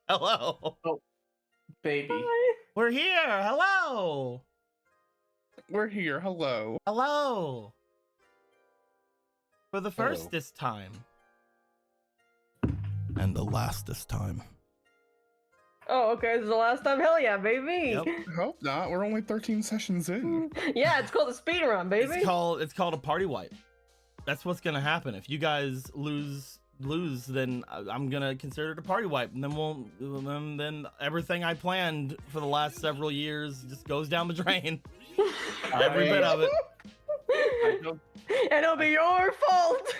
Hello. Oh, baby. Hi. We're here. Hello. We're here. Hello. Hello. For the first Hello. this time. And the last this time. Oh, okay. This is the last time. Hell yeah, baby. Yep. I hope not. We're only 13 sessions in. Yeah, it's called a speed run, baby. It's called a party wipe. That's what's gonna happen. If you guys lose, then I'm gonna consider it a party wipe, and then everything I planned for the last several years just goes down the drain. Every bit of it. And it'll be your fault.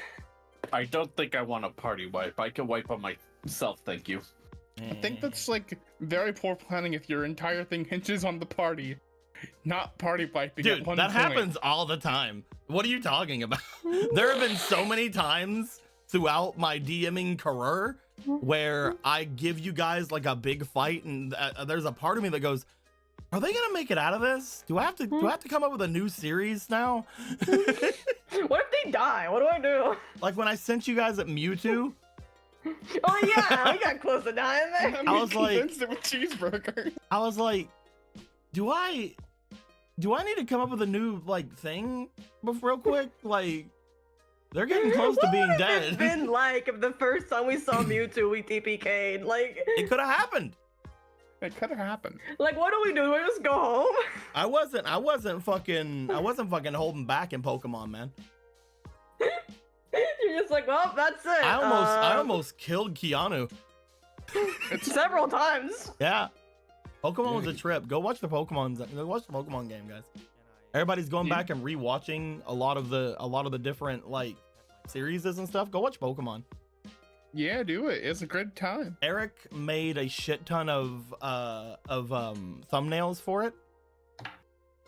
I don't think I want a party wipe. I can wipe on myself, thank you. I think that's like very poor planning if your entire thing hinges on the party, not party wiping. Dude, at one that point. happens all the time. What are you talking about? There have been so many times throughout my DMing career where I give you guys like a big fight, and there's a part of me that goes, "Are they gonna make it out of this? Do I have to come up with a new series now?" What if they die? What do I do? Like when I sent you guys at Mewtwo. Oh yeah, we got close to dying there. I was like- convinced it with cheeseburger. I was like, do I need to come up with a new like thing real quick? Like, they're getting close to being What would it dead. have been like if the first time we saw Mewtwo we TPK'd? Like, It could have happened. It could have happened. what do we do? Do we just go home? I wasn't fucking holding back in Pokemon, man. You're just like, well, that's it. I almost killed Keanu. Several times. Yeah. Pokemon was a trip. Go watch the Pokemon game, guys. Everybody's going back and rewatching a lot of the different like series and stuff. Go watch Pokemon. Yeah, do it. It's a good time. Eric made a shit ton of thumbnails for it,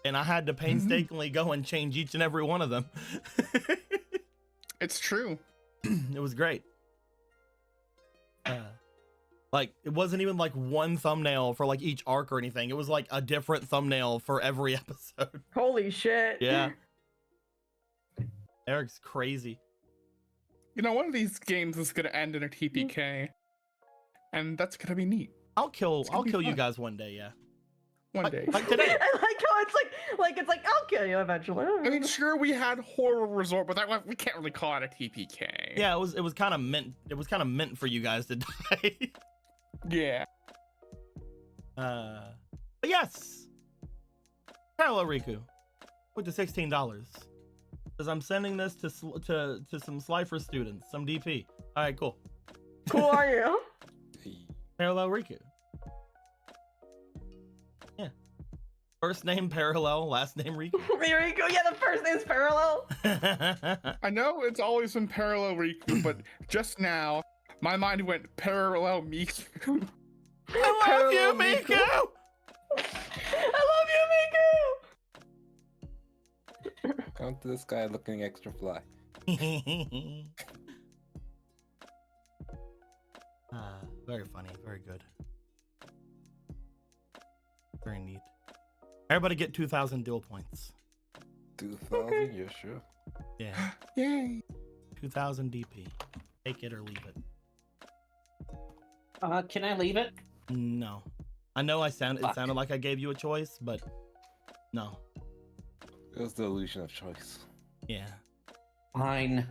and I had to painstakingly go and change each and every one of them. It's true. It was great. Like it wasn't even like one thumbnail for like each arc or anything. It was like a different thumbnail for every episode. Holy shit. Yeah. Eric's crazy. You know, one of these games is gonna end in a TPK, and that's gonna be neat. I'll kill gonna be you fun. guys one day, yeah. One day. Like today. I like how it's like I'll kill you eventually. I mean, sure, we had Horror Resort, but we can't really call it a TPK. Yeah, it was kind of meant for you guys to die. Yeah. But yes. Parallel Riku with the $16. Because I'm sending this to some Slifer students, some DP. All right, cool. Who are you? Parallel Riku. Yeah. First name Parallel, last name Riku. Riku, yeah, the first name's Parallel. I know it's always been Parallel Riku, but just now, my mind went Parallel Miku. I love you, Miku! I love you, Come to this guy looking extra fly. Very funny, very good. Very neat. Everybody get 2,000 duel points. 2,000? Yeah, sure. Yeah. Yay. 2,000 DP. Take it or leave it. Can I leave it? No. I know it sounded like I gave you a choice, but no. It was the illusion of choice. Yeah. Fine.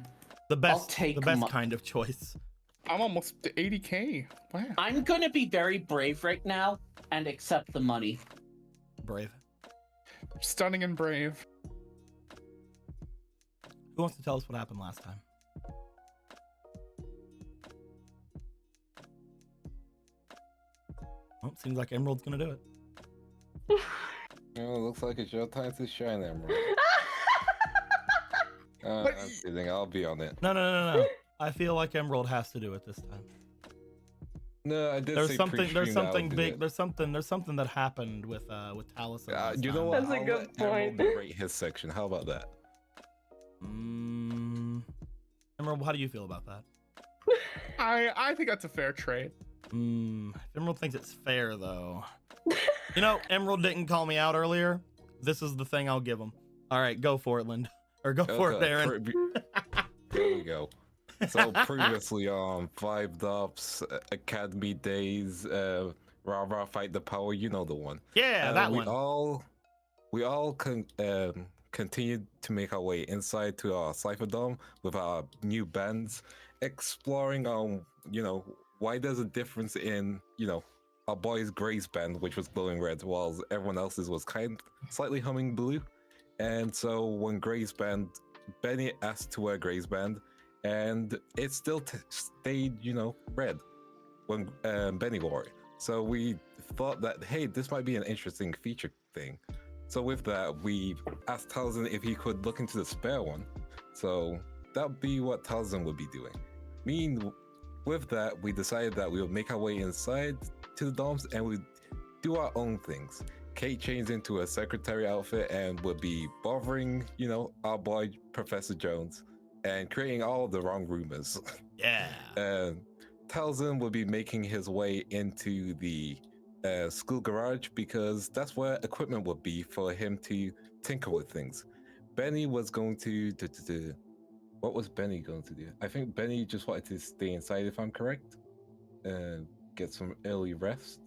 The best I'll take the best my- kind of choice. I'm almost to 80k. Wow. I'm gonna be very brave right now and accept the money. Brave. Stunning and brave. Who wants to tell us what happened last time? Well, seems like Emerald's gonna do it. Oh, looks like it's your time to shine, Emerald. But I'm kidding. I'll be on it. No. I feel like Emerald has to do it this time. No, I did There's say something pre-stream that I would do big. it. There's something that happened with Taliesin. last You know time. what? That's a I'll good let Emerald point. narrate his section. How about that? Emerald, how do you feel about that? I think that's a fair trade. Emerald thinks it's fair though. You know, Emerald didn't call me out earlier. This is the thing I'll give him. All right, go for it, Linda. Or go for it, Aaron. There we go. So previously on 5DARPS Academy Days, Rah Rah Fight the Power, you know the one. Yeah, that one. We all continued to make our way inside to our Cypher Dome with our new bands, exploring why there's a difference in our boy's Gray's band, which was glowing red, while everyone else's was slightly humming blue. And so when Gray's band, Benny asked to wear Gray's band, and it still stayed red when Benny wore it. So we thought that, hey, this might be an interesting feature thing. So with that, we asked Talzin if he could look into the spare one. So that would be what Talzin would be doing. With that, we decided that we would make our way inside to the domes and we'd do our own things. Kate changed into a secretary outfit and would be bothering, our boy Professor Jones and creating all the wrong rumors. Yeah. Talzin would be making his way into the school garage because that's where equipment would be for him to tinker with things. Benny was going to what was Benny going to do? I think Benny just wanted to stay inside, if I'm correct, and get some early rest.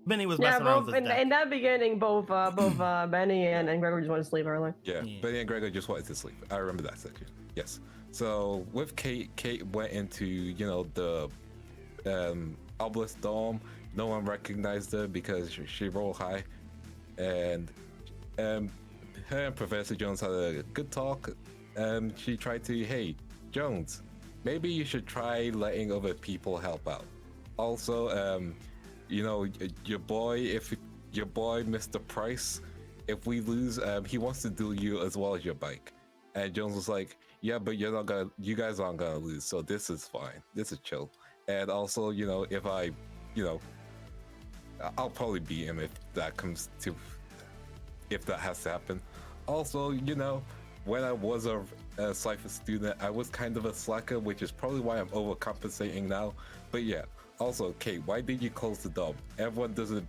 Benny was messing around with his deck. In that beginning, both Benny and Gregor just wanted to sleep early. Yeah, Benny and Gregor just wanted to sleep. I remember that section. Yes. So with Kate went into the obelisk dome. No one recognized her because she rolled high, and her and Professor Jones had a good talk. She tried to, hey, Jones, maybe you should try letting other people help out. Also, your boy, Mr. Price, if we lose, he wants to duel you as well as your bike. And Jones was like, yeah, but you guys aren't gonna lose, so this is fine. This is chill. And also, if I'll probably beat him if that has to happen. Also, when I was a Cypher student, I was kind of a slacker, which is probably why I'm overcompensating now. But yeah, also, Kate, why did you close the door? Everyone doesn't.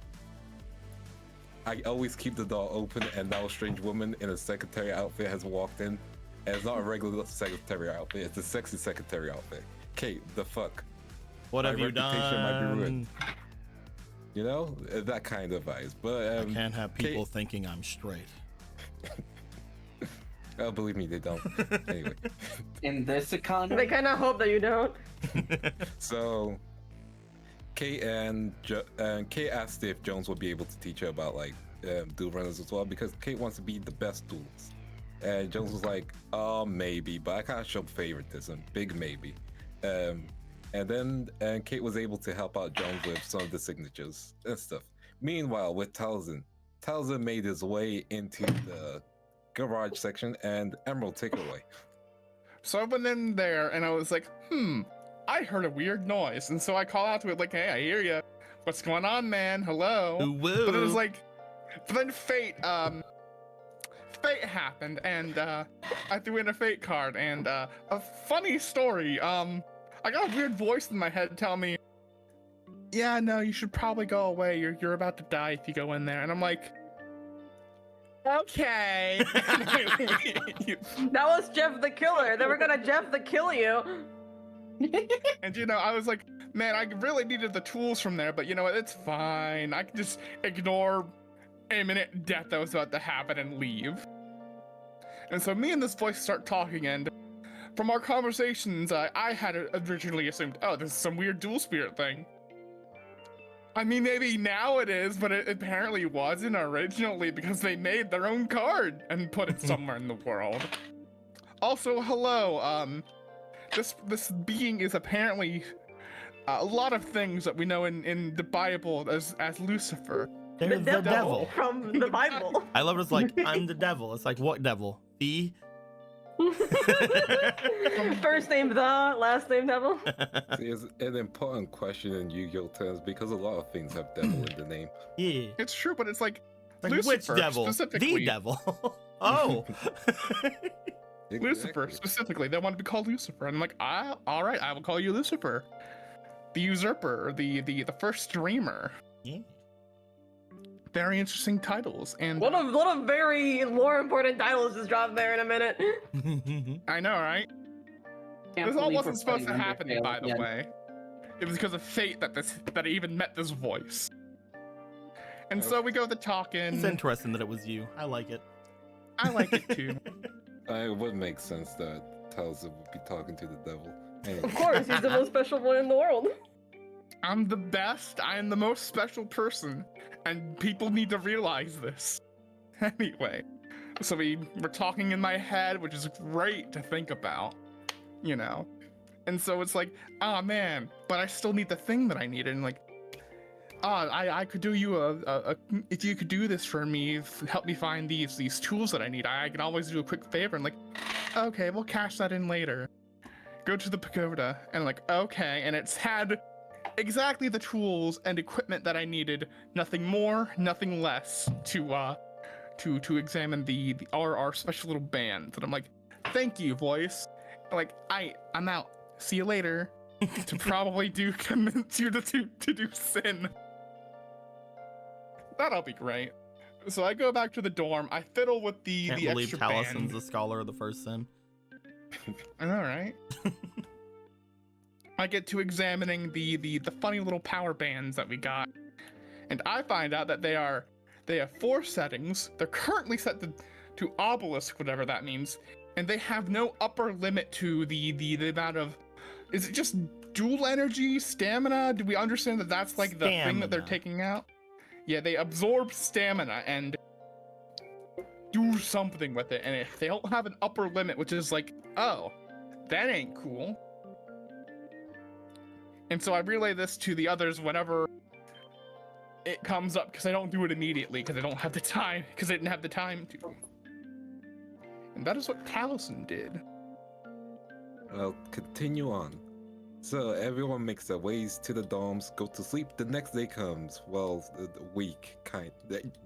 I always keep the door open, and now a strange woman in a secretary outfit has walked in. And it's not a regular secretary outfit, it's a sexy secretary outfit. Kate, the fuck? What have you done? My reputation might be ruined. That kind of vibes. But I can't have people thinking I'm straight. Oh, believe me, they don't. Anyway. In this economy, They kind of hope that you don't. So, Kate Kate asked if Jones would be able to teach her about duel runners as well, because Kate wants to be the best duels. And Jones was like, oh, maybe, but I can't show favoritism. Big maybe. And then Kate was able to help out Jones with some of the signatures and stuff. Meanwhile, with Talzin made his way into the garage section, and Emerald, take it away. So I went in there and I was like, I heard a weird noise. And so I call out to it like, hey, I hear you. What's going on, man? Hello? Woo. But it was like, but then fate happened, and I threw in a fate card, and a funny story, I got a weird voice in my head telling me, yeah, no, you should probably go away. You're about to die if you go in there. And I'm like, okay. That was Jeff the Killer. They were gonna Jeff the Kill you. And I was like, man, I really needed the tools from there, but it's fine. I can just ignore imminent death that was about to happen and leave. And so me and this voice start talking, and from our conversations, I had originally assumed, oh, this is some weird dual spirit thing. I mean, maybe now it is, but it apparently wasn't originally, because they made their own card and put it somewhere in the world. Also, hello, this being is apparently a lot of things that we know in the Bible as Lucifer. There's the devil. From the Bible. I love it. It's like, I'm the devil. It's like, what devil? The? First name the, last name devil. See, it's an important question in Yu-Gi-Oh terms because a lot of things have devil in the name. Yeah. It's true, but it's like Which Lucifer, devil? specifically. The devil. Oh. Lucifer, specifically. They want to be called Lucifer. And I'm like, all right, I will call you Lucifer. The usurper, the first dreamer. Yeah. Very interesting titles. And What a very more important titles just dropped there in a minute. I know, right? Can't This all believe wasn't we're supposed to playing happen, Undertale by the again. way. It was because of fate that I even met this voice. And Oh. so we go to talking. It's interesting that it was you. I like it. I like it too. It would make sense that Taliesin would be talking to the devil. Anyway. Of course, he's the most special one in the world. I'm the best. I am the most special person, and people need to realize this. Anyway, so we're talking in my head, which is great to think about, you know. And so it's like, ah, man, but I still need the thing that I needed, and like, I could do you if you could do this for me, help me find these tools that I need. I can always do a quick favor. And like, okay, we'll cash that in later. Go to the pagoda, and like, okay, and it's had exactly the tools and equipment that I needed, nothing more, nothing less, to examine our special little band. And I'm like, thank you, voice. Like, I'm out. See you later. To probably convince you to do sin. That'll be great. So I go back to the dorm. I fiddle with the Can't believe extra Talison's band. the scholar of the first sin. I know, right? I get to examining the funny little power bands that we got, and I find out that they have 4 settings. They're currently set to obelisk, whatever that means, and they have no upper limit to the amount of. Is it just dual energy, stamina? Do we understand that that's like the thing that they're Stamina. taking out? Yeah, they absorb stamina and do something with it, and if they don't have an upper limit, which is like, oh, that ain't cool. And so I relay this to the others whenever it comes up, because I don't do it immediately, because I don't have the time, because I didn't have the time to. And that is what Taliesin did. Well, continue on. So everyone makes their ways to the dorms, go to sleep. The next day comes. Well, the week,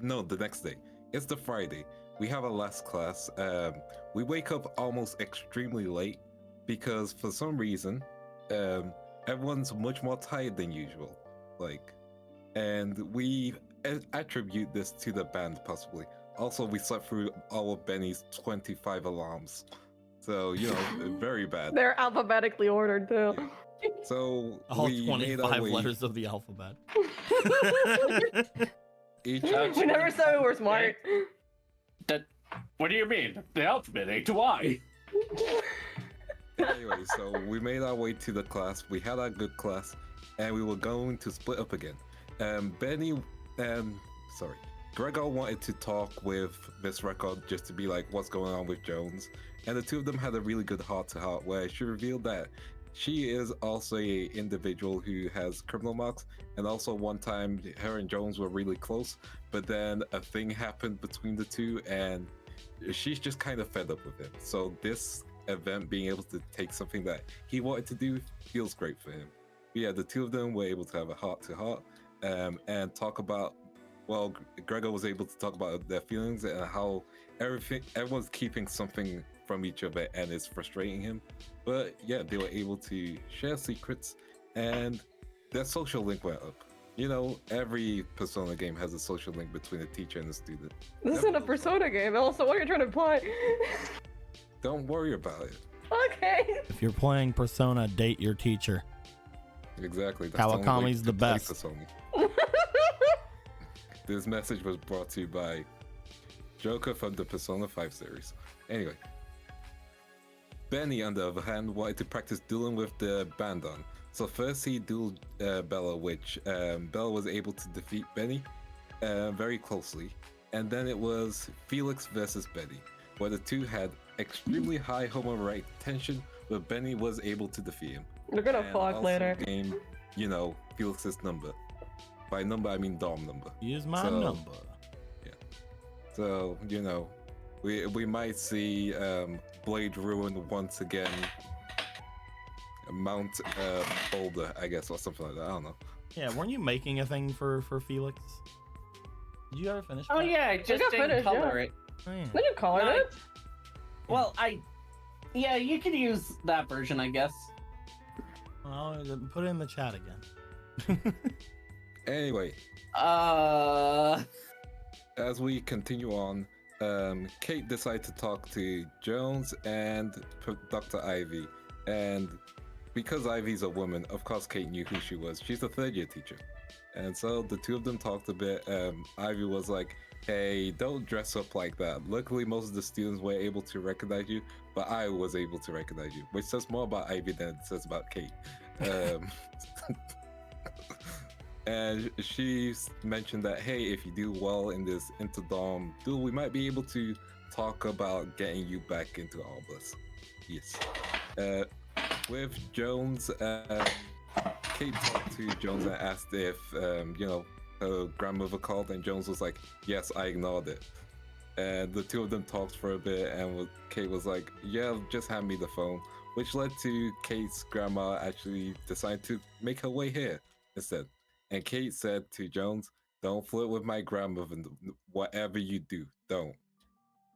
no, the next day. It's the Friday. We have our last class. We wake up almost extremely late because for some reason, everyone's much more tired than usual. And we attribute this to the band possibly. Also, we slept through all of Benny's 25 alarms. So, very bad. They're alphabetically ordered too. Yeah. So All we made our 25 way. letters of the alphabet. Each, We never said we were smart. What do you mean? The alphabet ain't why? anyway, so we made our way to the class. We had our good class, and we were going to split up again. Gregor wanted to talk with Miss Record just to be like, what's going on with Jones? And the two of them had a really good heart-to-heart where she revealed that she is also a individual who has criminal marks, and also one time her and Jones were really close, but then a thing happened between the two, and she's just kind of fed up with him. So this event, being able to take something that he wanted to do, feels great for him. But yeah, the two of them were able to have a heart-to-heart and talk about, well, Gregor was able to talk about their feelings and how everyone's keeping something from each other and it's frustrating him. But yeah, they were able to share secrets and their social link went up. Every Persona game has a social link between a teacher and a student. This isn't a Persona game. Also, what are you trying to imply? Don't worry about it. Okay. If you're playing Persona, date your teacher. Exactly. That's the only way Kawakami's to the play best. Persona. This message was brought to you by Joker from the Persona 5 series. Anyway. Benny, on the other hand, wanted to practice dueling with the band on. So first he dueled Bella, which Bella was able to defeat Benny very closely. And then it was Felix versus Benny, where the two had extremely high homoerotic tension, but Benny was able to defeat him. They're gonna And fuck also later. gain, Felix's number. By number, I mean dorm number. Use my So- number. So, we might see Blade Ruin once again mount Boulder, I guess, or something like that. I don't know. Yeah, weren't you making a thing for Felix? Did you ever finish? Oh that? yeah, I just got didn't finished, color yeah. it. Oh, yeah. Did you call it? No, it? Well, yeah, you could use that version, I guess. Well, put it in the chat again. Anyway, as we continue on, Kate decided to talk to Jones and Dr. Ivy. And because Ivy's a woman, of course Kate knew who she was. She's a third-year teacher. And so the two of them talked a bit. Ivy was like, hey, don't dress up like that. Luckily, most of the students were able to recognize you, but I was able to recognize you, which says more about Ivy than it says about Kate. And she mentioned that, hey, if you do well in this interdom duel, we might be able to talk about getting you back into Albus. Yes. With Jones, Kate talked to Jones and asked if, her grandmother called, and Jones was like, yes, I ignored it. And the two of them talked for a bit, and Kate was like, yeah, just hand me the phone, which led to Kate's grandma actually deciding to make her way here instead. And Kate said to Jones, don't flirt with my grandmother, whatever you do, don't.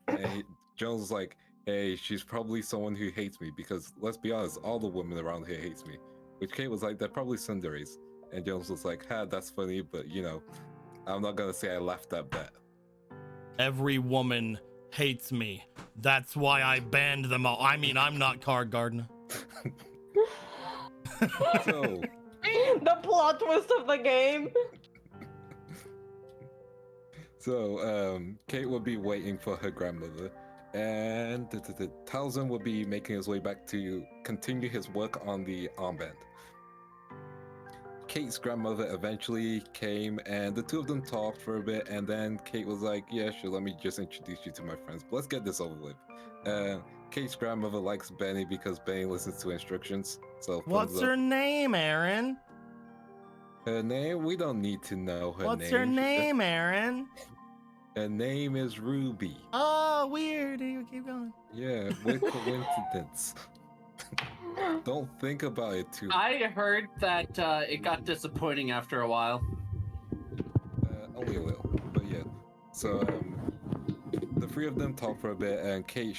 And Jones was like, hey, she's probably someone who hates me, because let's be honest, all the women around here hates me. Which Kate was like, they're probably sundays. And Jones was like, that's funny, but I'm not gonna say I laughed at that. Every woman hates me. That's why I banned them all. I mean, I'm not Card Gardener. So, The plot twist of the game. so Kate will be waiting for her grandmother, and Talzin will be making his way back to continue his work on the armband. Kate's grandmother eventually came, and the two of them talked for a bit, and then Kate was like, yeah, sure, let me just introduce you to my friends, but let's get this over with. Kate's grandmother likes Benny because Benny listens to instructions. So What's her name, Aaron? Her name? We don't need to know her name. What's her name, Aaron? Her name is Ruby. Oh, weird. You keep going. Yeah, with coincidence. Don't think about it too much. I heard that it got disappointing after a while. Only a little, but yeah. So the three of them talked for a bit, and Kate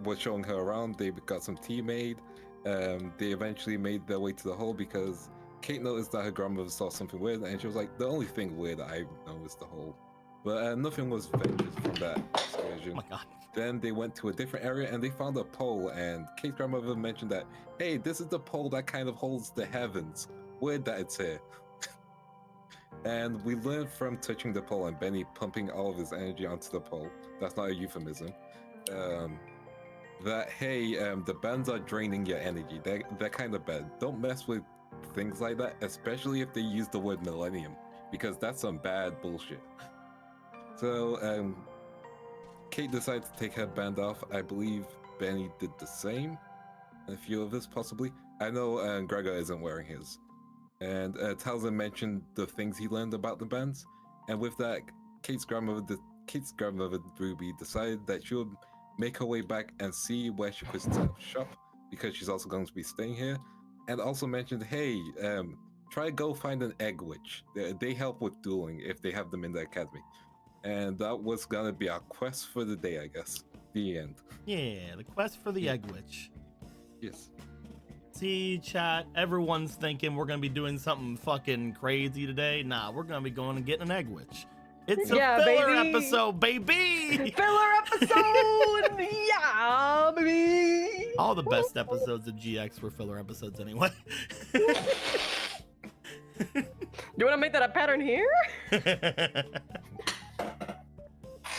was showing her around. They got some tea made. They eventually made their way to the hole because Kate noticed that her grandmother saw something weird, and she was like, the only thing weird I know is the hole. But nothing was ventured from that excursion. Oh my god. Then they went to a different area and they found a pole, and Kate's grandmother mentioned that, hey, this is the pole that kind of holds the heavens. Weird that it's here. And we learned from touching the pole and Benny pumping all of his energy onto the pole, that's not a euphemism, that, hey, the bands are draining your energy. They're kind of bad. Don't mess with things like that, especially if they use the word millennium, because that's some bad bullshit. So, Kate decided to take her band off. I believe Benny did the same. A few of us, possibly. I know Gregor isn't wearing his. And Talzin mentioned the things he learned about the bands. And with that, Kate's grandmother, Ruby, decided that she would make her way back and see where she could set up shop, because she's also going to be staying here. And also mentioned, hey, try go find an egg witch. They help with dueling if they have them in the academy. And that was gonna be our quest for the day, I guess. The end. Yeah, the quest for the Egg Witch. Yes. See, chat, everyone's thinking we're gonna be doing something fucking crazy today. Nah, we're gonna be going and getting an Egg Witch. It's a filler baby. episode, baby! Filler episode! Yeah, baby! All the best episodes of GX were filler episodes anyway. You want to make that a pattern here?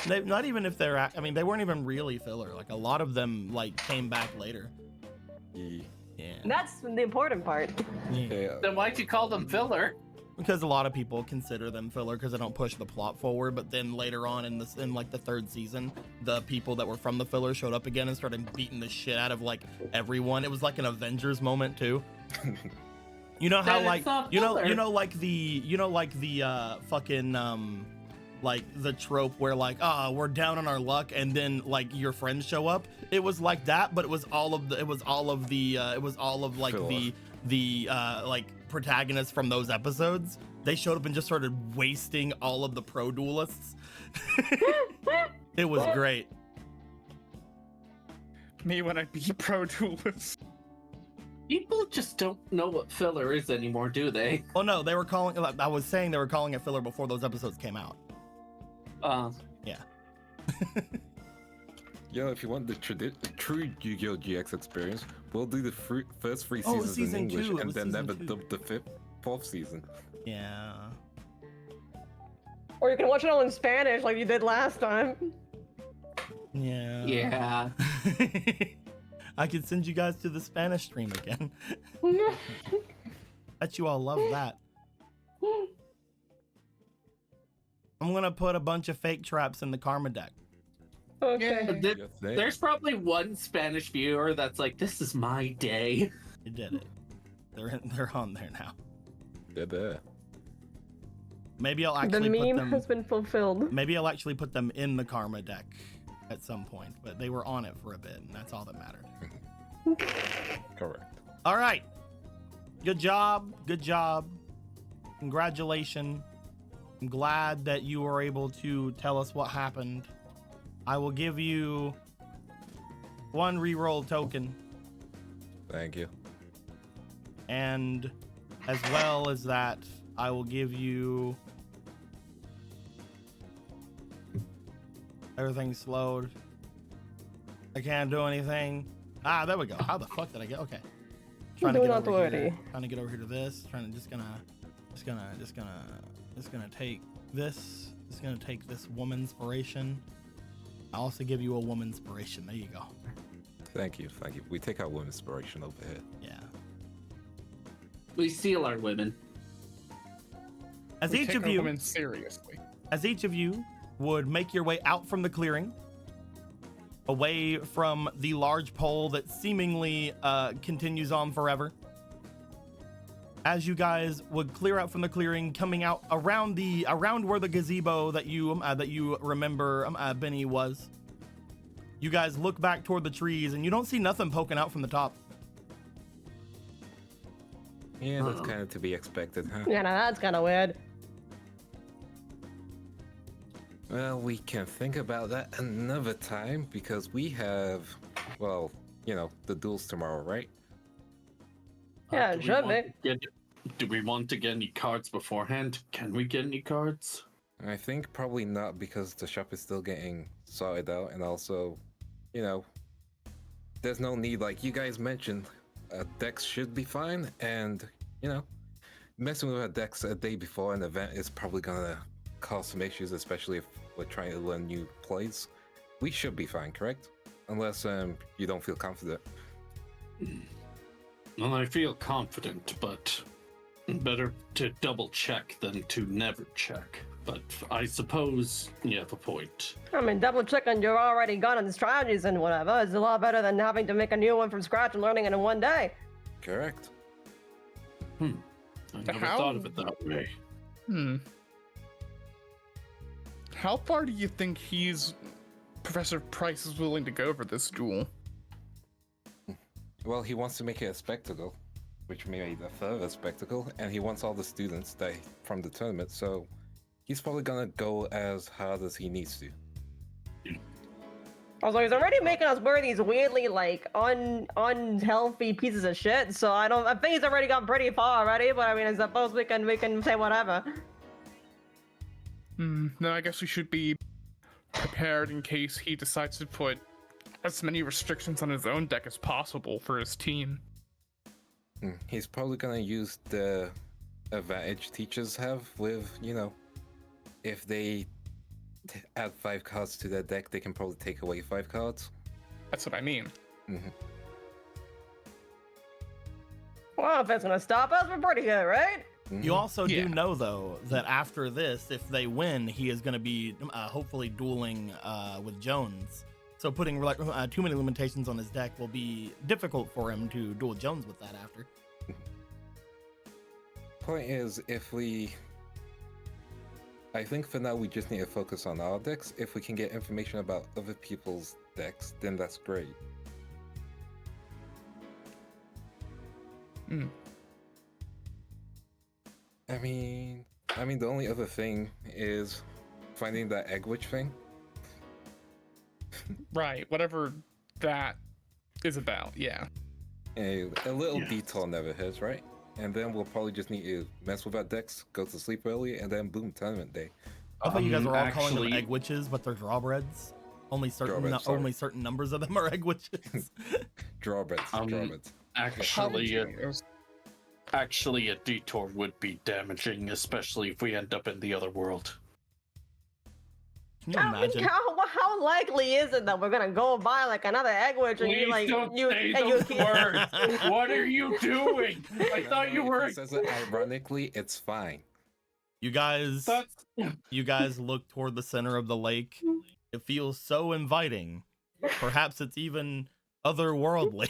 Not even if they're, I mean, they weren't even really filler. Like, a lot of them, like, came back later. Yeah. Yeah. That's the important part. Yeah. Then why'd you call them filler? Because a lot of people consider them filler because they don't push the plot forward. But then later on in like the third season, the people that were from the filler showed up again and started beating the shit out of like everyone. It was like an Avengers moment too. You know how Then like it's not you know filler. like the fucking like the trope where like we're down on our luck and then like your friends show up. It was like that, but it was all of like Filler. the like protagonists from those episodes. They showed up and just started wasting all of the pro duelists. It was great. Me when I beat Pro Duelist. People just don't know what filler is anymore, do they? Oh no, they were calling. I was saying they were calling it filler before those episodes came out. Yeah. You know, if you want the true Yu-Gi-Oh! GX experience, we'll do the first three Oh, it was seasons in season English two, it and was then season never two. dub the fourth season. Yeah. Or you can watch it all in Spanish like you did last time. Yeah. Yeah. I could send you guys to the Spanish stream again. Bet you all love that. I'm gonna put a bunch of fake traps in the karma deck. Okay. There- Yes, they- There's probably one Spanish viewer that's like, this is my day. You did it. They're on there now. They're there. Maybe I'll The actually put meme them. has been fulfilled. Maybe I'll actually put them in the karma deck at some point. But they were on it for a bit, and that's all that mattered. Correct. All right. Good job. Good job. Congratulations. I'm glad that you were able to tell us what happened. I will give you one reroll token, Thank you. and as well as that, I will give you everything slowed. I can't do anything. Ah, there we go. How the fuck did I get? Okay. Do not worry. Trying to get over here to this. Just gonna take this. Just gonna take this woman inspiration. I'll also give you a woman inspiration. There you go. Thank you. Thank you. We take our women inspiration over here. Yeah. We steal our women. As We each take of our you, women seriously. as each of you would make your way out from the clearing, away from the large pole that seemingly continues on forever. As you guys would clear out from the clearing, coming out around where the gazebo that you remember Benny was, you guys look back toward the trees and you don't see nothing poking out from the top. Yeah, that's kind of to be expected, huh? Yeah, no, that's kind of weird. Well, we can think about that another time because we have, well, you know, the duels tomorrow, right? Yeah, Do we should want be. to get- Do we want to get any cards beforehand? Can we get any cards? I think probably not because the shop is still getting sorted out, and also, you know, there's no need, like you guys mentioned, decks should be fine, and, you know, messing with our decks a day before an event is probably gonna cause some issues, especially if we're trying to learn new plays. We should be fine, correct? Unless you don't feel confident. Well, I feel confident, but better to double check than to never check. But I suppose you have a point. I mean, double checking your already got on the strategies and whatever is a lot better than having to make a new one from scratch and learning it in one day. Correct. I never thought of it that way. How far do you think Professor Price is willing to go for this duel? Well, he wants to make it a spectacle, which made a further spectacle, and he wants all the students from the tournament, so he's probably gonna go as hard as he needs to. Also, he's already making us wear these weirdly like unhealthy pieces of shit. So I think he's already gone pretty far already. But I mean, I suppose we can say whatever. No, I guess we should be prepared in case he decides to put as many restrictions on his own deck as possible for his team. He's probably gonna use the advantage teachers have with, you know, if they add 5 cards to their deck, they can probably take away 5 cards. That's what I mean. Well, if it's gonna stop us, we're pretty good, right? You also Yeah. do know, though, that after this, if they win, he is going to be hopefully dueling with Jones. So putting too many limitations on his deck will be difficult for him to duel Jones with that after. Point is, I think for now we just need to focus on our decks. If we can get information about other people's decks, then that's great. I mean, the only other thing is finding that egg witch thing. Right, whatever that is about, yeah. A little Yes. detour never hurts, right? And then we'll probably just need to mess with our decks, go to sleep early, and then boom, tournament day. I thought you guys were all calling them Actually- egg witches, but they're drawbreads. Only certain Drawbreads, sorry. only certain numbers of them are egg witches. Drawbreads. Drawbreads. Actually, a detour would be damaging, especially if we end up in the other world. Can you I mean, imagine? how likely is it that we're gonna go by like another egg witch and Please you like don't you say and you those words. What are you doing? I thought you were. He says it ironically, it's fine. You guys That's... you guys look toward the center of the lake. It feels so inviting. Perhaps it's even otherworldly.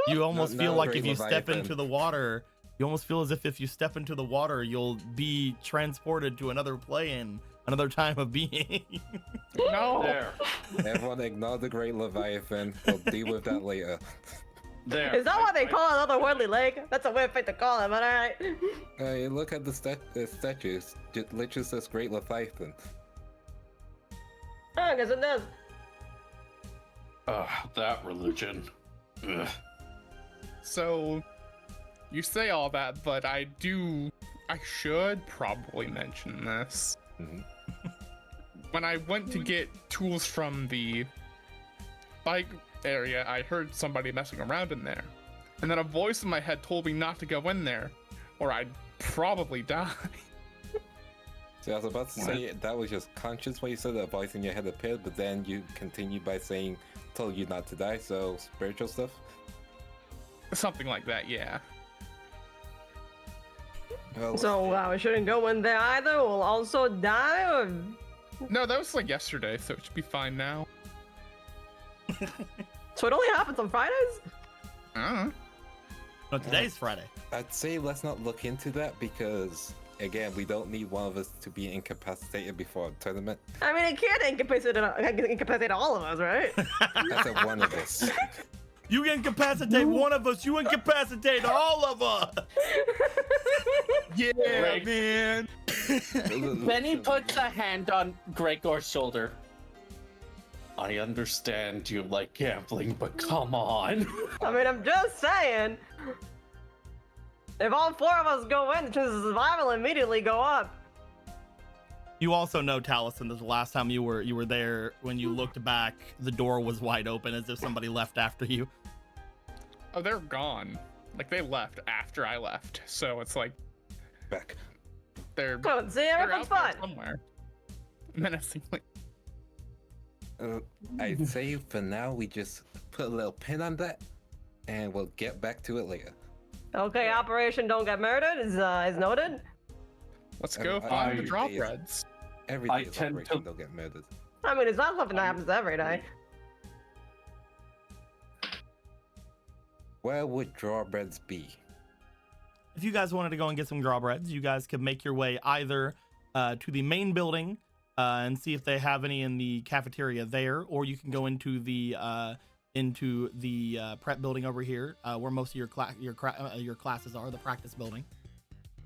You almost Not feel a like great if you step Leviathan. into the water, you almost feel as if you step into the water, you'll be transported to another plane, another time of being. No. There. Everyone ignore the Great Leviathan. We'll deal with that later. There. Is that what they call it, otherworldly lake? That's a weird thing to call it, but alright. Look at the statues. It literally says Great Leviathan. I guess it does. That religion. Ugh. So, you say all that, but I should probably mention this. Mhm. When I went to get tools from the bike area, I heard somebody messing around in there. And then a voice in my head told me not to go in there, or I'd probably die. So I was about to say that was just conscious when you said that voice in your head appeared, but then you continued by saying, told you not to die, so spiritual stuff? Something like that, yeah. Well, So we shouldn't go in there either. We'll also die. Or... No, that was like yesterday, so it should be fine now. So it only happens on Fridays. No, today's Friday. I'd say let's not look into that because, again, we don't need one of us to be incapacitated before a tournament. I mean, it can't incapacitate all of us, right? That's a one of us. You incapacitate one of us, you incapacitate all of us. Yeah, Right. man. Benny puts a hand on Gregor's shoulder. I understand you like gambling, but come on. I mean, I'm just saying. If all four of us go in, the chances of survival immediately go up. You also know, Taliesin, that the last time you were there, when you looked back, the door was wide open as if somebody left after you. Oh, they're gone. Like, they left after I left. So it's like, Back. they're Oh, see, they're everyone's out there fun. somewhere. Menacingly. I'd say for now we just put a little pin on that, and we'll get back to it later. Okay, Operation Don't Get Murdered is noted. Let's go I- find the I- drop I- reds. Every I day is tend Operation to- Don't Get Murdered. I mean, it's not something that happens every day. Where would drawbreads be? If you guys wanted to go and get some drawbreads, you guys could make your way either to the main building and see if they have any in the cafeteria there, or you can go into the prep building over here, where most of your classes are, the practice building.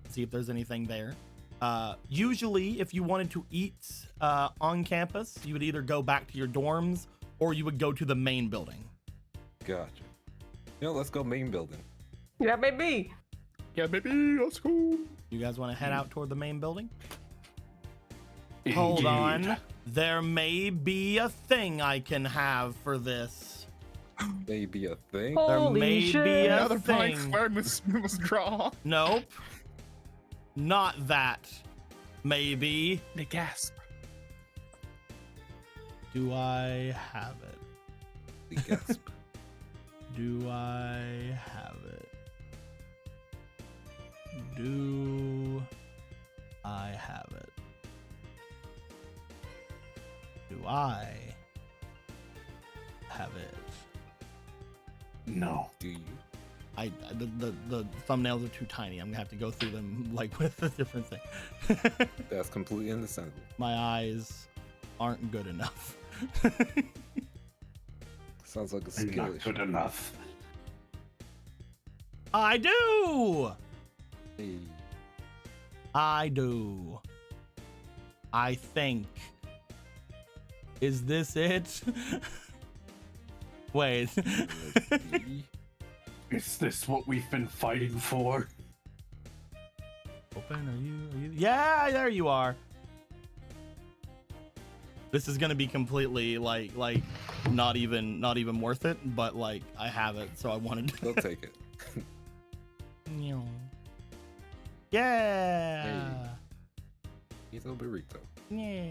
See if there's anything there. Usually, if you wanted to eat on campus, you would either go back to your dorms or you would go to the main building. Gotcha. You know, let's go main building. Yeah, baby. Yeah, baby, let's go. You guys want to head out toward the main building? Hold on. There may be a thing I can have for this. Maybe a thing. There Holy may shit. be a Another blank thing. square was drawn. Nope. Not that. Maybe. They gasp. Do I have it? We gasp. Do I have it? Do I have it? Do I have it? No. Do you? The thumbnails are too tiny. I'm gonna have to go through them like with a different thing. That's completely understandable. My eyes aren't good enough. Sounds like a skill Not issue. good enough. I do. Hey. I do. I think. Is this it? Wait. Let's see. Is this what we've been fighting for? Open, are you? Yeah, there you are. This is gonna be completely like not even worth it, but like I have it, so I wanted to. We'll take it. Yeah. He's a burrito. Yeah.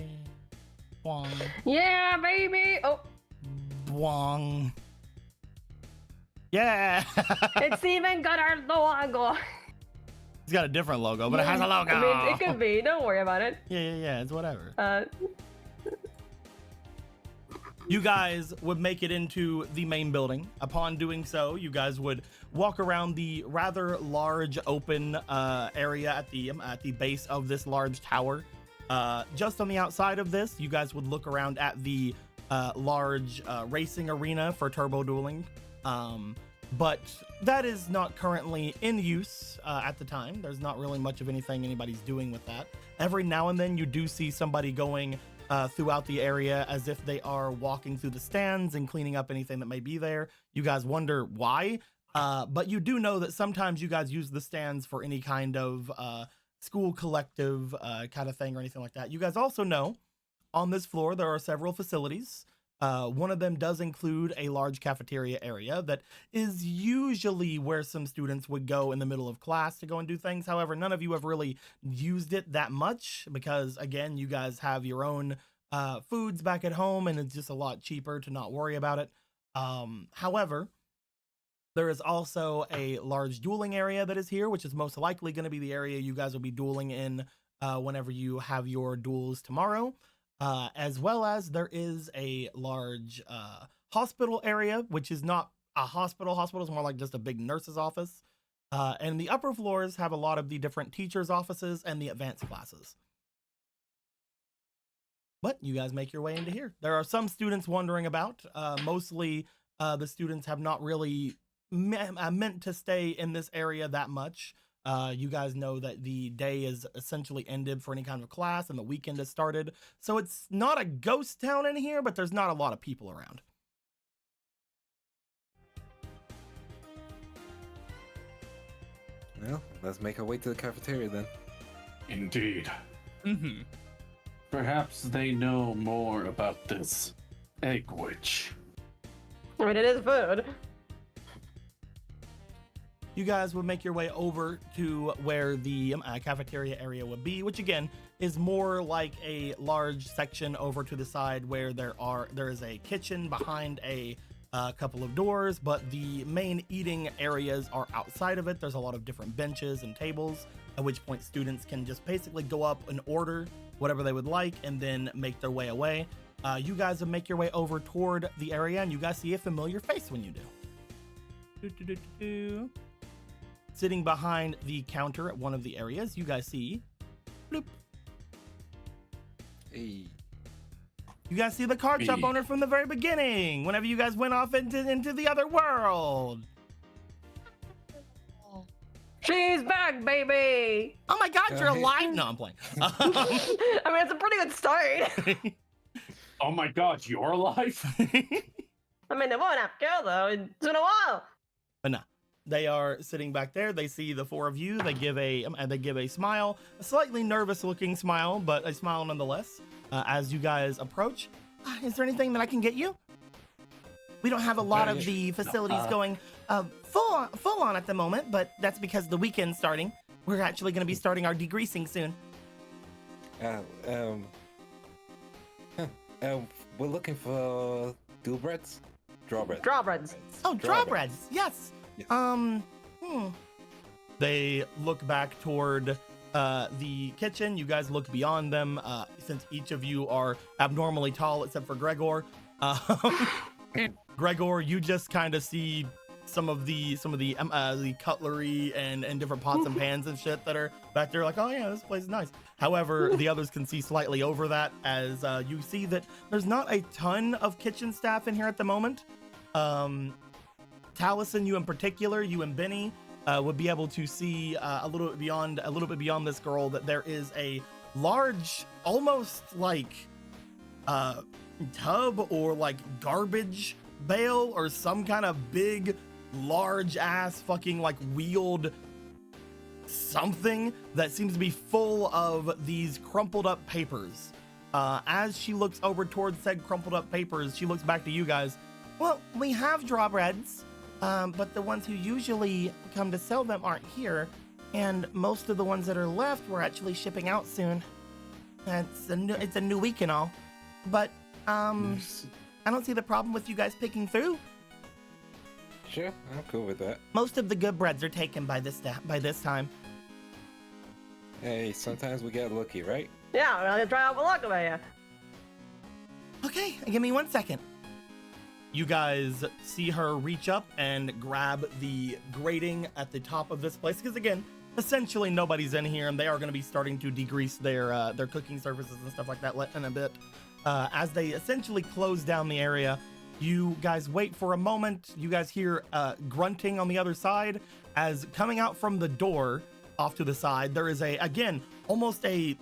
Bwong. Yeah, baby. Oh, Bwong. Yeah. it's even got our logo. It's got a different logo, but it has a logo. I mean, it could be. Don't worry about it. Yeah. It's whatever. You guys would make it into the main building. Upon doing so, you guys would walk around the rather large open area at the base of this large tower. Just on the outside of this, you guys would look around at the large racing arena for turbo dueling. But that is not currently in use at the time. There's not really much of anything anybody's doing with that. Every now and then you do see somebody going throughout the area as if they are walking through the stands and cleaning up anything that may be there. You guys wonder why, but you do know that sometimes you guys use the stands for any kind of school collective kind of thing or anything like that. You guys also know on this floor there are several facilities. One of them does include a large cafeteria area that is usually where some students would go in the middle of class to go and do things. However, none of you have really used it that much because, again, you guys have your own foods back at home and it's just a lot cheaper to not worry about it. However, there is also a large dueling area that is here, which is most likely going to be the area you guys will be dueling in whenever you have your duels tomorrow. As well as there is a large hospital area, which is not a hospital. Hospital is more like just a big nurse's office. And the upper floors have a lot of the different teachers' offices and the advanced classes. But you guys make your way into here. There are some students wandering about. Mostly the students have not really meant to stay in this area that much. You guys know that the day is essentially ended for any kind of class and the weekend has started. So it's not a ghost town in here, but there's not a lot of people around. Well, let's make our way to the cafeteria then. Indeed. Mm-hmm. Perhaps they know more about this egg witch. I mean, it is food. You guys would make your way over to where the cafeteria area would be, which again is more like a large section over to the side where there is a kitchen behind a couple of doors, but the main eating areas are outside of it. There's a lot of different benches and tables, at which point students can just basically go up and order whatever they would like and then make their way away. You guys would make your way over toward the area and you guys see a familiar face when you do. Sitting behind the counter at one of the areas, you guys see bloop. Hey. You guys see the card shop owner from the very beginning, whenever you guys went off into the other world. She's back, baby. Oh my god, you're alive. No, I'm playing. I mean, it's a pretty good start. Oh my god, you're alive? I mean, they won't have killed though. It's been a while. But no. They are sitting back there. They see the four of you. They give a smile, a slightly nervous-looking smile, but a smile nonetheless. As you guys approach, is there anything that I can get you? We don't have a lot of the facilities going full on at the moment, but that's because the weekend's starting. We're actually going to be starting our degreasing soon. We're looking for drawbreads. Drawbreads. Oh, drawbreads. Yes. They look back toward the kitchen. You guys look beyond them, since each of you are abnormally tall except for Gregor. Gregor, you just kind of see some of the cutlery and different pots and pans and shit that are back there. Like, oh yeah, this place is nice. However, the others can see slightly over that, as you see that there's not a ton of kitchen staff in here at the moment. Taliesin, you in particular, you and Benny, would be able to see a little bit beyond this girl that there is a large, almost like tub or like garbage bale or some kind of big, large ass fucking like wheeled something that seems to be full of these crumpled up papers. As she looks over towards said crumpled up papers, she looks back to you guys. Well, we have drawbreads, but the ones who usually come to sell them aren't here, and most of the ones that are left we're actually shipping out soon. It's a new week and all, but I don't see the problem with you guys picking through. Sure, I'm cool with that. Most of the good breads are taken by this time. Hey, sometimes we get lucky, right? Yeah, we're gonna try out my luck over here. Okay, give me 1 second. You guys see her reach up and grab the grating at the top of this place, because again, essentially nobody's in here, and they are going to be starting to degrease their cooking surfaces and stuff like that in a bit. As they essentially close down the area, you guys wait for a moment. You guys hear grunting on the other side, as coming out from the door off to the side, there is almost a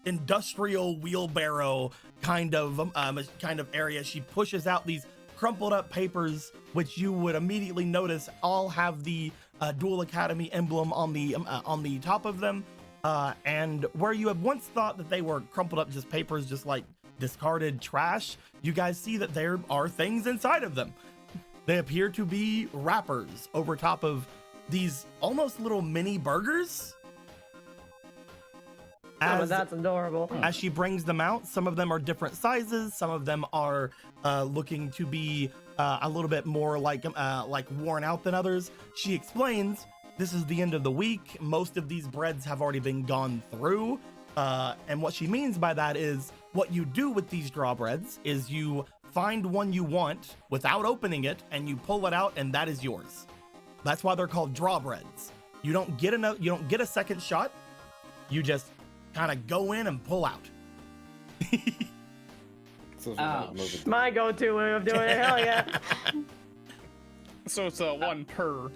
industrial wheelbarrow kind of area. She pushes out these crumpled up papers, which you would immediately notice all have the Dual Academy emblem on the top of them, and where you have once thought that they were crumpled up just papers, just like discarded trash, you guys see that there are things inside of them. They appear to be wrappers over top of these almost little mini burgers. That's adorable. As she brings them out, some of them are different sizes. Some of them are looking to be a little bit more like worn out than others. She explains, this is the end of the week. Most of these breads have already been gone through. And what she means by that is, what you do with these drawbreads is you find one you want without opening it, and you pull it out, and that is yours. That's why they're called drawbreads. You don't get a second shot. You just kind of go in and pull out. My go-to way of doing it. Hell yeah. So it's one per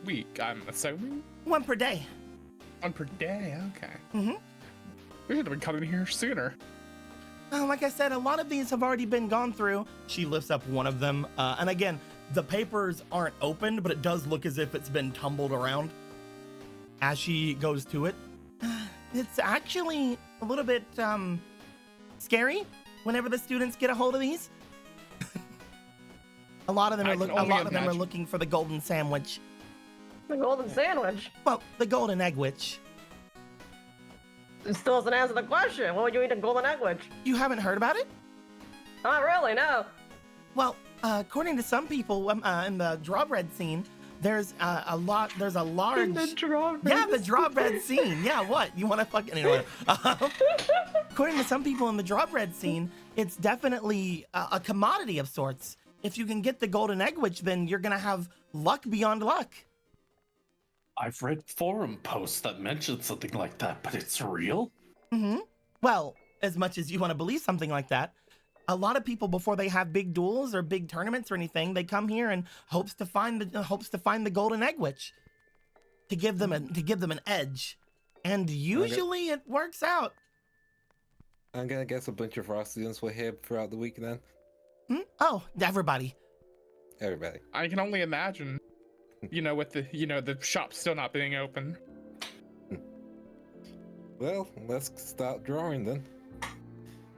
week, I'm assuming? One per day. One per day, okay. Mm-hmm. We should have been coming here sooner. Like I said, a lot of these have already been gone through. She lifts up one of them. And again, the papers aren't opened, but it does look as if it's been tumbled around. As she goes to it, it's actually a little bit scary whenever the students get a hold of these. A lot of them are looking for the golden sandwich. The golden sandwich? Well, the golden eggwich. It still doesn't answer the question. What would you eat a golden eggwich? You haven't heard about it? Not really, no. Well, according to some people in the drawbread scene, there's a large... In the drawbread Yeah, the drawbread scene. Yeah, what? You want to fucking... Anyway. According to some people in the drawbread scene, it's definitely a commodity of sorts. If you can get the golden eggwich, then you're going to have luck beyond luck. I've read forum posts that mention something like that, but it's real? Mm-hmm. Well, as much as you want to believe something like that, a lot of people, before they have big duels or big tournaments or anything, they come here and hopes to find the golden eggwich to give them an edge, and usually it works out. I'm gonna guess a bunch of our students were here throughout the week then. Oh, everybody. Everybody. I can only imagine. With the shop still not being open. Well, let's start drawing then.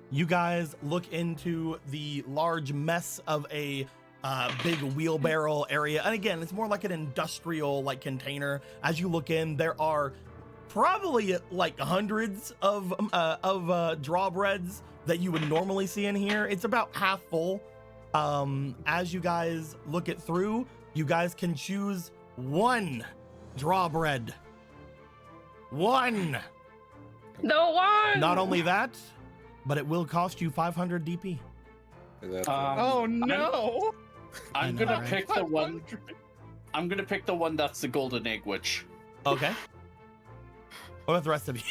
You guys look into the large mess of a big wheelbarrow area. And again, it's more like an industrial container. As you look in, there are probably hundreds of drawbreads that you would normally see in here. It's about half full. As you guys look it through, you guys can choose one drawbread. One. The one. Not only that, but it will cost you 500 DP. Oh no! I'm know, gonna right? pick the one. I'm gonna pick the one that's the golden eggwich. Okay. What about the rest of you?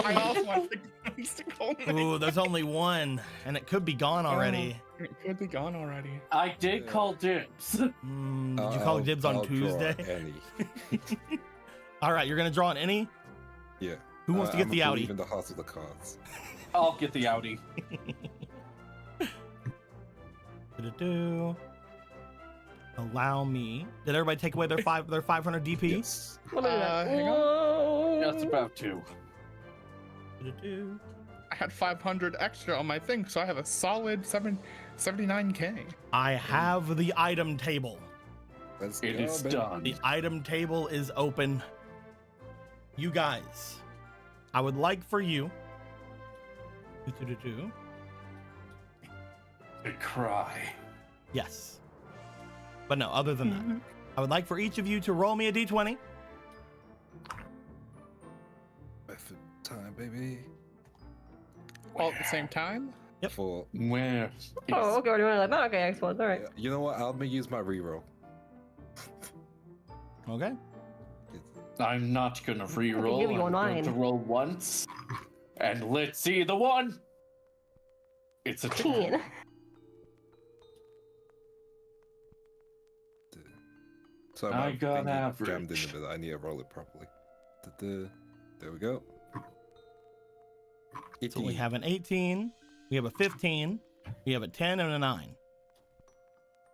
I also want to pick the golden. Ooh, there's only one, and it could be gone already. It could be gone already. I did call dibs. Did you call dibs on I'll Tuesday? draw any. All right, you're gonna draw an any? Yeah. Who wants to get the Audi? Even the house of the cards. I'll get the Audi. Allow me. Did everybody take away their 500 DP? Yes. Hang on. Whoa. That's about two. I had 500 extra on my thing, so I have a solid 79K. I have the item table. Let's It go, is baby. done. The item table is open. You guys, I would like for you I cry. yes. But no, other than that, I would like for each of you to roll me a d20. Effort time, baby. All at the same time? Yep. For Where? Oh, okay, we're doing it like that. Okay, excellent. All right. you know what? I'm gonna use my reroll. Okay. I'm not gonna re-roll. give you a I'm going to 9. roll once. And let's see the one. It's a 10. 10. So I my got thingy average. jammed in the middle. I need to roll it properly. There we go. So we 18. have an 18, we have a 15, we have a 10, and a 9.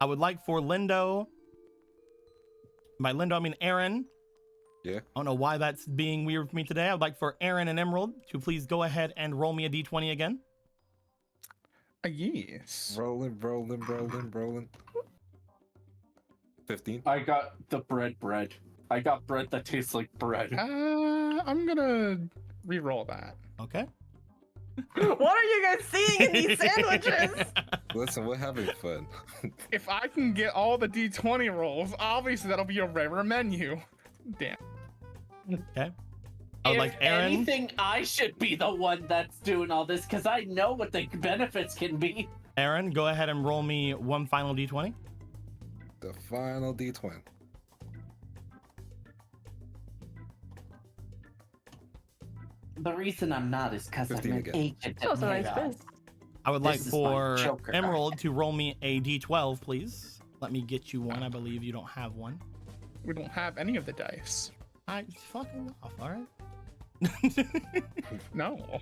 I would like for Lindo, by Lindo I mean Aaron. Yeah. I don't know why that's being weird for me today. I would like for Aaron and Emerald to please go ahead and roll me a d20 again. Yes. Rolling. 15. I got the bread. I got bread that tastes like bread. I'm gonna re-roll that. Okay. What are you guys seeing in these sandwiches? Listen, we're having fun. If I can get all the D20 rolls, obviously that'll be a rarer menu. Damn. Okay. I would like Aaron. Anything, I should be the one that's doing all this because I know what the benefits can be. Aaron, go ahead and roll me one final d20. The final D20. The reason I'm not is because I'm 15 an again. agent. That was a nice spin. I would This like is my for Joker. Emerald to roll me a d12, please. Let me get you one. I believe you don't have one. We don't have any of the dice. I fucking off, all right? No.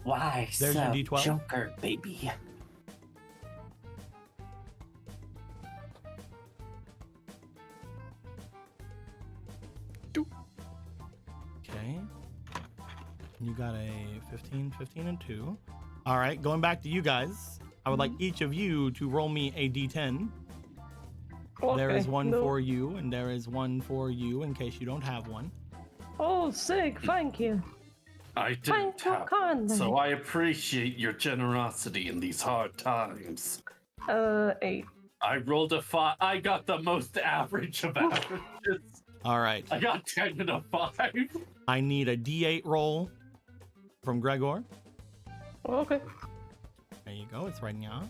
Why There's your so D12. Joker, baby? Okay. You got a 15, 15, and 2. All right, going back to you guys. I would like each of you to roll me a d10. There is one for you, and there is one for you in case you don't have one. Oh, sick. Thank you. I didn't Thank you have one, kindly. so I appreciate your generosity in these hard times. 8. I rolled a 5. I got the most average of averages. All right. I got 10 and a 5. I need a d8 roll from Gregor. Okay. There you go. It's right now.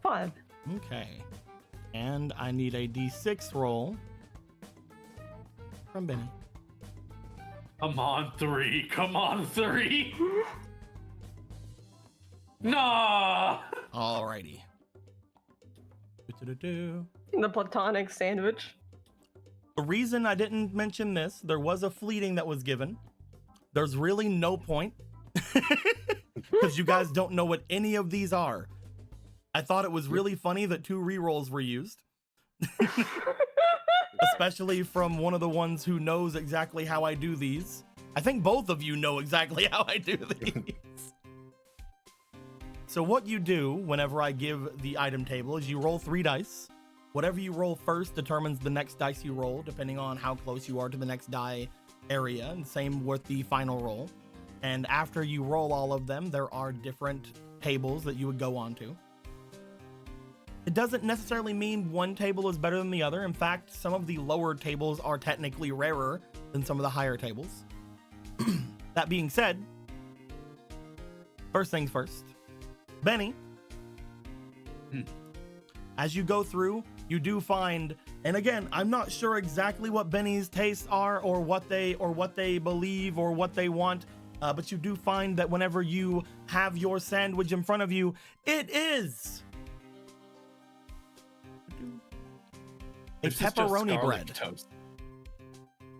5. Okay. And I need a d6 roll from Benny. Come on, 3. Come on, 3. Nah. Alrighty. Do-do-do-do. The platonic sandwich. The reason I didn't mention this, there was a fleeting that was given. There's really no point because you guys don't know what any of these are. I thought it was really funny that 2 rerolls were used, especially from one of the ones who knows exactly how I do these. I think both of you know exactly how I do these. So what you do whenever I give the item table is you roll 3 dice. Whatever you roll first determines the next dice you roll, depending on how close you are to the next die area, and same with the final roll. And after you roll all of them, there are different tables that you would go on to. It doesn't necessarily mean one table is better than the other. In fact, some of the lower tables are technically rarer than some of the higher tables. That being said, first things first, Benny, as you go through, you do find, and again, I'm not sure exactly what Benny's tastes are or what they believe or what they want, but you do find that whenever you have your sandwich in front of you, it is a This is just pepperoni garlic bread. toast.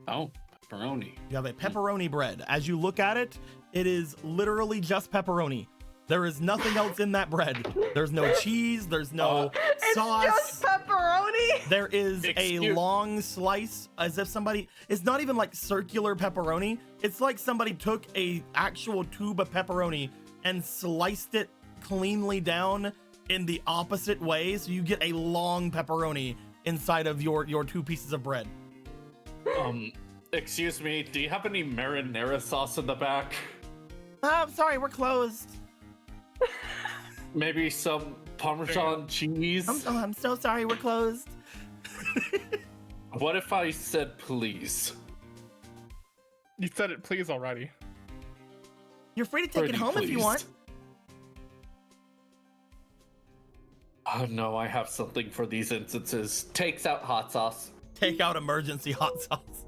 Oh, pepperoni. You have a pepperoni bread. As you look at it, it is literally just pepperoni. There is nothing else in that bread. There's no cheese. There's no It's sauce. just pepperoni. there is a Excuse- long slice, as if somebody, it's not even like circular pepperoni. It's like somebody took a actual tube of pepperoni and sliced it cleanly down in the opposite way. So you get a long pepperoni inside of your 2 pieces of bread. Excuse me, do you have any marinara sauce in the back? I'm sorry, we're closed. Maybe some Parmesan cheese? I'm so sorry, we're closed. What if I said please? You said it, please already. You're free to take it Pretty home if you want. pleased. Oh no, I have something for these instances. Takes out hot sauce. Take out emergency hot sauce.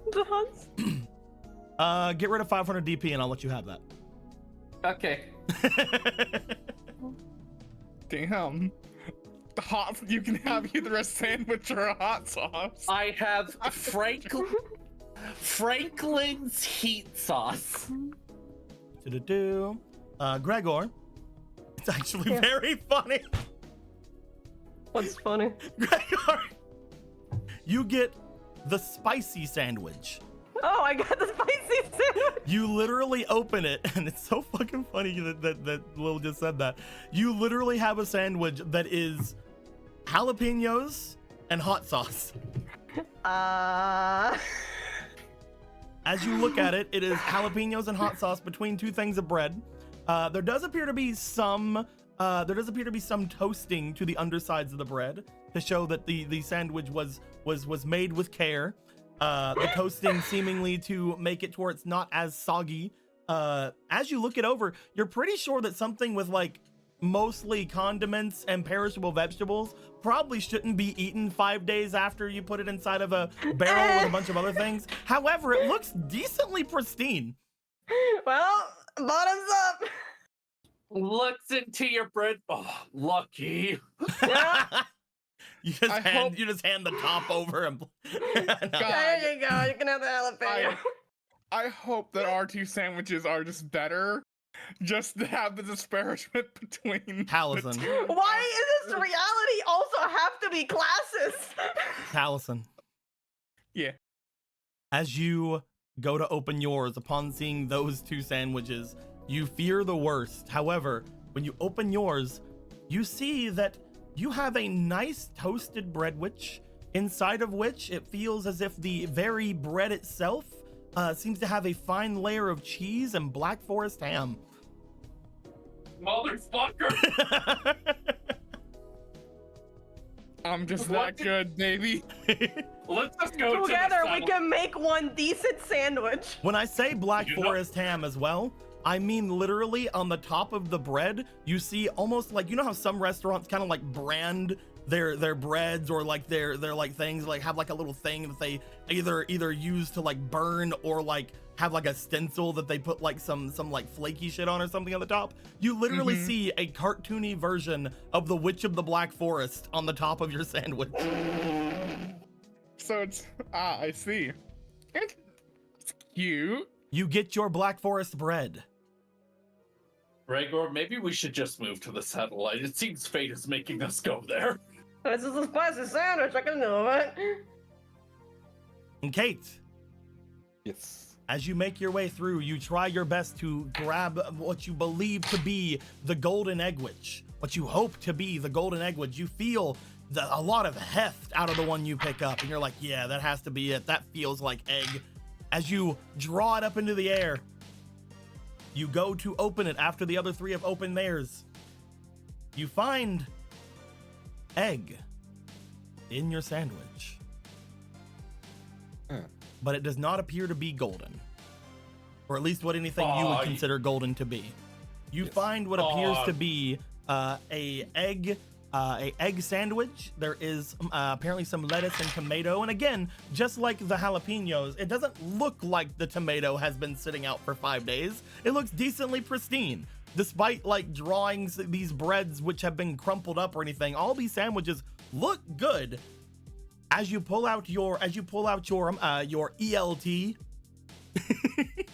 Get rid of 500 DP and I'll let you have that. Okay. Damn. The hot, you can have either a sandwich or a hot sauce. I have Franklin's heat sauce. Gregor, it's actually very funny. What's funny? Gregor, you get the spicy sandwich. Oh, I got the spicy sandwich. You literally open it, and it's so fucking funny that Lil just said that. You literally have a sandwich that is jalapenos and hot sauce. As you look at it, it is jalapenos and hot sauce between 2 things of bread. There does appear to be some toasting to the undersides of the bread to show that the sandwich was made with care. The toasting seemingly to make it to where it's not as soggy. As you look it over, you're pretty sure that something with like mostly condiments and perishable vegetables probably shouldn't be eaten 5 days after you put it inside of a barrel with a bunch of other things. However, it looks decently pristine. Well, bottoms up. Looks into your bread. Oh, lucky. You just hand the top over and There you go. You can have the jalapeno. I hope that our 2 sandwiches are just better. Just to have the disparagement between Allison. the 2. Why is this reality also have to be classes? Allison. Yeah. As you go to open yours, upon seeing those 2 sandwiches, you fear the worst. However, when you open yours, you see that you have a nice toasted breadwich, inside of which it feels as if the very bread itself seems to have a fine layer of cheese and Black Forest ham. Motherfucker! I'm just that good, baby. Let's just go Together, to we can make one decent sandwich. When I say Black You know- Forest ham as well, I mean literally on the top of the bread, you see almost like, you know how some restaurants kind of like brand their breads or like their like things, like have like a little thing that they either use to like burn or like have like a stencil that they put like some like flaky shit on or something on the top. You literally see a cartoony version of the Witch of the Black Forest on the top of your sandwich. So it's I see. It's cute. You get your Black Forest bread. Gregor, maybe we should just move to the satellite. It seems fate is making us go there. This is a spicy sandwich. I can do it. And Kate, Yes. as you make your way through, you try your best to grab what you believe to be the golden eggwich, what you hope to be the golden eggwich. You feel a lot of heft out of the one you pick up, and you're like, yeah, that has to be it. That feels like egg. As you draw it up into the air, you go to open it after the other 3 have opened theirs. You find egg in your sandwich. But it does not appear to be golden. Or at least what anything you would consider golden to be. You find what appears to be a egg sandwich. There is apparently some lettuce and tomato. And again, just like the jalapenos, it doesn't look like the tomato has been sitting out for 5 days. It looks decently pristine. Despite like drawings, these breads which have been crumpled up or anything, all these sandwiches look good. As you pull out your ELT.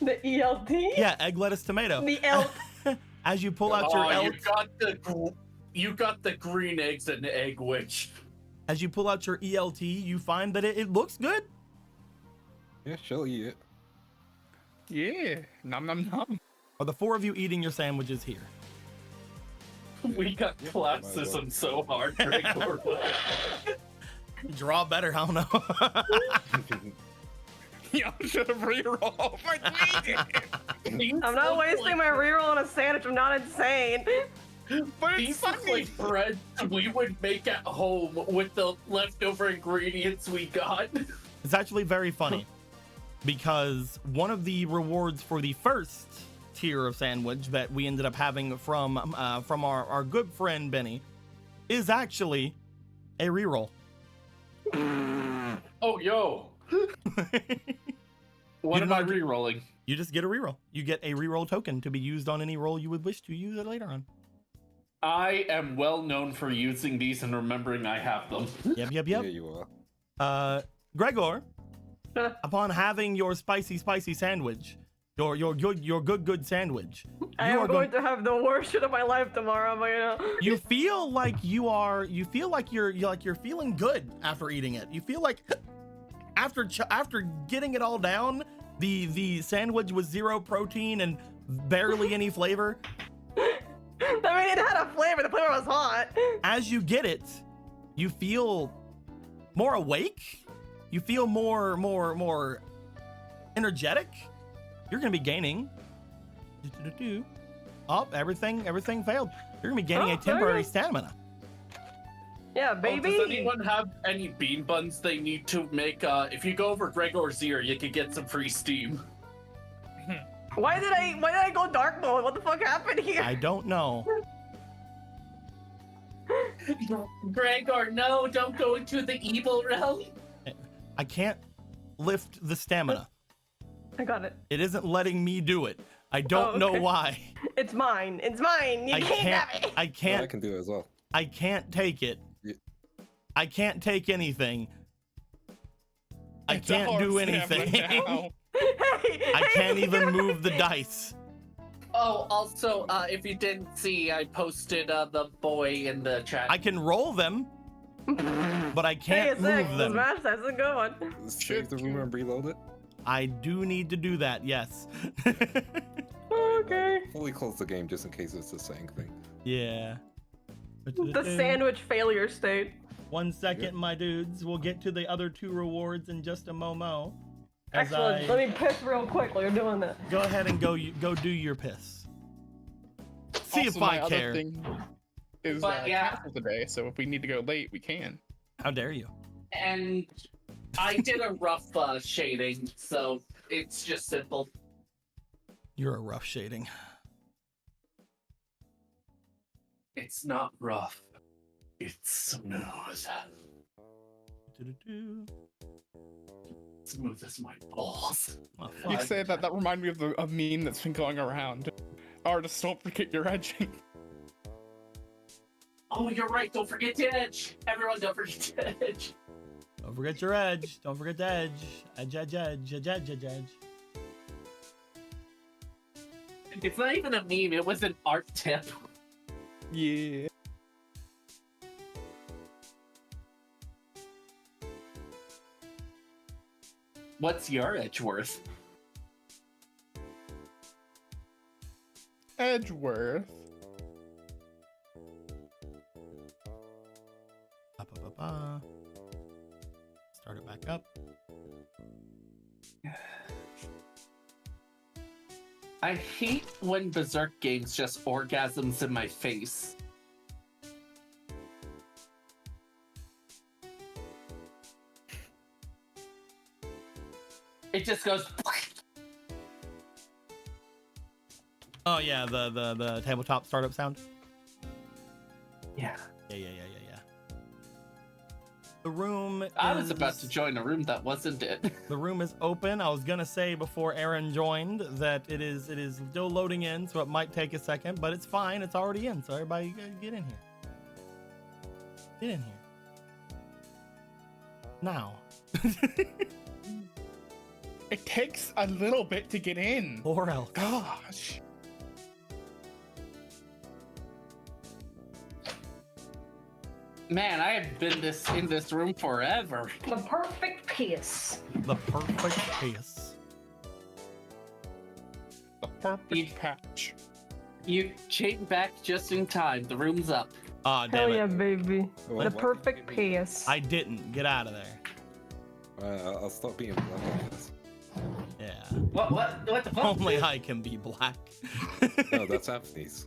The ELT? Yeah, egg, lettuce, tomato. The L. As you pull out your ELT. You got the green eggs and egg witch. As you pull out your ELT, you find that it looks good. Yeah, she'll eat it. Yeah. Nom nom nom. Are the four of you eating your sandwiches here? We got classism so hard during Corvo. Draw better, I don't know. Y'all should have rerolled. I'm not wasting my reroll on a sandwich. I'm not insane. But it's These look funny. like bread we would make at home with the leftover ingredients we got. It's actually very funny because one of the rewards for the first tier of sandwich that we ended up having from our good friend Benny is actually a reroll. Oh, yo. What am I re-rolling? You just get a reroll. You get a reroll token to be used on any roll you would wish to use it later on. I am well known for using these and remembering I have them. Yep. Yeah, you are. Gregor, upon having your spicy sandwich, your good sandwich, I am going to have the worst shit of my life tomorrow, but you know. you feel like you're feeling good after eating it. You feel like after getting it all down, the sandwich was 0 protein and barely any flavor. I mean, it had a flavor. The flavor was hot. As you get it, you feel more awake. You feel more energetic. You're gonna be gaining. Oh, everything failed. You're gonna be gaining a temporary stamina. Yeah, Oh, baby. does anyone have any bean buns they need to make? If you go over Gregor's ear, you could get some free steam. Why did I go dark mode? What the fuck happened here? I don't know. Gregor, no, don't go into the evil realm. I can't lift the stamina. I got it. It isn't letting me do it. I don't know why. It's mine. It's mine. You can't have it. I Yeah, I can't. can do it as well. I can't take it. Yeah. I can't take anything. I It's a can't hard do stamina anything. Hey, I can't even move the dice. Oh, also, if you didn't see, I posted the boy in the chat. I can roll them, but I Hey, can't it's move the them. smash. That's a good one. Save the room and reload it. I do need to do that, yes. Okay. Fully close the game just in case it's the same thing. Yeah. The sandwich failure state. 1 second, Yep. my dudes. We'll get to the other 2 rewards in just a moment. As Excellent. Let me piss real quick while you're doing that. go ahead and go do your piss. See Also, if my I other care. thing is But, yeah. castle today, so if we need to go late, we can. How dare you? And I did a rough shading, so it's just simple. You're a rough shading. It's not rough. It's smooth. Do-do-do. Smooth as my balls. Oh, You fuck. say that reminded me of a meme that's been going around. Artists, don't forget your edging. Oh, you're right. Don't forget to edge. Everyone, don't forget to edge. Don't forget your edge. Don't forget the edge. Edge. It's not even a meme. It was an art tip. Yeah. What's your edge worth? Edgeworth. Ba-ba-ba-ba. Start it back up. I hate when Berserk games just orgasms in my face. It just goes. Oh yeah, the tabletop startup sound. Yeah. Yeah. The room. I was about to join a room that wasn't it. The room is open. I was gonna say before Aaron joined that it is still loading in, so it might take a second, but it's fine. It's already in, so everybody get in here. Get in here. Now. It takes a little bit to get in. Or else. Gosh. Man, I have been in this room forever. The perfect piece. The perfect pace. The perfect patch. You came back just in time. The room's up. Ah, Hell damn yeah, it. baby. Well, The why perfect did you give me- piece. I didn't. Get out of there. I'll stop being blunt on this. Yeah. What the fuck? Only I can be black. No, that's Anthony's.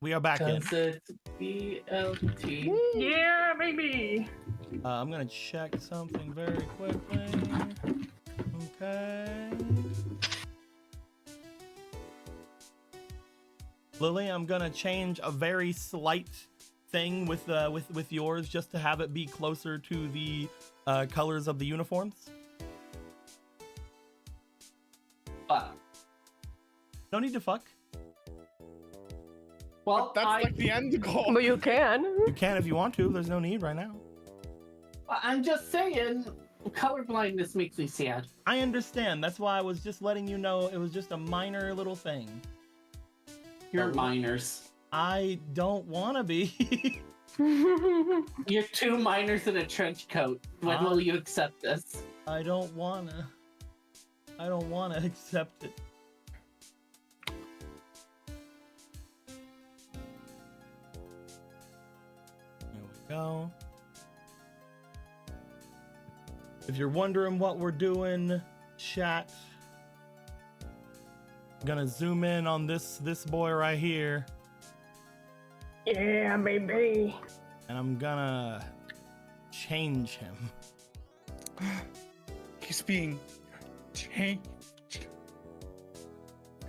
We are back in. It's BLT. Yeah, baby. I'm gonna check something very quickly. Okay. Lily, I'm gonna change a very slight thing with yours just to have it be closer to the colors of the uniforms. What? No need to fuck. Well, But that's like the end goal. But you can. You can if you want to. There's no need right now. I'm just saying, color blindness makes me sad. I understand. That's why I was just letting you know it was just a minor little thing. You're minors. I don't want to be. You're two minors in a trench coat. When Huh? will you accept this? I don't wanna accept it. There we go. If you're wondering what we're doing, chat, I'm gonna zoom in on this boy right here, Yeah, baby. and I'm gonna change him. He's being changed.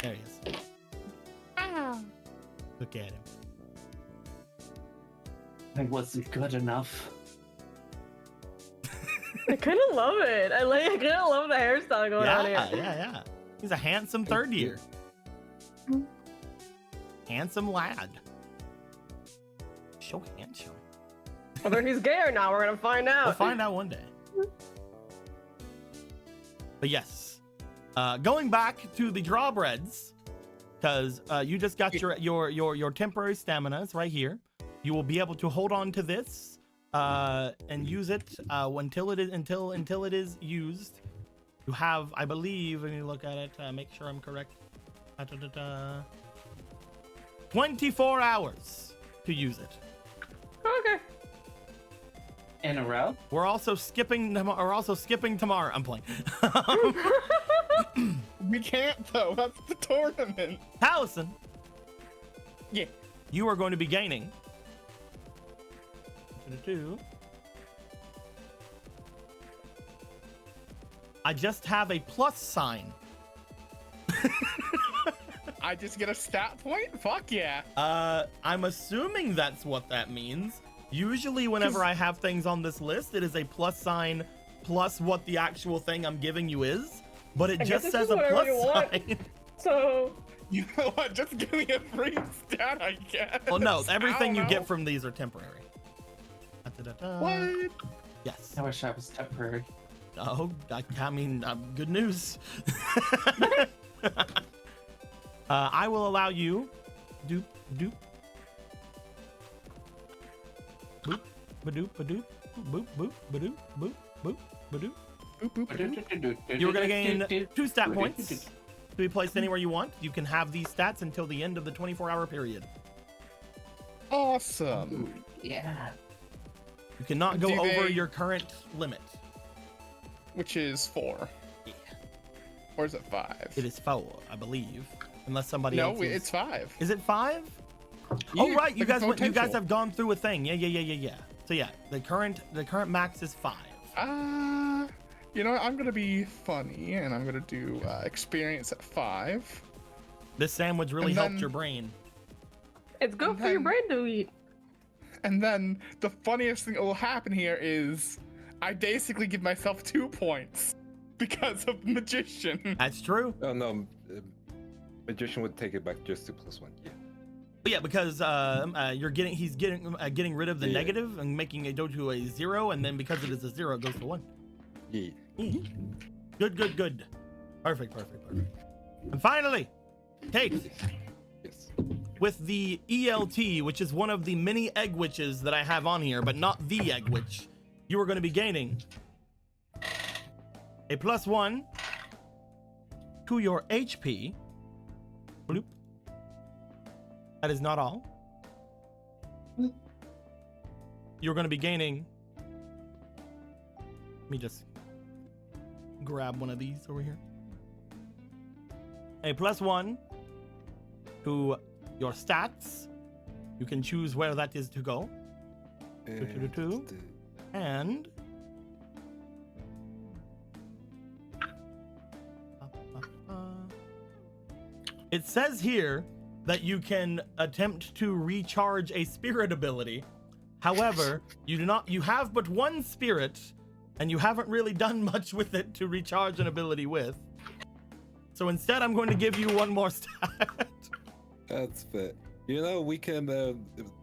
There he is. Look at him. I wasn't good enough. I kind of love it. I kind of love the hairstyle going on Yeah, here. yeah. He's a handsome third year. Handsome lad. So handsome. Whether he's gay or not, we're gonna find out. We'll find out one day. But yes, going back to the drawbreads, because you just got your temporary stamina. It's right here. You will be able to hold on to this and use it until it is used. You have, I believe, let me look at it, make sure I'm correct. 24 hours to use it. Okay. In a row? We're also skipping tomorrow. I'm playing. We can't though. That's the tournament. Allison, Yeah. you are going to be gaining. I just have a plus sign. I just get a stat point? Fuck yeah. I'm assuming that's what that means. Usually whenever I have things on this list, it is a plus sign plus what the actual thing I'm giving you is, but it I guess just it's says just a whatever plus you want. sign. So, You know what? Just give me a free stat, I guess. Well, no, everything I you don't get know. from these are temporary. What? Yes. I wish I was temporary. Oh, I mean, good news. I will allow you. Doop, doop. Boop, badoop, badoop. Boop, boop, badoop, boop, boop, badoop. Boop, boop, boop. You're going to gain 2 stat points to be placed anywhere you want. You can have these stats until the end of the 24-hour period. Awesome. Yeah. You cannot go Do over they- your current limit. Which is 4. Yeah. Or is it 5? It is 4, I believe. Unless somebody No, else is... it's 5. Is it 5? Yeah, Oh right, you like a guys went, you guys potential. have gone through a thing. Yeah. So yeah, the current max is 5. You know what? I'm gonna be funny and I'm gonna do experience at 5. This sandwich really And helped then- your brain. it's good for your then- brain to eat. And then the funniest thing that will happen here is I basically give myself 2 points because of magician. That's true. Oh no, magician would take it back just to +1. Yeah. But yeah, because he's getting rid of the Yeah. negative and making it go to a 0, and then because it is a 0, it goes to 1. Yeah. Good. Perfect. And finally, Kate, Yes. with the ELT, which is one of the many egg witches that I have on here, but not the egg witch, you are going to be gaining a +1 to your HP. Bloop. That is not all. You're going to be gaining. Let me just grab one of these over here. A +1 to your stats. You can choose where that is to go. And it says here that you can attempt to recharge a spirit ability. However, you have but one spirit, and you haven't really done much with it to recharge an ability with. So instead, I'm going to give you one more stat. That's fair. You know, we can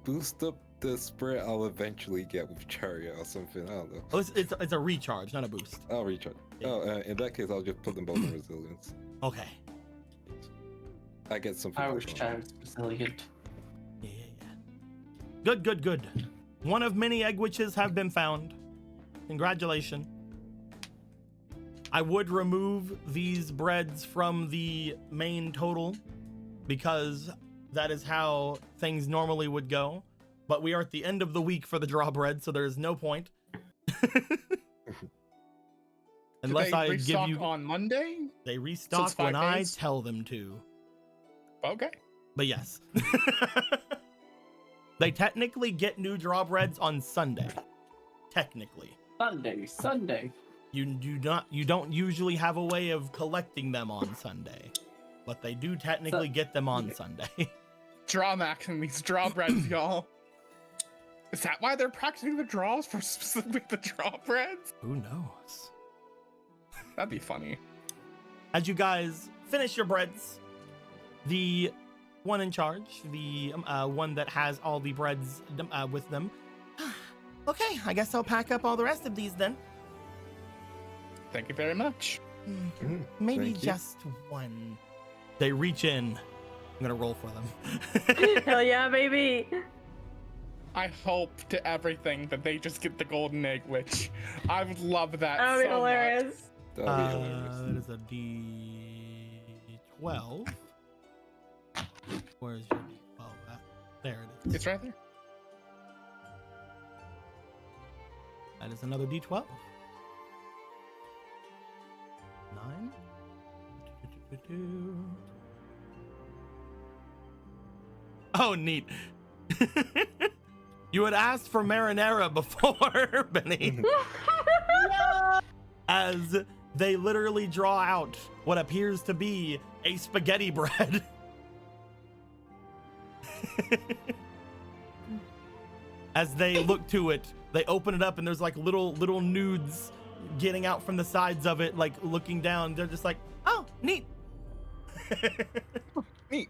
boost up the spirit I'll eventually get with Chariot or something. I don't know. Oh, it's a recharge, not a boost. I'll recharge. Yeah. Oh, in that case, I'll just put them both in resilience. Okay. I get something. I wish Chariot's resilient. Yeah. Good. One of many egg witches have been found. Congratulations. I would remove these breads from the main total because that is how things normally would go. But we are at the end of the week for the draw bread, so there is no point. Unless I give you on Monday. They So restock it's 5 when I days? tell them to. Okay. But yes. They technically get new draw breads on Sunday. Technically. Sunday. You don't usually have a way of collecting them on Sunday. But they do technically get them on Sunday. Draw maxing these draw breads, y'all. Is that why they're practicing the draws for specifically the draw breads? Who knows? That'd be funny. As you guys finish your breads, the one in charge, the one that has all the breads with them. Okay, I guess I'll pack up all the rest of these then. Thank you very much. Maybe Thank you. just one. They reach in. I'm gonna roll for them. Hell yeah, baby. I hope to everything that they just get the golden egg witch. I would love that. That would be so hilarious. That'll be hilarious. That is a D12. Where's your D12 at? There it Much. is. It's right there. That is another D12. 9. Oh, neat. You had asked for marinara before, Benny. As they literally draw out what appears to be a spaghetti bread. As they look to it, they open it up and there's like little nudes getting out from the sides of it, like looking down. They're just like, oh, neat. Neat.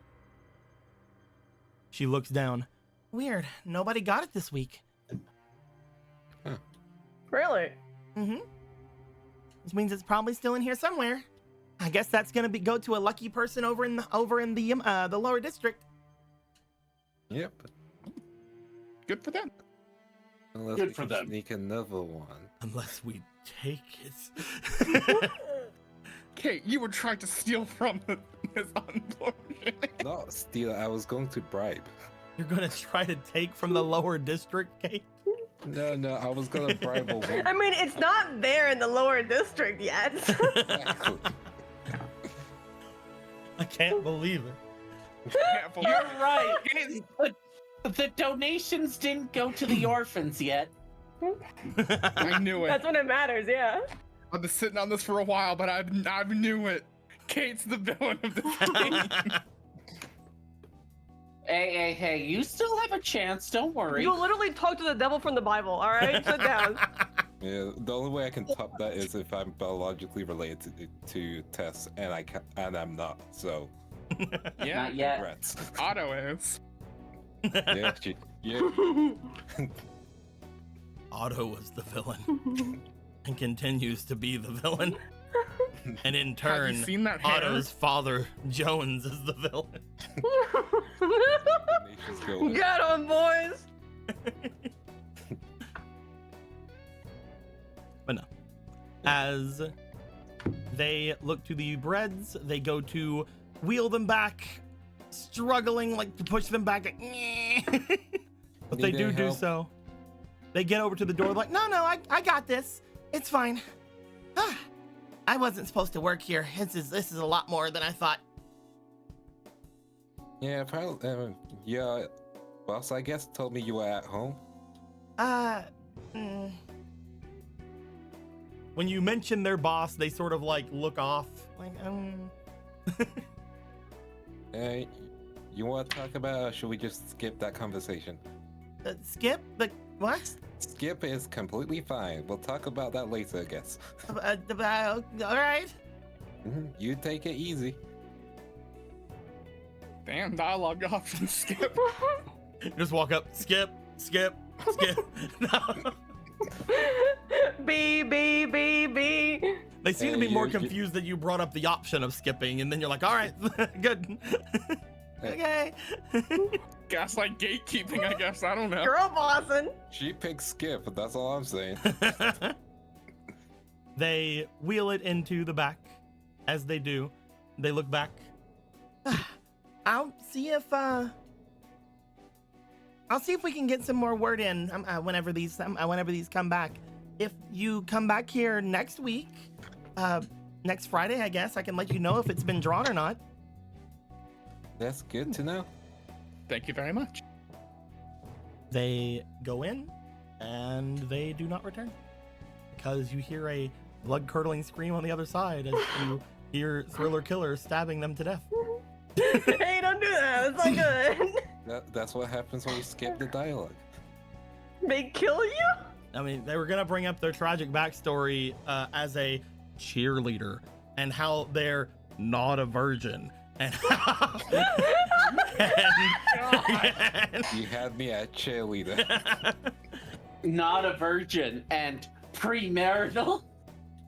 She looks down. Weird. Nobody got it this week. Really? Mm-hmm. Which means it's probably still in here somewhere. I guess that's gonna go to a lucky person over in the lower district. Yep. Good for them. Unless Good we for can them. sneak another one. Unless we take it. Kate, you were trying to steal from this unfortunate. Not steal. I was going to bribe. You're gonna try to take from the lower district, Kate? No, I was gonna bribe a woman. I mean, it's not there in the lower district yet. Exactly. I can't believe it. Can't believe You're it. right. The donations didn't go to the orphans yet. I knew it. That's when it matters, yeah. I've been sitting on this for a while, but I knew it. Kate's the villain of this game. Hey, you still have a chance, don't worry. You literally talk to the devil from the Bible, alright? Sit down. Yeah, the only way I can top that is if I'm biologically related to Tess, and I'm not. So, Yeah, Not yet. congrats. Otto is. Yeah, yeah. Otto was the villain and continues to be the villain. And in Have turn, you seen that hair? Otto's father, Jones, is the villain. Tenacious villain. Get 'em, boys! But no. As they look to the breads, they go to wheel them back, struggling like to push them back. But they Need do any help? so. They get over to the door like, no, I got this. It's fine. I wasn't supposed to work here. This is a lot more than I thought. Yeah, probably. Yeah, boss, I guess, told me you were at home. When you mention their boss, they sort of like look off. Like, You want to talk about, or should we just skip that conversation? Skip? The what? Skip is completely fine. We'll talk about that later, I guess. All right. You take it easy. Damn, dialogue options skip. Just walk up. Skip. No. B. They seem to Hey, be more you- confused that you brought up the option of skipping, and then you're like, all right, good. Okay. Gaslight gatekeeping, I guess. I don't know. Girl bossing. She picked skip, that's all I'm saying. They wheel it into the back. As they do, they look back. I'll see if we can get some more word in whenever these come back. If you come back here next week, next Friday, I guess I can let you know if it's been drawn or not. That's good to know. Thank you very much. They go in, and they do not return because you hear a blood-curdling scream on the other side as you hear Thriller Killer stabbing them to death. Hey, don't do that. It's not good. That's what happens when you skip the dialogue. They kill you? I mean, they were gonna bring up their tragic backstory as a cheerleader and how they're not a virgin and how and You had me at cheerleader. Not a virgin and premarital.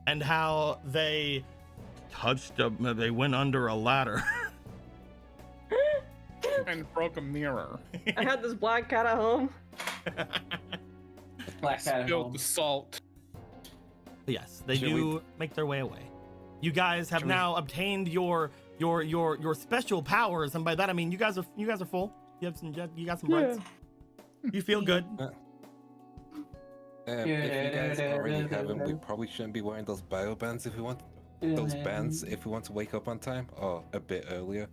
and how they they went under a ladder. And broke a mirror. I had this black cat at home. Black hat at Spilled home. the salt. Yes, they Should do make their way away. You guys have Should we- now obtained your special powers, and by that I mean you guys are full. You got some breads. You feel good. If you guys already have them, we probably shouldn't be wearing those bio bands if we want those bands if we want to wake up on time or a bit earlier.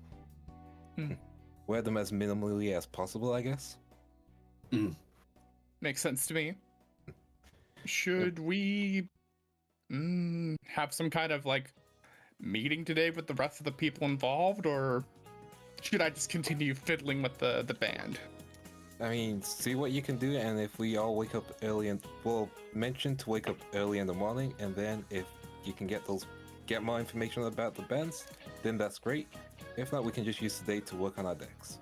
Wear them as minimally as possible, I guess. Makes sense to me. Should we have some kind of like meeting today with the rest of the people involved, or should I just continue fiddling with the band? I mean, see what you can do, and if we all wake up early, and we'll mention to wake up early in the morning, and then if you can get more information about the bands, then that's great. If not, we can just use today to work on our decks.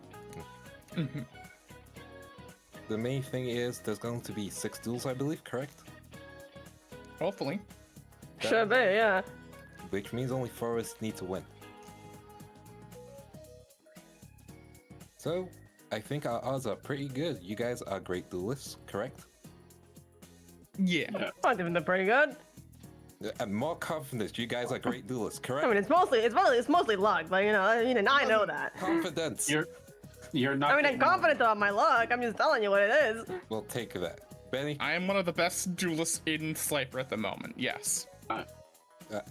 The main thing is there's going to be 6 duels, I believe, correct? Hopefully. Should be, yeah. Which means only 4 of us need to win. So, I think our odds are pretty good. You guys are great duelists, correct? Yeah. I think they're pretty good. And more confidence, you guys are great duelists, I correct? mean, it's mostly luck, but I know that. Confidence. You're not. I mean, I'm confident about my luck. I'm just telling you what it is. We'll take that. Benny, I am one of the best duelists in Slifer at the moment, yes. I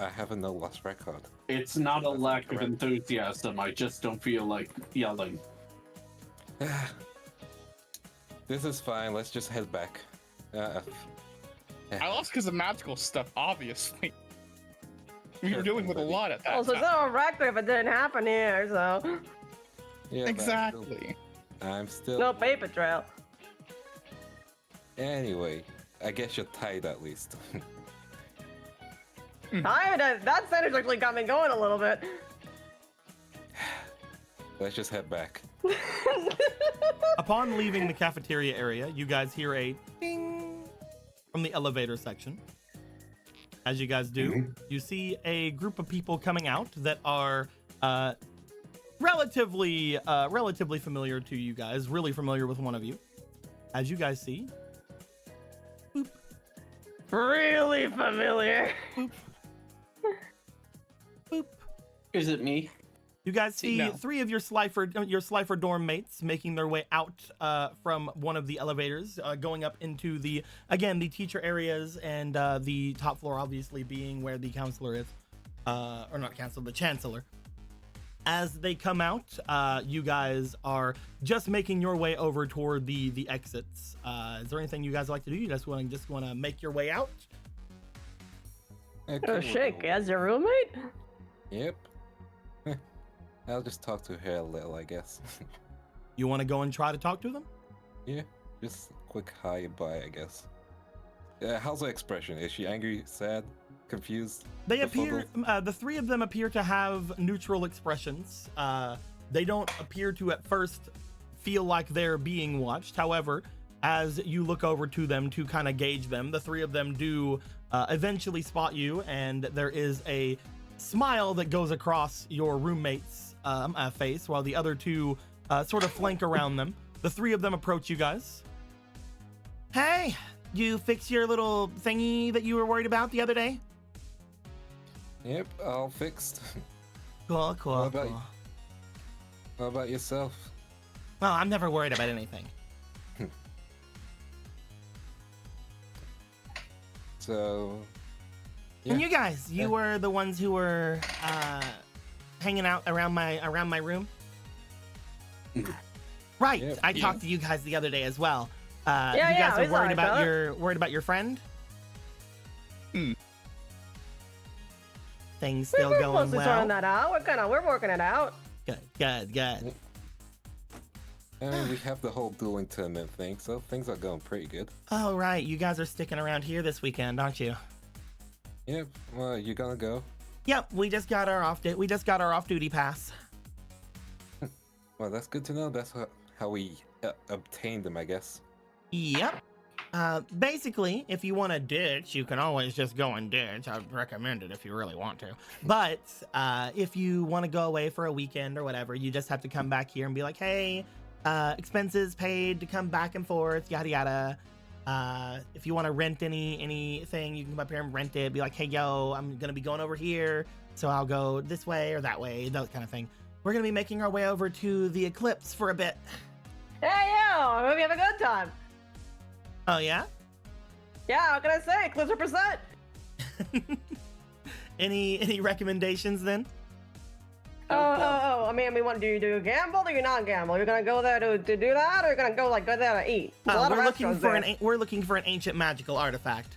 have a no loss record. It's not a lack of enthusiasm. I just don't feel like yelling. This is fine. Let's just head back. I lost because of magical stuff, obviously. We were dealing with a lot at that Also, it's time. not a record if it didn't happen here, so Yeah, but Exactly. I'm still. no paper trail. Anyway, I guess you're tied at least. That center's actually got me going a little bit. Let's just head back. Upon leaving the cafeteria area, you guys hear a ding from the elevator section. As you guys do, you see a group of people coming out that are relatively familiar to you guys, really familiar with one of you. As you guys see, boop, Really familiar. boop, boop. Is it me? You guys see No. three of your Slifer dorm mates making their way out from one of the elevators, going up into the teacher areas, and the top floor obviously being where the counselor is, or not counselor, the chancellor. As they come out, you guys are just making your way over toward the exits. Is there anything you guys like to do? You just want to make your way out? Oh shit, as your roommate? Yep. I'll just talk to her a little, I guess. You want to go and try to talk to them? Yeah, just quick hi and bye, I guess. How's her expression? Is she angry, sad, confused? They befuddled? appear, the three of them appear to have neutral expressions. They don't appear to at first feel like they're being watched. However, as you look over to them to kind of gauge them, the three of them do eventually spot you, and there is a smile that goes across your roommate's face, while the other two sort of flank around them. The three of them approach you guys. Hey, you fix your little thingy that you were worried about the other day? Yep, all fixed. Cool. How about yourself? Well, I'm never worried about anything. So, And yeah. you guys, you were the ones who were hanging out around my room? Right. Yep. I talked to you guys the other day as well. You Yeah, guys we are saw worried each about other. your friend? Hmm. Things We're still going closely well. sorting that out. We're working it out. Good. I mean, we have the whole dueling tournament thing, so things are going pretty good. Oh right, you guys are sticking around here this weekend, aren't you? Yep, well, you gonna go? Yep, we just got our off-duty pass. Well, that's good to know. That's how we obtained them, I guess. Yep. Basically, if you want to ditch, you can always just go and ditch. I'd recommend it if you really want to. But if you want to go away for a weekend or whatever, you just have to come back here and be like, hey, expenses paid to come back and forth, yada yada. If you want to rent anything, you can come up here and rent it. Be like, hey, yo, I'm gonna be going over here, so I'll go this way or that way, that kind of thing. We're gonna be making our way over to the Eclipse for a bit. Hey, yo, I hope you have a good time. Oh yeah? Yeah, how can I say? Eclipse represent. Any recommendations then? I mean, do you gamble or you not gamble? You're gonna go there to do that, or you're gonna go there to eat? There's a lot of restaurants there. We're looking for an ancient magical artifact.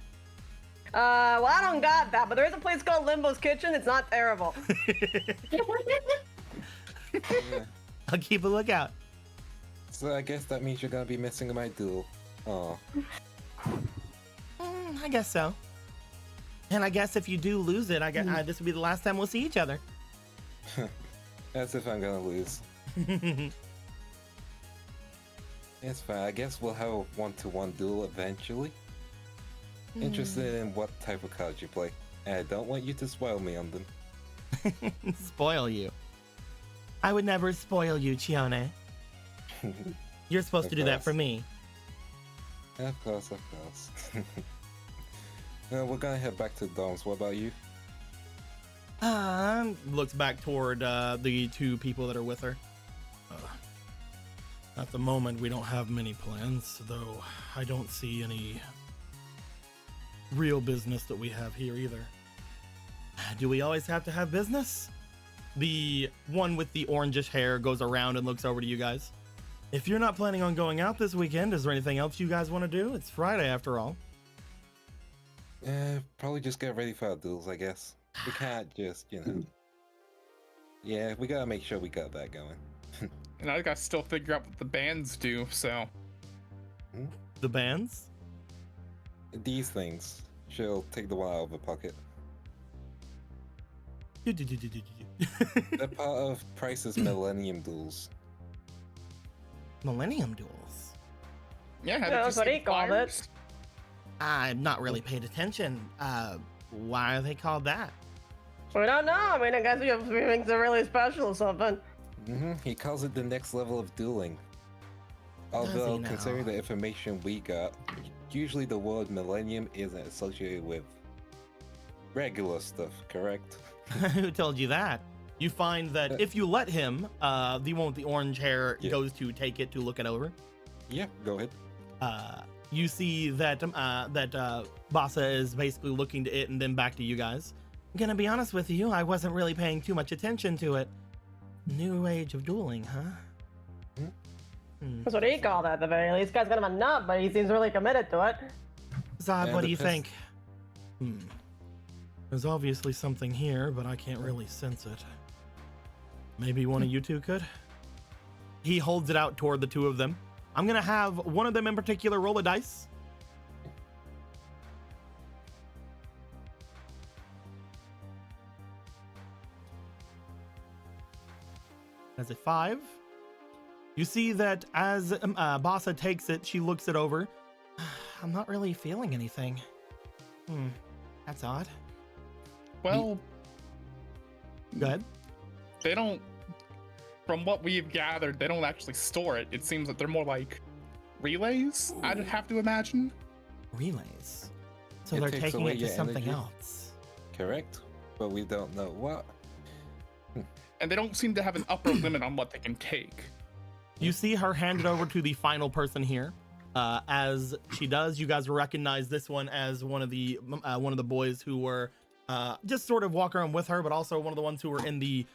Well, I don't got that, but there is a place called Limbo's Kitchen. It's not terrible. Yeah. I'll keep a lookout. So I guess that means you're gonna be missing my duel. Oh, I guess so. And I guess if you do lose it, this will be the last time we'll see each other. as if I'm gonna lose. It's fine. I guess we'll have a one-to-one duel eventually. Interested in what type of cards you play. And I don't want you to spoil me on them. Spoil you. I would never spoil you, Chione. You're supposed to do that for me. Of course. We're gonna head back to the dorms. What about you? Looks back toward the two people that are with her. At the moment, we don't have many plans, though I don't see any real business that we have here either. Do we always have to have business? The one with the orangish hair goes around and looks over to you guys. If you're not planning on going out this weekend, is there anything else you guys want to do? It's Friday after all. Probably just get ready for our duels, I guess. We can't just, Yeah, we gotta make sure we got that going. And I gotta still figure out what the bands do, so. The bands? These things. She'll take the one out of her pocket. They're part of Price's Millennium Duels. Millennium Duels? Yeah, that's what he called it. I've not really paid attention. Why are they called that? We don't know. I mean, I guess we think they're really special or something. He calls it the next level of dueling. Although, now? considering the information we got, usually the word millennium isn't associated with regular stuff, correct? Who told you that? You find that if you let him, the one with the orange hair goes to take it to look it over. Yeah, go ahead. You see that Basa is basically looking to it and then back to you guys. I'm gonna be honest with you, I wasn't really paying too much attention to it. New age of dueling, huh? That's what he called it at the very least. This guy's kind of a nut, but he seems really committed to it. Zod, what do you think? There's obviously something here, but I can't really sense it. Maybe one of you two could? He holds it out toward the two of them. I'm gonna have one of them in particular roll a dice. That's a 5. You see that as Basa takes it, she looks it over. I'm not really feeling anything. That's odd. Well, Go ahead. they don't. From what we've gathered, they don't actually store it. It seems that they're more like relays. I'd have to imagine. Relays. So It they're takes taking away it to your something energy. else. Correct, but we don't know what. And they don't seem to have an upper limit on what they can take. You see her hand it over to the final person here. As she does, you guys recognize this one as one of the boys who were just sort of walking around with her, but also one of the ones who were in the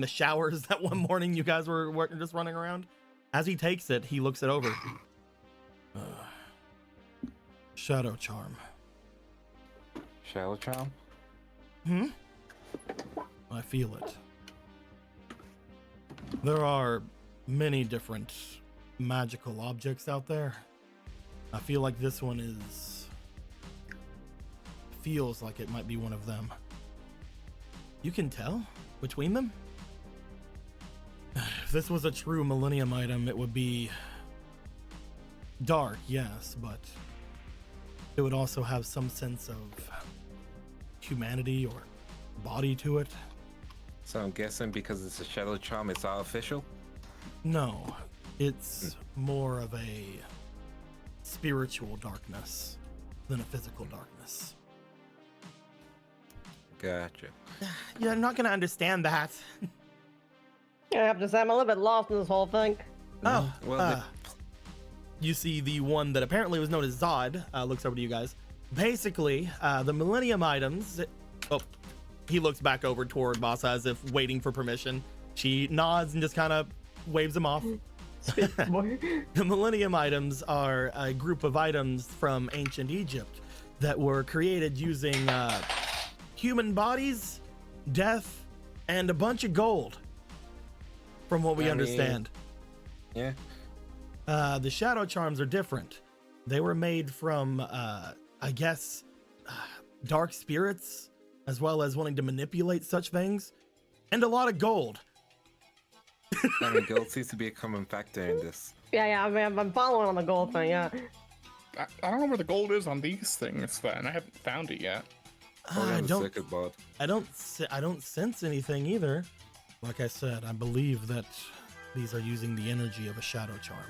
showers that one morning you guys were just running around. As he takes it, he looks it over. Shadow charm. Shadow charm? I feel it. There are many different magical objects out there. I feel like this one feels like it might be one of them. You can tell between them? If this was a true Millennium item, it would be dark, yes, but it would also have some sense of humanity or body to it. So I'm guessing because it's a shadow charm, it's artificial? No, it's more of a spiritual darkness than a physical darkness. Gotcha. You're not gonna understand that. I have to say, I'm a little bit lost in this whole thing. Oh, Well, you see the one that apparently was known as Zod looks over to you guys. Basically, the Millennium items. Oh, he looks back over toward Basa as if waiting for permission. She nods and just kind of waves him off. The Millennium items are a group of items from ancient Egypt that were created using human bodies, death, and a bunch of gold, from what we understand. yeah. The shadow charms are different. They were made from, I guess, dark spirits, as well as wanting to manipulate such things, and a lot of gold. I mean, gold seems to be a common factor in this. Yeah, I mean, I'm following on the gold thing, yeah. I don't know where the gold is on these things, then. I haven't found it yet. Probably I on the don't, circuit board. I don't sense anything either. Like I said, I believe that these are using the energy of a shadow charm.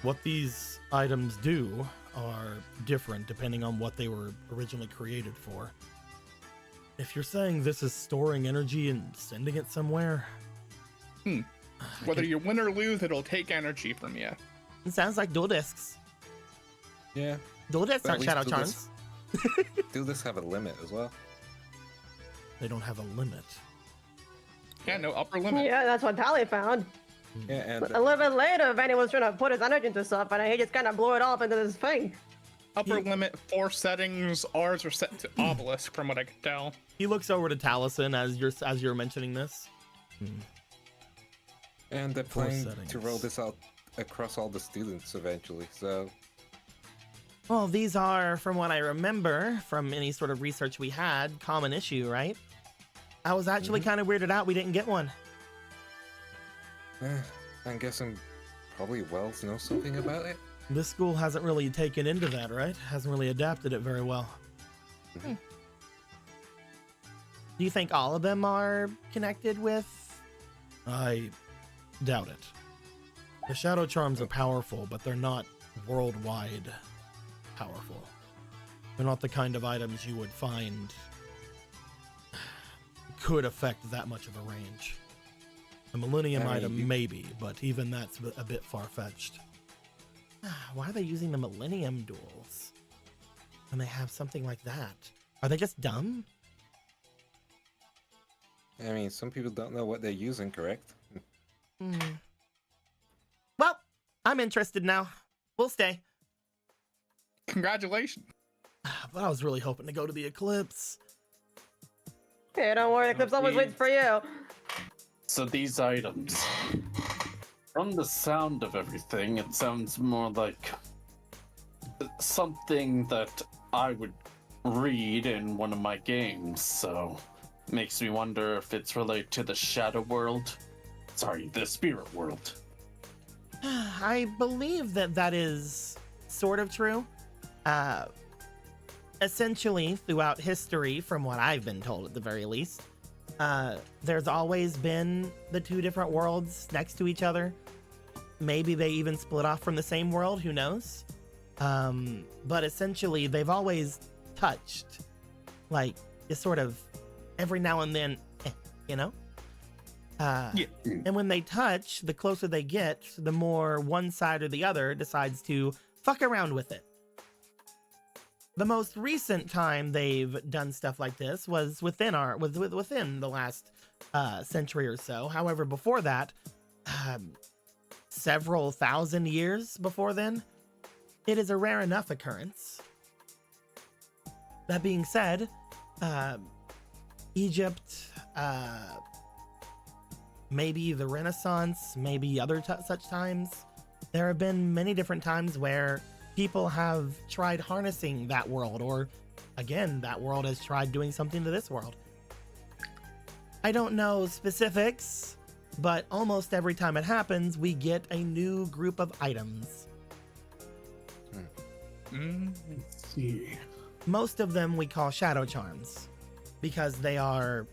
What these items do are different depending on what they were originally created for. If you're saying this is storing energy and sending it somewhere, Whether you win or lose, it'll take energy from you. it sounds like dual discs. Yeah. Dual discs But at aren't least shadow dual charms. Do this have a limit as well? They don't have a limit. Yeah, no upper limit. Yeah, that's what Tally found. Yeah, and A little bit later, Vanny was trying to put his energy into stuff, and he just kind of blew it off into this thing. Upper limit 4 settings. Ours are set to obelisk, from what I can tell. He looks over to Taliesin as you're mentioning this. and they're Four planning to settings. roll this out across all the students eventually. So Well, these are, from what I remember from any sort of research we had, common issue, right? I was actually kind of weirded out we didn't get one. I'm guessing probably Wells knows something about it. This school hasn't really taken into that, right? Hasn't really adapted it very well. Do you think all of them are connected with? I doubt it. The shadow charms are powerful, but they're not worldwide powerful. They're not the kind of items you would find could affect that much of a range. A Millennium item, maybe, but even that's a bit far-fetched. Why are they using the Millennium duels when they have something like that? Are they just dumb? I mean, some people don't know what they're using, correct? Well, I'm interested now. We'll stay. Congratulations. But I was really hoping to go to the eclipse. Hey, don't worry, the Eclipse always waits for you. So these items, from the sound of everything, it sounds more like something that I would read in one of my games. So makes me wonder if it's related to the shadow world. Sorry, the spirit world. I believe that is sort of true. Essentially, throughout history, from what I've been told at the very least, there's always been the two different worlds next to each other. Maybe they even split off from the same world, who knows? But essentially, they've always touched. Like, just sort of every now and then, you know? And when they touch, the closer they get, the more one side or the other decides to fuck around with it. The most recent time they've done stuff like this was within the last century or so. However, before that, several thousand years before then, it is a rare enough occurrence. That being said, Egypt, maybe the Renaissance, maybe other such times, there have been many different times where people have tried harnessing that world, or again, that world has tried doing something to this world. I don't know specifics, but almost every time it happens, we get a new group of items. Let's see. Most of them we call shadow charms because they are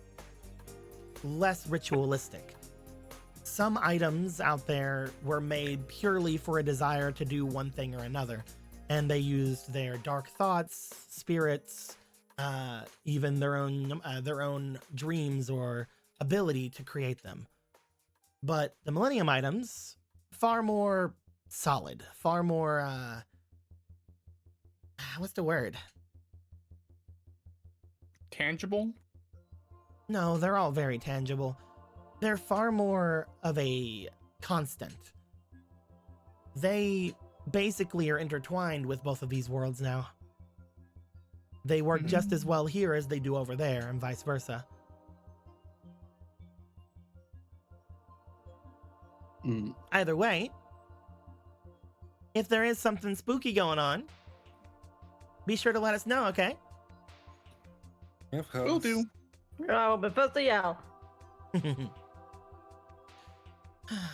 less ritualistic. Some items out there were made purely for a desire to do one thing or another, and they used their dark thoughts, spirits, even their own dreams or ability to create them. But the Millennium items, far more solid, far more what's the word? Tangible? No, they're all very tangible. They're far more of a constant. They basically are intertwined with both of these worlds now. They work just as well here as they do over there, and vice versa. Either way, if there is something spooky going on, be sure to let us know, okay? Of course. Will do. Oh, but first to yell.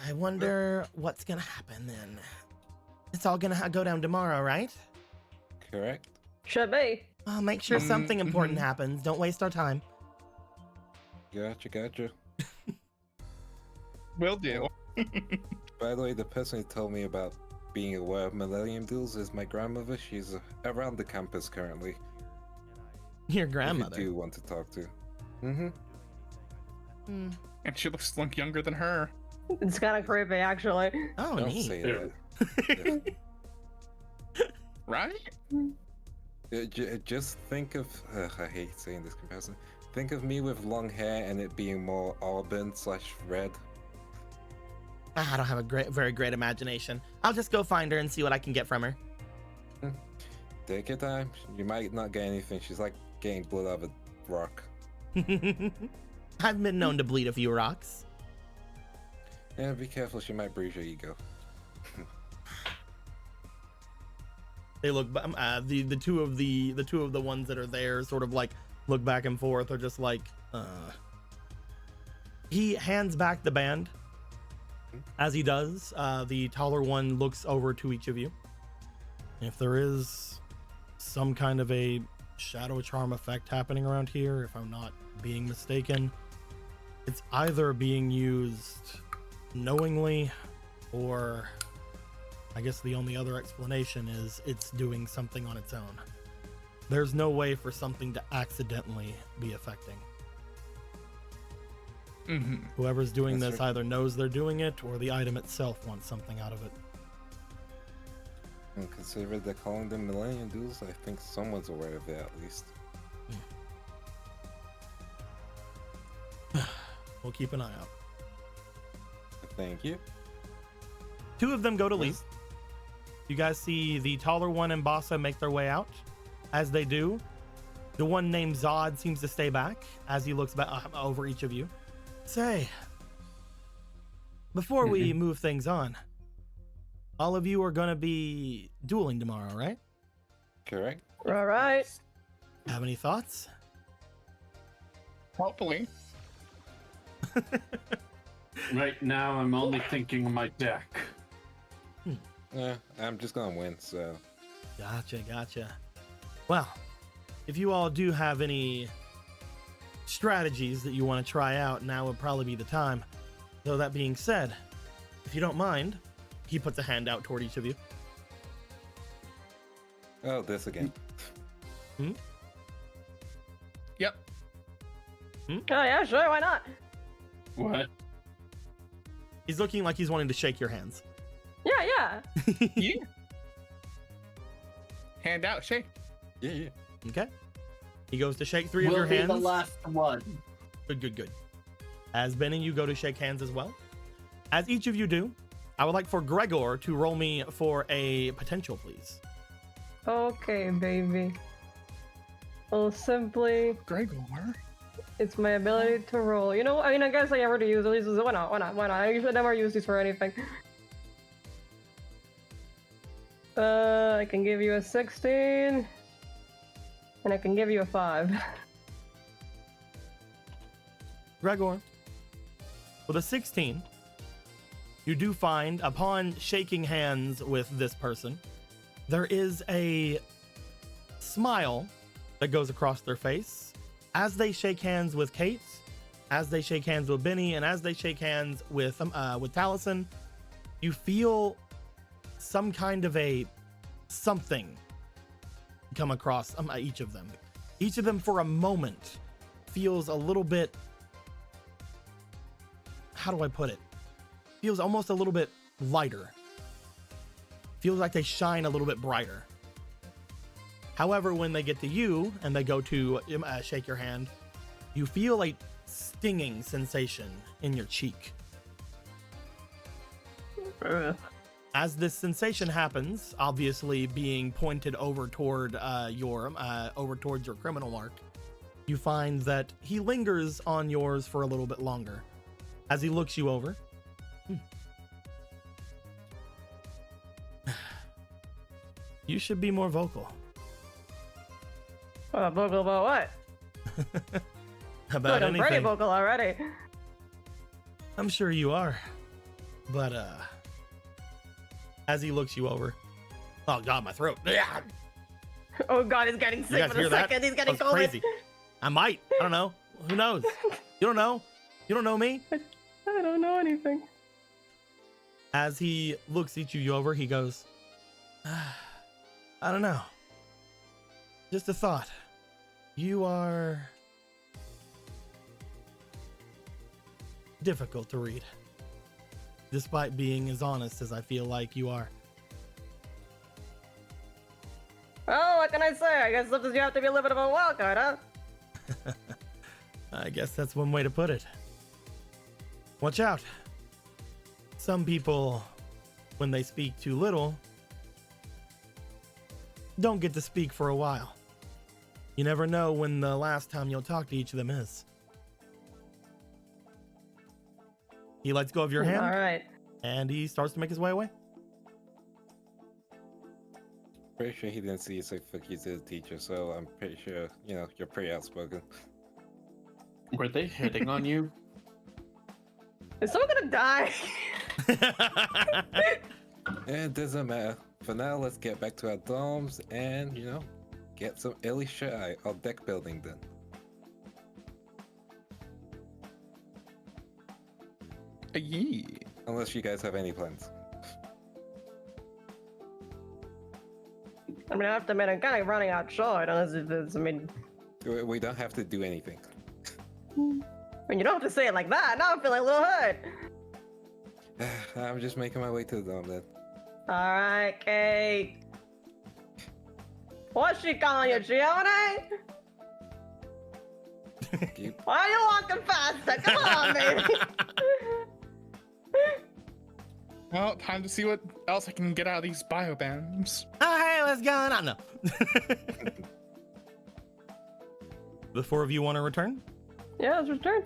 I wonder what's gonna happen then. It's all gonna go down tomorrow, right? Correct. Should be. Well, make sure something important happens. Don't waste our time. Gotcha. Will do. By the way, the person who told me about being aware of Millennium Duels is my grandmother. She's around the campus currently. Your grandmother. If you do want to talk to. And she looks like younger than her. It's kind of creepy, actually. Oh, Don't neat. say that. Right? Just think of... I hate saying this comparison. Think of me with long hair and it being more auburn/red. I don't have a very great imagination. I'll just go find her and see what I can get from her. Take your time. You might not get anything. She's like getting blood out of a rock. I've been known to bleed a few rocks. Yeah, be careful. She might bruise your ego. They look. The two of the ones that are there sort of like look back and forth. Are just like. He hands back the band. As he does, the taller one looks over to each of you. If there is some kind of a shadow charm effect happening around here, if I'm not being mistaken. It's either being used knowingly, or I guess the only other explanation is it's doing something on its own. There's no way for something to accidentally be affecting. Whoever's doing That's this right. either knows they're doing it, or the item itself wants something out of it. And consider they're calling them Millennium Duels. I think someone's aware of it at least. We'll keep an eye out. Thank you. Two of them go to leave. You guys see the taller one and Bassa make their way out. As they do, the one named Zod seems to stay back as he looks back over each of you. Say, before we move things on, all of you are going to be dueling tomorrow, right? Correct. All right. Have any thoughts? Hopefully. Right now, I'm only thinking of my deck. Yeah, I'm just gonna win, so. Gotcha. Well, if you all do have any strategies that you want to try out, now would probably be the time. Though that being said, if you don't mind, he puts a hand out toward each of you. Oh, this again. Yep. Oh yeah, sure. Why not? What? He's looking like he's wanting to shake your hands. Yeah. Yeah. Hand out, shake. Yeah. Okay. He goes to shake three of Will your be hands. the last one. Good. As Ben and you go to shake hands as well. As each of you do, I would like for Gregor to roll me for a potential, please. Okay, baby. Well, simply, Gregor. it's my ability to roll. You know, I mean, I guess I already use these. Why not? I usually never use these for anything. I can give you a 16, and I can give you a 5. Gregor, with a 16, you do find, upon shaking hands with this person, there is a smile that goes across their face as they shake hands with Kate, as they shake hands with Benny, and as they shake hands with Taliesin. You feel some kind of a something come across each of them. Each of them, for a moment, feels a little bit, how do I put it? Feels almost a little bit lighter. Feels like they shine a little bit brighter. However, when they get to you and they go to shake your hand, you feel a stinging sensation in your cheek. As this sensation happens, obviously being pointed over toward over towards your criminal mark, you find that he lingers on yours for a little bit longer. As he looks you over, you should be more vocal. Vocal about what? About Look, I'm pretty anything. vocal already. I'm sure you are, but as he looks you over, oh god, my throat. Yeah, Oh god, he's getting you sick guys for hear a that? second. He's getting That's COVID. crazy. I might. I don't know. Who knows? You don't know. You don't know me. I don't know anything. As he looks each of you over, he goes, I don't know. Just a thought. You are difficult to read, despite being as honest as I feel like you are. Oh, what can I say? I guess sometimes you have to be a little bit of a wild card, huh? I guess that's one way to put it. Watch out. Some people, when they speak too little, don't get to speak for a while. You never know when the last time you'll talk to each of them is. He lets go of your hand, All right. and he starts to make his way away. Pretty sure he didn't see you say fuck you to the teacher, so I'm pretty sure, you're pretty outspoken. Were they hitting on you? Is someone gonna die? It doesn't matter. For now, let's get back to our dorms and, get some early shot on deck building then. Yeah. Unless you guys have any plans. I mean, I have to admit, I'm kind of running out short. Unless it's, I mean, We don't have to do anything. I mean, you don't have to say it like that. Now I'm feeling a little hurt. I'm just making my way to the dome then. All right, Kate. What's she calling you, Gione? Keep- Why are you walking faster? Come on, baby. Well, time to see what else I can get out of these biobands. Oh, hey, what's going on? No. The four of you want to return? Yeah, it's return.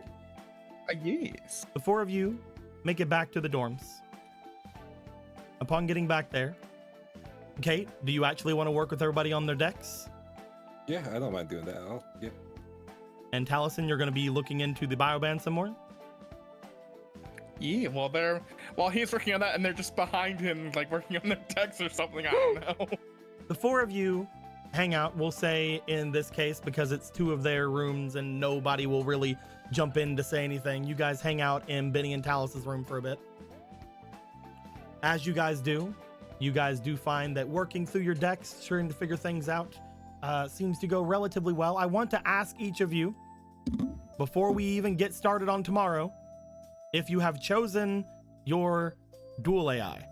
Yes. The four of you make it back to the dorms. Upon getting back there, Kate, do you actually want to work with everybody on their decks? Yeah, I don't mind doing that. Yeah. And Taliesin, you're going to be looking into the bioband some more? Yeah, while he's working on that and they're just behind him, like working on their decks or something, I don't know. The four of you hang out, we'll say in this case, because it's two of their rooms and nobody will really jump in to say anything. You guys hang out in Benny and Talis' room for a bit. As you guys do find that working through your decks, trying to figure things out, seems to go relatively well. I want to ask each of you, before we even get started on tomorrow, if you have chosen your dual AI.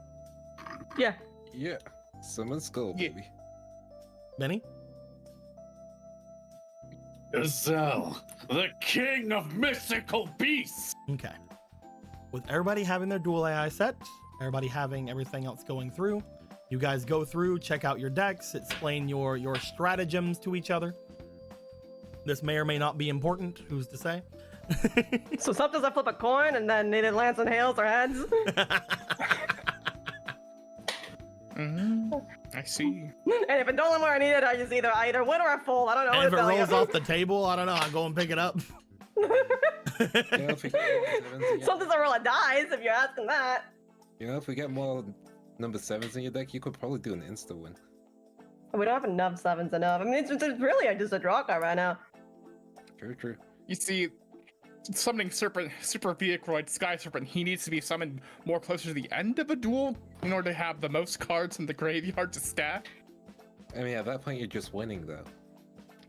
Yeah. Yeah. Summon Skull, Yeah. baby. Benny? Gazelle, the king of mystical beasts. Okay. With everybody having their dual AI set, everybody having everything else going through, you guys go through, check out your decks, explain your stratagems to each other. This may or may not be important, who's to say? So sometimes I flip a coin and then it lands on tails or heads. I see. And if it don't land where I need it, I just either win or I fold. I don't know. And what if to it tell you. rolls off the table, I don't know, I go and pick it up. If we get more sevens in your- Sometimes I roll a dice if you're asking that. if we get more number 7s in your deck, you could probably do an insta win. We don't have enough sevens enough. I mean, it's really just a draw card right now. True. You see, summoning Super Vehicroid Sky Serpent, he needs to be summoned more closer to the end of a duel in order to have the most cards in the graveyard to stack. I mean, at that point, you're just winning, though.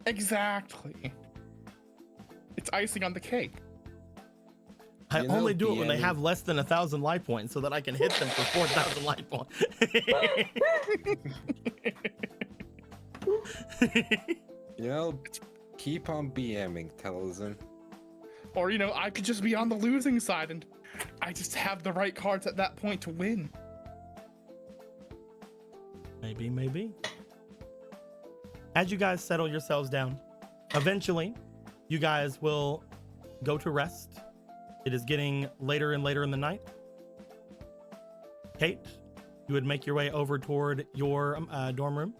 Exactly. It's icing on the cake. I You know, only do it when they DMing have less than 1,000 life points so that I can hit them for 4,000 life points. Keep on BMing, Taliesin. Or, I could just be on the losing side and I just have the right cards at that point to win. Maybe. As you guys settle yourselves down, eventually you guys will go to rest. It is getting later and later in the night. Kate, you would make your way over toward your dorm room.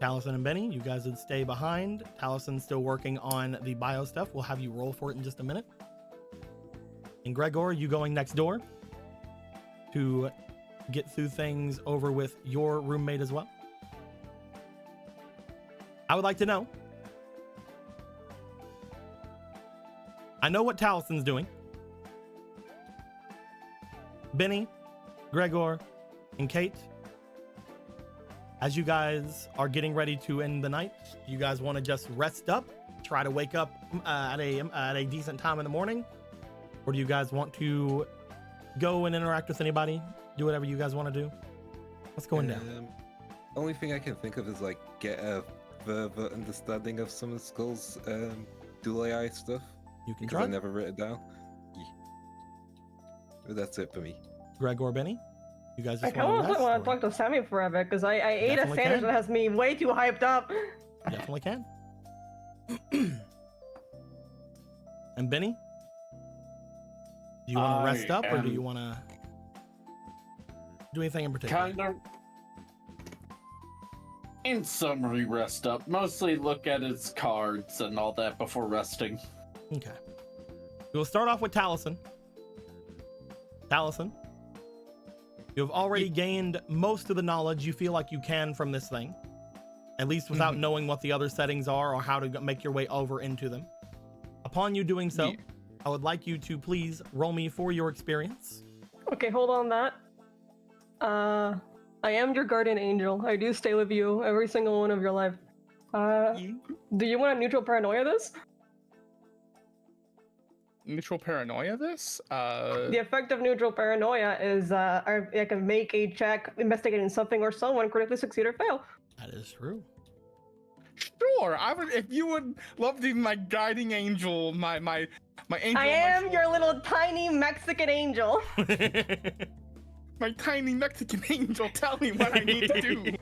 Taliesin and Benny, you guys would stay behind. Talison's still working on the bio stuff. We'll have you roll for it in just a minute. And Gregor, you going next door to get through things over with your roommate as well. I would like to know. I know what Talison's doing. Benny, Gregor, and Kate, as you guys are getting ready to end the night, you guys want to just rest up, try to wake up at a decent time in the morning, or do you guys want to go and interact with anybody? Do whatever you guys want to do. What's going down? Only thing I can think of is get a further understanding of some of Skull's dual AI stuff. You can Because I try. never wrote it down. Yeah. But that's it for me. Gregor, Benny, you guys I just kind want of to want rest? to talk to Sammy forever because I ate a Definitely sandwich can. that has me way too hyped up. Definitely can. And Benny, do you want to rest up or do you want to do anything in particular? Kind of. In summary, rest up. Mostly look at his cards and all that before resting. Okay. We'll start off with Taliesin. Taliesin, you have already gained most of the knowledge you feel like you can from this thing. at least without knowing what the other settings are or how to make your way over into them. Upon you doing so, Yeah. I would like you to please roll me for your experience. Okay, hold on that. I am your guardian angel. I do stay with you every single one of your life. Do you want to neutral paranoia this? Neutral paranoia this? The effect of neutral paranoia is I can make a check investigating something or someone, critically succeed or fail. That is true. Sure, I would. If you would love to be my guiding angel, my angel. I am your little tiny Mexican angel. my tiny Mexican angel. Tell me what I need to do.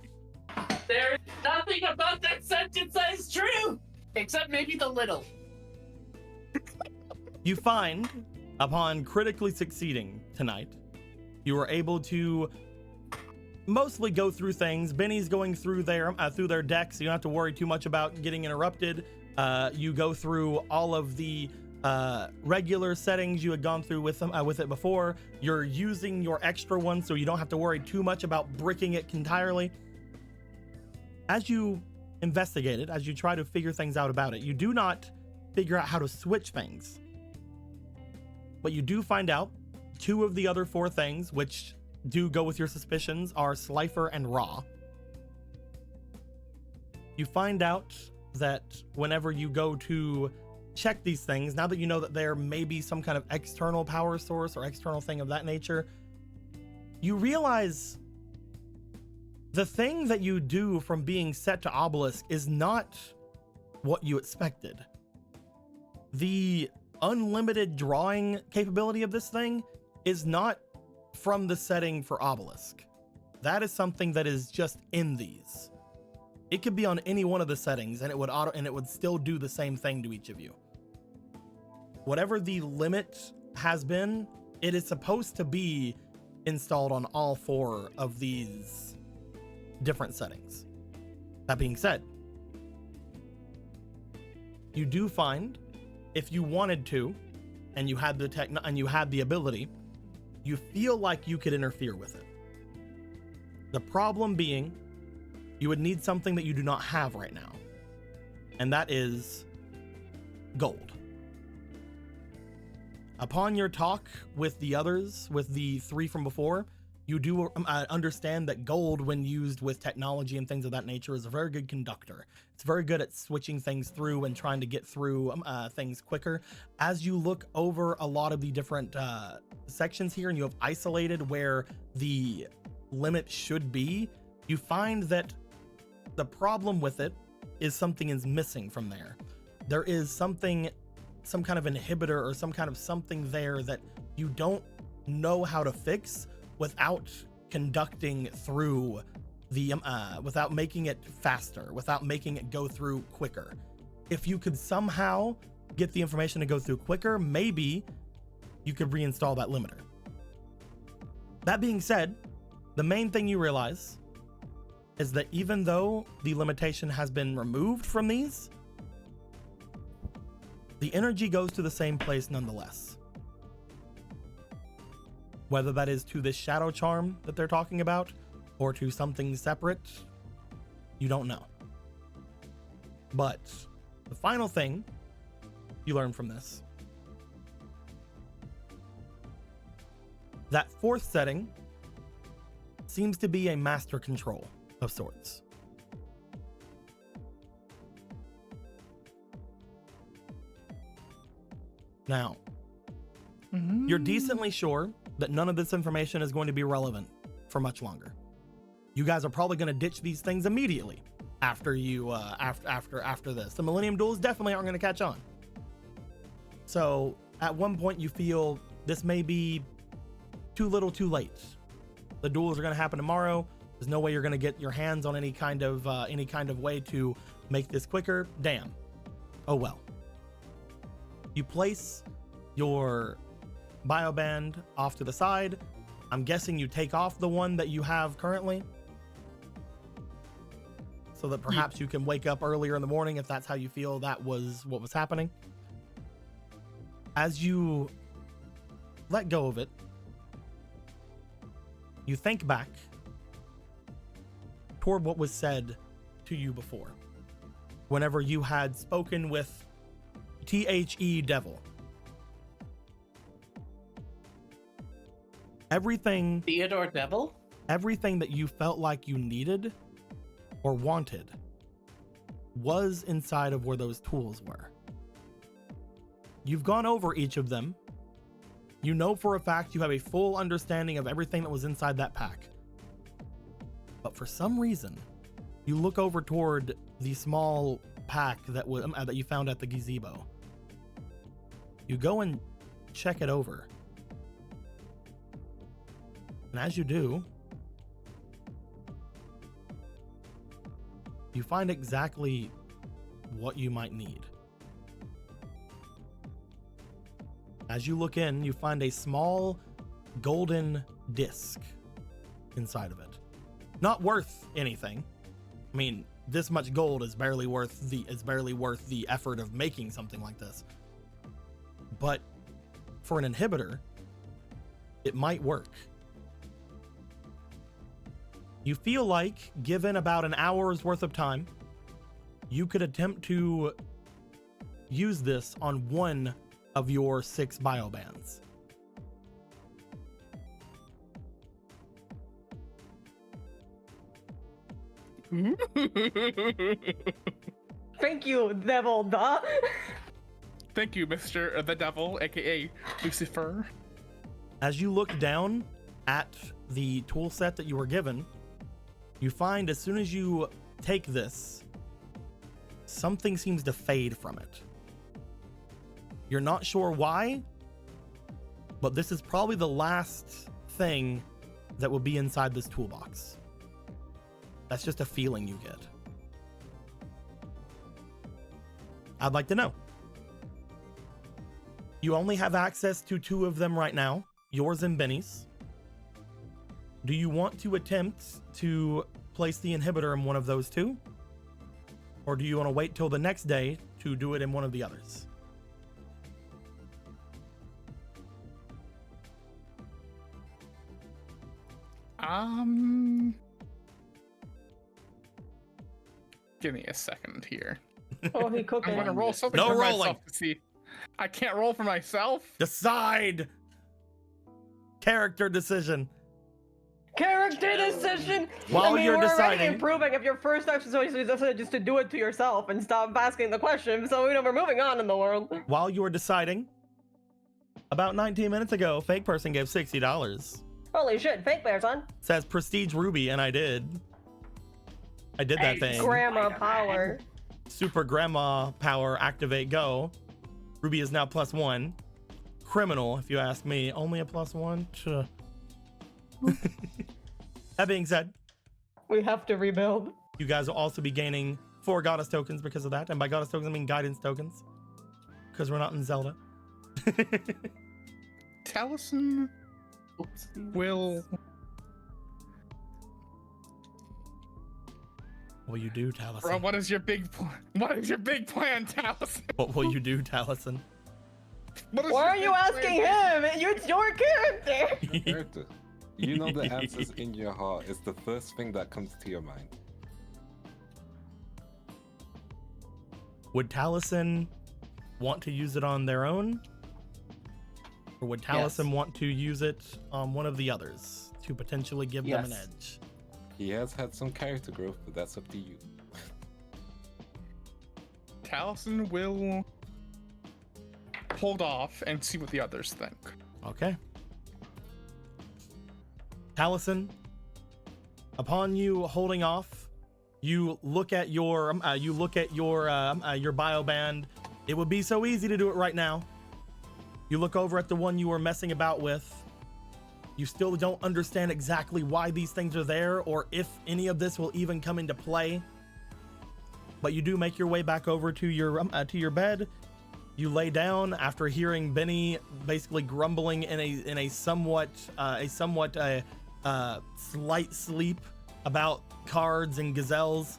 There's nothing about that sentence that is true, except maybe the little. You find, upon critically succeeding tonight, you are able to mostly go through things. Benny's going through their deck, so you don't have to worry too much about getting interrupted. You go through all of the regular settings you had gone through with it before. You're using your extra one, so you don't have to worry too much about bricking it entirely. As you investigate it, as you try to figure things out about it, you do not figure out how to switch things. But you do find out 2 of the other 4 things, which do go with your suspicions, are Slifer and Raw. You find out that whenever you go to check these things, now that you know that there may be some kind of external power source or external thing of that nature, you realize the thing that you do from being set to Obelisk is not what you expected. The unlimited drawing capability of this thing is not from the setting for Obelisk. That is something that is just in these. It could be on any one of the settings and it would still do the same thing to each of you. Whatever the limit has been, it is supposed to be installed on all 4 of these different settings. That being said, you do find, if you wanted to, and you had the ability, you feel like you could interfere with it. The problem being, you would need something that you do not have right now, and that is gold. Upon your talk with the others, with the 3 from before, you do understand that gold, when used with technology and things of that nature, is a very good conductor. It's very good at switching things through and trying to get through things quicker. As you look over a lot of the different sections here and you have isolated where the limit should be, you find that the problem with it is something is missing from there. There is some kind of inhibitor or some kind of something there that you don't know how to fix without conducting through the without making it faster, without making it go through quicker. If you could somehow get the information to go through quicker, maybe you could reinstall that limiter. That being said, the main thing you realize is that even though the limitation has been removed from these, the energy goes to the same place nonetheless. Whether that is to this shadow charm that they're talking about or to something separate, you don't know. But the final thing you learn from this, that 4th setting seems to be a master control of sorts. Now, you're decently sure that none of this information is going to be relevant for much longer. You guys are probably going to ditch these things immediately after this. The Millennium Duels definitely aren't going to catch on. So at one point you feel this may be too little too late. The duels are going to happen tomorrow. There's no way you're going to get your hands on any kind of way to make this quicker. Damn. Oh well. You place your bioband off to the side. I'm guessing you take off the one that you have currently so that perhaps you can wake up earlier in the morning if that's how you feel that was what was happening. As you let go of it, you think back toward what was said to you before. Whenever you had spoken with THE Devil. Everything Theodore Devil? everything that you felt like you needed or wanted was inside of where those tools were. You've gone over each of them. You know for a fact you have a full understanding of everything that was inside that pack. But for some reason, you look over toward the small pack that you found at the gazebo. You go and check it over. And as you do, you find exactly what you might need. As you look in, you find a small golden disc inside of it. Not worth anything. I mean, this much gold is barely worth the effort of making something like this. But for an inhibitor, it might work. You feel like, given about an hour's worth of time, you could attempt to use this on one of your 6 biobands. Thank you, Devil. Duh. Thank you, Mr. The Devil, aka Lucifer. As you look down at the tool set that you were given, you find as soon as you take this, something seems to fade from it. You're not sure why, but this is probably the last thing that will be inside this toolbox. That's just a feeling you get. I'd like to know. You only have access to 2 of them right now, yours and Benny's. Do you want to attempt to place the inhibitor in one of those 2? Or do you want to wait till the next day to do it in one of the others? Give me a second here. Oh, he cooking. I'm gonna roll something No for rolling. myself to see. I can't roll for myself. Decide! Character decision. Character decision. While you're we're already deciding- improving. If your first exercise is just to do it to yourself and stop asking the question, so we're moving on in the world. While you were deciding, about 19 minutes ago, fake person gave $60. Holy shit, fake bear, son. Says Prestige Ruby, and I did that thing. Grandma power. Super Grandma Power, activate, go. Ruby is now +1. Criminal, if you ask me. Only a +1? Tuh. That being said, We have to rebuild. you guys will also be gaining 4 goddess tokens because of that. And by goddess tokens, I mean guidance tokens. Because we're not in Zelda. Taliesin will. What will you do, Taliesin? Bro, what is your big plan, Taliesin? What will you do, Taliesin? Why are you asking him? It's your character. Character. You know the answers in your heart is the first thing that comes to your mind. Would Taliesin want to use it on their own? Or would Taliesin want to use it on one of the others to potentially give them an edge? He has had some character growth, but that's up to you. Taliesin will hold off and see what the others think. Okay. Taliesin, upon you holding off, you look at your bio band. It would be so easy to do it right now. You look over at the one you were messing about with. You still don't understand exactly why these things are there or if any of this will even come into play. But you do make your way back over to your bed. You lay down after hearing Benny basically grumbling in a somewhat slight sleep about cards and gazelles.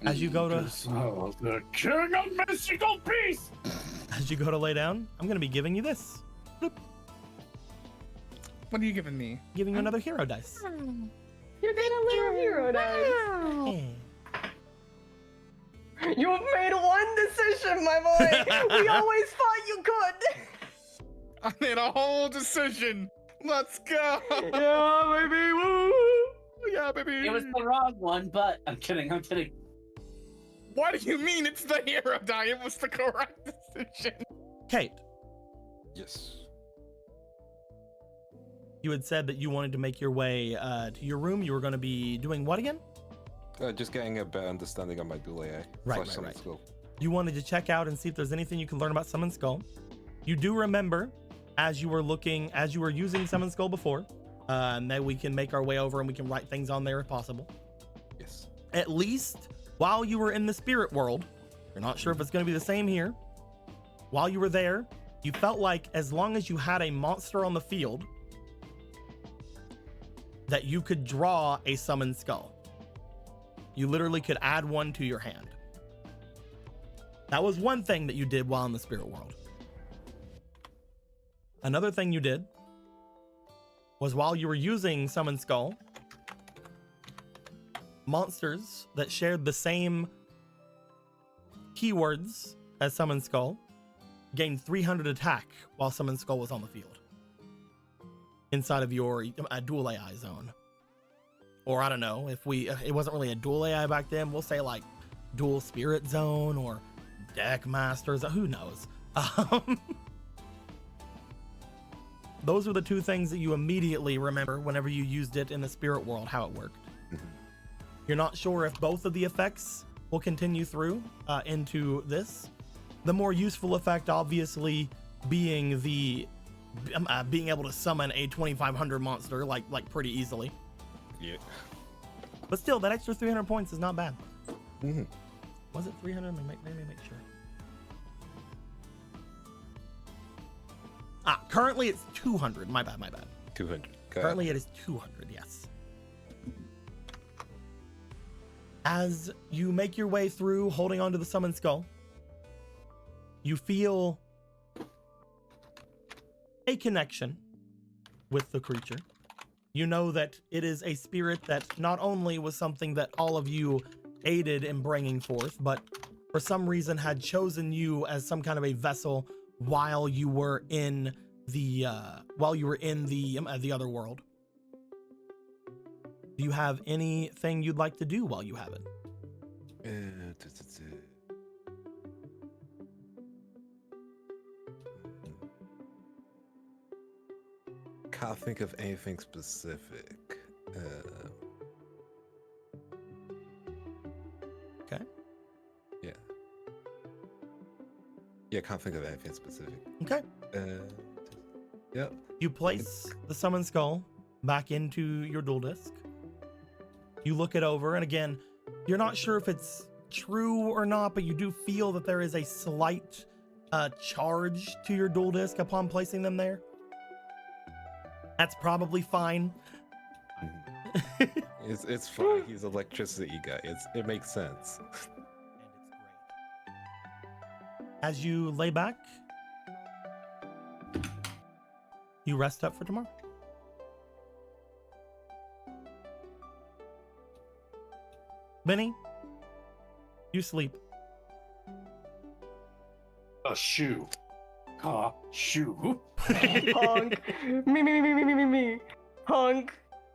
As you go to the king of mystical beasts. As you go to lay down, I'm gonna be giving you this. Bloop. What are you giving me? Giving you another hero dice. You're gonna little hero dice. You have made one decision, my boy. We always thought you could. I made a whole decision. Let's go. Yeah, baby. Woo. Yeah, baby. It was the wrong one, but I'm kidding. What do you mean it's the hero die? It was the correct decision. Kate, Yes. you had said that you wanted to make your way to your room. You were going to be doing what again? Just getting a better understanding of my dual AI. Right, / summon right. skill. You wanted to check out and see if there's anything you can learn about Summon Skull. You do remember, as you were using Summon Skull before, that we can make our way over and we can write things on there if possible. Yes. At least while you were in the spirit world, you're not sure if it's going to be the same here. While you were there, you felt like as long as you had a monster on the field, that you could draw a Summon Skull. You literally could add one to your hand. That was one thing that you did while in the spirit world. Another thing you did was while you were using Summon Skull, monsters that shared the same keywords as Summon Skull gained 300 attack while Summon Skull was on the field. Inside of your dual AI zone. Or I don't know, if it wasn't really a dual AI back then, we'll say like dual spirit zone or deck masters, who knows. Those were the two things that you immediately remember whenever you used it in the spirit world, how it worked. You're not sure if both of the effects will continue through into this. The more useful effect, obviously, being the being able to summon a 2500 monster like pretty easily. Yeah. But still, that extra 300 points is not bad. Mm-hmm. Was it 300? Let me make sure. Currently it's 200. My bad. 200. Currently it is 200, yes. As you make your way through holding onto the Summon Skull, you feel a connection with the creature. You know that it is a spirit that not only was something that all of you aided in bringing forth, but for some reason had chosen you as some kind of a vessel while you were in the other world. Do you have anything you'd like to do while you have it? Can't think of anything specific. Okay. Yeah, can't think of anything specific. Okay. Yep. You place the Summon Skull back into your dual disc. You look it over, and again, you're not sure if it's true or not, but you do feel that there is a slight charge to your dual disc upon placing them there. That's probably fine. It's fine. He's an electricity guy. It makes sense. And it's great. As you lay back, you rest up for tomorrow. Benny, you sleep. A shoe. Shoe. Honk. Me. Honk.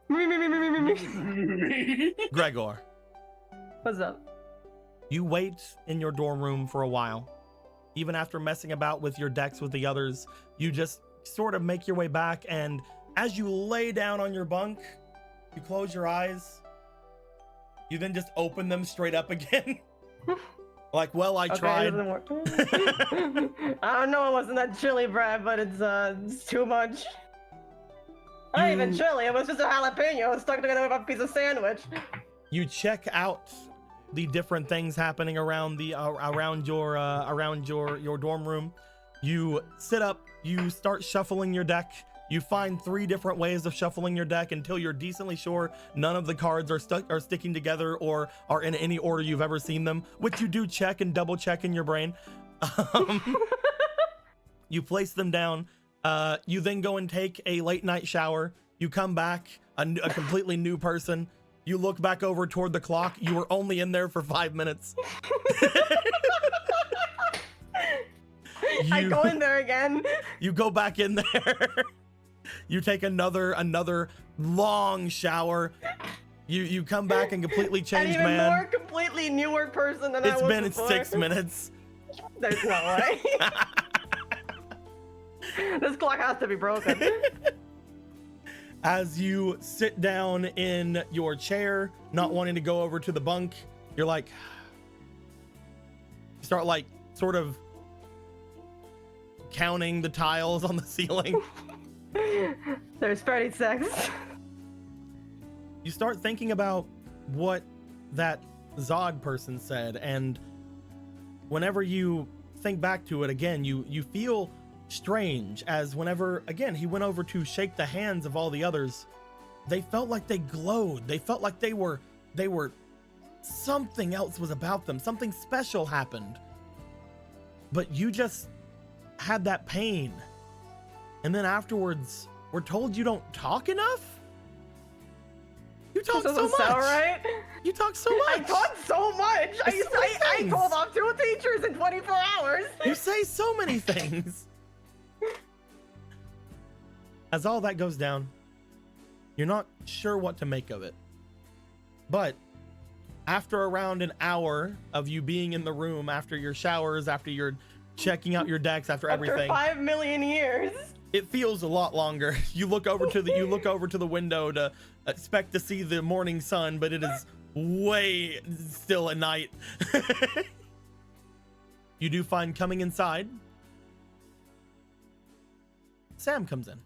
Me. Gregor, What's up? you wait in your dorm room for a while. Even after messing about with your decks with the others, you just sort of make your way back, and as you lay down on your bunk, you close your eyes. You then just open them straight up again. Like, well, I tried. It doesn't work. I don't know, it wasn't that chili, Brad, but it's too much. Not even chili, it was just a jalapeno stuck together with a piece of sandwich. You check out the different things happening around the around your dorm room. You sit up, you start shuffling your deck. You find 3 different ways of shuffling your deck until you're decently sure none of the cards are sticking together or are in any order you've ever seen them, which you do check and double check in your brain. You place them down. You then go and take a late night shower. You come back. a completely new person. You look back over toward the clock. You were only in there for 5 minutes. I go in there again. You go back in there. You take another long shower. You come back and completely changed, An even man. more completely newer person than I It's was been before. 6 minutes. There's no way. This clock has to be broken. As you sit down in your chair, not wanting to go over to the bunk, you're like, you start like sort of counting the tiles on the ceiling. There's 36. You start thinking about what that Zod person said, and whenever you think back to it again, you feel strange, as whenever again he went over to shake the hands of all the others, they felt like they glowed. They felt like they were something else was about them. Something special happened. But you just had that pain. And then afterwards, we're told you don't talk enough? You talk so much. Sound right? You talk so much. I talk so much. I things. told off 2 teachers in 24 hours. You say so many things. As all that goes down, you're not sure what to make of it. But after around an hour of you being in the room, after your showers, after you're checking out your decks, after everything, 5 million years. it feels a lot longer. You look over to the window to expect to see the morning sun, but it is way still at night. You do find coming inside, Sam comes in.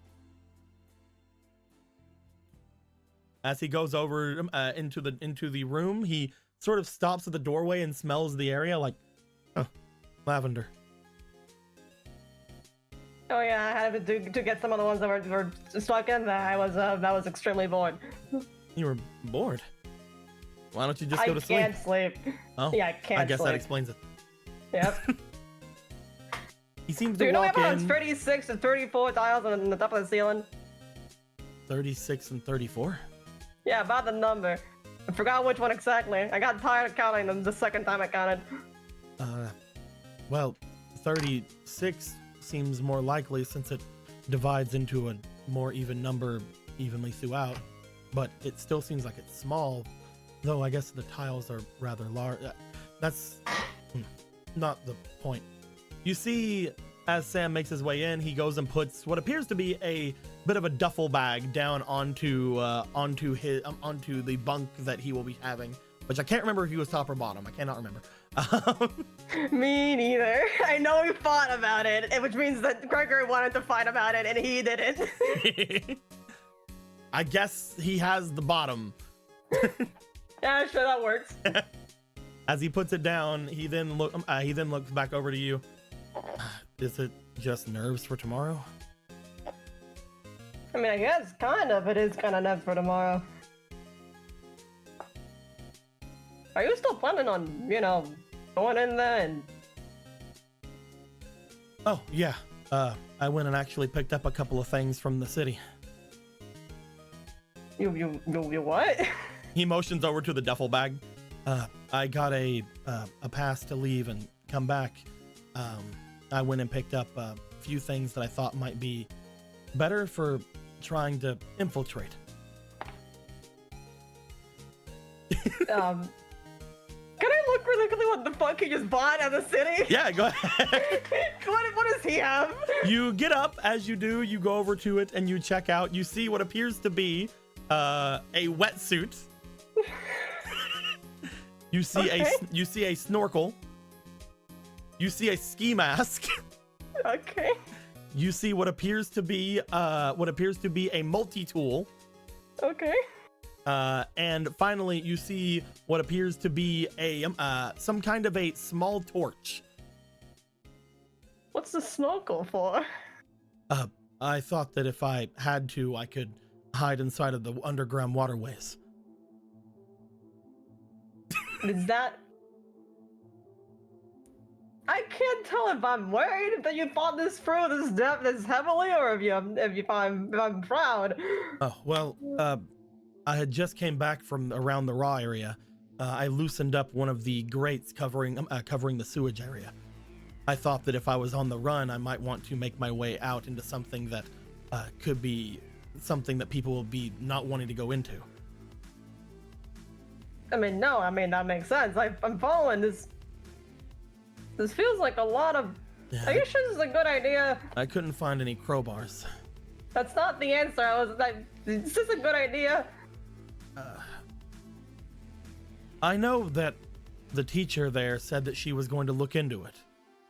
As he goes over into the room, he sort of stops at the doorway and smells the area like, oh, lavender. Oh yeah, I had to get some of the ones that were stuck in there. I was extremely bored. You were bored. Why don't you just go to sleep? I can't sleep. Oh, Yeah, I can't I guess sleep. that explains it. Yep. He seems Do to you know walk about in. 36 and 34 tiles on the top of the ceiling? 36 and 34. Yeah, about the number. I forgot which one exactly. I got tired of counting them the second time I counted. Well, 36 seems more likely since it divides into a more even number evenly throughout, but it still seems like it's small, though I guess the tiles are rather large. That's not the point. You see, as Sam makes his way in, he goes and puts what appears to be a bit of a duffel bag down onto the bunk that he will be having, which I can't remember if he was top or bottom. I cannot remember. Me neither. I know we fought about it, which means that Gregory wanted to fight about it and he didn't. I guess he has the bottom. Yeah, sure, that works. As he puts it down, he then looks back over to you. Is it just nerves for tomorrow? I mean, I guess kind of. It is kind of nuts for tomorrow. Are you still planning on, going in there and... Oh, yeah. I went and actually picked up a couple of things from the city. You what? He motions over to the duffel bag. I got a pass to leave and come back. I went and picked up a few things that I thought might be better for trying to infiltrate. Can I look really quickly what the fuck he just bought at the city? Yeah, go ahead. What does he have? You get up, as you do, you go over to it and you check out. You see what appears to be a wetsuit. You see a snorkel. You see a ski mask. Okay. You see what appears to be a multi-tool. Okay. And finally, you see what appears to be some kind of a small torch. What's the snorkel for? I thought that if I had to, I could hide inside of the underground waterways. Is that... I can't tell if I'm worried that you thought this through this heavily, or if I'm proud. Oh, well, I had just came back from around the raw area. I loosened up one of the grates covering the sewage area. I thought that if I was on the run, I might want to make my way out into something that could be something that people will be not wanting to go into. I mean, no, I mean, that makes sense. I'm following this. This feels like a lot of... Yeah, Are you sure this is a good idea? I couldn't find any crowbars. That's not the answer. I was like, is this a good idea? I know that the teacher there said that she was going to look into it,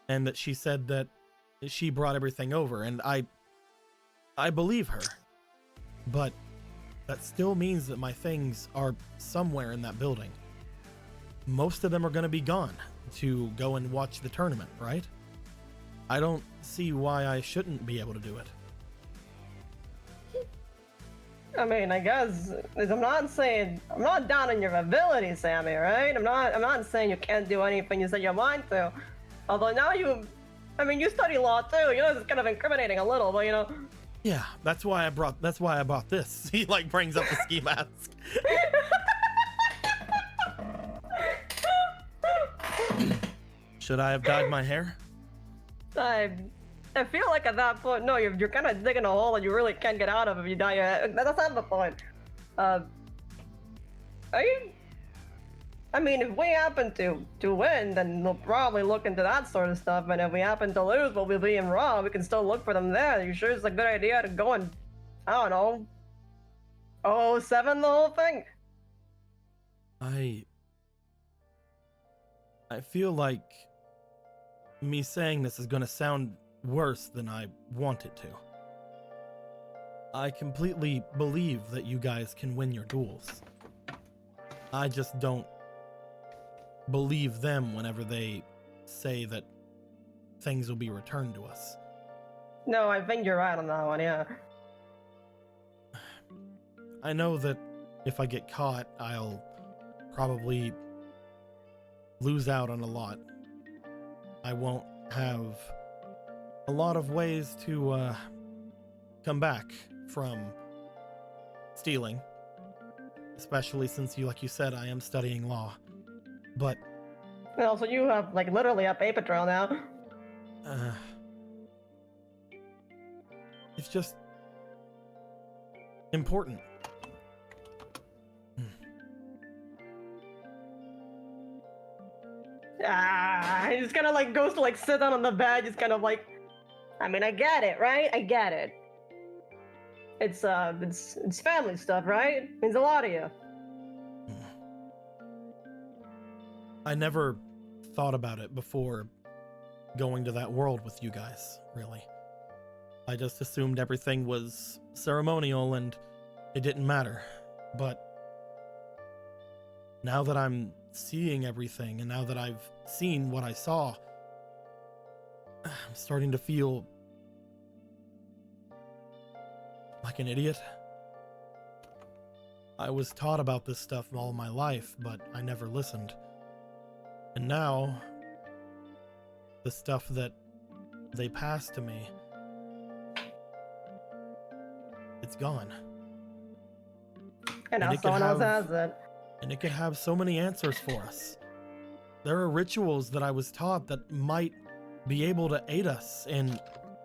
and that she said that she brought everything over, and I believe her. But that still means that my things are somewhere in that building. Most of them are going to be gone to go and watch the tournament, right? I don't see why I shouldn't be able to do it. I mean, I guess I'm not down on your ability, Sammy, right? I'm not saying you can't do anything you set your mind to. Although now you study law too. You know, it's kind of incriminating a little, but you know. Yeah, that's why I bought this. He like brings up the ski mask. Should I have dyed my hair? I feel like at that point, no, you're kind of digging a hole that you really can't get out of if you dye your hair. That's not the point. Are you? I mean, if we happen to win, then we'll probably look into that sort of stuff. And if we happen to lose, we'll be in Raw. We can still look for them there. You sure it's a good idea to go and, I don't know, 007 the whole thing? I feel like me saying this is gonna sound worse than I want it to. I completely believe that you guys can win your duels. I just don't believe them whenever they say that things will be returned to us. No, I think you're right on that one, yeah. I know that if I get caught, I'll probably lose out on a lot. I won't have a lot of ways to come back from stealing, especially since like you said, I am studying law. But Well, so you have like literally a paper trail now. It's just important. He just kind of like goes to like sit down on the bed, just kind of like, I mean, I get it, right? I get it. It's family stuff, right? It means a lot to you. I never thought about it before going to that world with you guys, really. I just assumed everything was ceremonial and it didn't matter. But now that I'm seeing everything and now that I've seen what I saw, I'm starting to feel like an idiot. I was taught about this stuff all my life, but I never listened. And now, the stuff that they passed to me, it's gone. And now someone else has it. And it could have so many answers for us. There are rituals that I was taught that might be able to aid us in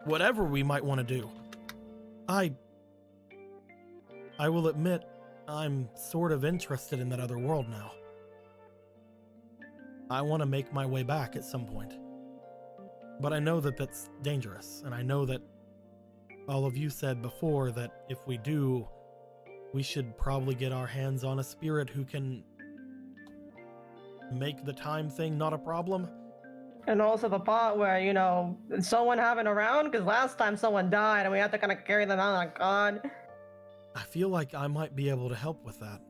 whatever we might want to do. I will admit, I'm sort of interested in that other world now. I want to make my way back at some point. But I know that that's dangerous, and I know that all of you said before that if we do, we should probably get our hands on a spirit who can make the time thing not a problem. And also the part where, you know, someone having around, because last time someone died and we had to kind of carry them out on God. I feel like I might be able to help with that.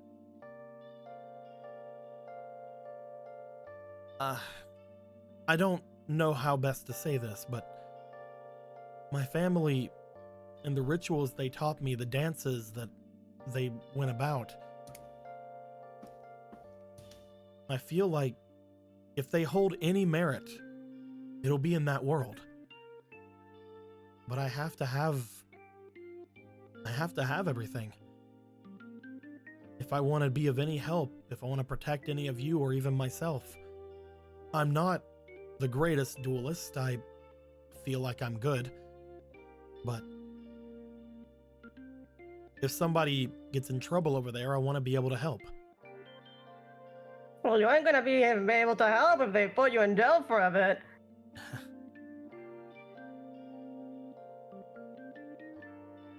I don't know how best to say this, but my family and the rituals they taught me, the dances that they went about, I feel like if they hold any merit, it'll be in that world. But I have to have everything. if I want to be of any help, if I want to protect any of you or even myself. I'm not the greatest duelist. I feel like I'm good. But if somebody gets in trouble over there, I want to be able to help. Well, you ain't gonna be able to help if they put you in jail for a bit.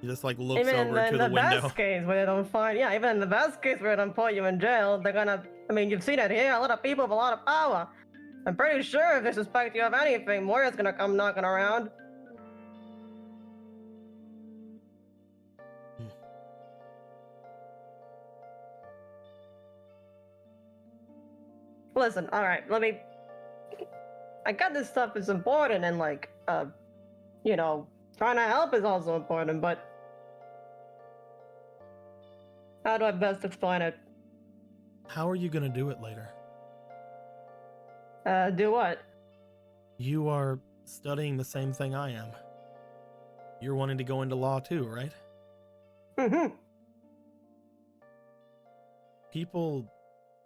He just like looks Even over in to the the window. best case where they don't find, yeah, even in the best case where they don't put you in jail, they're gonna, I mean, you've seen it here, a lot of people have a lot of power. I'm pretty sure if they suspect you of anything, Moira's gonna come knocking around. Listen, alright, I got this stuff is important and like, you know, trying to help is also important, but how do I best explain it? How are you gonna do it later? Do what? You are studying the same thing I am. You're wanting to go into law too, right? Mm-hmm. People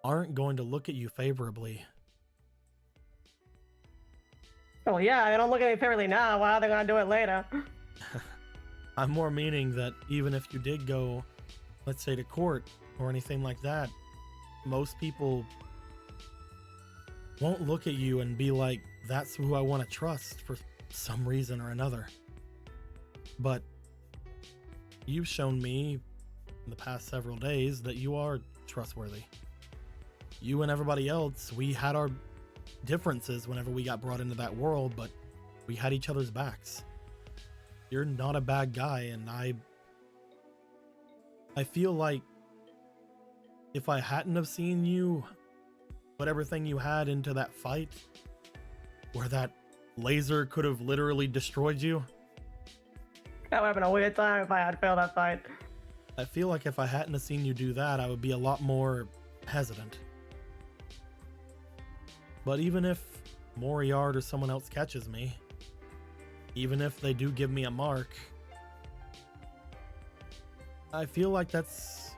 aren't going to look at you favorably. Oh yeah, they don't look at me favorably now. Why are they gonna do it later? I'm more meaning that even if you did go, let's say, to court or anything like that, most people won't look at you and be like, that's who I want to trust for some reason or another. But you've shown me in the past several days that you are trustworthy. You and everybody else, we had our differences whenever we got brought into that world, but we had each other's backs. You're not a bad guy, and I feel like if I hadn't have seen you put everything you had into that fight, where that laser could have literally destroyed you, That would have been a weird time if I had failed that fight. I feel like if I hadn't have seen you do that, I would be a lot more hesitant. But even if Moriard or someone else catches me, even if they do give me a mark, I feel like that's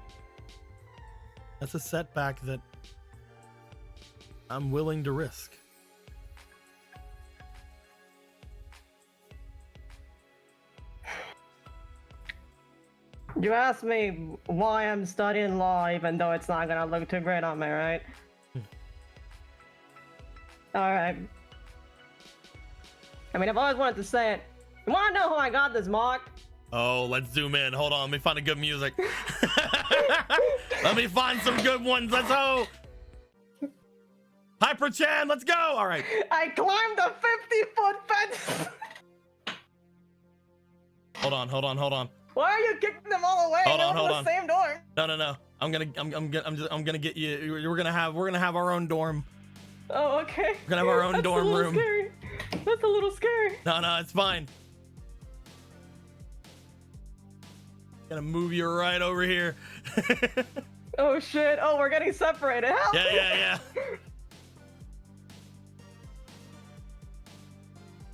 a setback that I'm willing to risk. You asked me why I'm studying law even though it's not gonna look too great on me, right? Alright. I mean, I've always wanted to say it. You wanna know how I got this mark? Oh, let's zoom in. Hold on, let me find a good music. Let me find some good ones. Let's go. Hyper Chan, let's go. All right. I climbed a 50-foot fence! Hold on. Why are you kicking them all away? Hold They on, open hold the same door. No. I'm gonna get you. We're gonna have our own dorm. Oh, okay. We're gonna have our own That's dorm a little room. Scary. That's a little scary. No, it's fine. Gonna move you right over here. Oh shit. Oh, we're getting separated. Help! Yeah.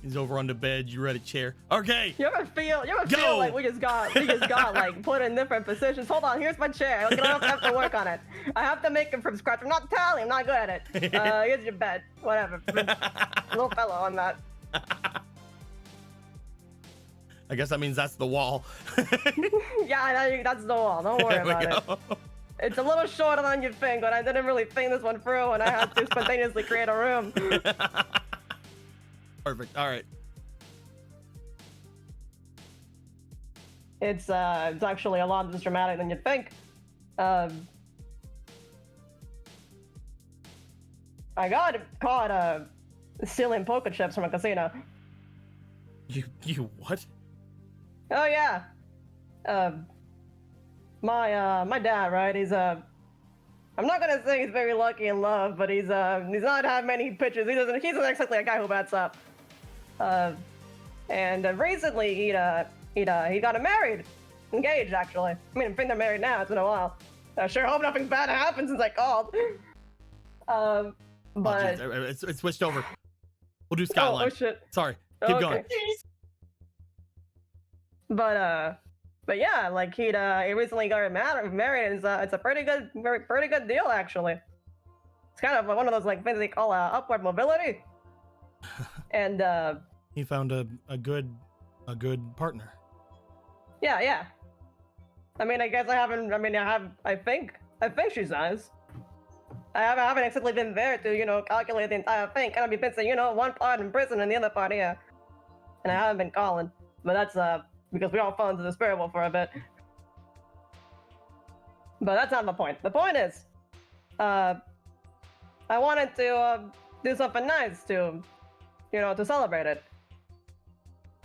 He's over on the bed. You read a chair. Okay. You ever feel Go! like we just got like put in different positions? Hold on, here's my chair. I don't have to work on it. I have to make it from scratch. I'm not Italian, I'm not good at it. Here's your bed. Whatever. Little fellow on that. I guess that means that's the wall. Yeah, that's the wall. Don't worry There we about it. go. It's a little shorter than you think, but I didn't really think this one through, and I had to spontaneously create a room. Perfect. All right. It's actually a lot less dramatic than you'd think. I got caught stealing poker chips from a casino. You what? Oh yeah. My dad, right? He's I'm not gonna say he's very lucky in love, but he's not had many pitches. He's not exactly a guy who bats up. And recently he got married, engaged actually. I mean, I think they're married now. It's been a while. I sure hope nothing bad happens since I called. Oh, But geez, it switched over. We'll do Skyline. oh shit. Sorry. Keep going. But But yeah, like he recently got married. And it's a pretty good deal actually. It's kind of one of those like things they call upward mobility. And He found a good partner. yeah. I mean, I guess I haven't. I mean, I think she's nice. I haven't exactly been there to calculate the entire thing. Kind of been saying one part in prison and the other part here, and I haven't been calling. But that's because we all fell into the spirit world for a bit. But that's not the point. The point is, I wanted to do something nice to celebrate it.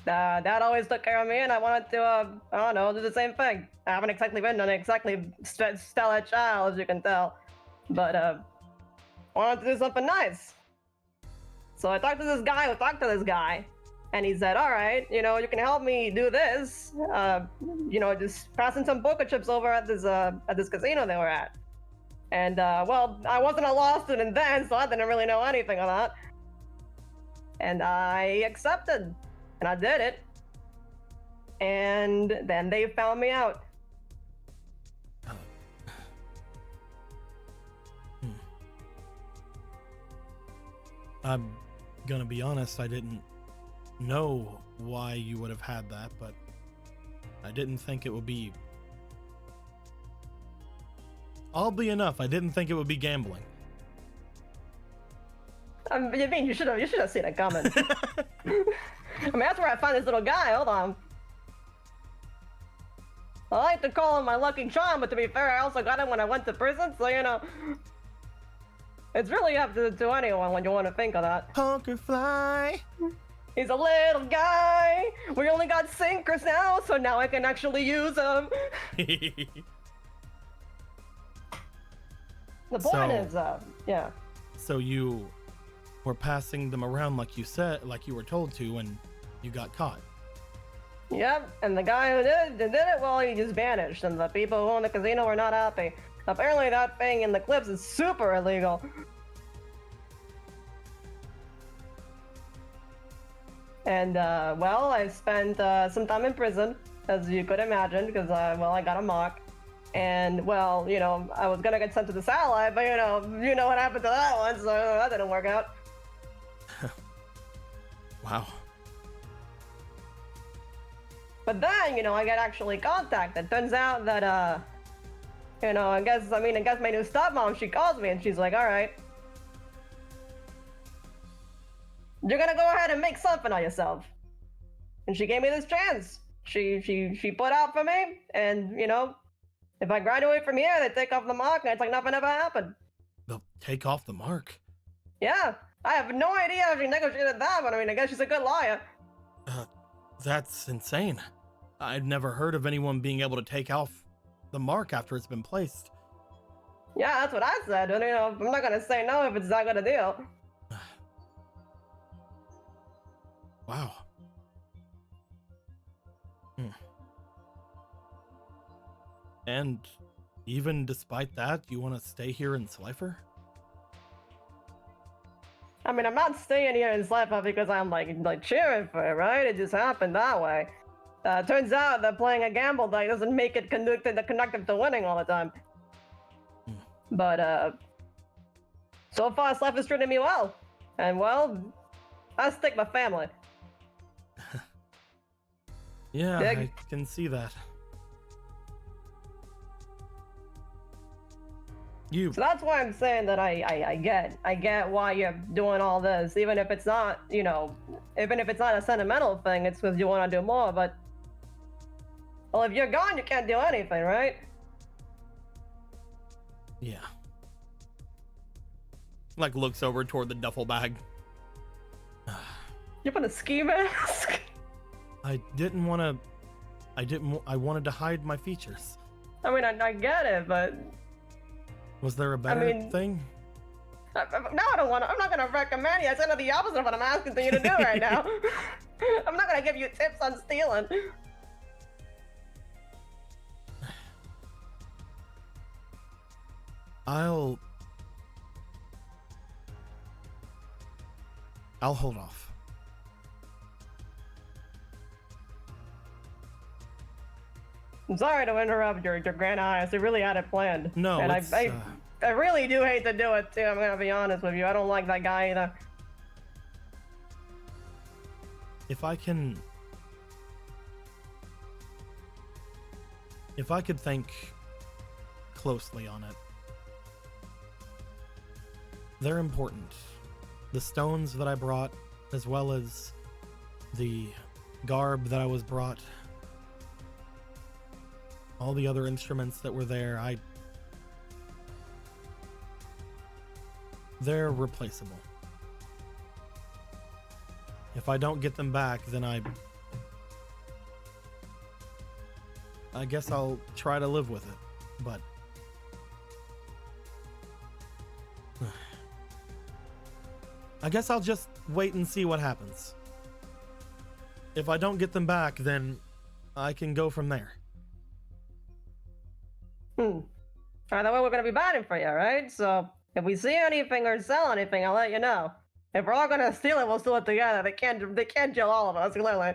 Dad always took care of me, and I wanted to, I don't know, do the same thing. I haven't exactly been an stellar child, as you can tell, but I wanted to do something nice. So I talked to this guy who talked to this guy, and he said, all right, you can help me do this, just passing some poker chips over at this casino they were at. And, well, I wasn't a law student then, so I didn't really know anything of that. And I accepted. And I did it. And then they found me out. I'm gonna be honest, I didn't know why you would have had that, but I didn't think it would be... Oddly enough, I didn't think it would be gambling. You mean you should have seen it coming. I mean, that's where I found this little guy. Hold on. I like to call him my lucky charm, but to be fair, I also got him when I went to prison, so it's really up to anyone when you want to think of that. Poker fly. He's a little guy. We only got sinkers now, so now I can actually use them. The point is, yeah. So you were passing them around like you said, like you were told to, and you got caught. Yep, and the guy who did it, well, he just vanished, and the people who own the casino were not happy. Apparently that thing in the clips is super illegal. And, well, I spent some time in prison, as you could imagine, because, well, I got a mock. And, well, I was gonna get sent to the satellite, but, you know what happened to that one, so that didn't work out. Wow. But then, I get actually contacted. Turns out that, I guess my new stepmom, she calls me and she's like, all right, you're gonna go ahead and make something of yourself. And she gave me this chance. She put out for me, and, if I graduate from here, they take off the mark, and it's like nothing ever happened. They'll take off the mark? Yeah, I have no idea how she negotiated that, but I mean, I guess she's a good lawyer. That's insane. I've never heard of anyone being able to take off the mark after it's been placed. Yeah, that's what I said, and I'm not gonna say no if it's that good a deal. Wow. And even despite that, you want to stay here in Slifer? I mean, I'm not staying here in Slifer because I'm like cheering for it, right? It just happened that way. Turns out that playing a gamble deck doesn't make it conductive to winning all the time. But so far Slifer's treating me well, and well, I stick my family. Yeah, I can see that. So that's why I'm saying that I get why you're doing all this, even if it's not, even if it's not a sentimental thing, it's because you want to do more, but, well, if you're gone, you can't do anything, right? Yeah. Like, looks over toward the duffel bag. You put a ski mask? I wanted to hide my features. I mean, I get it, but... Was there a better thing? No, I'm not gonna recommend you. I said the opposite of what I'm asking you to do right now. I'm not gonna give you tips on stealing. I'll hold off. I'm sorry to interrupt your grand eyes. They really had it planned. No, and it's, I really do hate to do it too. I'm gonna be honest with you. I don't like that guy either. if I could think closely on it, they're important. The stones that I brought, as well as the garb that I was brought, all the other instruments that were there, they're replaceable. If I don't get them back, then I guess I'll try to live with it, but I guess I'll just wait and see what happens. If I don't get them back, then I can go from there. Alright, that way we're gonna be batting for you, right? So if we see anything or sell anything, I'll let you know. If we're all gonna steal it, we'll steal it together. They can't kill all of us, clearly.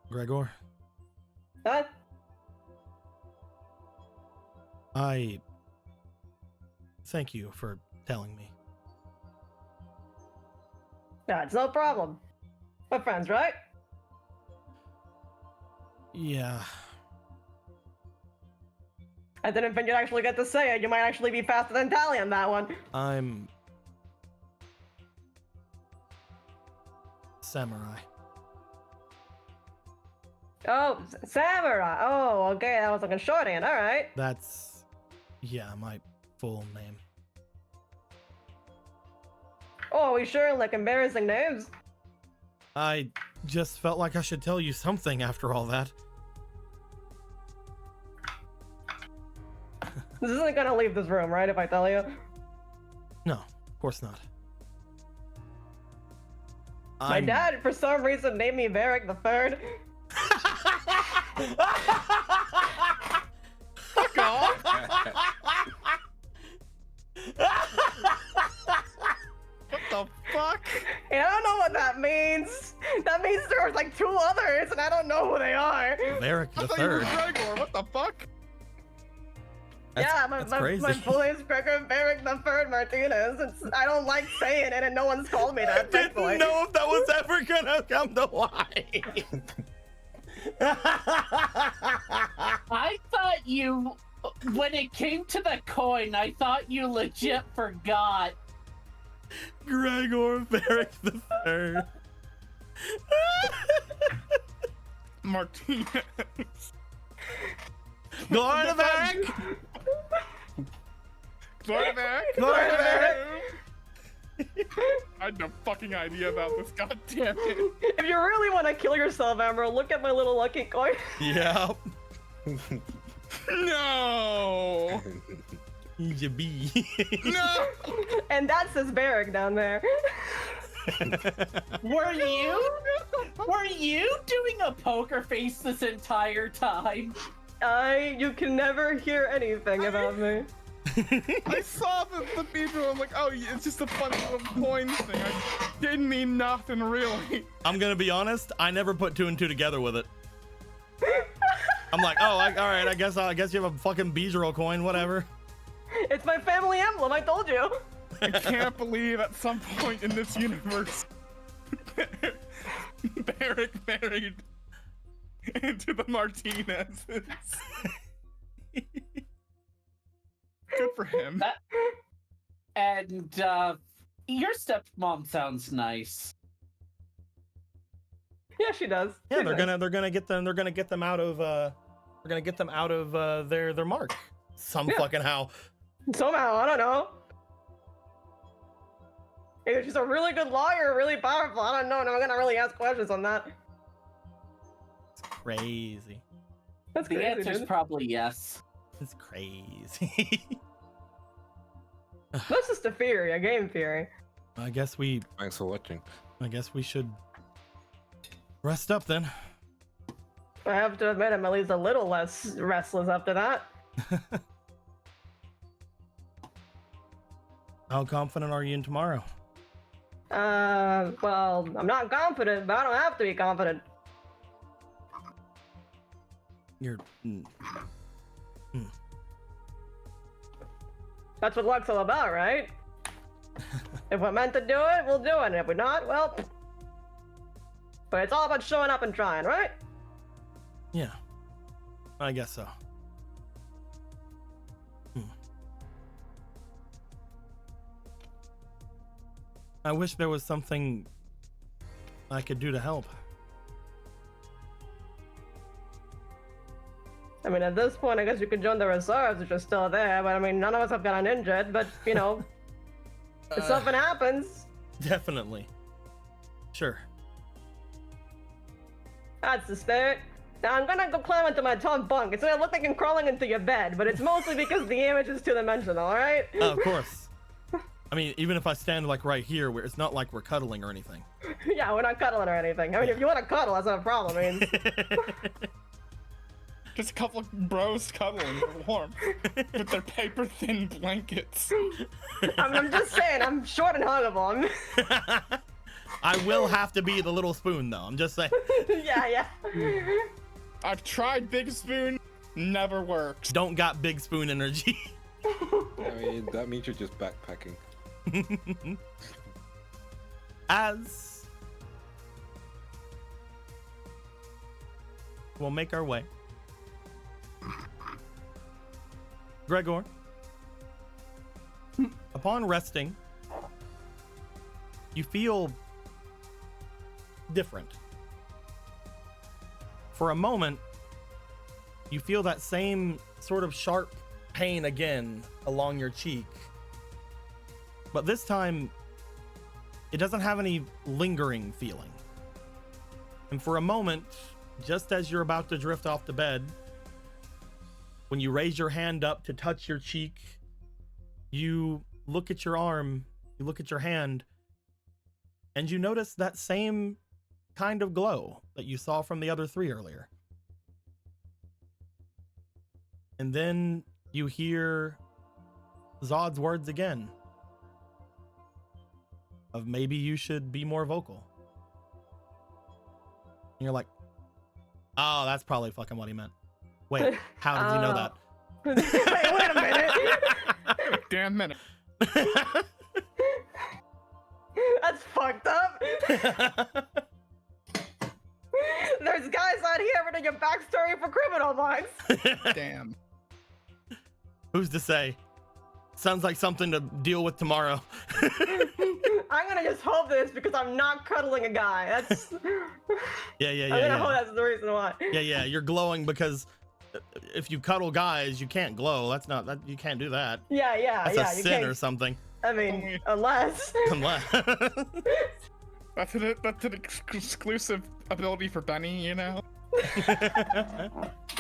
Gregor, Huh? I thank you for telling me. Yeah, it's no problem. We're friends, right? Yeah, I didn't think you'd actually get to say it. You might actually be faster than Tally on that one. I'm samurai. Oh, Samurai. Oh, okay, that was like a shorthand. All right. That's, yeah, my full name. Oh, are we sure? Like embarrassing names? I just felt like I should tell you something after all that. This isn't gonna leave this room, right? If I tell you. No, of course not. My dad, for some reason, named me Varric the Third. Fuck off! What the fuck? And I don't know what that means. That means there was like 2 others, and I don't know who they are. Varric I the thought you were Third. Gregor. What the fuck? Yeah, That's my crazy. full name's Gregor Varric the Third Martinez. I don't like saying it, and no one's called me that. Didn't thankfully. know if that was ever gonna come to light. I thought you, when it came to the coin, I thought you legit forgot. Gregor Varric the Third. Martinez. Glory to Varric! Quarterback. Quarterback. I had no fucking idea about this. God damn it. If you really want to kill yourself, Amber, look at my little lucky coin. Yep. No. He's a bee. No. And that says Varric down there. Were you doing a poker face this entire time? You can never hear anything about me. I saw the beetle. I'm like, oh, it's just a funny little coin thing. I didn't mean nothing really. I'm gonna be honest. I never put 2 and 2 together with it. I'm like, oh, all right. I guess you have a fucking Beedrill coin, whatever. It's my family emblem. I told you. I can't believe at some point in this universe, Barrick married into the Martinezes. Good for him. And your stepmom sounds nice. Yeah, she does. Yeah, She's nice. they're gonna get them out of their mark. Fucking how. Somehow, I don't know. Either she's a really good lawyer or really powerful. I don't know. No, I'm gonna really ask questions on that. It's crazy. That's The crazy, answer's dude. probably yes. It's crazy. That's just a theory, a game theory. I guess we Thanks for watching. should rest up then. I have to admit, I'm at least a little less restless after that. How confident are you in tomorrow? Well, I'm not confident, but I don't have to be confident. You're. That's what luck's all about, right? If we're meant to do it, we'll do it. And if we're not, well. But it's all about showing up and trying, right? Yeah. I guess so. I wish there was something I could do to help. I mean, at this point, I guess you could join the reserves, which are still there. But I mean, none of us have gotten injured. But you know, if something happens, Definitely. Sure. that's the spirit. Now I'm gonna go climb into my top bunk. It's gonna look like I'm crawling into your bed, but it's mostly because the image is two-dimensional. All right? Of course. I mean, even if I stand like right here, where it's not like we're cuddling or anything. Yeah, we're not cuddling or anything. I mean, if you want to cuddle, that's not a problem. I mean, Just a couple of bros cuddling for warmth with their paper thin blankets. I'm just saying, I'm short and huggable. I will have to be the little spoon, though. I'm just saying. Yeah. I've tried Big Spoon, never works. Don't got big spoon energy. I mean, that means you're just backpacking. As we'll make our way, Gregor, upon resting, you feel different. For a moment, you feel that same sort of sharp pain again along your cheek. But this time, it doesn't have any lingering feeling. And for a moment, just as you're about to drift off the bed, when you raise your hand up to touch your cheek, you look at your arm, you look at your hand, and you notice that same kind of glow that you saw from the other three earlier. And then you hear Zod's words again of maybe you should be more vocal. And you're like, oh, that's probably fucking what he meant. Wait, how did you know that? Wait a minute. Damn minute. That's fucked up. There's guys out here reading your backstory for criminal minds. Damn. Who's to say? Sounds like something to deal with tomorrow. I'm gonna just hope this because I'm not cuddling a guy. That's. Yeah. I'm gonna hope that's the reason why. Yeah. You're glowing because if you cuddle guys, you can't glow. That's not that. You can't do that. Yeah. That's a You sin can't. or something. I mean, unless. That's an exclusive ability for Benny, you know?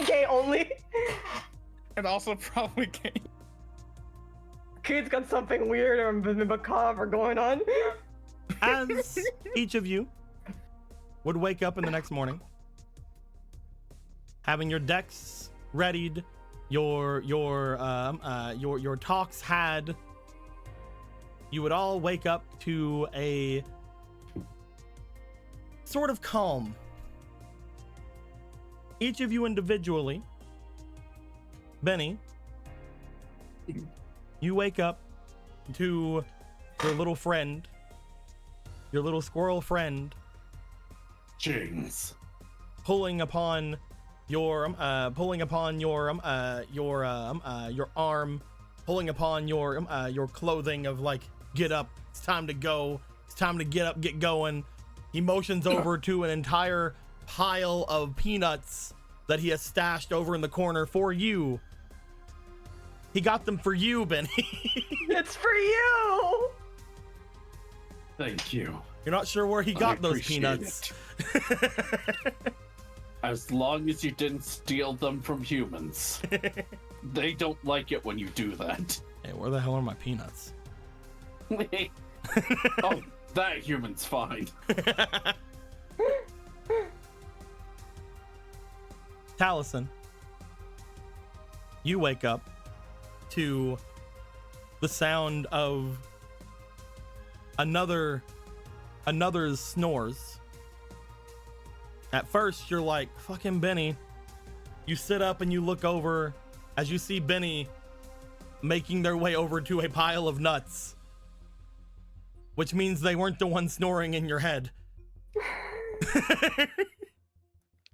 Gay only. And also probably gay. Kid's got something weird or macabre going on. As each of you would wake up in the next morning, having your decks readied, your talks had, you would all wake up to a sort of calm. Each of you individually. Benny, you wake up to your little friend, your little squirrel friend, James, pulling upon your arm, pulling upon your clothing of like, get up, it's time to go, it's time to get up, get going. He motions over to an entire pile of peanuts that he has stashed over in the corner for you. He got them for you, Benny. It's for you. thank you. You're not sure where he got those appreciate peanuts. As long as you didn't steal them from humans. They don't like it when you do that. Hey, where the hell are my peanuts? Oh, that human's fine. Taliesin, you wake up to the sound of another another snores. At first, you're like, fucking Benny. You sit up and you look over as you see Benny making their way over to a pile of nuts, which means they weren't the one snoring in your head.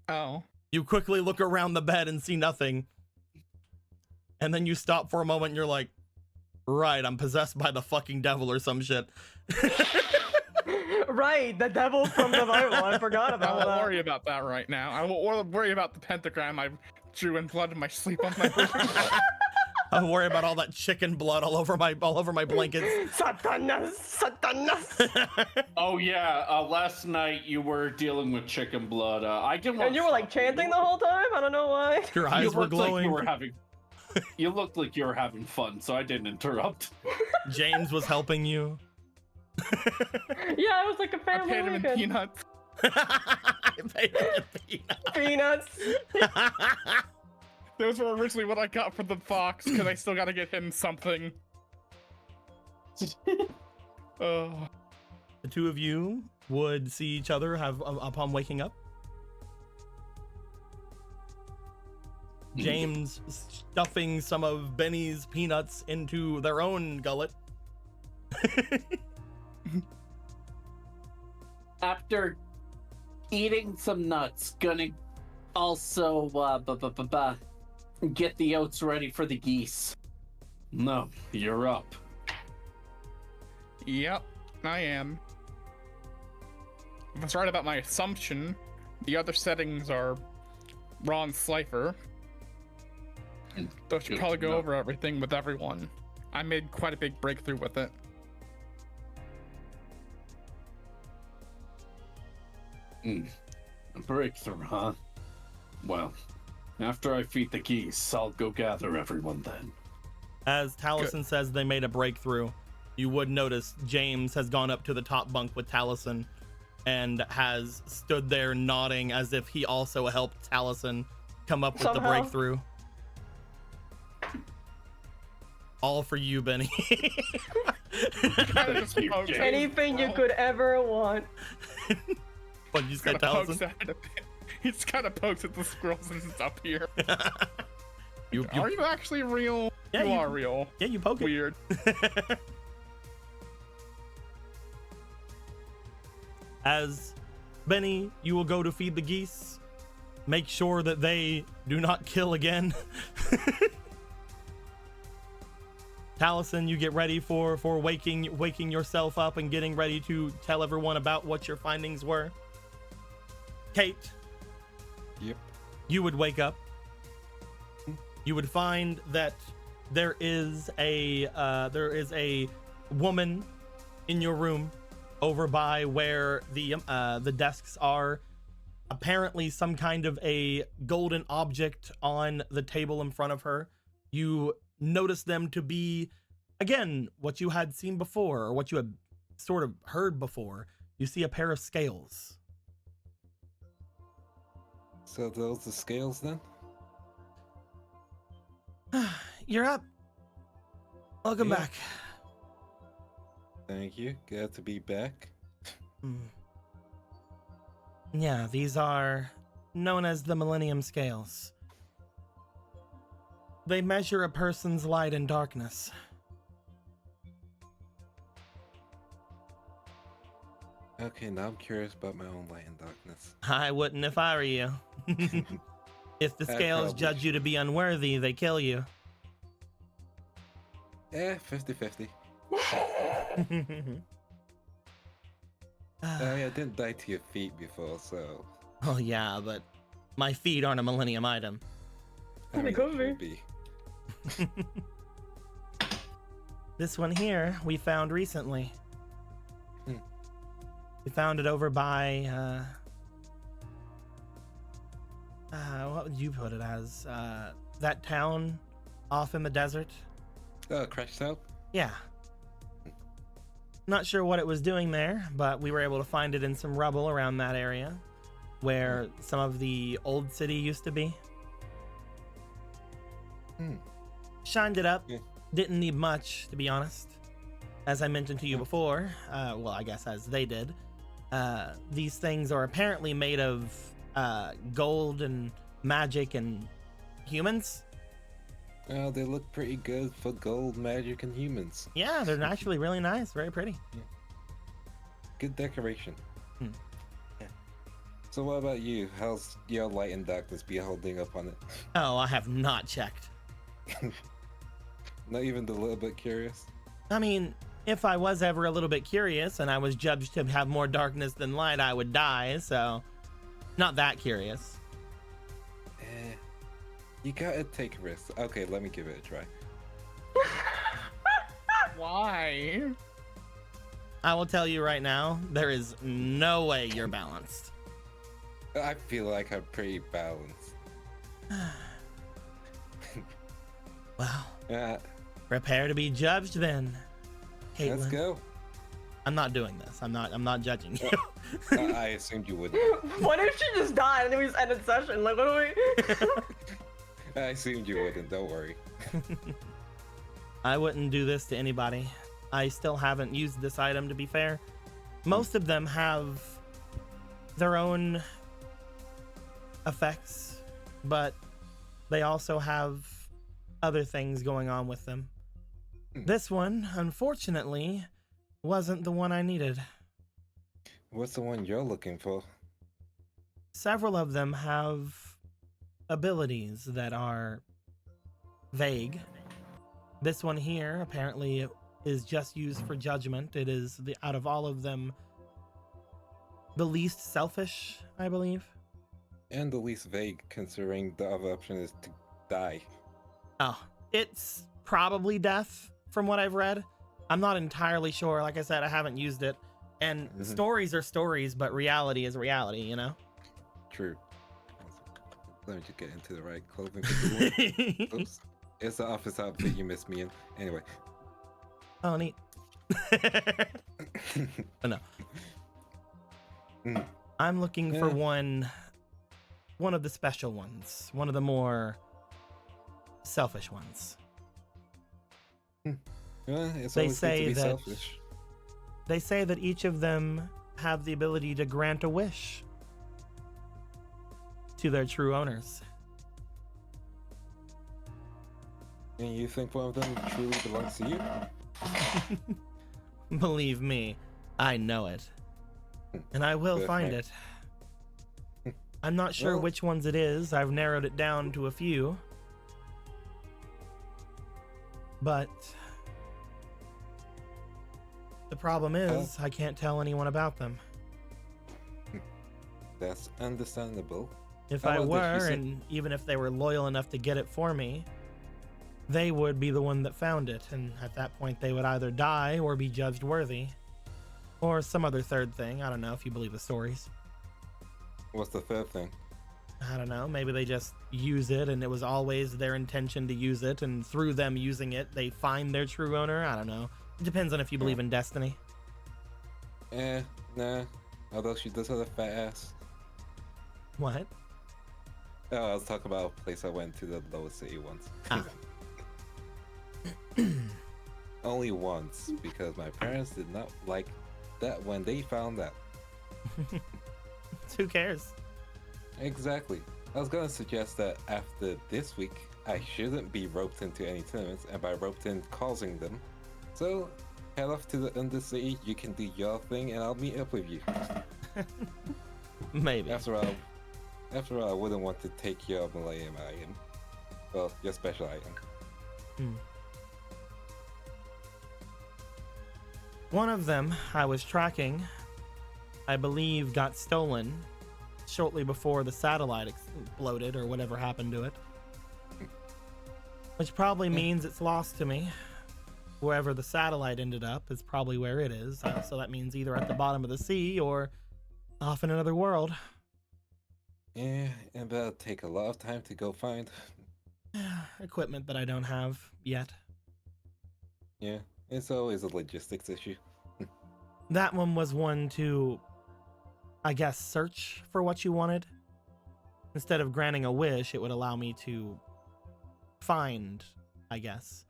Oh. You quickly look around the bed and see nothing. And then you stop for a moment and you're like, right, I'm possessed by the fucking devil or some shit. Right, the devil from the Bible. I forgot I about won't that. worry about that right now. I won't worry about the pentagram I drew in blood in my sleep on my room. I worry about all that chicken blood all over my blankets. Satanas! Satanas! Oh yeah, last night you were dealing with chicken blood. I didn't want. And you were like chanting the whole time? I don't know why. Your eyes You were looked like glowing. you were having. You looked like you were having fun, so I didn't interrupt. James was helping you. Yeah, it was like a I family paid him in weekend. peanuts. I paid him in peanuts. Peanuts. Those were originally what I got for the fox, because I still gotta get him something. Oh. The two of you would see each other upon waking up. James stuffing some of Benny's peanuts into their own gullet. After eating some nuts, gonna also get the oats ready for the geese. No, you're up. Yep, I am. If it's right about my assumption, the other settings are Ron Slifer. So I should Good probably to go know. over everything with everyone. I made quite a big breakthrough with it. A breakthrough, huh? Well, after I feed the geese, I'll go gather everyone then. As Taliesin says they made a breakthrough, you would notice James has gone up to the top bunk with Taliesin and has stood there nodding as if he also helped Taliesin come up with the Somehow. breakthrough. All for you, Benny. Kinda just You pokes gay. at his Anything you scroll. could ever want. What did you say, Kinda pokes Taliesin? at it. He just kind of pokes at the scrolls since it's up here. You, Are you actually real? Yeah, you you- are real. yeah, you poke it. Weird. As Benny, you will go to feed the geese. Make sure that they do not kill again. Taliesin, you get ready for waking yourself up and getting ready to tell everyone about what your findings were. Kate, Yep. you would wake up. You would find that there is a woman in your room over by where the desks are. Apparently some kind of a golden object on the table in front of her. You notice them to be, again, what you had seen before, or what you had sort of heard before. You see a pair of scales. So those the scales then? You're up. Welcome Yeah. back. Thank you. Glad to be back. Yeah, these are known as the Millennium Scales. They measure a person's light and darkness. Okay, now I'm curious about my own light and darkness. I wouldn't if I were you. If the I scales probably judge you to be unworthy, they kill you. 50-50. I didn't die to your feet before, so Oh yeah, but my feet aren't a Millennium item. I They mean, could it should be. This one here we found recently. Hmm. We found it over by what would you put it as? That town off in the desert? Oh, crashed out? Yeah. Not sure what it was doing there, but we were able to find it in some rubble around that area where some of the old city used to be. Hmm. Shined it up. Yeah. Didn't need much, to be honest. As I mentioned to you before, well, I guess as they did, these things are apparently made of gold and magic and humans. Oh, they look pretty good for gold, magic, and humans. Yeah, they're actually really nice, very pretty. Good decoration. Hmm. Yeah. So what about you? How's your light and darkness be holding up on it? Oh, I have not checked. Not even a little bit curious? I mean, if I was ever a little bit curious and I was judged to have more darkness than light, I would die, so not that curious. You gotta take a risk. Okay, let me give it a try. Why? I will tell you right now, there is no way you're balanced. I feel like I'm pretty balanced. Well, prepare to be judged then, Caitlin. Let's go. I'm not doing this. I'm not judging you. I assumed you wouldn't. What if she just died and then we just ended session? Like, what do we? I assumed you wouldn't. Don't worry. I wouldn't do this to anybody. I still haven't used this item, to be fair. Most of them have their own effects, but they also have other things going on with them. This one, unfortunately, wasn't the one I needed. What's the one you're looking for? Several of them have abilities that are vague. This one here apparently is just used for judgment. It is, out of all of them, the least selfish, I believe. And the least vague, considering the other option is to die. Oh, it's probably death from what I've read. I'm not entirely sure. Like I said, I haven't used it. And stories are stories, but reality is reality, you know? True. Let me just get into the right clothing. Oops. It's the office outfit you missed me in. Anyway. Oh, neat. Oh, no. I'm looking for one of the special ones. One of the more selfish ones. It's They always say good to be that selfish. They say that each of them have the ability to grant a wish to their true owners. And you think one of them truly belongs to you? Believe me, I know it. And I will find it. I'm not sure Well- which ones it is. I've narrowed it down to a few. But the problem is, I can't tell anyone about them. That's understandable. If How I about this? You were, said- and even if they were loyal enough to get it for me, they would be the one that found it, and at that point they would either die or be judged worthy. Or some other third thing. I don't know if you believe the stories. What's the third thing? I don't know, maybe they just use it and it was always their intention to use it, and through them using it, they find their true owner. I don't know. It depends on if you believe in destiny. Nah. Although she does have a fat ass. What? Oh, I was talking about a place I went to, the lowest city once. Ah. Only once, because my parents did not like that when they found out. Who cares? Exactly. I was gonna suggest that after this week, I shouldn't be roped into any tournaments, and by roped in, causing them. So, head off to the Undercity, you can do your thing, and I'll meet up with you. Maybe. After all, I wouldn't want to take your Millennium item. Well, your special item. One of them I was tracking, I believe, got stolen shortly before the satellite exploded or whatever happened to it. Which probably means it's lost to me. Wherever the satellite ended up is probably where it is. So that means either at the bottom of the sea or off in another world. Yeah, and that'll take a lot of time to go find. Equipment that I don't have yet. Yeah, it's always a logistics issue. That one was one to, I guess, search for what you wanted. Instead of granting a wish, it would allow me to find, I guess.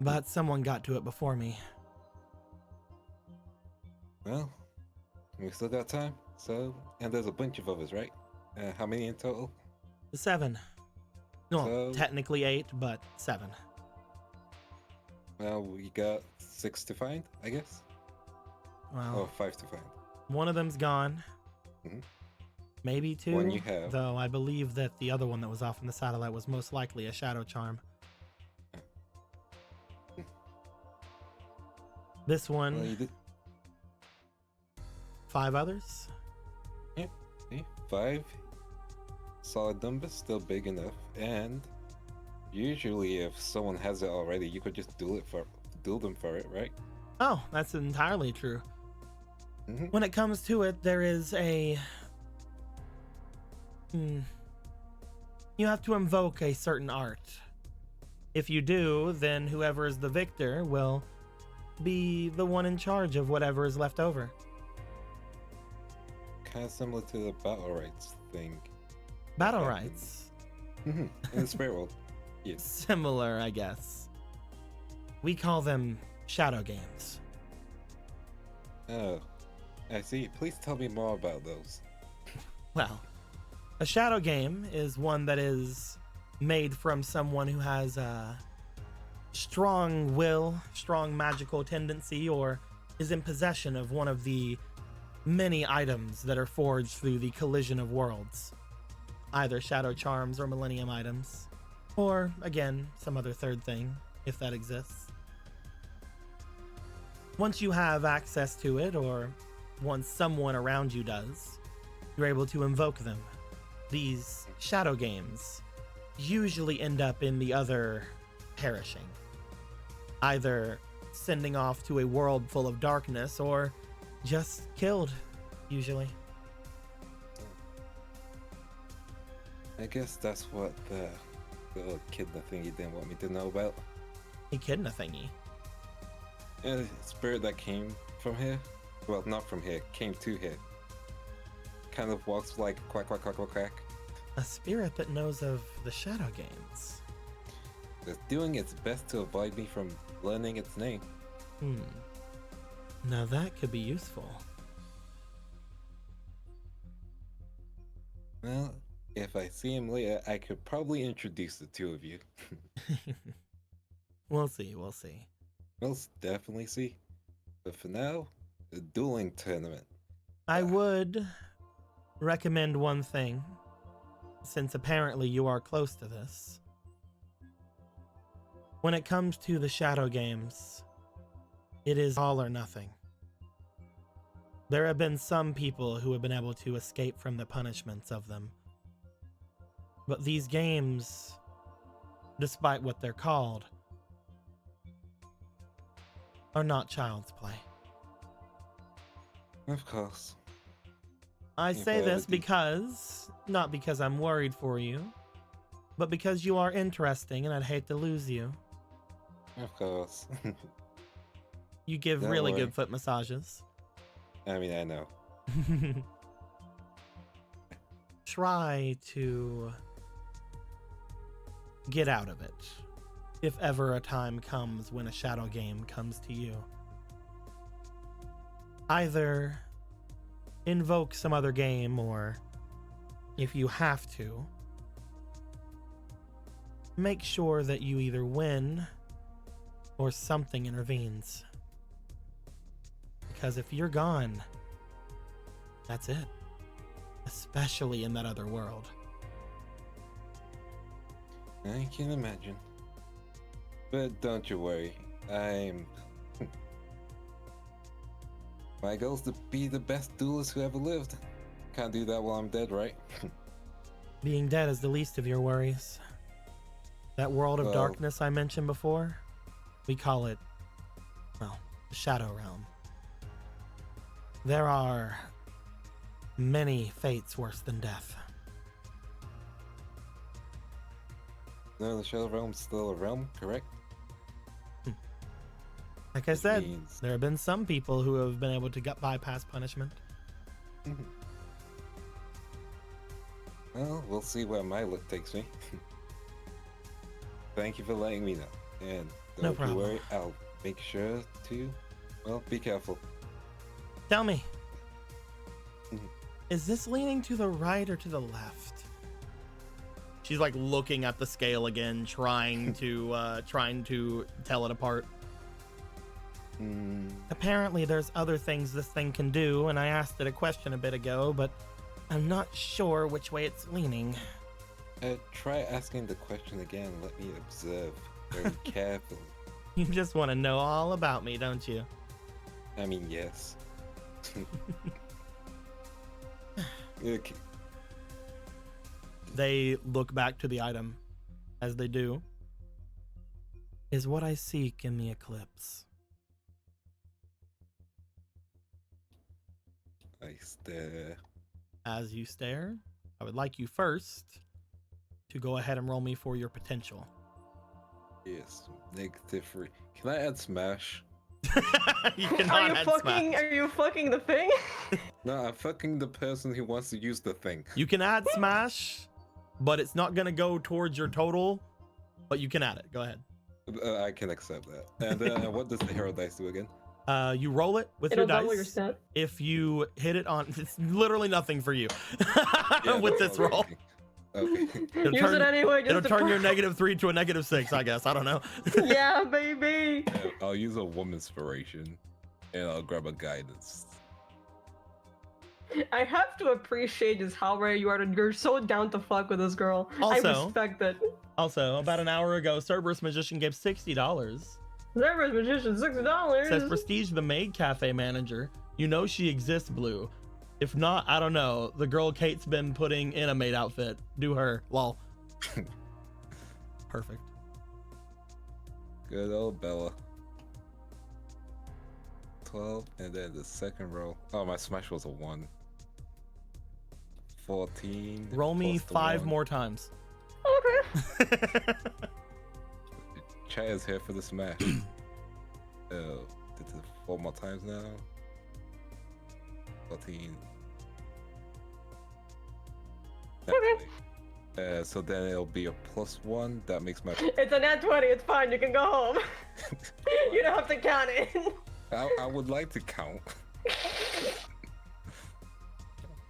But someone got to it before me. Well, We still got time. So, and there's a bunch of others, right? How many in total? 7. No, So- technically 8, but 7. Well, we got 6 to find, I guess. Well, Or 5 to find. one of them's gone. Mhm. Maybe 2. One you have. Though I believe that the other one that was off in the satellite was most likely a shadow charm. This one, Well, you did. 5 others. See, 5 solid numbers, still big enough. And usually, if someone has it already, you could just duel them for it, right? Oh, that's entirely true. Mhm. When it comes to it, there is a... You have to invoke a certain art. If you do, then whoever is the victor will be the one in charge of whatever is left over. Kind of similar to the battle rights thing. Battle Okay. rights. In the spirit world. Yes. Similar, I guess. We call them shadow games. Oh, I see. Please tell me more about those. Well, a shadow game is one that is made from someone who has a strong will, strong magical tendency, or is in possession of one of the many items that are forged through the collision of worlds. Either shadow charms or millennium items. Or, again, some other third thing, if that exists. Once you have access to it, or once someone around you does, you're able to invoke them. These shadow games usually end up in the other perishing. Either sending off to a world full of darkness, or just killed, usually. I guess that's what the little kidna thingy didn't want me to know about. Echidna thingy. Yeah, the spirit that came from here, well, not from here, came to here. Kind of walks like quack, quack, quack, quack, quack. A spirit that knows of the shadow games. It's doing its best to avoid me from learning its name. Now that could be useful. Well, if I see him later, I could probably introduce the two of you. We'll see, we'll see. We'll definitely see. But for now, the dueling tournament. I would recommend one thing, since apparently you are close to this. When it comes to the shadow games, it is all or nothing. There have been some people who have been able to escape from the punishments of them. But these games, despite what they're called, are not child's play. Of course. I If say I ever this do- because, not because I'm worried for you, but because you are interesting and I'd hate to lose you. Of course. You give Don't really worry. good foot massages. I mean, I know. Try to get out of it, if ever a time comes when a shadow game comes to you. Either invoke some other game, or if you have to, make sure that you either win or something intervenes. Because if you're gone, that's it. Especially in that other world. I can imagine. But don't you worry. My goal is to be the best duelist who ever lived. Can't do that while I'm dead, right? Being dead is the least of your worries. That world of Well- darkness I mentioned before, we call it, well, the Shadow Realm. There are many fates worse than death. No, the Shadow Realm's still a realm, correct? Like I Which said, means- there have been some people who have been able to bypass punishment. Well, we'll see where my luck takes me. Thank you for letting me know. And No don't you problem. worry, I'll make sure to, well, be careful. Tell me, Is this leaning to the right or to the left? She's like looking at the scale again, trying to tell it apart. Apparently there's other things this thing can do, and I asked it a question a bit ago, but I'm not sure which way it's leaning. Try asking the question again. Let me observe very carefully. You just want to know all about me, don't you? I mean, yes. Okay. They look back to the item. As they do, is what I seek in the eclipse. I stare. As you stare, I would like you first to go ahead and roll me for your potential. Yes, -3. Can I add smash? You cannot add smash. Are you fucking the thing? No, I'm fucking the person who wants to use the thing. You can add smash, but it's not gonna go towards your total. But you can add it. Go ahead. I can accept that. And what does the hero dice do again? You roll it with It'll your double dice. your stat. If you hit it on, it's literally nothing for you with this roll. Okay. Use it anyway. Just It'll to turn your -3 to a -6, I guess. I don't know. Yeah, baby. I'll use a woman's inspiration, and I'll grab a guidance. I have to appreciate just how rare you are. You're so down to fuck with this girl. I Also- respect it. Also, about an hour ago, Cerberus Magician gave $60. Cerberus Magician, $60. Says Prestige, the maid cafe manager. You know she exists, Blue. If not, I don't know. The girl Kate's been putting in a maid outfit. Do her. Lol. Perfect. Good old Bella. 12, and then the second roll. Oh, my smash was a 1. 14. Roll me plus the 5 1. more times. Okay. Chat is here for the smash. Oh, did it 4 more times now? 14. Okay. So then it'll be a +1. That makes my. It's a nat 20. It's fine. You can go home. You don't have to count it. I would like to count.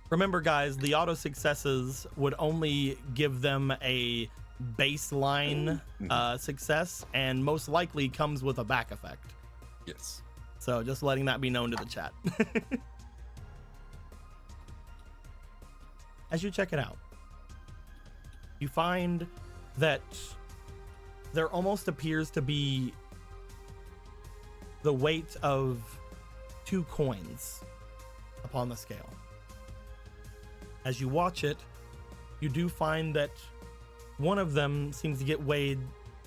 Remember, guys, the auto successes would only give them a baseline success, and most likely comes with a back effect. Yes. So just letting that be known to the chat. As you check it out, you find that there almost appears to be the weight of 2 coins upon the scale. As you watch it, you do find that one of them seems to get weighed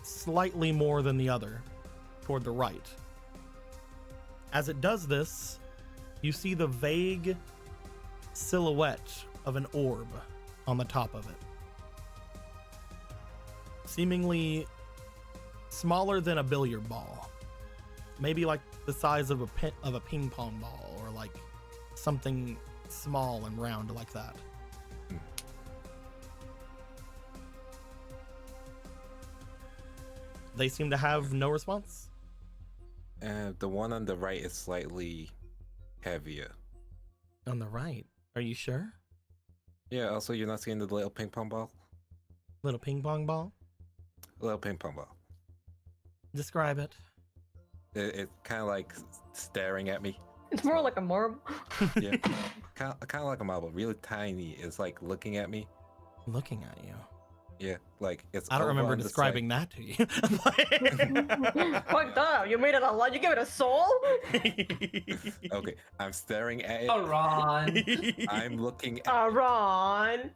slightly more than the other, toward the right. As it does this, you see the vague silhouette of an orb on the top of it. Seemingly smaller than a billiard ball. Maybe like the size of a ping pong ball, or like something small and round like that. They seem to have no response. The one on the right is slightly heavier. On the right? Are you sure? Yeah, also you're not seeing the little ping pong ball? Little ping pong ball? Little ping pong ball. Describe it. It's kind of like staring at me. It's more like a marble. Yeah. kind of like a marble, really tiny. It's like looking at me. Looking at you. Yeah, like it's. I don't over remember on the describing that to you. Fuck that. You made it a lot. You gave it a soul? side. Okay, I'm staring at it. Ron. I'm looking at Ron.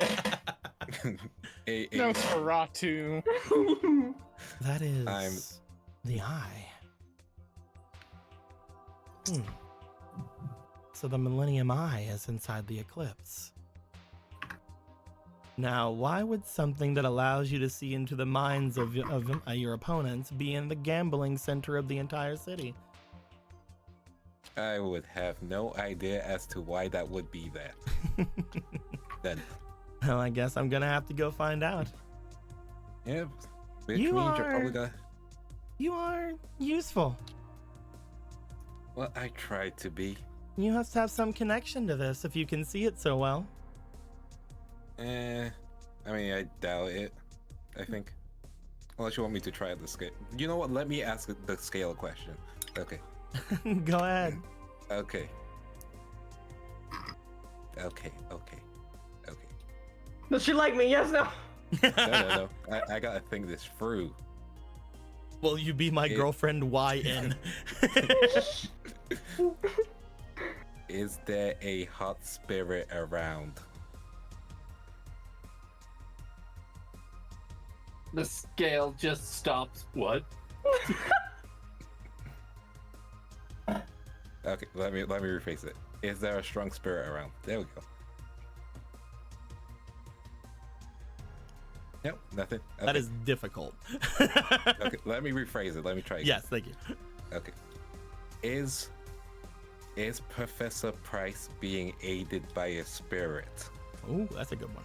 No, Sferatu. That is the eye. So the Millennium Eye is inside the eclipse. Now, why would something that allows you to see into the minds of your opponents be in the gambling center of the entire city? I would have no idea as to why that would be that. Then, Well, I guess I'm gonna have to go find out. yeah, which You means you're are- probably gonna. You are useful. Well, I tried to be. You must have some connection to this if you can see it so well. I mean, I doubt it. I think. Unless you want me to try the scale. You know what? Let me ask the scale question. Okay. Go ahead. Okay. Does she like me? Yes, no. No. I gotta think this through. Will you be my girlfriend? YN. Is there a hot spirit around? The scale just stops. What? Okay, let me rephrase it. Is there a strong spirit around? There we go. Yep, nothing. Okay. That is difficult. Okay, let me rephrase it. Let me try again. Yes, thank you. Okay. Is Professor Price being aided by a spirit? Oh, that's a good one.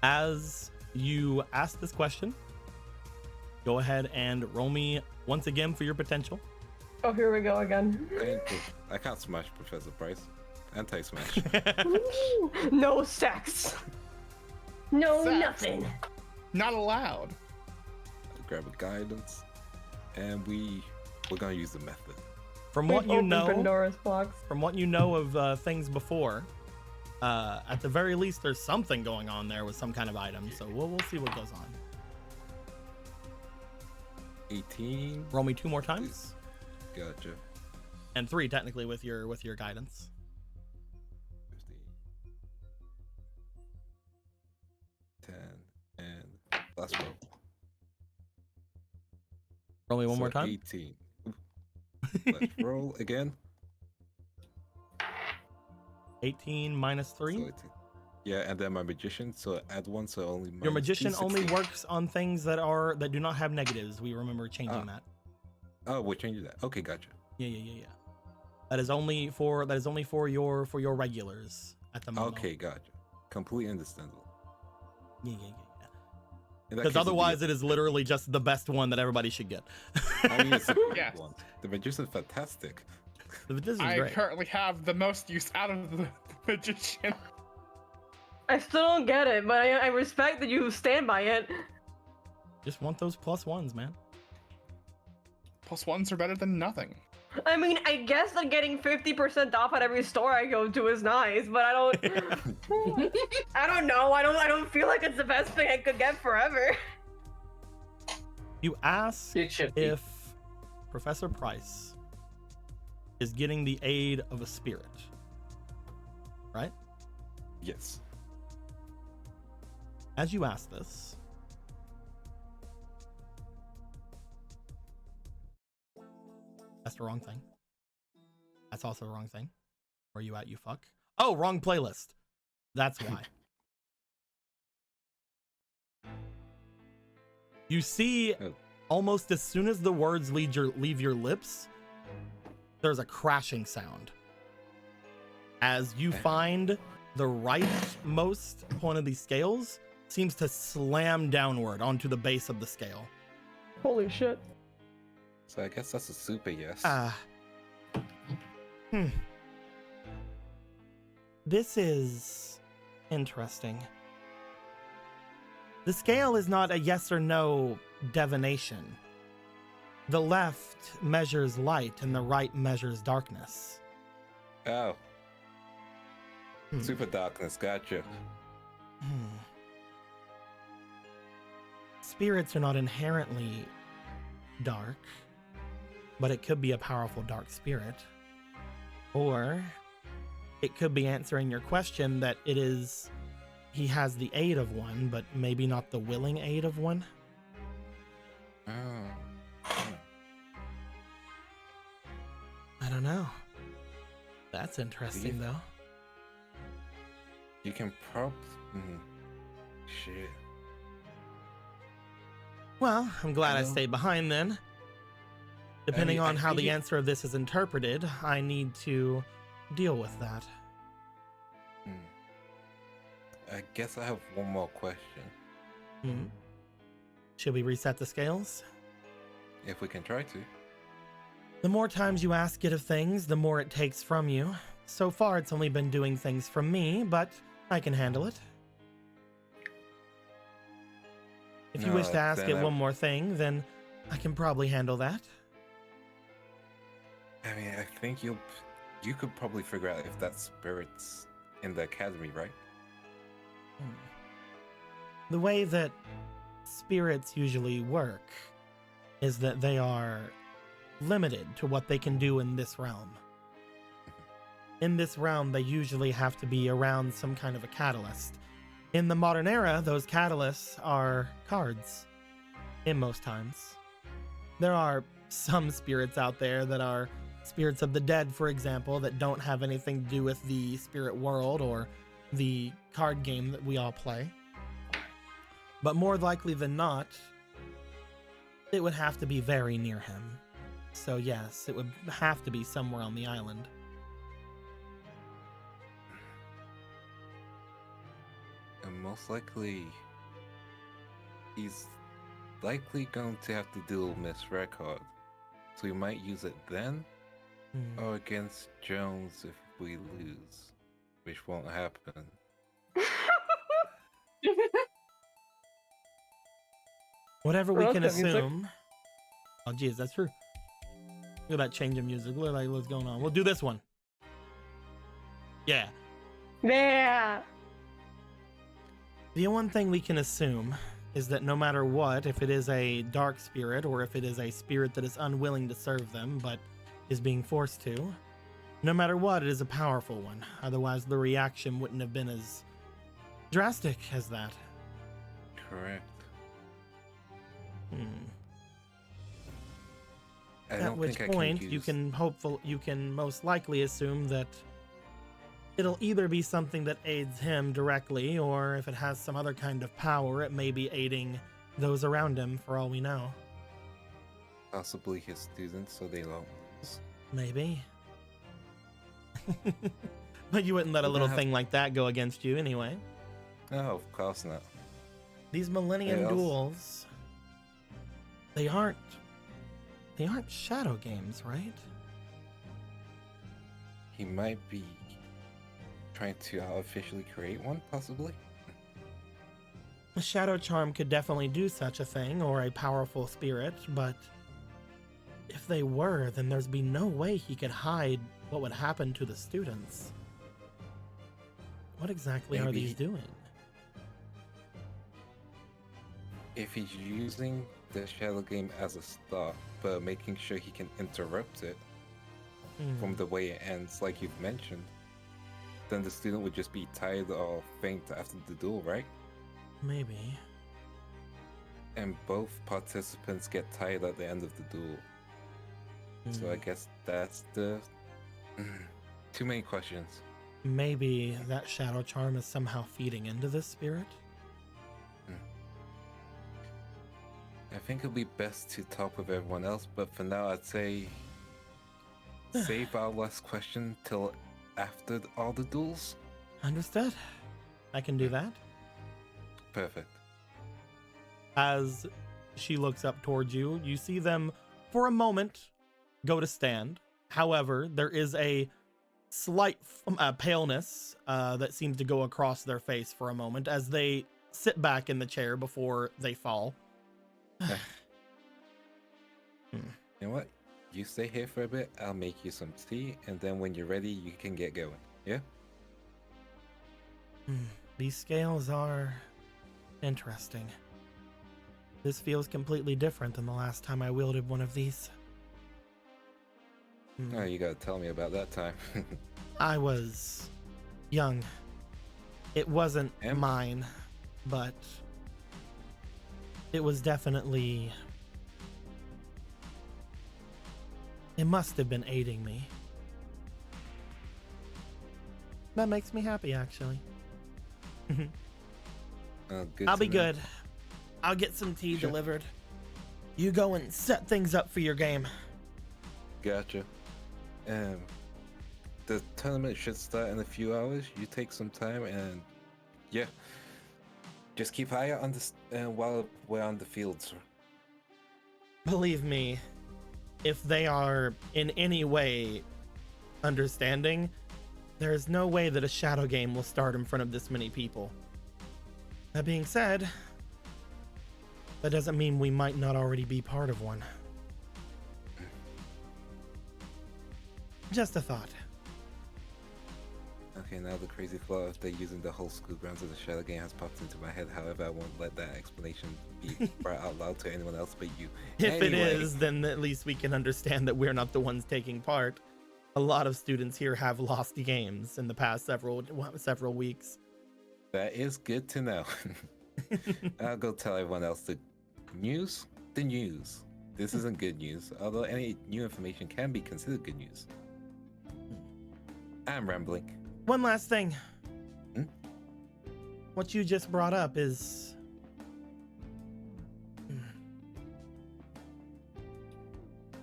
As you ask this question, go ahead and roll me once again for your potential. Oh, here we go again. I can't smash Professor Price. Anti-smash. No sex. No Sex. nothing. Not allowed. Grab a guidance, and we're gonna use the method. From We've what you opened know, Pandora's box. from what you know of things before, at the very least, there's something going on there with some kind of item. So we'll see what goes on. 18. Roll me 2 more times, Gotcha. and 3 technically with your guidance. 15. 10 and last roll. Roll me one So more time. 18. Let's roll again. 18 minus 3. So 18. Yeah, and then my magician. So add 1, so only. Your minus magician 2, only 16. works on things that do not have negatives. We remember changing that. Oh, we're changing that. Okay, gotcha. Yeah. That is only for your regulars at the moment. Okay, gotcha. Completely understandable. Yeah. In that Because case, otherwise, it is literally just the best one that everybody should get. I mean, it's a good Yes. one. The magician's fantastic. This is I great. currently have the most use out of the magician. I still don't get it, but I respect that you stand by it. Just want those +1s, man. +1s are better than nothing. I mean, I guess that getting 50% off at every store I go to is nice, but I don't. I don't know. I don't feel like it's the best thing I could get forever. You ask It should be. if Professor Price is getting the aid of a spirit, right? Yes. As you ask this, that's the wrong thing. That's also the wrong thing. Where you at, you fuck? Oh, wrong playlist. That's why. You see, almost as soon as the words leave your lips, there's a crashing sound. As you find the rightmost point of these scales seems to slam downward onto the base of the scale. Holy shit. So I guess that's a super yes. This is interesting. The scale is not a yes or no divination. The left measures light and the right measures darkness. Oh. Super darkness, gotcha. Spirits are not inherently dark, but it could be a powerful dark spirit. Or it could be answering your question that he has the aid of one, but maybe not the willing aid of one. Oh. I don't know. That's interesting, though. You can shit. Well, I'm glad I stayed behind then. Depending on how the answer of this is interpreted, I need to deal with that. I guess I have one more question. Should we reset the scales? If we can try to. The more times you ask it of things, the more it takes from you. So far, it's only been doing things from me, but I can handle it. If you wish to ask it one more thing, then I can probably handle that. I mean, I think you could probably figure out if that spirit's in the academy, right? The way that spirits usually work is that they are limited to what they can do in this realm. In this realm, they usually have to be around some kind of a catalyst. In the modern era, those catalysts are cards, in most times. There are some spirits out there that are spirits of the dead, for example, that don't have anything to do with the spirit world or the card game that we all play. But more likely than not, it would have to be very near him. So yes, it would have to be somewhere on the island. And most likely, he's likely going to have to deal with Miss Record. So we might use it then, or against Jones if we lose, which won't happen. Whatever we can Welcome, music. assume. Oh, geez, that's true. Look at that change of music. Look like what's going on. We'll do this one. Yeah. Yeah. The one thing we can assume is that no matter what, if it is a dark spirit or if it is a spirit that is unwilling to serve them but is being forced to, no matter what, it is a powerful one. Otherwise, the reaction wouldn't have been as drastic as that. Correct. At which point, you can most likely assume that it'll either be something that aids him directly, or if it has some other kind of power, it may be aiding those around him, for all we know. Possibly his students, so they don't lose. Maybe. But you wouldn't let a little thing like that go against you anyway. No, of course not. These Millennium Duels, they aren't shadow games, right? He might be trying to artificially create one, possibly. A shadow charm could definitely do such a thing, or a powerful spirit, but if they were, then there'd be no way he could hide what would happen to the students. What exactly are these doing? If he's using the shadow game as a start, but making sure he can interrupt it from the way it ends, like you've mentioned, then the student would just be tired or faint after the duel, right? Maybe. And both participants get tired at the end of the duel. So I guess that's the... Too many questions. Maybe that shadow charm is somehow feeding into this spirit? I think it'll be best to talk with everyone else, but for now I'd say save our last question till after all the duels. Understood. I can do that. Perfect. As she looks up towards you, you see them for a moment go to stand. However, there is a slight paleness that seems to go across their face for a moment as they sit back in the chair before they fall. You know what? You stay here for a bit, I'll make you some tea, and then when you're ready, you can get going. Yeah? These scales are interesting. This feels completely different than the last time I wielded one of these. Oh, you gotta tell me about that time. I was young. It wasn't mine, but it was definitely... It must have been aiding me. That makes me happy, actually. I'll be good. I'll get some tea delivered. You go and set things up for your game. Gotcha. The tournament should start in a few hours. You take some time and yeah, just keep eye out on this while we're on the field, sir. Believe me, if they are in any way understanding, there's no way that a shadow game will start in front of this many people. That being said, that doesn't mean we might not already be part of one. Just a thought. Okay, now the crazy thought of they using the whole school grounds as a shadow game has popped into my head. However, I won't let that explanation be brought out loud to anyone else but you. If it is, then at least we can understand that we're not the ones taking part. A lot of students here have lost games in the past several weeks. That is good to know. I'll go tell everyone else the news. The news. This isn't good news, although any new information can be considered good news. I'm rambling. One last thing. Hmm? What you just brought up is...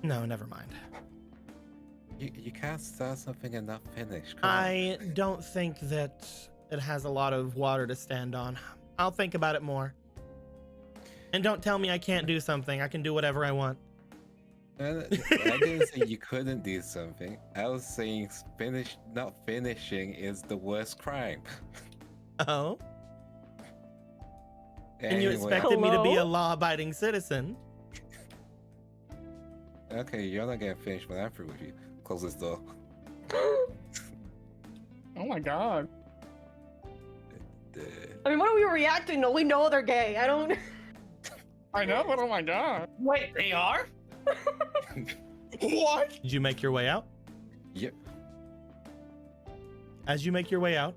No, never mind. You can't start something and not finish. Come I don't think that it has a lot of water to stand on. I'll think about it more. And don't tell me I can't do something. I can do whatever I want. on. I didn't say you couldn't do something. I was saying not finishing is the worst crime. Oh? And Anyway, you expected me to be a Hello? law-abiding citizen. Okay, you're not gonna finish when I'm through with you. Close this door. Oh my god. I mean, what are we reacting to? We know they're gay. I don't. I know, but oh my god. Wait, they are? What? Did you make your way out? Yep. As you make your way out,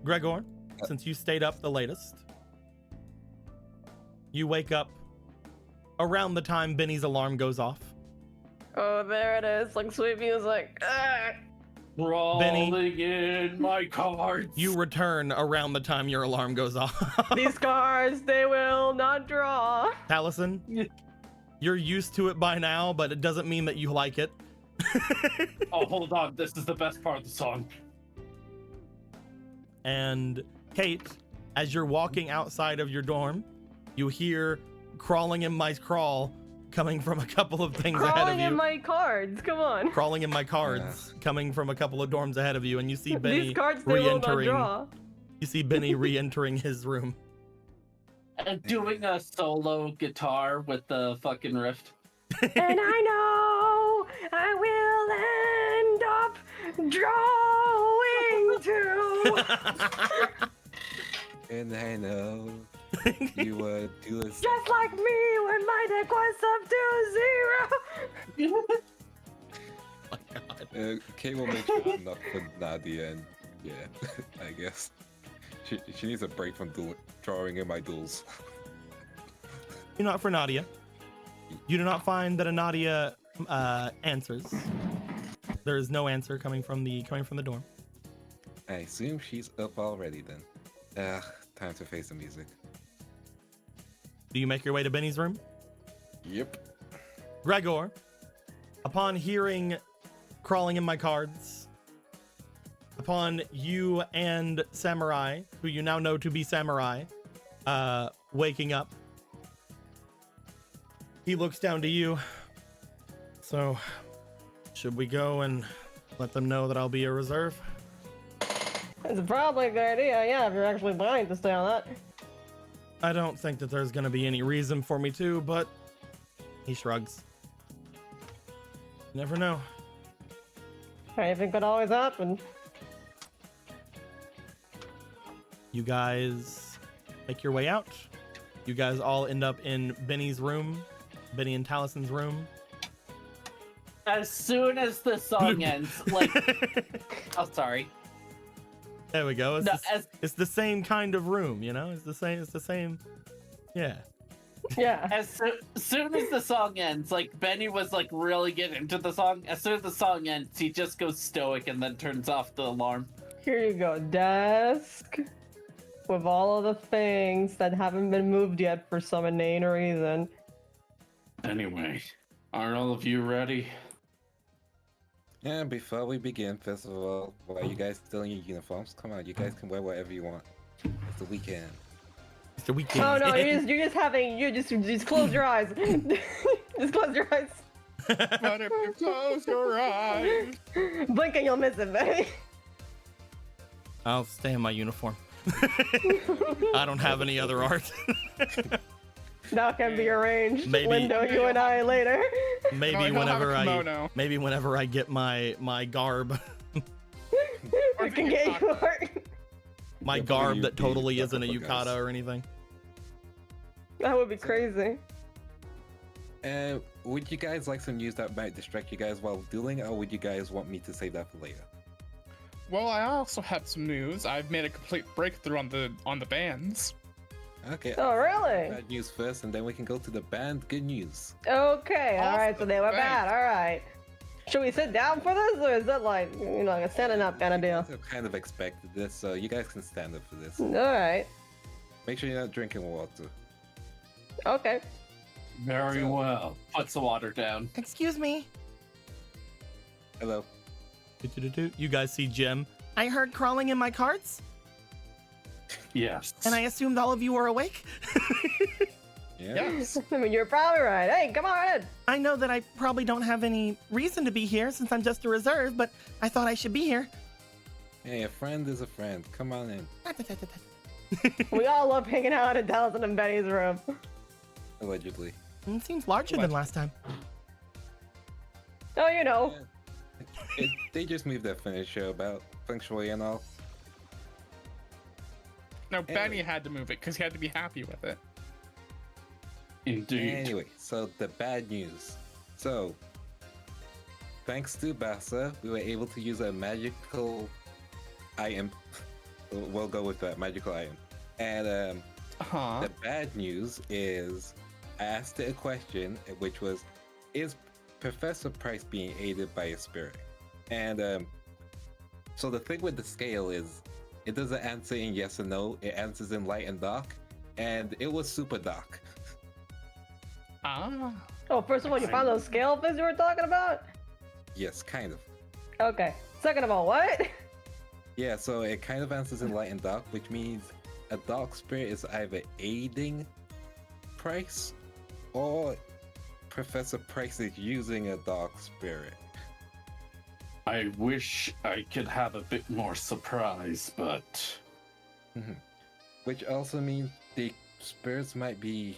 Gregor, since you stayed up the latest, you wake up around the time Benny's alarm goes off. Oh, there it is. Like sweet music. Rolling in my cards. You return around the time your alarm goes off. These cards, they will not draw. Taliesin, you're used to it by now, but it doesn't mean that you like it. Oh, hold on. This is the best part of the song. And Kate, as you're walking outside of your dorm, you hear crawling in my crawl coming from a couple of things ahead of Crawling you. in my cards. Come on. Crawling in my cards coming from a couple of dorms ahead of you, and you see Benny These cards, they will not re-entering. draw. You see Benny re-entering his room. And doing a solo guitar with the fucking riff. And I know I will end up drawing too. And I know you would do this. Just like me when my deck was up to 0. Oh my God. Kate will make sure enough for Nadia, and yeah, I guess she needs a break from drawing in my duels. You're not for Nadia. You do not find that a Nadia answers. There is no answer coming from the dorm. I assume she's up already then. Time to face the music. Do you make your way to Benny's room? Yep. Gregor, upon hearing crawling in my cards, upon you and Samurai, who you now know to be Samurai, waking up, he looks down to you. So, should we go and let them know that I'll be a reserve? It's probably a good idea, yeah, if you're actually planning to stay on that. I don't think that there's gonna be any reason for me to, but he shrugs. Never know. Anything could always happen. You guys make your way out. You guys all end up in Benny's room, Benny and Talison's room. As soon as the song ends, like, oh, sorry. There we go. It's, No, it's the same kind of room, you know? It's the same. Yeah. Yeah. As soon as the song ends, like, Benny was, like, really getting into the song. As soon as the song ends, he just goes stoic and then turns off the alarm. Here you go, desk. With all of the things that haven't been moved yet for some inane reason. Anyway, aren't all of you ready? And before we begin, first of all, why are you guys still in your uniforms? Come on, you guys can wear whatever you want. It's the weekend. It's the weekend. Oh no, you just close your eyes. Just close your eyes. But if you close your eyes. Blink and you'll miss it, baby. I'll stay in my uniform. I don't have any other art. That can be arranged. Maybe- Lindo, you and I later. Maybe No, I don't have a whenever kimono. maybe whenever I get my garb, We can get you art. my Yeah, garb you that be totally isn't a replicas. yukata or anything. That would be crazy. Would you guys like some news that might distract you guys while dueling, or would you guys want me to save that for later? Well, I also have some news. I've made a complete breakthrough on the bands. Okay. Oh, really? Bad news first, and then we can go to the band good news. Okay, alright, so Awesome, they were thanks. bad, alright. Should we sit down for this, or is it like, you know, like a standing up kind of deal? I kind of expected this, so you guys can stand up for this. Alright, Make sure you're not drinking water. okay. Very well. Puts the water down. Excuse me. Hello. You guys see Jim? I heard crawling in my carts, Yes. and I assumed all of you were awake. Yeah. Yes. I mean, you're probably right. Hey, come on in. I know that I probably don't have any reason to be here since I'm just a reserve, but I thought I should be here. Hey, a friend is a friend. Come on in. We all love hanging out in Dallas and Betty's room. Allegedly. It seems larger than last time. Oh, you know. They just moved their furniture about feng shui and all. No, Benny had to move it because he had to be happy with it. Indeed. Anyway, so the bad news. So, thanks to Bassa, we were able to use a magical item. We'll go with that magical item. And Huh? the bad news is, I asked it a question, which was, is Professor Price being aided by a spirit? And so the thing with the scale is, it doesn't answer in yes or no. It answers in light and dark, and it was super dark. Ah. Oh, first of all, you found those scale things you were talking about? Yes, kind of. Okay. Second of all, what? Yeah, so it kind of answers in light and dark, which means a dark spirit is either aiding Price or Professor Price is using a dark spirit. I wish I could have a bit more surprise, but Which also means the spirits might be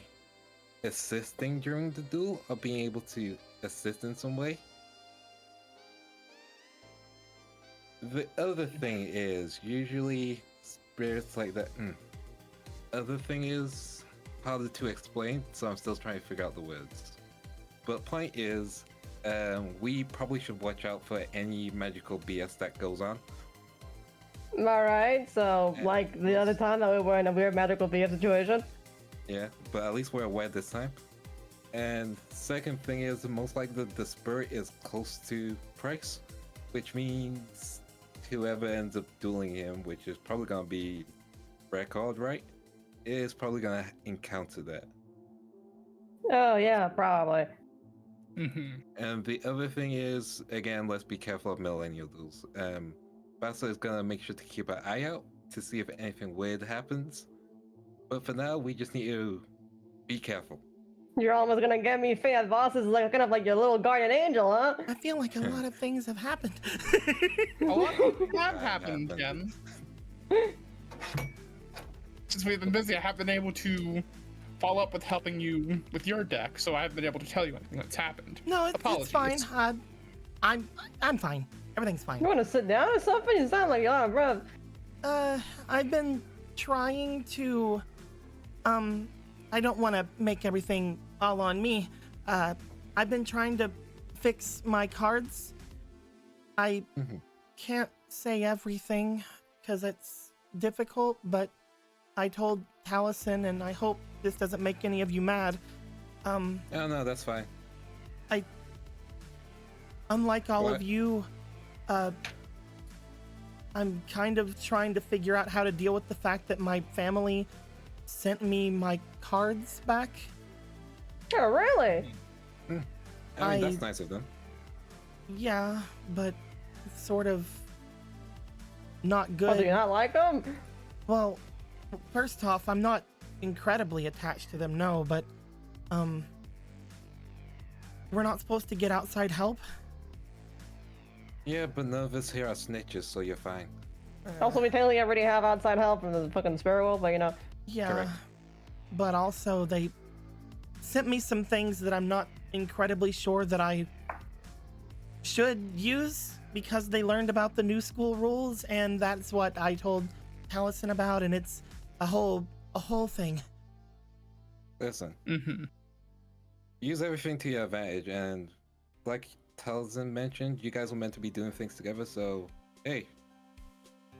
assisting during the duel or being able to assist in some way. The other thing is, usually spirits like that. Other thing is harder to explain, so I'm still trying to figure out the words. But point is, we probably should watch out for any magical BS that goes on. Alright, so Yeah. like the other time that we were in a weird magical BF situation. Yeah, but at least we're aware this time. And second thing is, most likely the spirit is close to Price, which means whoever ends up dueling him, which is probably gonna be Record, right? Is probably gonna encounter that. Oh, yeah, probably. And the other thing is, again, let's be careful of millennial duels. Bassa is gonna make sure to keep an eye out to see if anything weird happens. But for now, we just need to be careful. You're almost gonna get me Fiat Voss is like kind of like your little guardian angel, huh? I feel like a lot of things have happened. A lot of things have That happened, happened. Jen. Since we've been busy, I haven't been able to follow up with helping you with your deck, so I haven't been able to tell you anything that's happened. No, it's fine. Apologies. I'm fine. Everything's fine. You wanna sit down or something? You sound like you're out of breath. I've been trying to, I don't want to make everything all on me. I've been trying to fix my cards. I can't say everything because it's difficult, but I told Taliesin, and I hope this doesn't make any of you mad. Oh no, that's fine. Unlike all What? of you, I'm kind of trying to figure out how to deal with the fact that my family sent me my cards back. Oh, really? I mean, that's nice of them. Yeah, but it's sort of not Oh, good. do you not like them? Well, first off, I'm not incredibly attached to them, no, but we're not supposed to get outside help? Yeah, but none of us here are snitches, so you're fine. Also, we technically already have outside help from the fucking Sparrow, but you know. Yeah, Correct. but also they sent me some things that I'm not incredibly sure that I should use because they learned about the new school rules, and that's what I told Taliesin about, and it's a whole thing. Listen, Mm-hmm. use everything to your advantage, and like Taliesin mentioned, you guys were meant to be doing things together, so hey,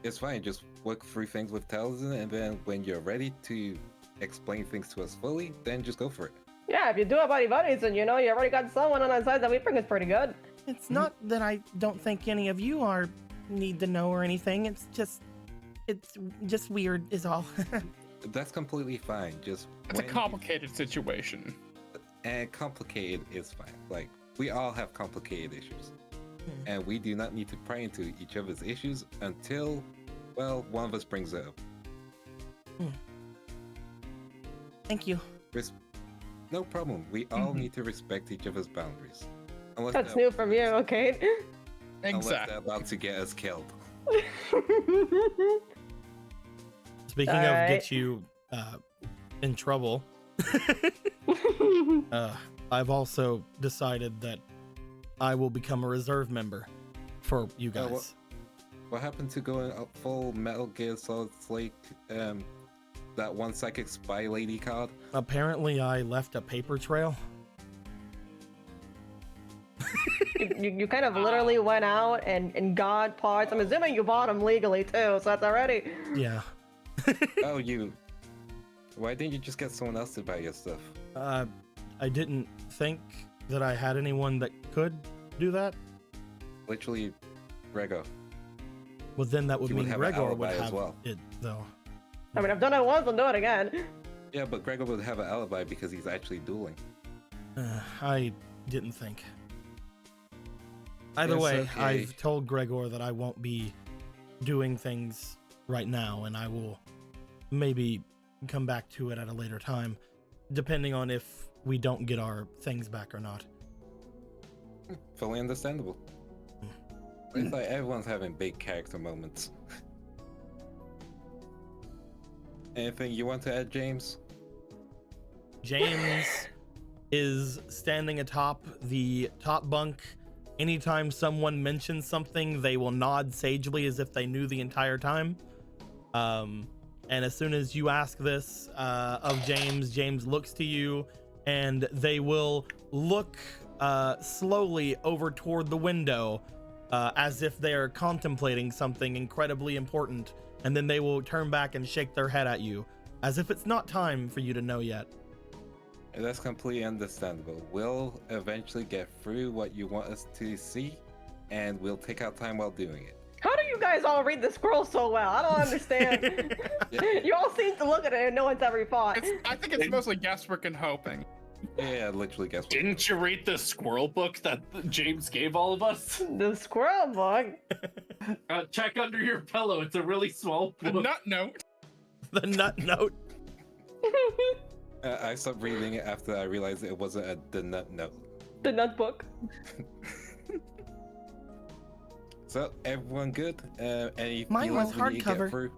it's fine. Just work through things with Taliesin, and then when you're ready to explain things to us fully, then just go for it. Yeah, if you do have buddies, and you know you already got someone on that side that we think is pretty good. It's not that I don't think any of you need to know or anything. It's just weird is all. That's completely fine. Just It's a complicated situation. and complicated is fine. Like, we all have complicated issues, and we do not need to pry into each other's issues until, well, one of us brings it up. Thank you. No problem. We all need to respect each other's boundaries. Unless That's they're- new from you, okay? Unless Exactly. they're about to get us killed. Speaking of Alright. get you in trouble, I've also decided that I will become a reserve member for you Oh, guys. What happened to going up full Metal Gear Solid Slate, that one psychic spy lady card? Apparently, I left a paper trail. you kind of literally went out and got parts. I'm assuming you bought them legally too, so that's already. Yeah. Oh, why didn't you just get someone else to buy your stuff? I didn't think that I had anyone that could do that. Literally, Rego. Well, then that would He would mean have an Gregor would alibi as have well. it, though. I mean, I've done it once, I'll do it again. Yeah, but Gregor would have an alibi because he's actually dueling. I didn't think. Either It's way, okay. I've told Gregor that I won't be doing things right now, and I will maybe come back to it at a later time, depending on if we don't get our things back or not. Fully understandable. It's like everyone's having big character moments. Anything you want to add, James? James is standing atop the top bunk. Anytime someone mentions something, they will nod sagely as if they knew the entire time. And as soon as you ask this of James, James looks to you, and they will look slowly over toward the window as if they're contemplating something incredibly important, and then they will turn back and shake their head at you as if it's not time for you to know yet. And that's completely understandable. We'll eventually get through what you want us to see, and we'll take our time while doing it. How do you guys all read the scroll so well? I don't understand. You all seem to look at it and know it's every thought. I think it's mostly guesswork and hoping. Yeah, literally, guess what? Didn't you read the squirrel book that James gave all of us? The squirrel book. Check under your pillow. It's a really small The book. nut note. The nut note. I stopped reading it after I realized it wasn't the nut note. The nut book. So, everyone good? Any Mine was feelings we need to get hardcover. through?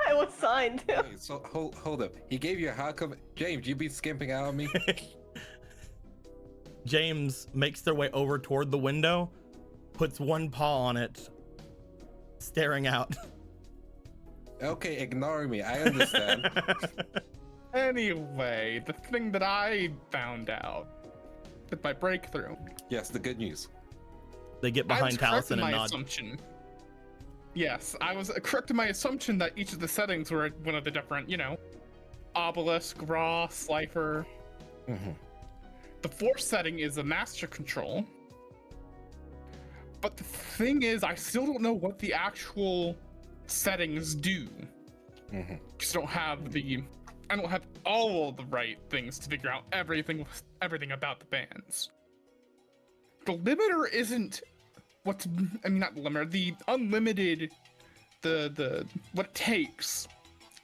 It was signed. Wait, so hold up. He gave you a hardcover. James, you be skimping out on me? James makes their way over toward the window, puts one paw on it, staring out. Okay, ignore me. I understand. Anyway, the thing that I found out with my breakthrough. Yes, the good news. They get I was behind correct in Taliesin and my nod. assumption. Yes, I was correct in my assumption that each of the settings were one of the different, obelisk, raw, slifer. Mm-hmm. The fourth setting is the master control. But the thing is, I still don't know what the actual settings do. Mm-hmm. Just I don't have all the right things to figure out everything about the bands. The limiter isn't not the limiter, the unlimited, the what it takes.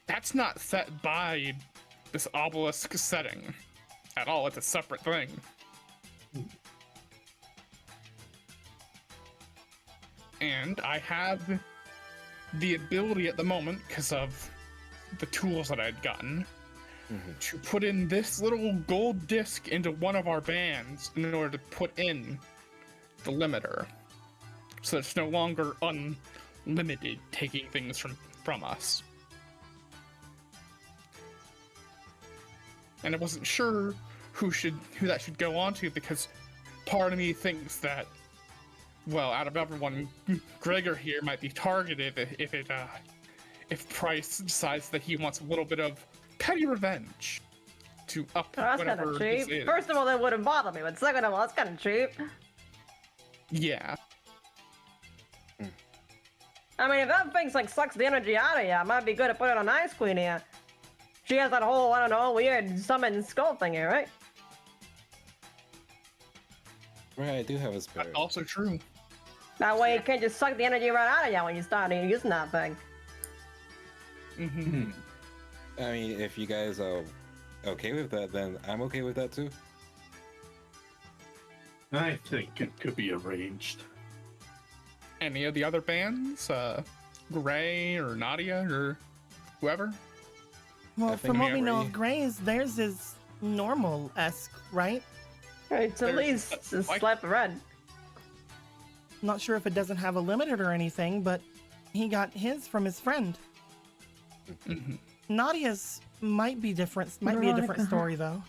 That's not set by this obelisk setting at all. It's a separate thing. And I have the ability at the moment, because of the tools that I'd gotten, to put in this little gold disc into one of our bands in order to put in the limiter. So it's no longer unlimited taking things from us. And I wasn't sure who that should go on to, because part of me thinks that, well, out of everyone, Gregor here might be targeted if Price decides that he wants a little bit of petty revenge to up That's whatever kind of this cheap. is. First of all, that wouldn't bother me, but second of all, that's kind of cheap. Yeah. I mean, if that thing's like sucks the energy out of you, it might be good to put it on Ice Queen here. She has that whole, I don't know, weird summon skull thing here, right? Right, I do have a spare. That's also true. That way it can't just suck the energy right out of you when you start using that thing. Mm-hmm. I mean, if you guys are okay with that, then I'm okay with that too. I think it could be arranged. Any of the other bands? Gray or Nadia or whoever? Well, I think from what we know Mary- of Gray's, theirs is normal-esque, right? It's at least a slap of red. Not sure if it doesn't have a limiter or anything, but he got his from his friend. Mhm. Nadia's might be different. Might be a different story though.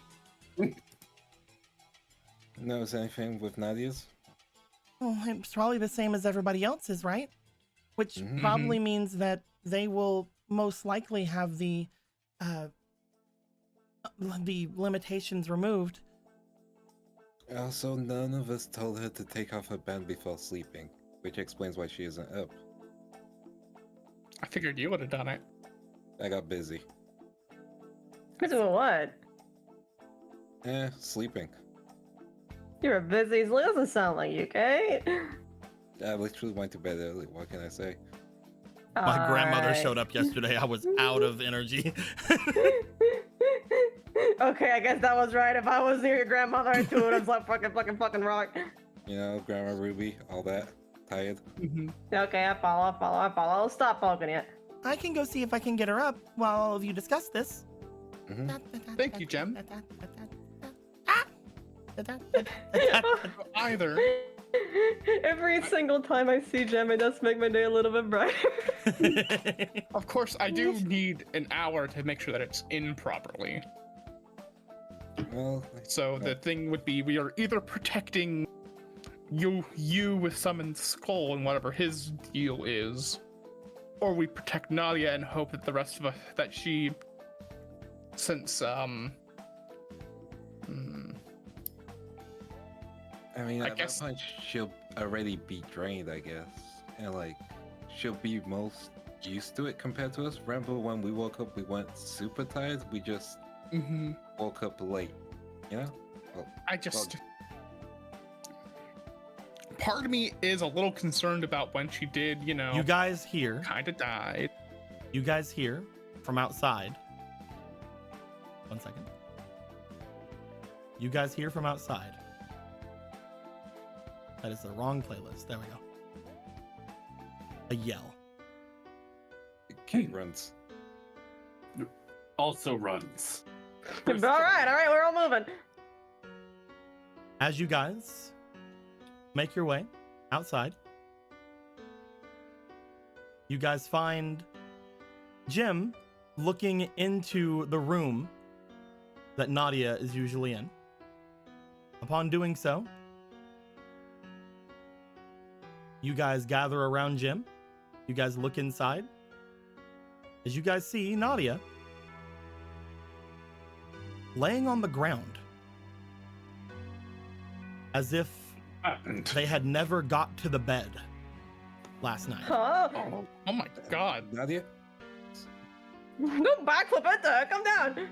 Notice anything with Nadia's? Well, it's probably the same as everybody else's, right? Which Mhm. probably means that they will most likely have the limitations removed. Also, none of us told her to take off her band before sleeping, which explains why she isn't up. I figured you would have done it. I got busy. Doing what? Sleeping. You're busy. It doesn't sound like you, okay? I literally went to bed early. What can I say? My grandmother Alright. showed up yesterday. I was out of energy. Okay, I guess that was right. If I was near your grandmother, I too would have slept fucking rock. You know, Grandma Ruby, all that. Tired. Mm-hmm. Okay, I follow. I'll stop poking you. I can go see if I can get her up while all of you discuss this. Thank you, Jem. Either. Every single time I see Gem, it does make my day a little bit brighter. Of course, I do need an hour to make sure that it's in properly. Well, So the thing would be, we are either protecting you with Summoned Skull and whatever his deal is, or we protect Nadia and hope that the rest of us, that she, since, I mean, I at guess- that point, she'll already be drained, I guess. And, like, she'll be most used to it compared to us. Remember when we woke up, we weren't super tired? We just woke up late, you know? I just... Part of me is a little concerned about when she did, you know, You guys hear? kind of died. You guys hear from outside? 1 second. You guys hear from outside? That is the wrong playlist. There we go. A yell. Kate runs. Also runs. all right, we're all moving. As you guys make your way outside, you guys find Jim looking into the room that Nadia is usually in. Upon doing so, you guys gather around Jim. You guys look inside. As you guys see Nadia laying on the ground as if Happened. they had never got to the bed last night. Huh? Oh my god. Nadia? No backflip it there. Come down.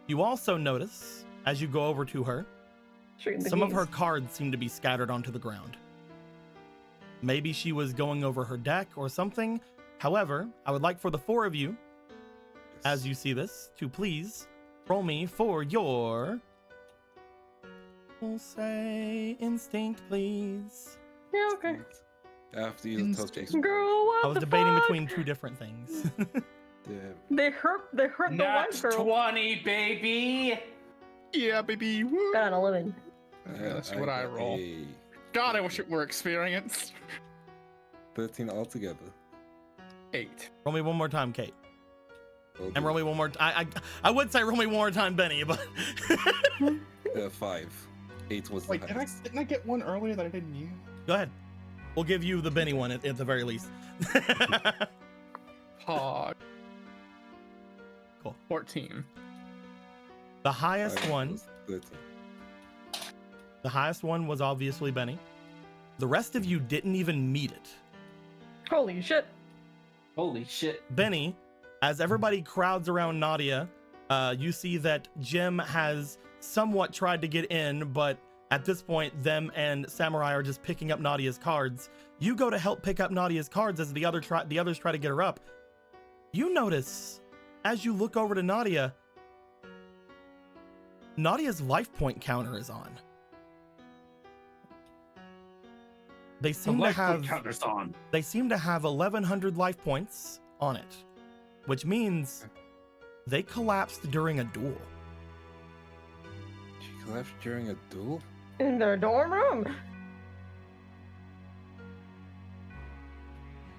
You also notice, as you go over to her, some of her cards seem to be scattered onto the ground. Maybe she was going over her deck or something. However, I would like for the four of you as you see this, to please roll me for your, we'll say, instinct, please. Yeah, okay. After you tell Jason. Girl, what I was the debating fuck? between two different things. Damn. They hurt the Nat white girl. 20, baby. Yeah, baby. Woo. Got an 11. Okay, let's see what I got roll. a God, I wish it were experienced. 13 altogether. 8. Roll me one more time, Kate. Oh, And roll me one more. I would say roll me one more time, Benny, but 5. 8 was Wait, the highest. didn't I get one earlier that I didn't use? go ahead. We'll give you the Benny one at the very least. Pog. Cool. 14. The highest 5 one. was 13. The highest one was obviously Benny. The rest of you didn't even meet it. Holy shit. Holy shit. Benny, as everybody crowds around Nadia, you see that Jim has somewhat tried to get in, but at this point, them and Samurai are just picking up Nadia's cards. You go to help pick up Nadia's cards as the others try to get her up. You notice, as you look over to Nadia, Nadia's life point counter is on. They seem to have Counters on. they seem to have 1,100 life points on it, which means they collapsed during a duel. She collapsed during a duel? In their dorm room.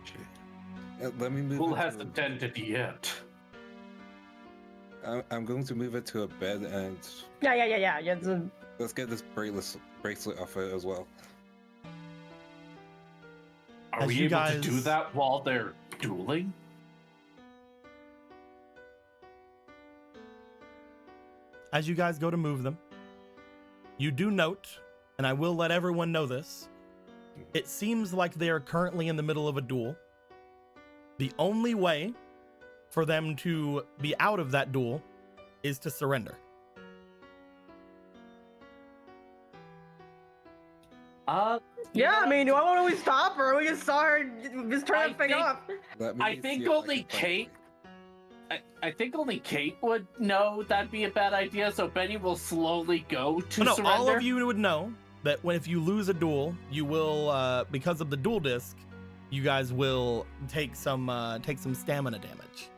Shit. Let me move Who it has to- attended yet? I'm going to move it to a bed and Yeah. It's a, let's get this bracelet off it as well. Are As we you able guys- to do that while they're dueling? As you guys go to move them, you do note, and I will let everyone know this, it seems like they are currently in the middle of a duel. The only way for them to be out of that duel is to surrender. yeah, I mean, why don't we stop her? We just saw her just turn I that thing think- off. Let me I see think if I only can find Kate- it. I think only Kate would know that'd be a bad idea, so Benny will slowly go to No, surrender. all of you would know that if you lose a duel, you will, because of the duel disc, you guys will take some stamina damage.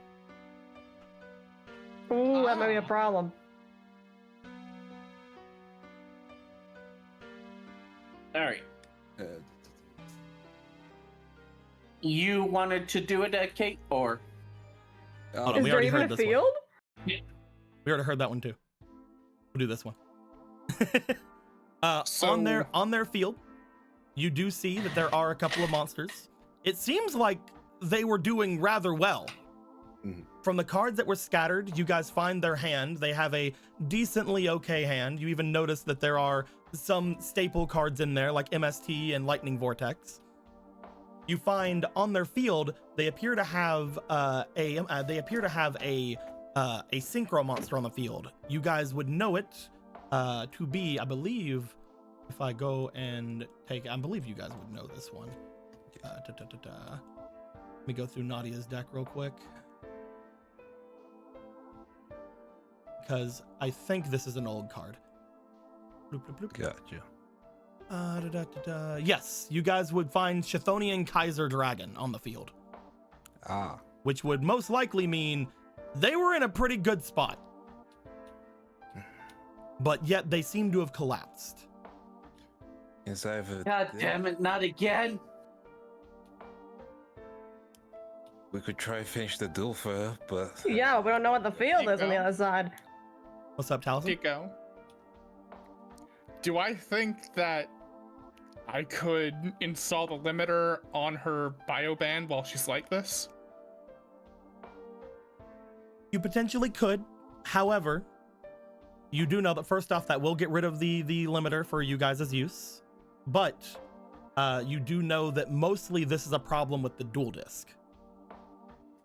Ooh, that may be a problem. All right. Uh, You wanted to do it, Kate, or Hold on, Is we there already even heard a this one. field? We already heard that one too. We'll do this one. On their field, you do see that there are a couple of monsters. It seems like they were doing rather well. Mhm. From the cards that were scattered, you guys find their hand. They have a decently okay hand. You even notice that there are some staple cards in there, like MST and Lightning Vortex. You find on their field they appear to have a synchro monster on the field. You guys would know it to be, I believe, if I go and take, I believe you guys would know this one. Let me go through Nadia's deck real quick, because I think this is an old card. Bloop, bloop, bloop. Gotcha. Yes, you guys would find Chthonian Kaiser Dragon on the field, Ah. which would most likely mean they were in a pretty good spot. But yet they seem to have collapsed. Inside of it. God damn it, not again. We could try to finish the duel for her, but Yeah, we don't know what the field There is you on the go. other side. What's up, Taliesin? Tico. Do I think that I could install the limiter on her bioband while she's like this? You potentially could. However, you do know that first off, that will get rid of the limiter for you guys' use. But you do know that mostly this is a problem with the dual disc.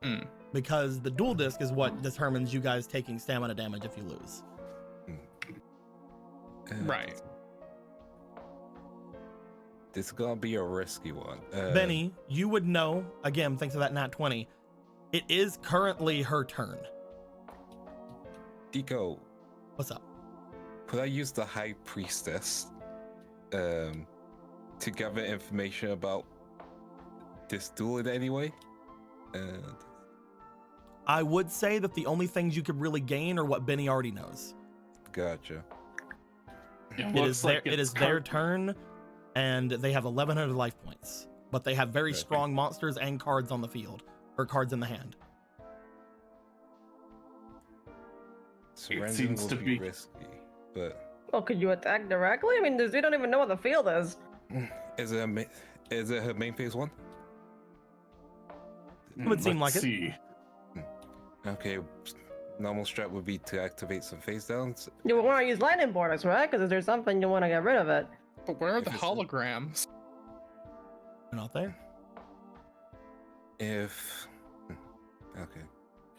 Hmm. Because the dual disc is what determines you guys taking stamina damage if you lose. Right. This is gonna be a risky one. Benny, you would know, again, thanks to that nat 20, it is currently her turn. Eco, What's up? could I use the High Priestess to gather information about this duel in any way? I would say that the only things you could really gain are what Benny already knows. Gotcha. It is their turn, and they have 1,100 life points, but they have very strong monsters and cards on the field, or cards in the hand. Surrendering seems will to be- risky, but Well, could you attack directly? I mean, you don't even know what the field is. is it her main phase one? It would seem like Let's it. see. Okay, normal strat would be to activate some phase downs. You would want to use lightning borders, right? Because if there's something you want to get rid of it. But where are the If it's- holograms? They're not there. If okay,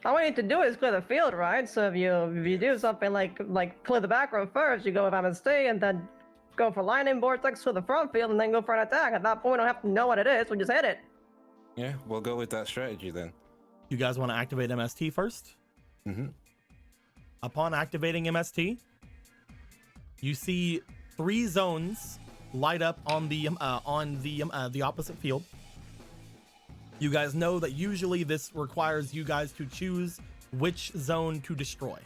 All we need to do is clear the field, right? So if you do something like clear the back row first, you go with MST and then go for lightning vortex to the front field and then go for an attack. At that point, we don't have to know what it is. We just hit it. yeah, we'll go with that strategy then. You guys want to activate MST first? Mm-hmm. Upon activating MST, you see 3 zones light up on the opposite field. You guys know that usually this requires you guys to choose which zone to destroy.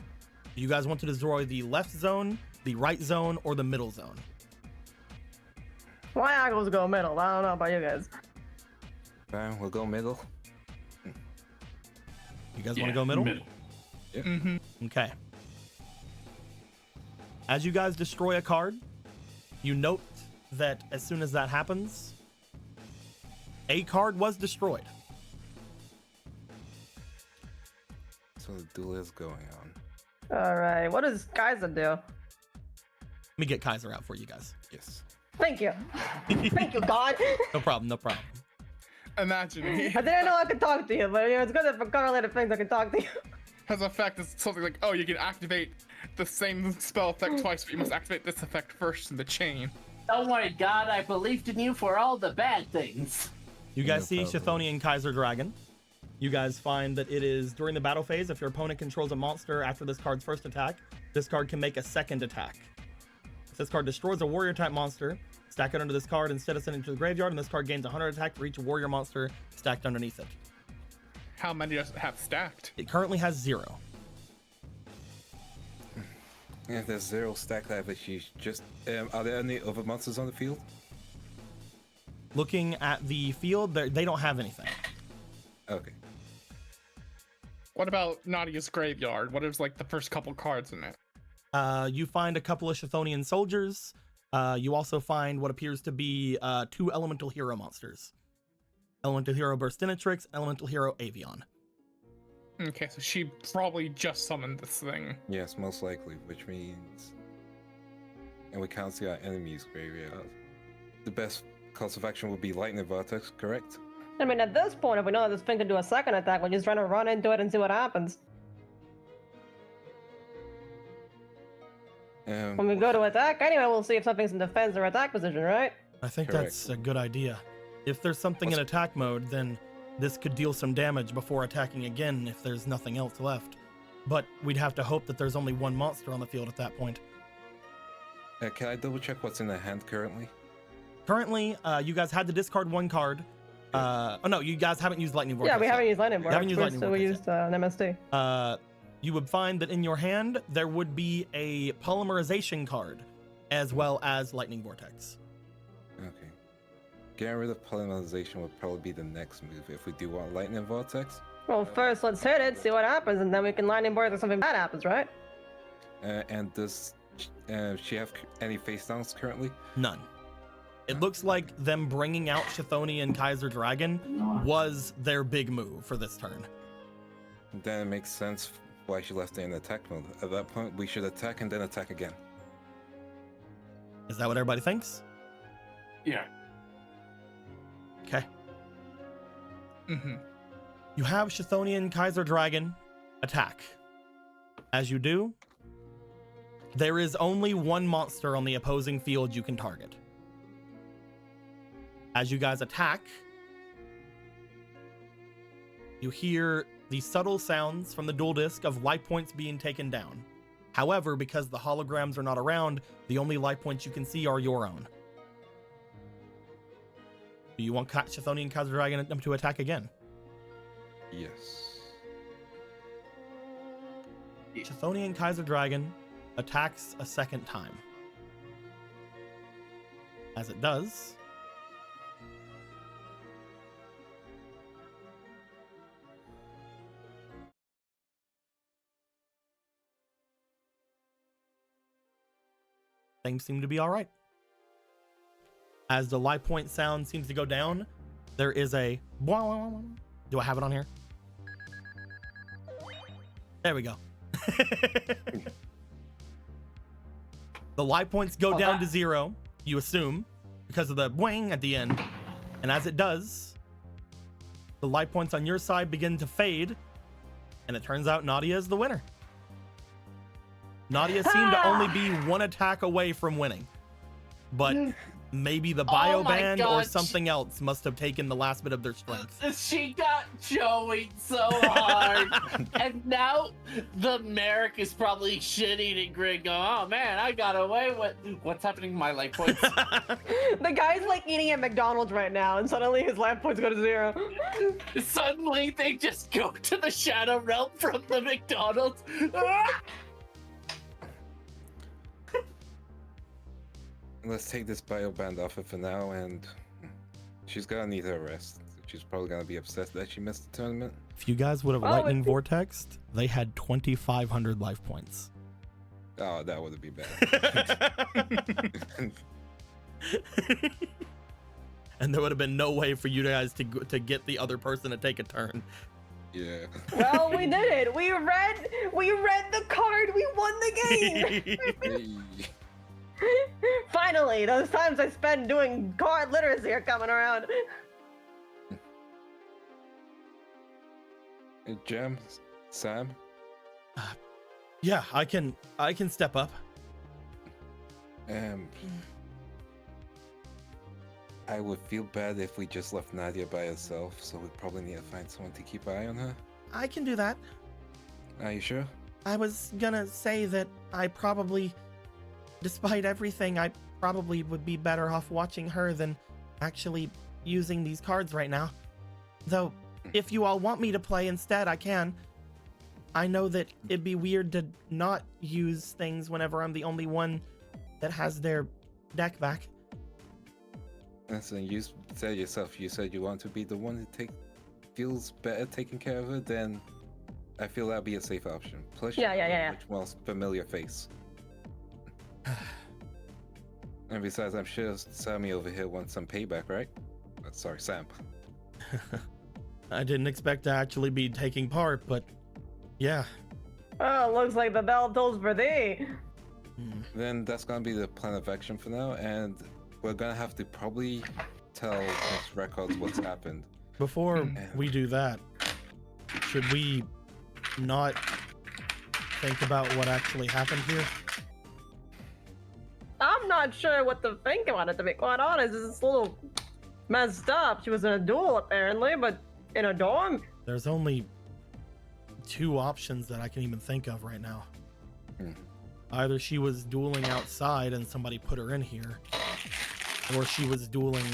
You guys want to destroy the left zone, the right zone, or the middle zone. My angles go middle. I don't know about you guys. Fine, we'll go middle. You guys want to go middle? Mm-hmm. Okay. As you guys destroy a card, you note that as soon as that happens, a card was destroyed. So the duel is going on. All right. What does Kaiser do? Let me get Kaiser out for you guys. Yes. Thank you. Thank you, God. No problem, no problem. Imagine he I didn't know I could talk to you, but you know, it's good that for correlated things I can talk to you. has effect is something like, oh, you can activate the same spell effect twice, but you must activate this effect first in the chain. Don't worry, God, I believed in you for all the bad things. You guys No see problem. Chthonian Kaiser Dragon. You guys find that it is during the battle phase. If your opponent controls a monster after this card's first attack, this card can make a second attack. If this card destroys a warrior type monster, stack it under this card instead of sending it to the graveyard, and this card gains 100 attack for each warrior monster stacked underneath it. How many does it have stacked? It currently has 0. Yeah, there's 0 stack that, but she's just. Are there any other monsters on the field? Looking at the field, they don't have anything. Okay. What about Nadia's graveyard? What is like the first couple cards in it? You find a couple of Chthonian soldiers. You also find what appears to be 2 elemental hero monsters. Elemental hero Burstinatrix, elemental hero Avion. Okay, so she probably just summoned this thing. Yes, most likely, which means. And we can't see our enemies' graveyard. The best course of action would be Lightning Vortex, correct? I mean, at this point, if we know that this thing can do a second attack, we're just trying to run into it and see what happens. When we go to attack, anyway, we'll see if something's in defense or attack position, right? I think Correct. that's a good idea. If there's something in attack mode, then this could deal some damage before attacking again if there's nothing else left. But we'd have to hope that there's only one monster on the field at that point. Can I double check what's in the hand currently? Currently, you guys had to discard 1 card. Oh no, you guys haven't used Lightning Vortex. Yeah, we yet. haven't used lightning haven't used Vortex, lightning so we vortex used an MST. You would find that in your hand there would be a polymerization card, as well as Lightning Vortex. Okay. Getting rid of polymerization would probably be the next move if we do want Lightning Vortex. Well, first let's hit it, see what happens, and then we can lightning vortex if something bad happens, right? And does she have any face downs currently? None. It looks like them bringing out Chthonian Kaiser Dragon was their big move for this turn. Then it makes sense why she left it in attack mode. At that point, we should attack and then attack again. Is that what everybody thinks? Yeah. Okay. Mm-hmm. You have Chthonian Kaiser Dragon attack. As you do, there is only 1 monster on the opposing field you can target. As you guys attack, you hear the subtle sounds from the dual disc of life points being taken down. However, because the holograms are not around, the only life points you can see are your own. Do you want Chthonian Kaiser Dragon to attack again? Yes. Chthonian Kaiser Dragon attacks a second time. As it does, things seem to be all right. As the life point sound seems to go down, there is a... Do I have it on here? There we go. The life points go down to 0, you assume, because of the boing at the end. And as it does, the life points on your side begin to fade, and it turns out Nadia is the winner. Nadia seemed to only be one attack away from winning, but maybe the bio band or something else must have taken the last bit of their strength. She got Joey so hard, and now the Merrick is probably shit-eating grin going, oh man, I got away with... What's happening to my life points? The guy's like eating at McDonald's right now, and suddenly his life points go to 0. Suddenly they just go to the Shadow Realm from the McDonald's. Let's take this bioband off her for now, and she's gonna need her rest. She's probably gonna be upset that she missed the tournament. If you guys would have lightning vortexed, they had 2,500 life points. Oh, that would have been bad. And there would have been no way for you guys to get the other person to take a turn. Yeah. Well, we did it. We read the card. We won the game. Hey. Finally, those times I spent doing card literacy are coming around. Hey, Jem, Sam. Yeah, I can step up. I would feel bad if we just left Nadia by herself, so we probably need to find someone to keep an eye on her. I can do that. Are you sure? I was gonna say that I probably, despite everything, I probably would be better off watching her than actually using these cards right now. Though, if you all want me to play instead, I can. I know that it'd be weird to not use things whenever I'm the only one that has their deck back. Listen, you said yourself, you said you want to be the one who feels better taking care of her, then I feel that'd be a safe option. Plus, Yeah. a much more familiar face. And besides, I'm sure Sammy over here wants some payback, right? Sorry, Sam. I didn't expect to actually be taking part, but yeah. Oh, looks like the bell tolls for thee. Then that's gonna be the plan of action for now, and we're gonna have to probably tell Miss Records what's happened. Before we do that, should we not think about what actually happened here? I'm not sure what to think about it, to be quite honest. It's a little messed up. She was in a duel, apparently, but in a dorm. There's only 2 options that I can even think of right now. Either she was dueling outside and somebody put her in here, or she was dueling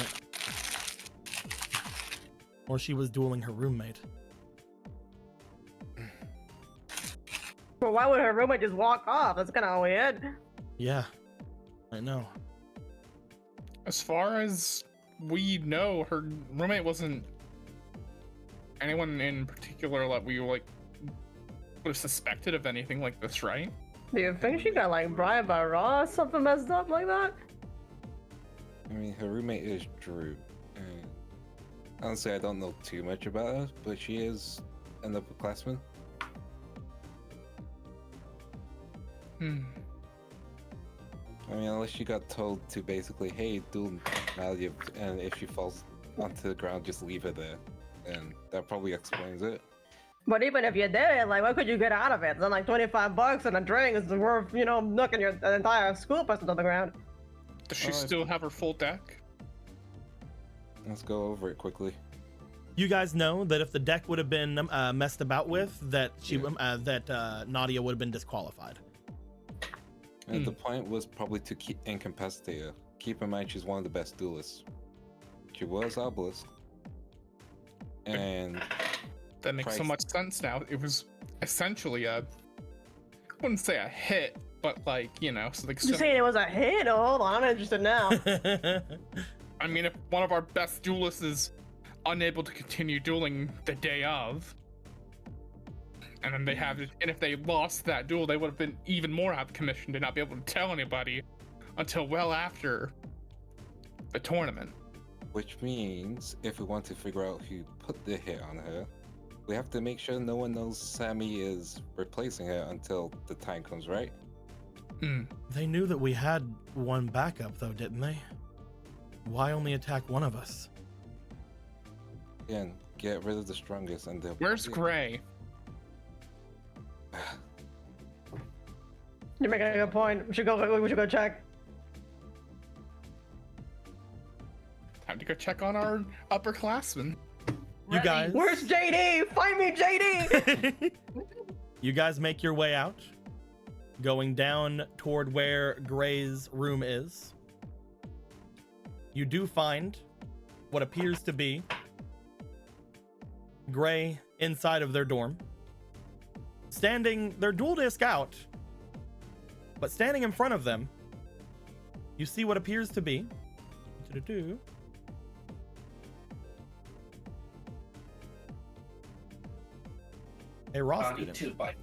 her roommate. But why would her roommate just walk off? That's kind of weird. Yeah, I know. As far as we know, her roommate wasn't anyone in particular that we would have suspected of anything like this, right? Do you think she got bribed by Raw or something messed up like that? I mean, her roommate is Drew. And honestly, I don't know too much about her, but she is an upperclassman. I mean, unless she got told to basically, hey, duel Nadia, and if she falls onto the ground, just leave her there. And that probably explains it. But even if you did it, what could you get out of it? Then $25 and a drink is worth, knocking your entire school person to the ground. Does she still have her full deck? Let's go over it quickly. You guys know that if the deck would have been messed about with, that Nadia would have been disqualified. And the point was probably to keep incapacitate her. Keep in mind she's one of the best duelists. She was obelisk. And That makes so much sense now. It was essentially I wouldn't say a hit, but like, you know, so like You saying it was a hit? Oh, hold on, I'm interested now. I mean, if one of our best duelists is unable to continue dueling the day of, and then they have it, and if they lost that duel, they would have been even more out of commission to not be able to tell anybody until well after the tournament. which means if we want to figure out who put the hit on her, we have to make sure no one knows Sammy is replacing her until the time comes, right? They knew that we had one backup, though, didn't they? Why only attack one of us? Again, get rid of the strongest and they'll Where's Gray? You're making a good point. We should go check. Time to go check on our upperclassmen. You guys, Where's JD? Find me, JD! you guys make your way out, going down toward where Gray's room is. You do find what appears to be Gray inside of their dorm, standing their dual disc out, but standing in front of them, you see what appears to be a raw student. 2x4.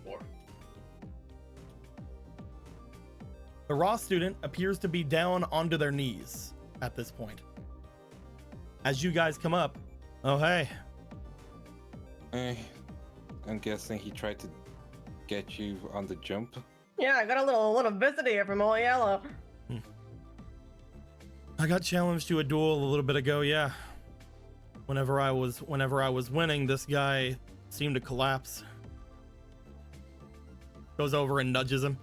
The raw student appears to be down onto their knees at this point. As you guys come up, oh hey. I'm guessing he tried to get you on the jump. Yeah, I got a little visit here from Old Yellow. I got challenged to a duel a little bit ago, yeah. Whenever I was winning, this guy seemed to collapse. Goes over and nudges him.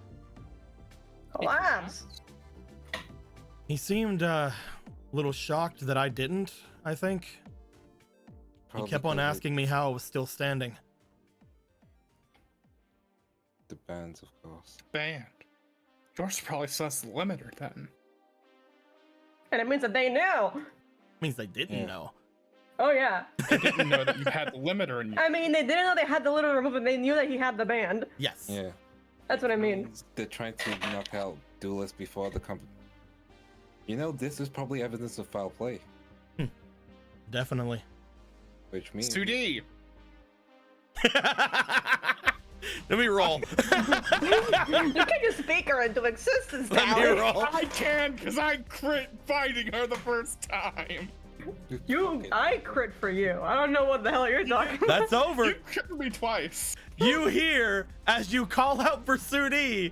Collapse. He seemed a little shocked that I didn't, I think. He kept on asking me how I was still standing. The bands, of course. Band. George probably says the limiter then. And it means that they knew. Means they didn't know. Oh yeah. They didn't know that you had the limiter in you. I mean, they didn't know they had the little removal, but they knew that he had the band. Yes. Yeah. That's what I mean. They're trying to knock out duelists before the You know, this is probably evidence of foul play. Definitely. Which means... Sudi! Let me roll. You can just speak her into existence now. Let me roll. I can, because I crit fighting her the first time. I crit for you. I don't know what the hell you're talking about. That's over. You crit me twice. You hear, as you call out for Sudi,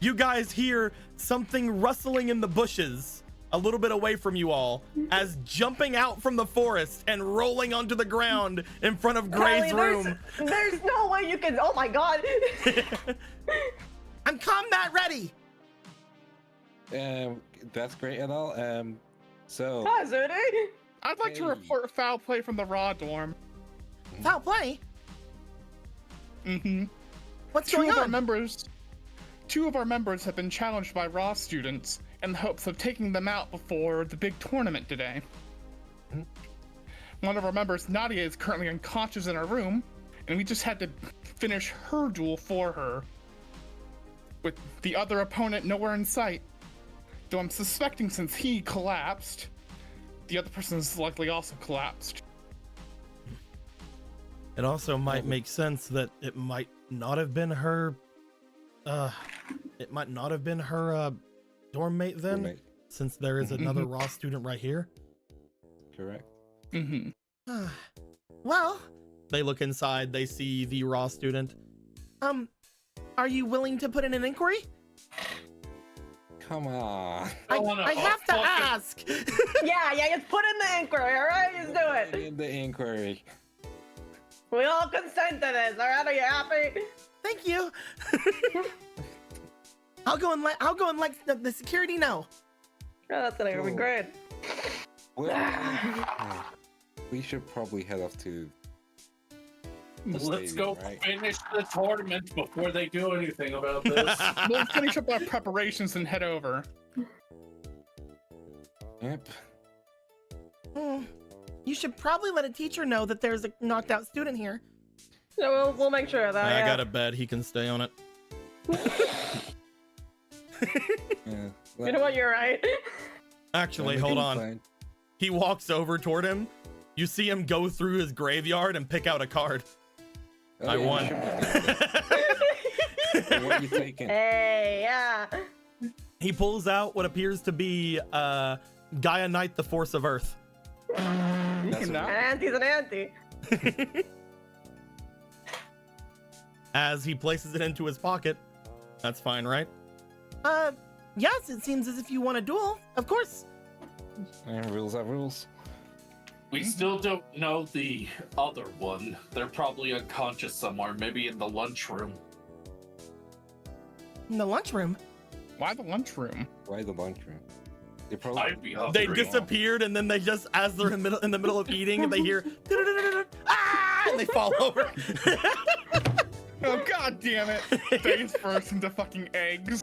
you guys hear something rustling in the bushes a little bit away from you all, as jumping out from the forest and rolling onto the ground in front of Gray's room. There's no way you can. Oh my god. I'm combat ready. That's great and all. So... Hi, Zudi. I'd like to report foul play from the Raw dorm. Foul play? Mm-hmm. What's Two going of on? our members have been challenged by Raw students in the hopes of taking them out before the big tournament today. One of our members, Nadia, is currently unconscious in her room, and we just had to finish her duel for her, with the other opponent nowhere in sight. Though I'm suspecting since he collapsed, the other person's likely also collapsed. It also might make sense that it might not have been her. It might not have been her dorm mate then, Roommate. since there is another raw student right here. Correct. Mm-hmm. Well, they look inside. They see the raw student. Are you willing to put in an inquiry? Come on. I have to ask. Yeah, just put in the inquiry, alright? Just do it. In the inquiry. We all consent to this, alright? Are you happy? Thank you. I'll go and let the security know. Oh, that's gonna be great. Well, we should probably head off to Let's stadium, go right? finish the tournament before they do anything about this. We'll finish up our preparations and head over. Yep. You should probably let a teacher know that there's a knocked out student here. So we'll make sure of that. I yeah. got a bed. He can stay on it. Yeah. You know what? You're right. Actually, hold on. He walks over toward him. You see him go through his graveyard and pick out a card. I won. What are you taking? Hey, yeah. He pulls out what appears to be Gaia Knight, the Force of Earth. That's No. An auntie's an auntie. As he places it into his pocket. That's fine, right? Yes, it seems as if you want a duel. Of course. And rules are rules. We still don't know the other one. They're probably unconscious somewhere, maybe in the lunchroom. In the lunchroom. Why the lunchroom? Why the lunchroom? They probably I'd be They hungry. disappeared, and then they just, as they're in the middle of eating, and they hear ah, and they fall over. Oh god damn it! Face first into fucking eggs.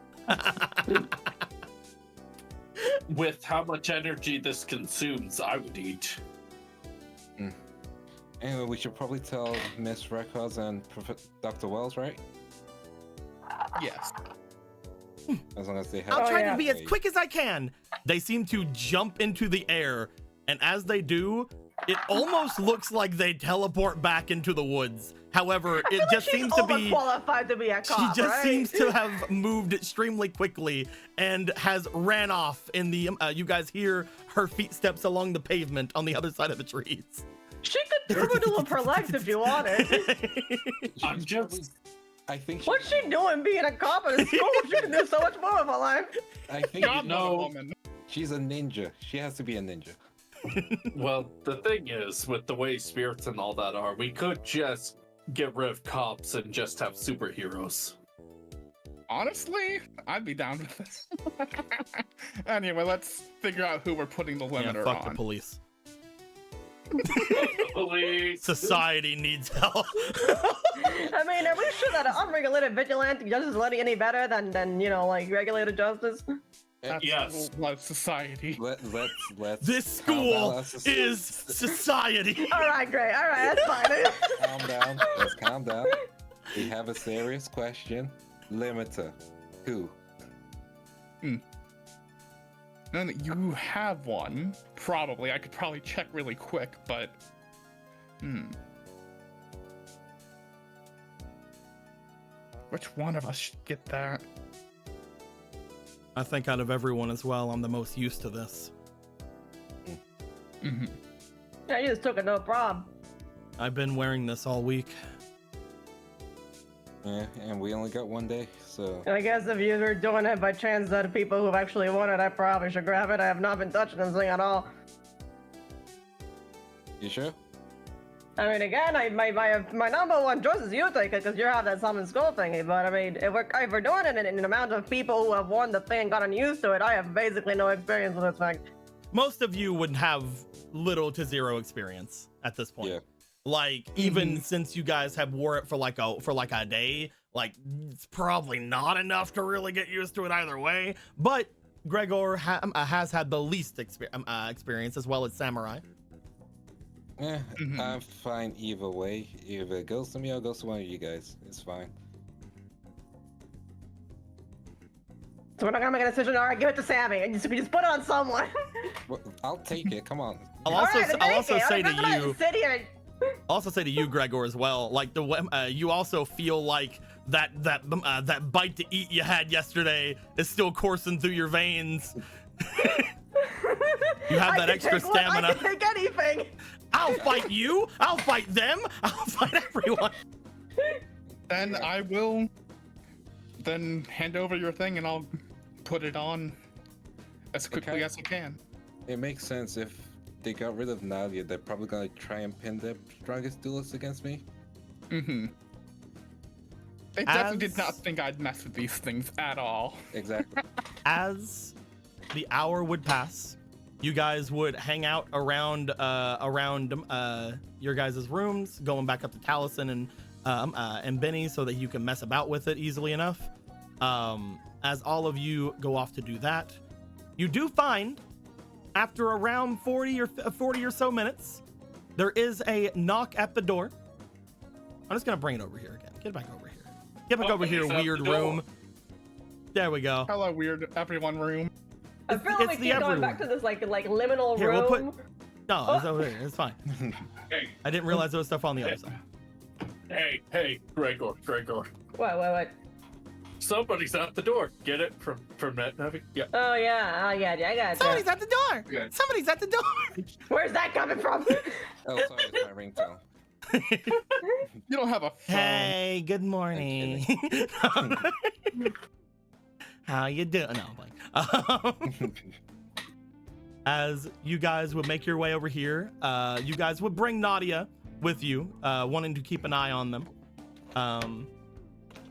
With how much energy this consumes, I would eat. Anyway, we should probably tell Miss Records and Dr. Wells, right? Yes. As long as they have. I'll try yeah. to be as quick as I can. They seem to jump into the air, and as they do, it almost looks like they teleport back into the woods. However, it just seems to be qualified to be a cop. she just right? seems to have moved extremely quickly and has ran off in the you guys hear her feet steps along the pavement on the other side of the trees. She could do a duel of her life if you wanted. I'm just. I think. What's she doing being a cop in a school? She can do so much more with her life. I think God, know- woman. she's a ninja. She has to be a ninja. Well, the thing is, with the way spirits and all that are, we could just get rid of cops and just have superheroes. Honestly, I'd be down with this. Anyway, let's figure out who we're putting the Yeah, limiter fuck the on. police. Police. Society needs help. I mean, are we sure that an unregulated vigilante justice is any better than you know, like regulated justice? That's Yes. love society. Let's. This calm down, school let's- is society. All right, great. All right, that's fine. Calm down. Let's calm down. We have a serious question. Limiter. Who? No, you have one. Probably. I could probably check really quick, but. Which one of us should get that? I think out of everyone as well, I'm the most used to this. Mm-hmm. Yeah, you just took it, no problem. I've been wearing this all week. Yeah, and we only got one day, so. I guess if you were doing it by chance that people who've actually won it, I probably should grab it. I have not been touching this thing at all. You sure? I mean, again, my number one choice is you take it because you have that summon skull thingy. But I mean, if we're doing it in an amount of people who have won the thing and gotten used to it, I have basically no experience with this thing. Most of you would have little to zero experience at this point. Yeah. Like, even since you guys have wore it for like a day, like it's probably not enough to really get used to it either way. But Gregor has had the least experience, as well as Samurai. Yeah, I'm fine either way. Either it goes to me or it goes to one of you guys. It's fine. So we're not gonna make a decision. All right, give it to Sammy, and you just put it on someone. Well, I'll take it. Come on. I'll All also right, then I'll take also it. say I'm to not gonna you. sit here. Also say to you, Gregor, as well. Like you also feel like that bite to eat you had yesterday is still coursing through your veins. You have that extra stamina. I can take anything. I'll fight you. I'll fight them. I'll fight everyone. Then I will then hand over your thing and I'll put it on as quickly Okay. as I can. It makes sense if they got rid of Nadia, they're probably gonna try and pin their strongest duelist against me. Mm-hmm. They definitely As- did not think I'd mess with these things at all. Exactly. As the hour would pass, You guys would hang out around your guys' rooms, going back up to Taliesin and Benny so that you can mess about with it easily enough. As all of you go off to do that, you do find, after around 40 or so minutes, there is a knock at the door. I'm just gonna bring it over here again. Get back over here. Get back over here, weird room. There we go. Hello, weird everyone room. I feel like we keep going back to this like liminal here, room. We'll put... No, it's over here. It's fine. Hey. I didn't realize there was stuff on the other side. Hey, Gregor. What? Somebody's at the door. Get it from that Navi? Yeah. Oh yeah, I got you. Somebody's at the door. Yeah. Somebody's at the door. Where's that coming from? Oh, sorry, it's my ringtone. You don't have a phone. Hey, good morning. How you doing? No, I'm like, as you guys would make your way over here, you guys would bring Nadia with you, wanting to keep an eye on them.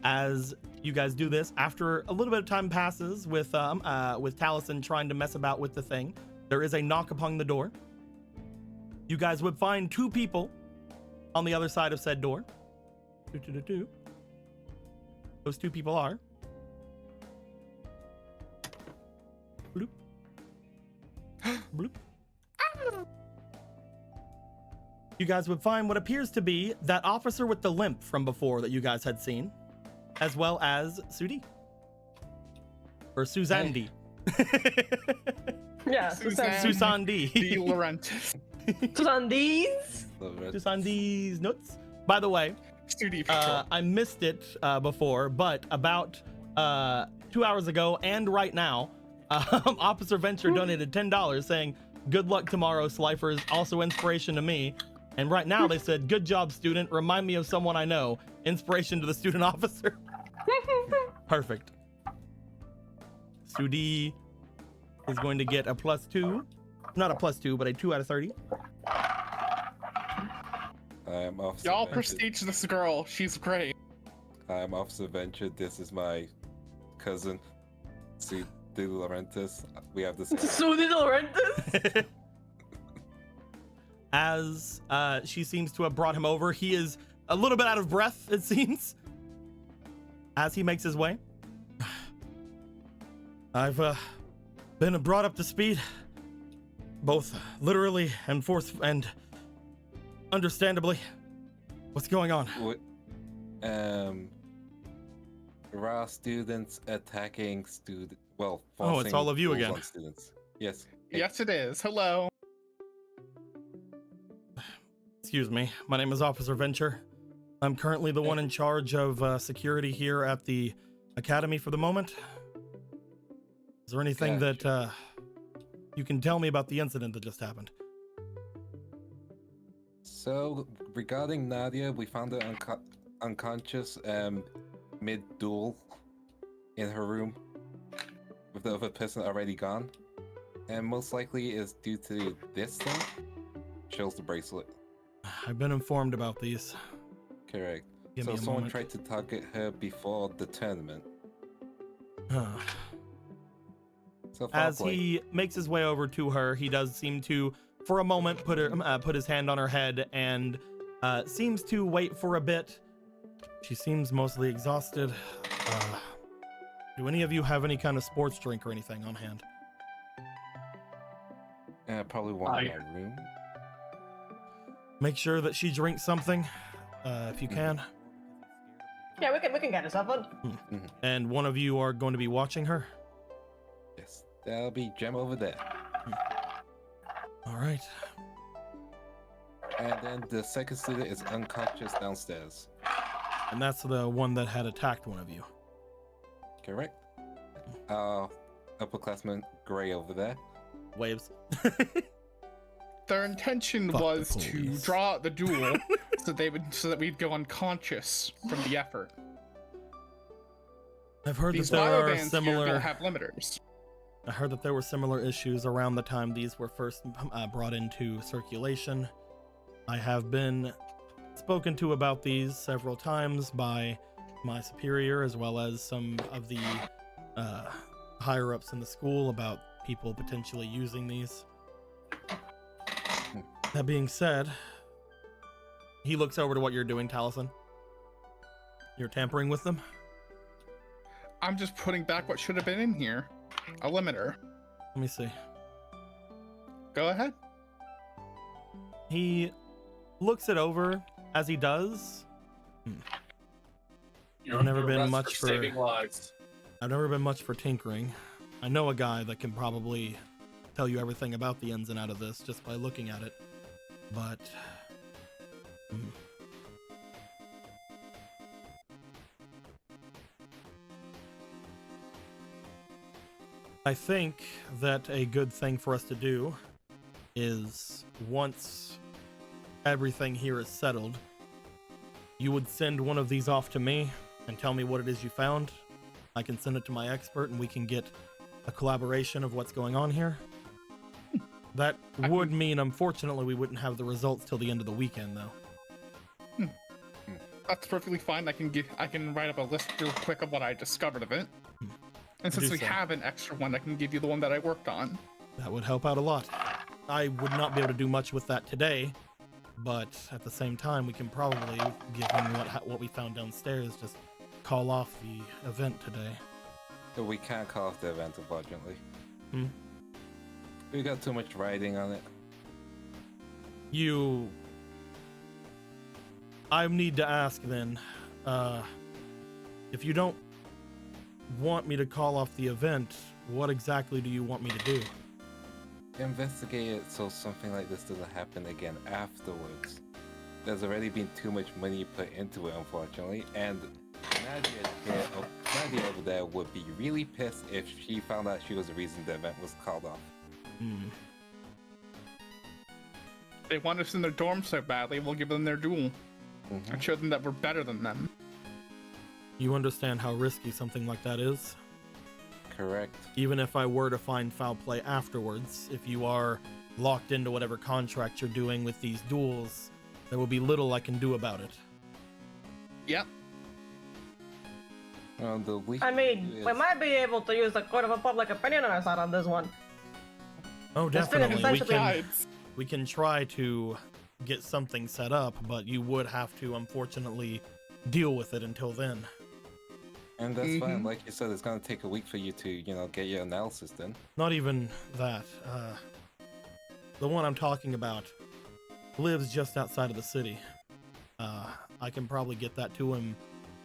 As you guys do this, after a little bit of time passes with Taliesin trying to mess about with the thing, there is a knock upon the door. You guys would find two people on the other side of said door. Those two people are bloop. Bloop. You guys would find what appears to be that officer with the limp from before that you guys had seen, as well as Sudi. Or Suzanne D. Yeah, Susan D. D. Laurentiis. Susan D's. Susan D's nuts. By the way, I missed it before, but about 2 hours ago and right now, Officer Venture donated $10 saying, "Good luck tomorrow, Slifers. Also inspiration to me." And right now they said, "Good job, student. Remind me of someone I know." Inspiration to the student officer. Perfect. Sudi is going to get a +2. Not a +2, but a 2 out of 30. I'm Officer Y'all Venture. prestige this girl. She's great. I'm Officer Venture. This is my cousin, Sue De Laurentiis. We have this. Sudi Laurentiis. As she seems to have brought him over, he is a little bit out of breath, it seems, as he makes his way. I've been brought up to speed, both literally and understandably. What's going on? What? Raw students attacking student. Well, Oh, it's all of you rules again. on students. Yes. Yes, it is. Hello. Excuse me. My name is Officer Venture. I'm currently the one in charge of security here at the academy for the moment. Is there anything that you can tell me about the incident that just happened? So, regarding Nadia, we found her unconscious mid-duel in her room with the other person already gone. And most likely is due to this thing. Shows the bracelet. I've been informed about these. Correct. Give So me a someone moment. tried to target her before the tournament. So foul As play. he makes his way over to her, he does seem to, for a moment, put his hand on her head and seems to wait for a bit. She seems mostly exhausted. Do any of you have any kind of sports drink or anything on hand? Probably one in my room. Make sure that she drinks something, if you can. Yeah, we can get us something. And one of you are going to be watching her. Yes, that'll be Gem over there. All right. And then the second student is unconscious downstairs. And that's the one that had attacked one of you. Correct. Upperclassman Gray over there. Waves. Their intention Fuck the was to police. draw out the duel so that we'd go unconscious from the effort. I've heard These that there are biobands here similar. don't have limiters. I heard that there were similar issues around the time these were first brought into circulation. I have been spoken to about these several times by my superior, as well as some of the higher ups in the school, about people potentially using these. That being said, he looks over to what you're doing, Taliesin. You're tampering with them? I'm just putting back what should have been in here. A limiter. Let me see. Go ahead. He looks it over as he does. I've never been much for saving lives. I've never been much for tinkering. I know a guy that can probably tell you everything about the ins and out of this just by looking at it. But I think that a good thing for us to do is, once everything here is settled, you would send one of these off to me and tell me what it is you found. I can send it to my expert and we can get a collaboration of what's going on here. That would mean, unfortunately, we wouldn't have the results till the end of the weekend, though. That's perfectly fine. I can write up a list real quick of what I discovered of it. And since we have an extra one, I can give you the one that I worked on. That would help out a lot. I would not be able to do much with that today, but at the same time, we can probably, given what we found downstairs, just call off the event today. We can't call off the event, unfortunately. We got too much writing on it. I need to ask then, if you don't want me to call off the event, what exactly do you want me to do? Investigate it so something like this doesn't happen again afterwards. There's already been too much money put into it, unfortunately, and Nadia over there would be really pissed if she found out she was the reason the event was called off. They want us in their dorm so badly, we'll give them their duel. And show them that we're better than them. You understand how risky something like that is? Correct. Even if I were to find foul play afterwards, if you are locked into whatever contract you're doing with these duels, there will be little I can do about it. Yep. I mean, we might be able to use the court of public opinion on our side on this one. Oh, This thing is definitely. essentially- We can try to get something set up, but you would have to, unfortunately, deal with it until then. And that's fine. Like you said, it's gonna take a week for you to, get your analysis done. Not even that. The one I'm talking about lives just outside of the city. I can probably get that to him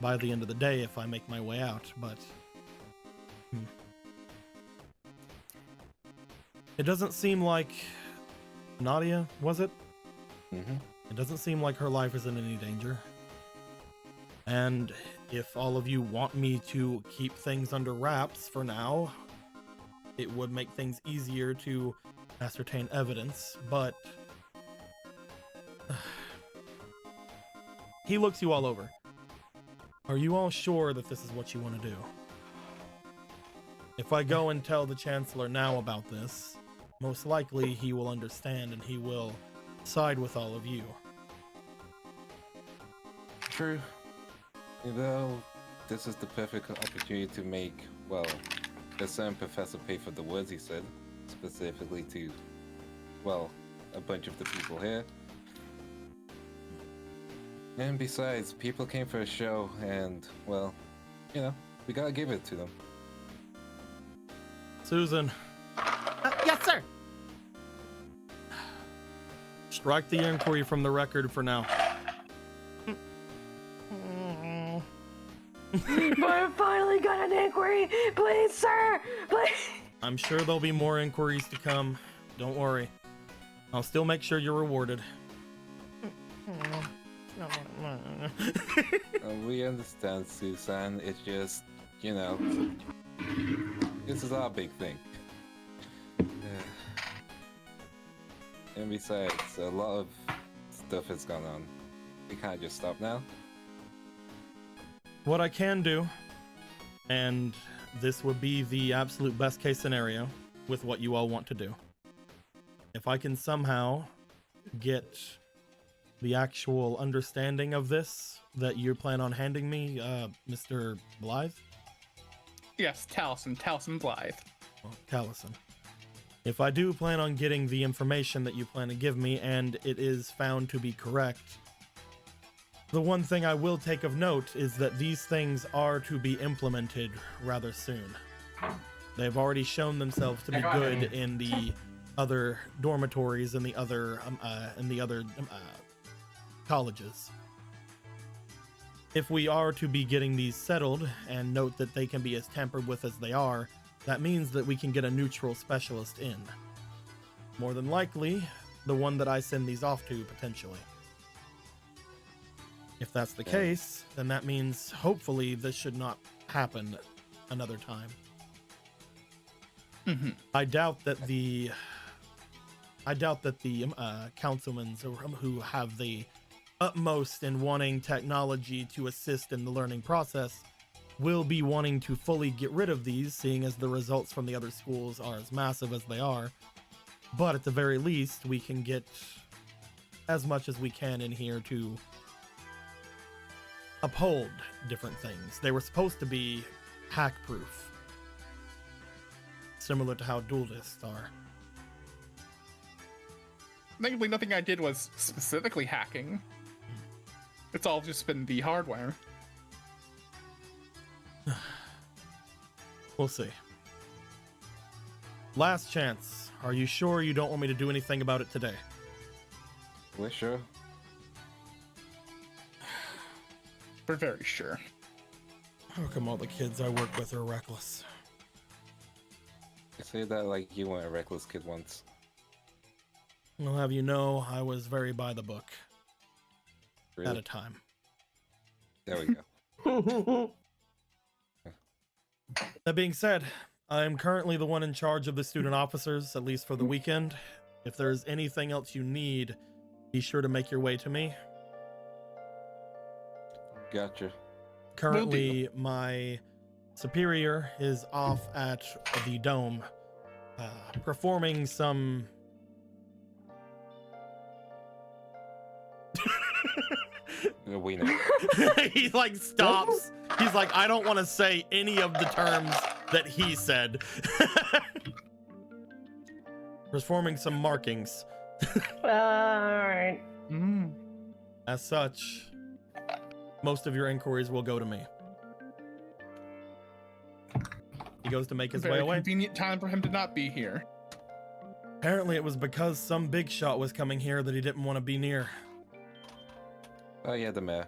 by the end of the day if I make my way out, but it doesn't seem like Nadia, was it? It doesn't seem like her life is in any danger. And if all of you want me to keep things under wraps for now, it would make things easier to ascertain evidence, but he looks you all over. Are you all sure that this is what you want to do? If I go and tell the Chancellor now about this, most likely he will understand and he will side with all of you. True. This is the perfect opportunity to make, a certain professor pay for the words he said, specifically to, a bunch of the people here. And besides, people came for a show, and, we gotta give it to them. Susan. Yes, sir. Strike the inquiry from the record for now. We're finally got an inquiry. Please, sir. Please. I'm sure there'll be more inquiries to come. Don't worry. I'll still make sure you're rewarded. We understand, Susan. It's just, this is our big thing. And besides, a lot of stuff has gone on. We can't just stop now. What I can do, and this would be the absolute best case scenario with what you all want to do. If I can somehow get the actual understanding of this that you plan on handing me, Mr. Blythe? Yes, Taliesin Blythe. Well, Taliesin. If I do plan on getting the information that you plan to give me, and it is found to be correct, the one thing I will take of note is that these things are to be implemented rather soon. They've already shown themselves to be good in the other dormitories and the other colleges. If we are to be getting these settled, and note that they can be as tampered with as they are, that means that we can get a neutral specialist in. More than likely, the one that I send these off to, potentially. If that's the case, then that means hopefully this should not happen another time. Mhm. I doubt that the councilmen who have the utmost in wanting technology to assist in the learning process will be wanting to fully get rid of these, seeing as the results from the other schools are as massive as they are. But at the very least, we can get as much as we can in here to uphold different things. They were supposed to be hack-proof, similar to how duelists are. Thankfully, nothing I did was specifically hacking. It's all just been the hardware. We'll see. Last chance. Are you sure you don't want me to do anything about it today? We're sure. We're very sure. How come all the kids I work with are reckless? You say that like you were a reckless kid once. I'll have you know, I was very by the book Really? at a time. There we go. That being said, I am currently the one in charge of the student officers, at least for the weekend. If there's anything else you need, be sure to make your way to me. Gotcha. Currently, my superior is off at the dome, performing some... We know. He like stops. He's like, I don't want to say any of the terms that he said. Performing some markings. Alright. Mm. As such, most of your inquiries will go to me. He goes to make his way Very away. convenient time for him to not be here. Apparently it was because some big shot was coming here that he didn't want to be near. Oh yeah, the mayor.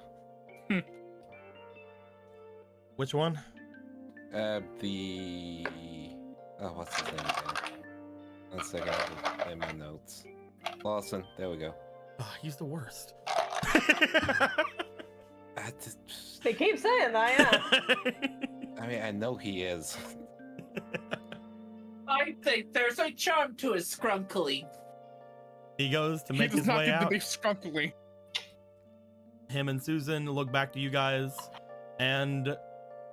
Which one? The what's his name again? 1 second, I have my notes. Lawson, there we go. Oh, he's the worst. They keep saying that, yeah. I mean, I know he is. I think there's a charm to his scrunkly. He goes to He make does his not way give the out. beef scrunkily. Him and Susan look back to you guys, and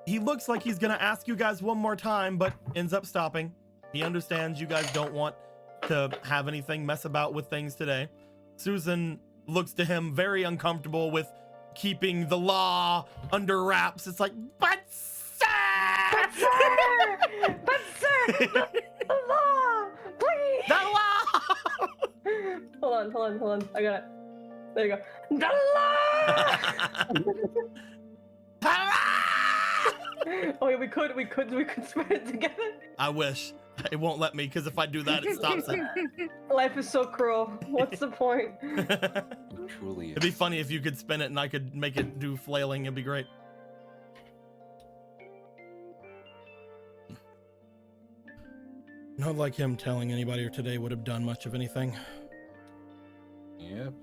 he looks like he's gonna ask you guys one more time, but ends up stopping. He understands you guys don't want to have anything mess about with things today. Susan looks to him very uncomfortable with keeping the law under wraps. It's like, but sir! But sir! But sir! The law! Please! The law! Hold on. I got it. There you go. The law! Oh yeah, we could spread it together. I wish. It won't let me, because if I do that, it stops it. Life is so cruel. What's the point? It truly is. It'd be funny if you could spin it and I could make it do flailing. It'd be great. Not like him telling anybody today would have done much of anything. Yep.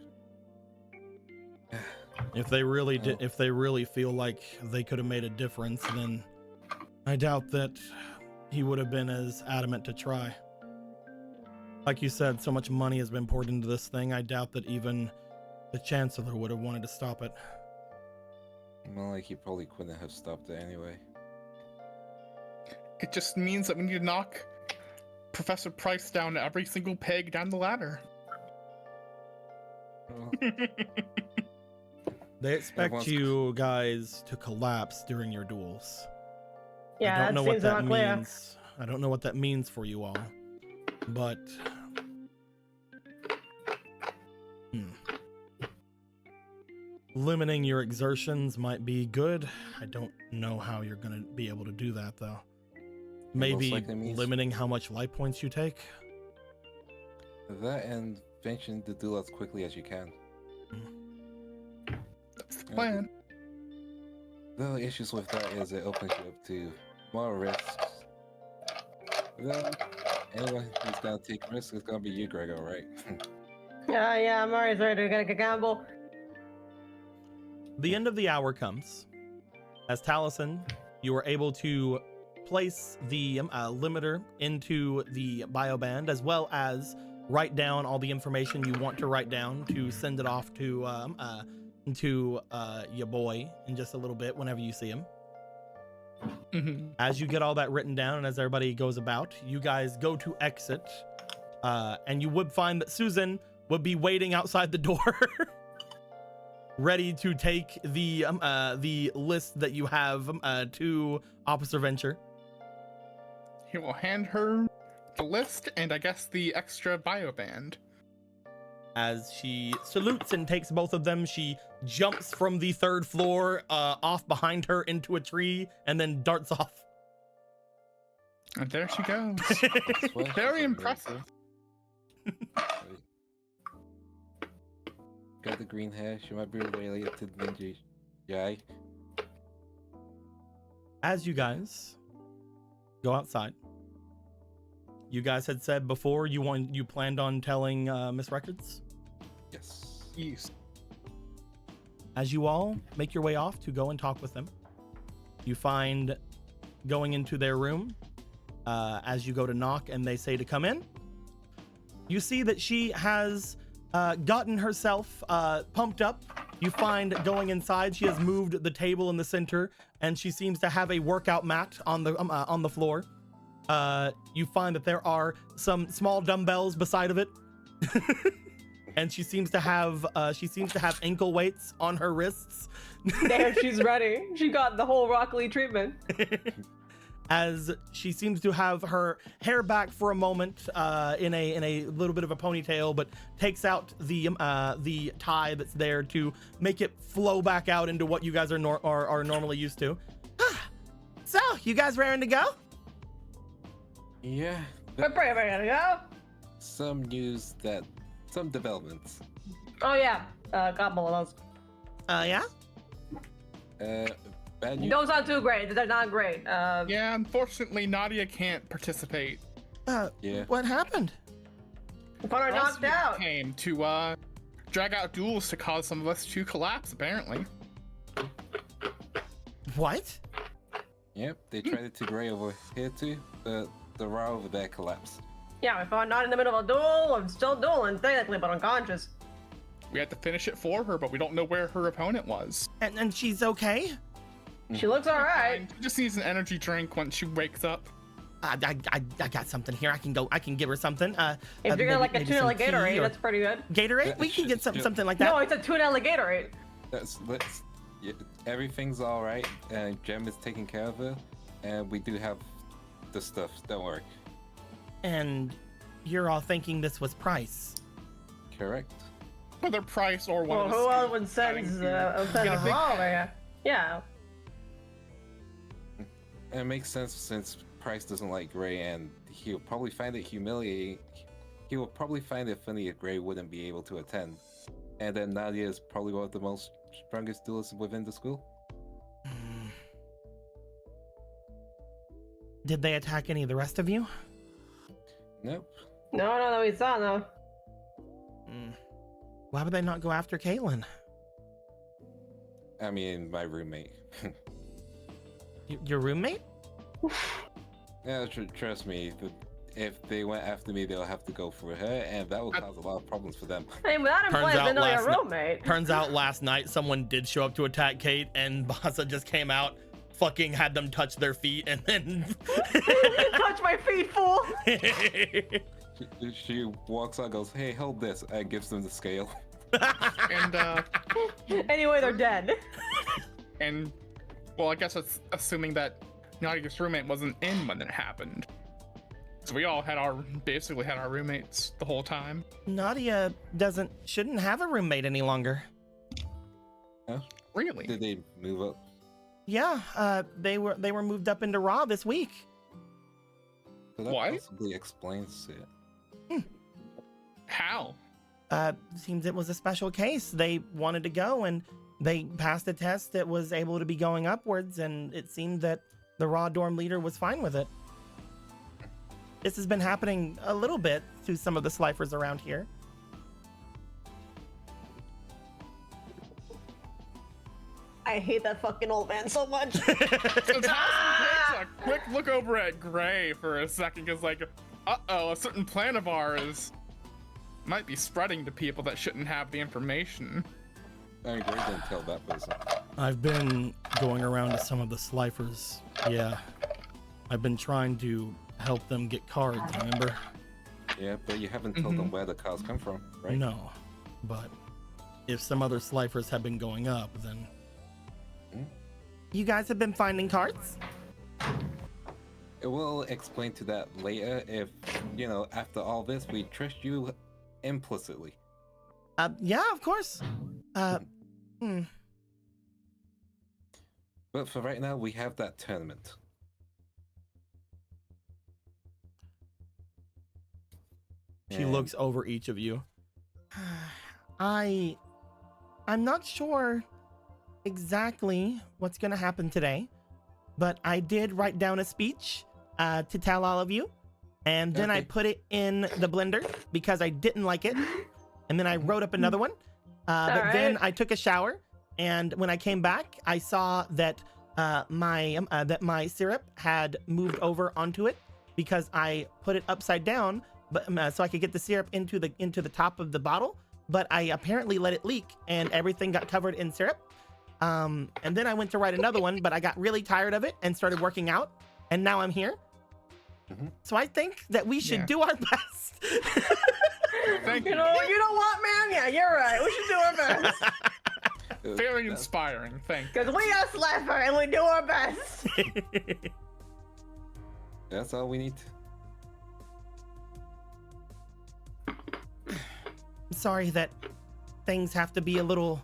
If they really did, if they really feel like they could have made a difference, then I doubt that he would have been as adamant to try. Like you said, so much money has been poured into this thing, I doubt that even the Chancellor would have wanted to stop it. Well, like he probably couldn't have stopped it anyway. It just means that we need to knock Professor Price down every single peg down the ladder. Well, They expect Everyone's- you guys to collapse during your duels. I Yeah, don't know that what seems that not clear. means. I don't know what that means for you all. but limiting your exertions might be good. I don't know how you're gonna be able to do that though. Maybe limiting how much life points you take. That and venturing to do as quickly as you can. That's the plan. The only issues with that is it opens you up to more risks. Then anyone who's gonna take risks is gonna be you, Gregor, right? Yeah, I'm always ready to gamble. The end of the hour comes. As Taliesin, you are able to place the limiter into the bioband, as well as write down all the information you want to write down to send it off to your boy in just a little bit whenever you see him. As you get all that written down and as everybody goes about, you guys go to exit, and you would find that Susan would be waiting outside the door ready to take the list that you have to Officer Venture. He will hand her the list and I guess the extra bioband. As she salutes and takes both of them, she jumps from the 3rd floor off behind her into a tree and then darts off. And there she goes. Very impressive. Got the green hair. She might be related to the ninja guy. As you guys go outside, you guys had said before you planned on telling Miss Records. Yes. As you all make your way off to go and talk with them, you find going into their room, as you go to knock and they say to come in, you see that she has gotten herself pumped up. You find going inside, she has moved the table in the center and she seems to have a workout mat on the floor. You find that there are some small dumbbells beside of it. And she seems to have ankle weights on her wrists. Damn, she's ready. She got the whole Rock Lee treatment. As she seems to have her hair back for a moment in a little bit of a ponytail, but takes out the tie that's there to make it flow back out into what you guys are normally used to. So, you guys raring to go? Yeah. We're pretty ready to go. Some developments. Oh yeah, a couple of those. Yeah? Bad news. Those aren't too great. They're not great. Yeah, unfortunately, Nadia can't participate. Yeah. What happened? We found her knocked out. Came to drag out duels to cause some of us to collapse, apparently. What? Yep, they tried it to Gray over here too, but the raw over there collapsed. Yeah, we found not in the middle of a duel. I'm still dueling technically, but unconscious. We had to finish it for her, but we don't know where her opponent was. And she's okay? She looks alright. She just needs an energy drink once she wakes up. I got something here. I can give her something. If you're like a tuna Gatorade, that's pretty good. Gatorade? We can get something like that. No, it's a tuna Gatorade. Yeah, everything's all right, and Jem is taking care of her, and we do have the stuff. Don't worry. And you're all thinking this was Price. Correct. Whether Price or one Well, of the who else students would send having to- a revolver here? Yeah. And it makes sense since Price doesn't like Gray, and he'll probably find it humiliating. He will probably find it funny if Gray wouldn't be able to attend. And then Nadia is probably one of the most strongest duelists within the school. Did they attack any of the rest of you? Nope. No, we saw no. Why would they not go after Caitlin? I mean, my roommate. Your roommate? Yeah, trust me. If they went after me, they'll have to go for her, and that will cause a lot of problems for them. I mean, without implying they know your roommate. Turns out last night someone did show up to attack Kate, and Basa just came out, fucking had them touch their feet, and then touch my feet, fool. She walks out, goes, "Hey, hold this," and gives them the scale. And anyway, they're dead. And well, I guess it's assuming that Nadia's roommate wasn't in when it happened. So we all basically had our roommates the whole time. Nadia shouldn't have a roommate any longer. Really? Did they move up? Yeah, they were moved up into Raw this week. So that What? possibly explains it. How? Seems it was a special case. They wanted to go and they passed a test that was able to be going upwards, and it seemed that the Raw dorm leader was fine with it. This has been happening a little bit to some of the Slifers around here. I hate that fucking old man so much. So Towson takes a quick look over at Gray for a second, because like, uh-oh, a certain plan of ours might be spreading to people that shouldn't have the information. I mean, Gray didn't tell that person. I've been going around to some of the Slifers. Yeah. I've been trying to help them get cards, remember? Yeah, but you haven't told them where the cards come from, right? No. But if some other Slifers have been going up, then... You guys have been finding cards? It will explain to that later if, after all this, we trust you implicitly. Yeah, of course. But for right now, we have that tournament. She And- looks over each of you. I'm not sure exactly what's gonna happen today, but I did write down a speech to tell all of you, and then I Okay. put it in the blender because I didn't like it, and then I wrote up another one. But then I took a shower, and when I came back, I saw that my syrup had moved over onto it because I put it upside down, but so I could get the syrup into the top of the bottle. But I apparently let it leak, and everything got covered in syrup. And then I went to write another one, but I got really tired of it and started working out, and now I'm here. So I think that we should do our best. Thank you. You know what, man? Yeah, you're right. We should do our best. Very inspiring. Thank you. Because we are Slifer and we do our best. That's all we need. I'm sorry that things have to be a little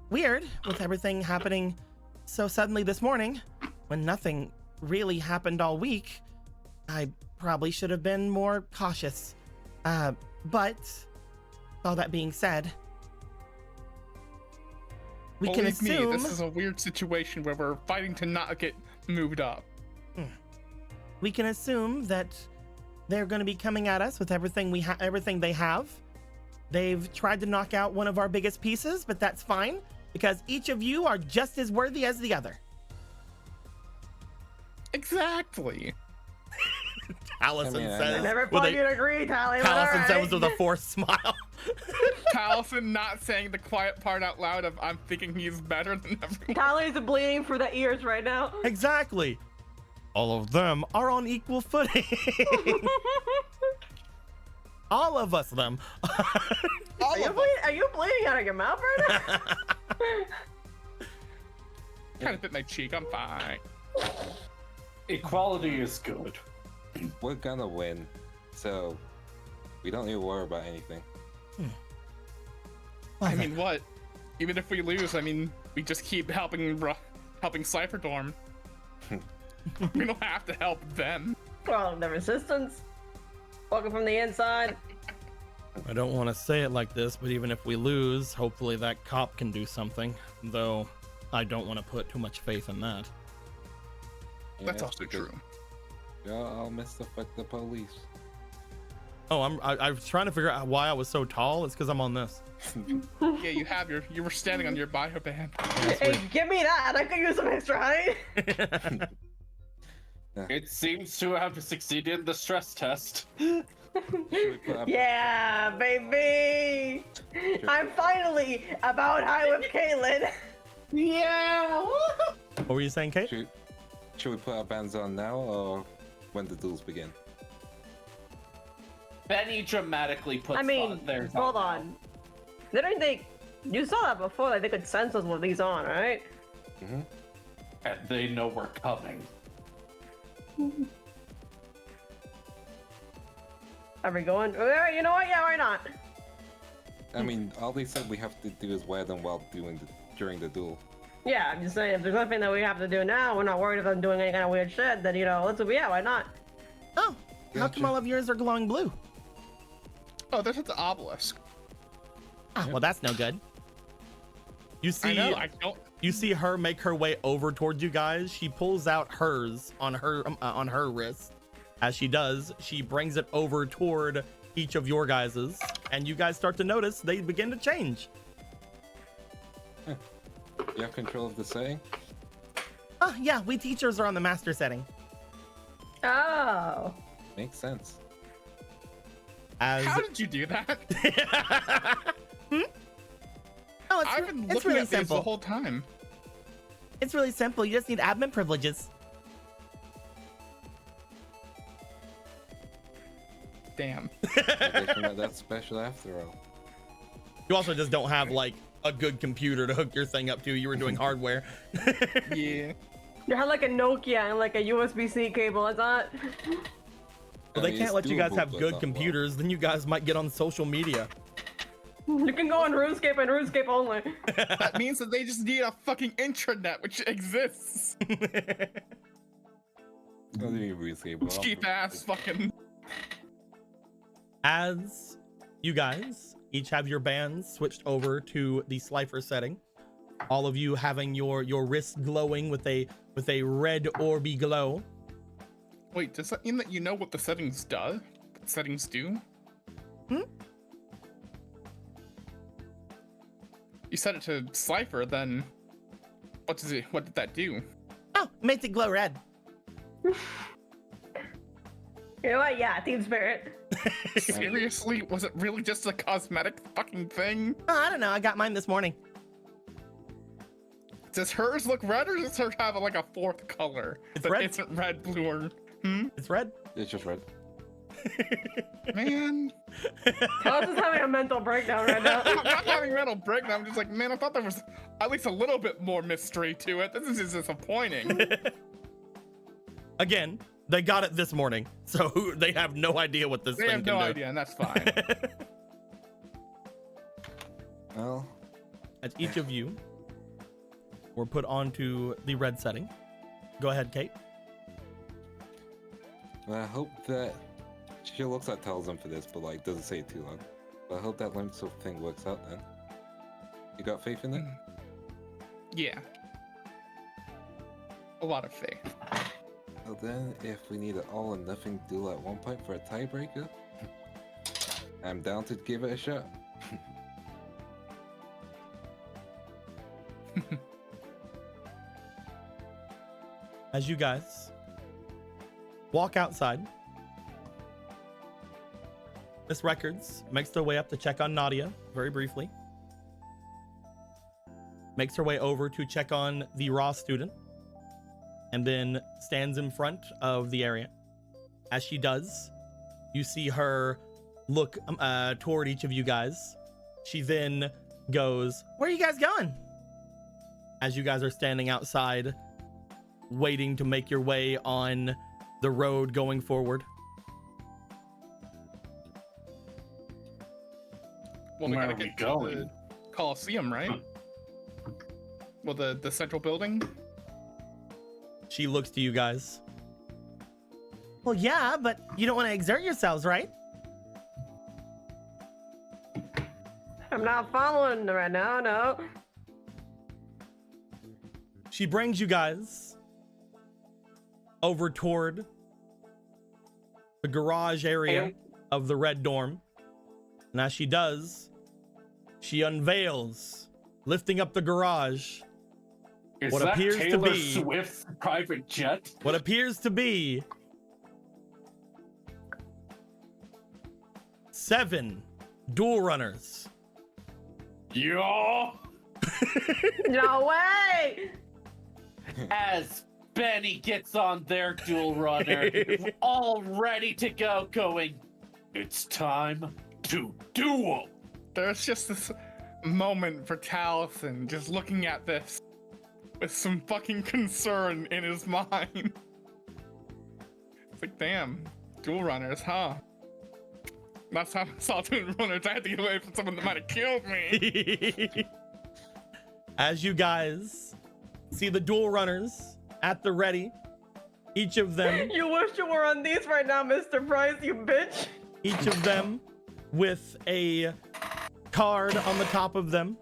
weird with everything happening so suddenly this morning when nothing really happened all week. I probably should have been more cautious. But all that being said, we can Believe me, assume this is a weird situation where we're fighting to not get moved up. that they're going to be coming at us with everything everything they have. They've tried to knock out one of our biggest pieces, but that's fine because each of you are just as worthy as the other. Exactly. Allison I says. Never with thought a- you'd agree, Tally. But Allison says alright. with a forced smile. Towson not saying the quiet part out loud of I'm thinking he's better than everyone. Tally's bleeding for the ears right now. Exactly. All of them are on equal footing. All of us, them. Are you bleeding out of your mouth right now? Kind of bit my cheek. I'm fine. Equality is good. We're gonna win, so we don't need to worry about anything. I mean, what? Even if we lose, I mean, we just keep helping Cypher Dorm. We don't have to help them. Well, the resistance. Walking from the inside. I don't want to say it like this, but even if we lose, hopefully that cop can do something. Though I don't want to put too much faith in that. That's Yeah, also because true. Y'all misaffect the police. Oh, I was trying to figure out why I was so tall. It's because I'm on this. Yeah, you were standing on your bio band. Hey, give me that. I could use some extra height. It seems to have succeeded the stress test. Should we put up- Yeah, baby. I'm finally about high with Caitlin. Yeah. What were you saying, Kate? Should we put our bands on now or when the duels begin? Benny dramatically puts I mean, theirs hold on. Didn't they? You saw that before. Like they could sense us with these on, right? And they know we're coming. Are we going? You know what? Yeah, why not? I mean, all they said we have to do is wear them while during the duel. Yeah, I'm just saying, if there's nothing that we have to do now, we're not worried about doing any kind of weird shit, then, yeah, why not? Oh, how come all of yours are glowing blue? Oh, there's the obelisk. Ah, well, that's no good. You see, I don't. You see her make her way over towards you guys. She pulls out hers on her wrist. As she does, she brings it over toward each of your guys's, and you guys start to notice they begin to change. You have control of the setting? Oh, yeah, we teachers are on the master setting. Oh. Makes sense. How did you do that? Oh, I've been it's looking really at these simple. the whole time. It's really simple. You just need admin privileges. Damn. They're not that special after all. You also just don't have like a good computer to hook your thing up to. You were doing hardware. Yeah. You have like a Nokia and like a USB-C cable, is that? Well, they mean, can't it's let you guys doable, have but good not computers. Then you guys might get on social media. You can go on RuneScape and RuneScape only. That means that they just need a fucking intranet, which exists. Cheap ass fucking. As you guys each have your bands switched over to the Slifer setting, all of you having your wrists glowing with a red orby glow. Wait, does that mean that you know what the settings do? Settings do? Hmm? You set it to Slifer, then what did that do? Oh, makes it glow red. You know what? Yeah, Team Spirit. Seriously? Was it really just a cosmetic fucking thing? Oh, I don't know. I got mine this morning. Does hers look red, or does hers have like a fourth color? It's that red. isn't red, blue, or It's red. It's just red. Man. I was just having a mental breakdown right now. I'm not having a mental breakdown. I'm just like, man, I thought there was at least a little bit more mystery to it. This is just disappointing. Again, they got it this morning, so they have no idea what this They thing have can no do. idea, and that's fine. Well, As each of you were put onto the red setting. Go ahead, Kate. I hope that she looks at tells them for this, but like doesn't say it too long. But I hope that limit thing works out then. You got faith in it? Yeah. A lot of faith. Well then, if we need an all or nothing duel at one point for a tiebreaker, I'm down to give it a shot. As you guys walk outside, Miss Records makes their way up to check on Nadia very briefly. Makes her way over to check on the raw student, and then stands in front of the area. As she does, you see her look toward each of you guys. She then goes, "Where are you guys going?" As you guys are standing outside, waiting to make your way on the road going forward. Well, we Where gotta are we get to going? the Coliseum, right? Well, the central building. She looks to you guys. Well, yeah, but you don't want to exert yourselves, right? I'm not following right now, no. She brings you guys over toward the garage area of the red dorm. And as she does, she unveils, lifting up the garage, Is what that appears to Taylor be- Swift's private jet? what appears to be 7 dual runners. Yo! No way! As Benny gets on their dual runner, all ready to go, going, it's time to duel. There's just this moment for Taliesin just looking at this with some fucking concern in his mind. It's like, damn, dual runners, huh? Last time I saw two runners, I had to get away from someone that might have killed me. As you guys see the dual runners at the ready, each of them, You wish you were on these right now, Mr. Price, you bitch. each of them with a card on the top of them,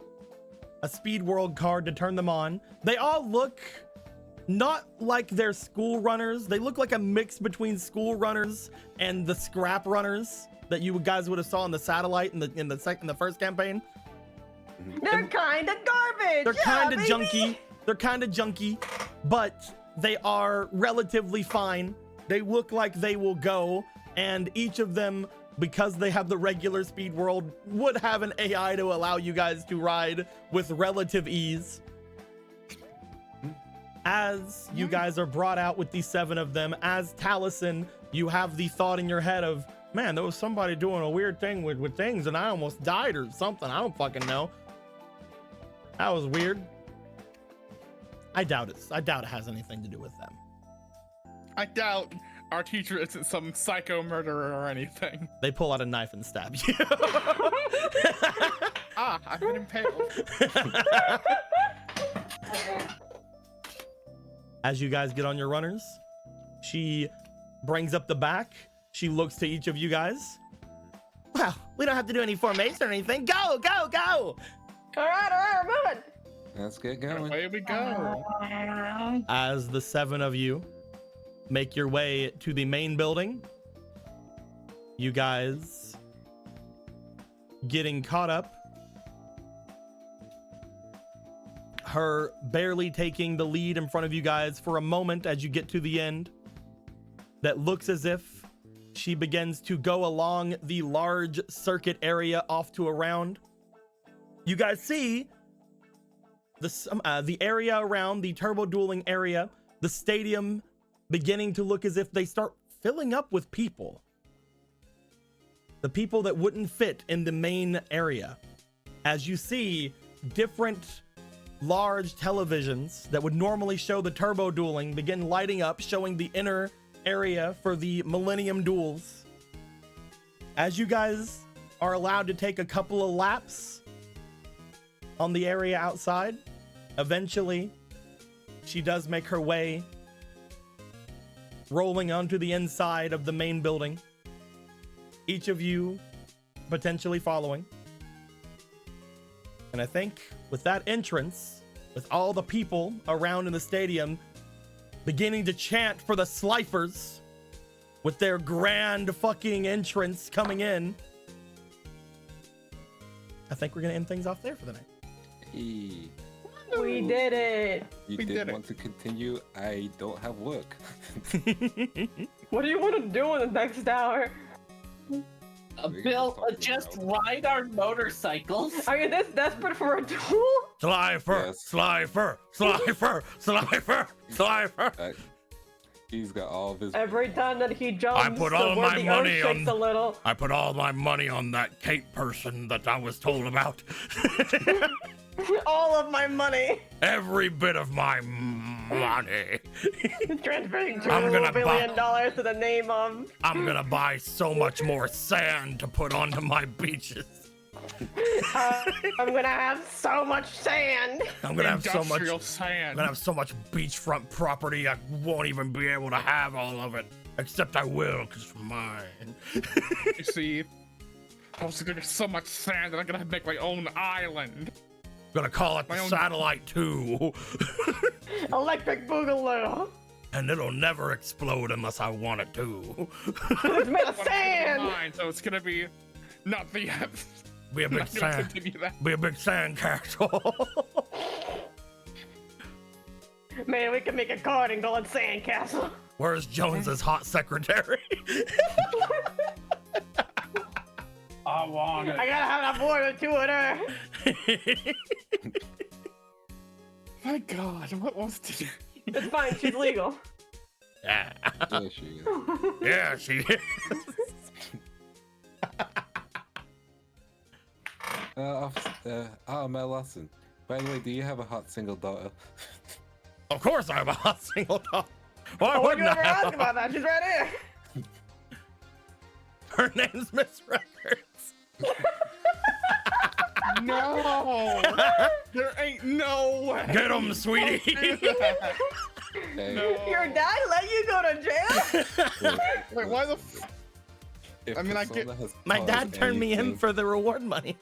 a Speed World card to turn them on. They all look not like they're school runners. They look like a mix between school runners and the scrap runners that you guys would have saw on the satellite in the first campaign. They're kind of garbage. They're yeah, kind of baby. junky. They're kind of junky, but they are relatively fine. They look like they will go, and each of them, because they have the regular Speed World, would have an AI to allow you guys to ride with relative ease. As you guys are brought out with these 7 of them, as Taliesin, you have the thought in your head of, man, there was somebody doing a weird thing with things and I almost died or something. I don't fucking know. That was weird. I doubt it. I doubt it has anything to do with them. I doubt our teacher isn't some psycho murderer or anything. They pull out a knife and stab you. Ah, I've been impaled. As you guys get on your runners, she brings up the back. She looks to each of you guys. Well, we don't have to do any formation or anything. Go, go, go! All right, we're moving. Let's get going. Away we go. As the 7 of you make your way to the main building, you guys getting caught up. Her barely taking the lead in front of you guys for a moment as you get to the end. That looks as if she begins to go along the large circuit area off to around. You guys see the area around the turbo dueling area, the stadium beginning to look as if they start filling up with people. The people that wouldn't fit in the main area. As you see different large televisions that would normally show the turbo dueling begin lighting up, showing the inner area for the Millennium Duels. As you guys are allowed to take a couple of laps on the area outside, eventually she does make her way rolling onto the inside of the main building, each of you potentially following. And I think with that entrance, with all the people around in the stadium beginning to chant for the Slifers with their grand fucking entrance coming in, I think we're gonna end things off there for the night. Hey, We did it. you We did did it. want to continue? I don't have work. What do you want to do in the next hour? Bill, just ride our motorcycles. Are you this desperate for a duel? Slifer, Yes. Slifer, Slifer, Slifer, Slifer. He's got all of his. Every time that he jumps, I put all the my earth money shakes on- a little. I put all my money on that Kate person that I was told about. All of my money. Every bit of my money. Transferring I'm gonna $2 billion to the name of. I'm gonna buy so much more sand to put onto my beaches. I'm gonna have so much sand. I'm gonna have so much. Industrial I'm sand. gonna have so much beachfront property I won't even be able to have all of it. Except I will, cause it's mine. You see, I was gonna get so much sand that I'm gonna make my own island. Gonna call it the My own- Satellite 2. Electric Boogaloo. And it'll never explode unless I want it to. It's made of sand. Mine, so it's gonna be not the. Be a big not gonna sand. continue that. Be a big sand castle. Man, we can make a garden called Sandcastle. Where's Jones's hot secretary? I want it. I gotta have that boy with 2 of her. My God, what was it? It's fine, she's legal. Yeah. There she is. Yeah, she is. Mel Lawson. By the way, do you have a hot single daughter? Of course I have a hot single dog. Why Oh, would you wouldn't ever I? ask about that? She's right here. Her name's Miss Records. No, there ain't no way. Get him, sweetie. Hey, Your dad let you go to jail? Wait, why the? if I mean, I get- Persona has My caused dad turned me in anything- for the reward money.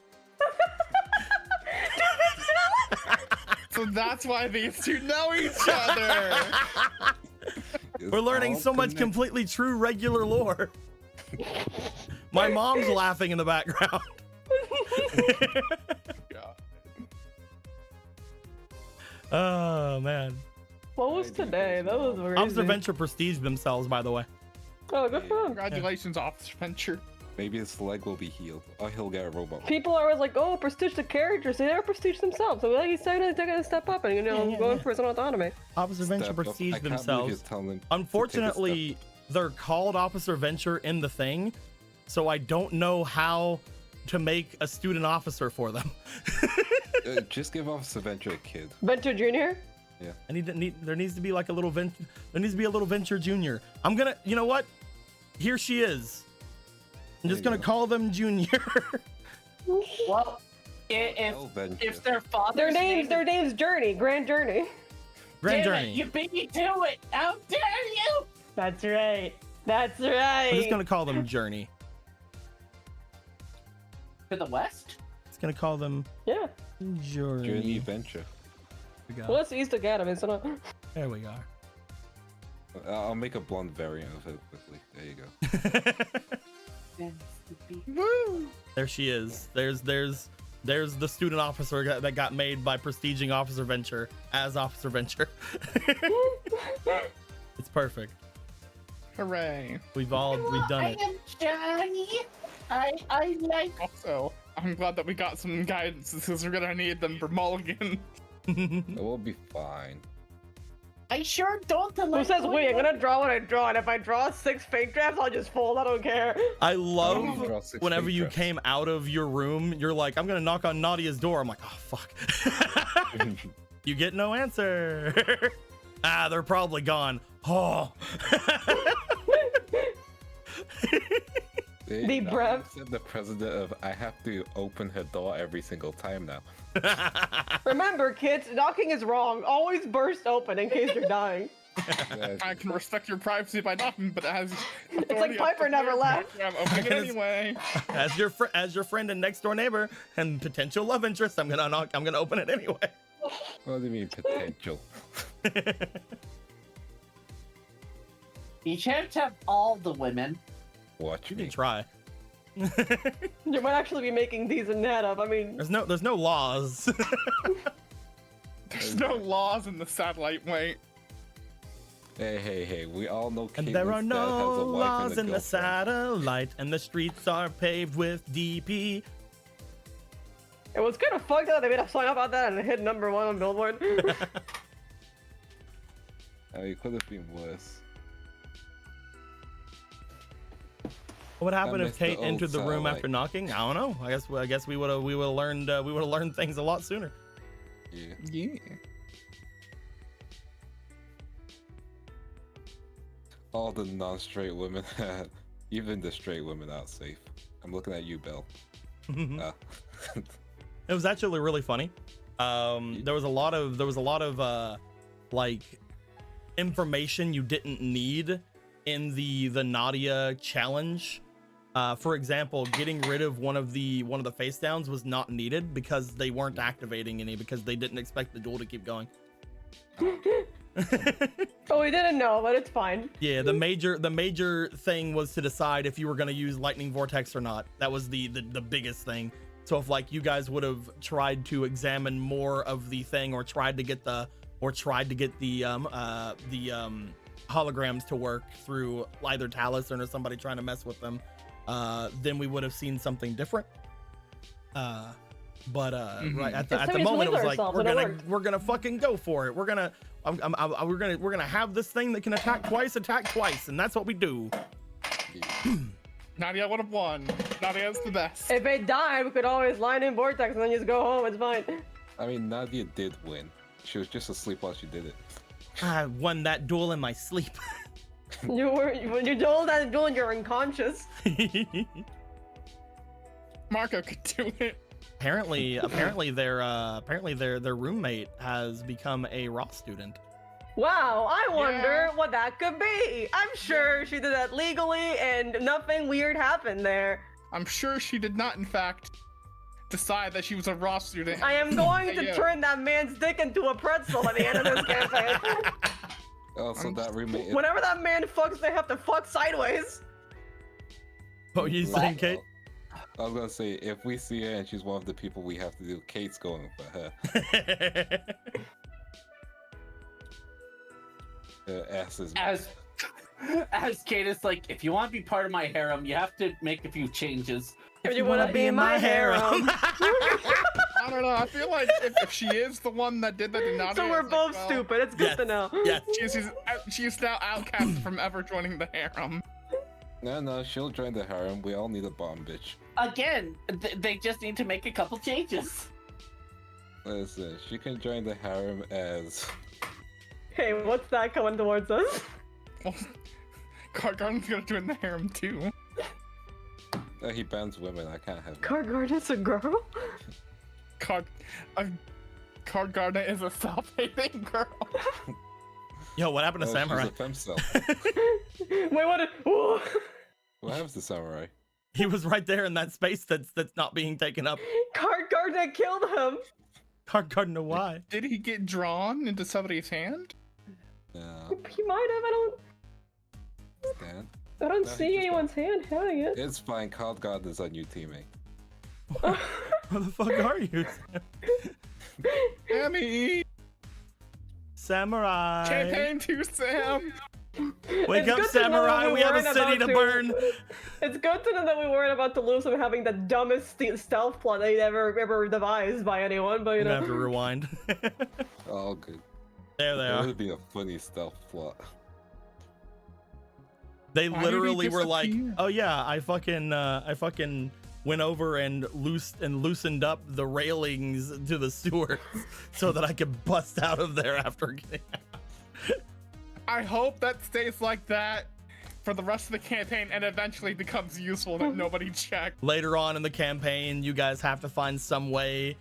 So that's why these two know each other. It's We're learning all so much connected. completely true regular lore. My mom's laughing in the background. God. Oh man. What was today? That was crazy. Officer Venture prestige themselves, by the way. Oh, good for him. Congratulations, Officer Venture. Maybe his leg will be healed, or he'll get a robot. People are always like, oh, prestige the characters. They never prestige themselves. So like, he's taking a step up and, you know, Yeah. going for his own autonomy. Officer Venture Step up. prestige I can't believe themselves. you're telling them to take a Unfortunately, they're called Officer Venture in the thing, so I don't know how to make a student officer for them. step. Just give Officer Venture a kid. Venture Jr.? There needs to be like a little there needs to be a little Venture Junior. I'm gonna, you know what? Here she is. I'm just There gonna you go. call them Junior. Well, Oh, Venture. if their father's Their name name's Journey. Grand Journey. Grand Damn it, Journey. you beat me to it. How dare you? That's right. That's right. I'm just gonna call them Journey. To the west? Just gonna call them Yeah. Journey. Journey Venture. There we Well, go. it's East Academy, so not. There we go. I'll make a blonde variant of it quickly. There you go. Woo! There she is. There's the student officer that got made by prestiging Officer Venture as Officer Venture. It's perfect. Hooray! We've done it. am Johnny. I like. Also, I'm glad that we got some guidance because we're gonna need them for Mulligan. It will be fine. I sure don't Who like. says we? I'm gonna draw what I draw, and if I draw 6 fake drafts, I'll just fold. I don't care. I Draw love 6 whenever fake you drafts. came out of your room, you're like, I'm gonna knock on Nadia's door. I'm like, oh fuck. You get no answer. Ah, they're probably gone. Oh. They- Deep now breath. you said the president of I have to open her door every single time now. Remember, kids, knocking is wrong. Always burst open in case you're dying. Yeah, I can respect your privacy by knocking, but as It's like Piper never left. I'm opening it anyway. as your friend and next door neighbor and potential love interest, I'm gonna open it anyway. What do you mean potential? You can't have all the women. Watch You me. can try. You might actually be making these in that up. I mean, There's no laws. There's no laws in the satellite way. Hey, we all know And there are Caitlin's dad has no a wife laws and a in the girlfriend. satellite, and the streets are paved with DP. it was kind of fucked up. They made a song about that and it hit #1 on Billboard. It could have been worse. What would happen if missed the Tate old entered the room satellite. after knocking? I don't know. I guess we would have learned things a lot sooner. Yeah. Yeah. All the non-straight women, even the straight women, are safe. I'm looking at you, Bill. It was actually really funny. There was a lot of like information you didn't need in the Nadia challenge. For example, getting rid of one of the face downs was not needed because they weren't activating any because they didn't expect the duel to keep going. Oh, we didn't know, but it's fine. Yeah, the major thing was to decide if you were gonna use lightning vortex or not. That was the biggest thing. So if like you guys would have tried to examine more of the thing or tried to get the holograms to work through either Taliesin or somebody trying to mess with them, then we would have seen something different. Right at the It's time moment to it was believe like ourselves, and it worked. we're gonna fucking go for it. We're gonna have this thing that can attack twice, and that's what we do. Nadia would have won. Nadia's the best. If it died, we could always line in Vortex and then just go home. It's fine. I mean, Nadia did win. She was just asleep while she did it. I won that duel in my sleep. When you told that Jewel, you're unconscious. Marco could do it. apparently their roommate has become a Raw student. Wow, I wonder what that could be. I'm sure she did that legally and nothing weird happened there. I'm sure she did not, in fact, decide that she was a Raw student. I am going to Yeah. turn that man's dick into a pretzel at the end of this campaign. Also, that roommate. Whenever that man fucks, they have to fuck sideways. What you saying, Kate? I was gonna say, if we see her and she's one of the people we have to do, Kate's going for her. Ass is As Kate is like, if you want to be part of my harem, you have to make a few changes. If you want to be in my harem. I don't know. I feel like if she is the one that did that to Nadia, So we're it's both like, well, stupid. It's good to know. Yes. She's now outcast from ever joining the harem. No, she'll join the harem. We all need a bomb bitch. Again, they just need to make a couple changes. Listen, she can join the harem as. Hey, what's that coming towards us? Well, Garden's gonna join the harem too. He bans women. I can't have it. Gargan's a girl? Card Garden is a self-hating girl. Yo, what happened to Samurai? She's a femcel. Wait, what? Whoa. What happens to Samurai? He was right there in that space that's not being taken up. Garden killed him. Gardner, why? Did he get drawn into somebody's hand? No. He might have. Stan. I don't No, he see just anyone's hand having it. It's fine. Cloud God is our new teammate. Where the fuck are you? Sammy! Samurai. Campaign to Sam! Wake It's up, good to know Samurai. we We have a weren't city about to burn. It's good to know that we weren't about to lose him having the dumbest stealth plot they ever devised by anyone, but you I'm gonna know. have to rewind. All good. There they It are. would be a funny stealth plot. They Why did he literally were like, disappear? "Oh yeah, I fucking went over and loosened up the railings to the sewers so that I could bust out of there after getting out." I hope that stays like that for the rest of the campaign and eventually becomes useful that nobody checked. Later on in the campaign, you guys have to find some way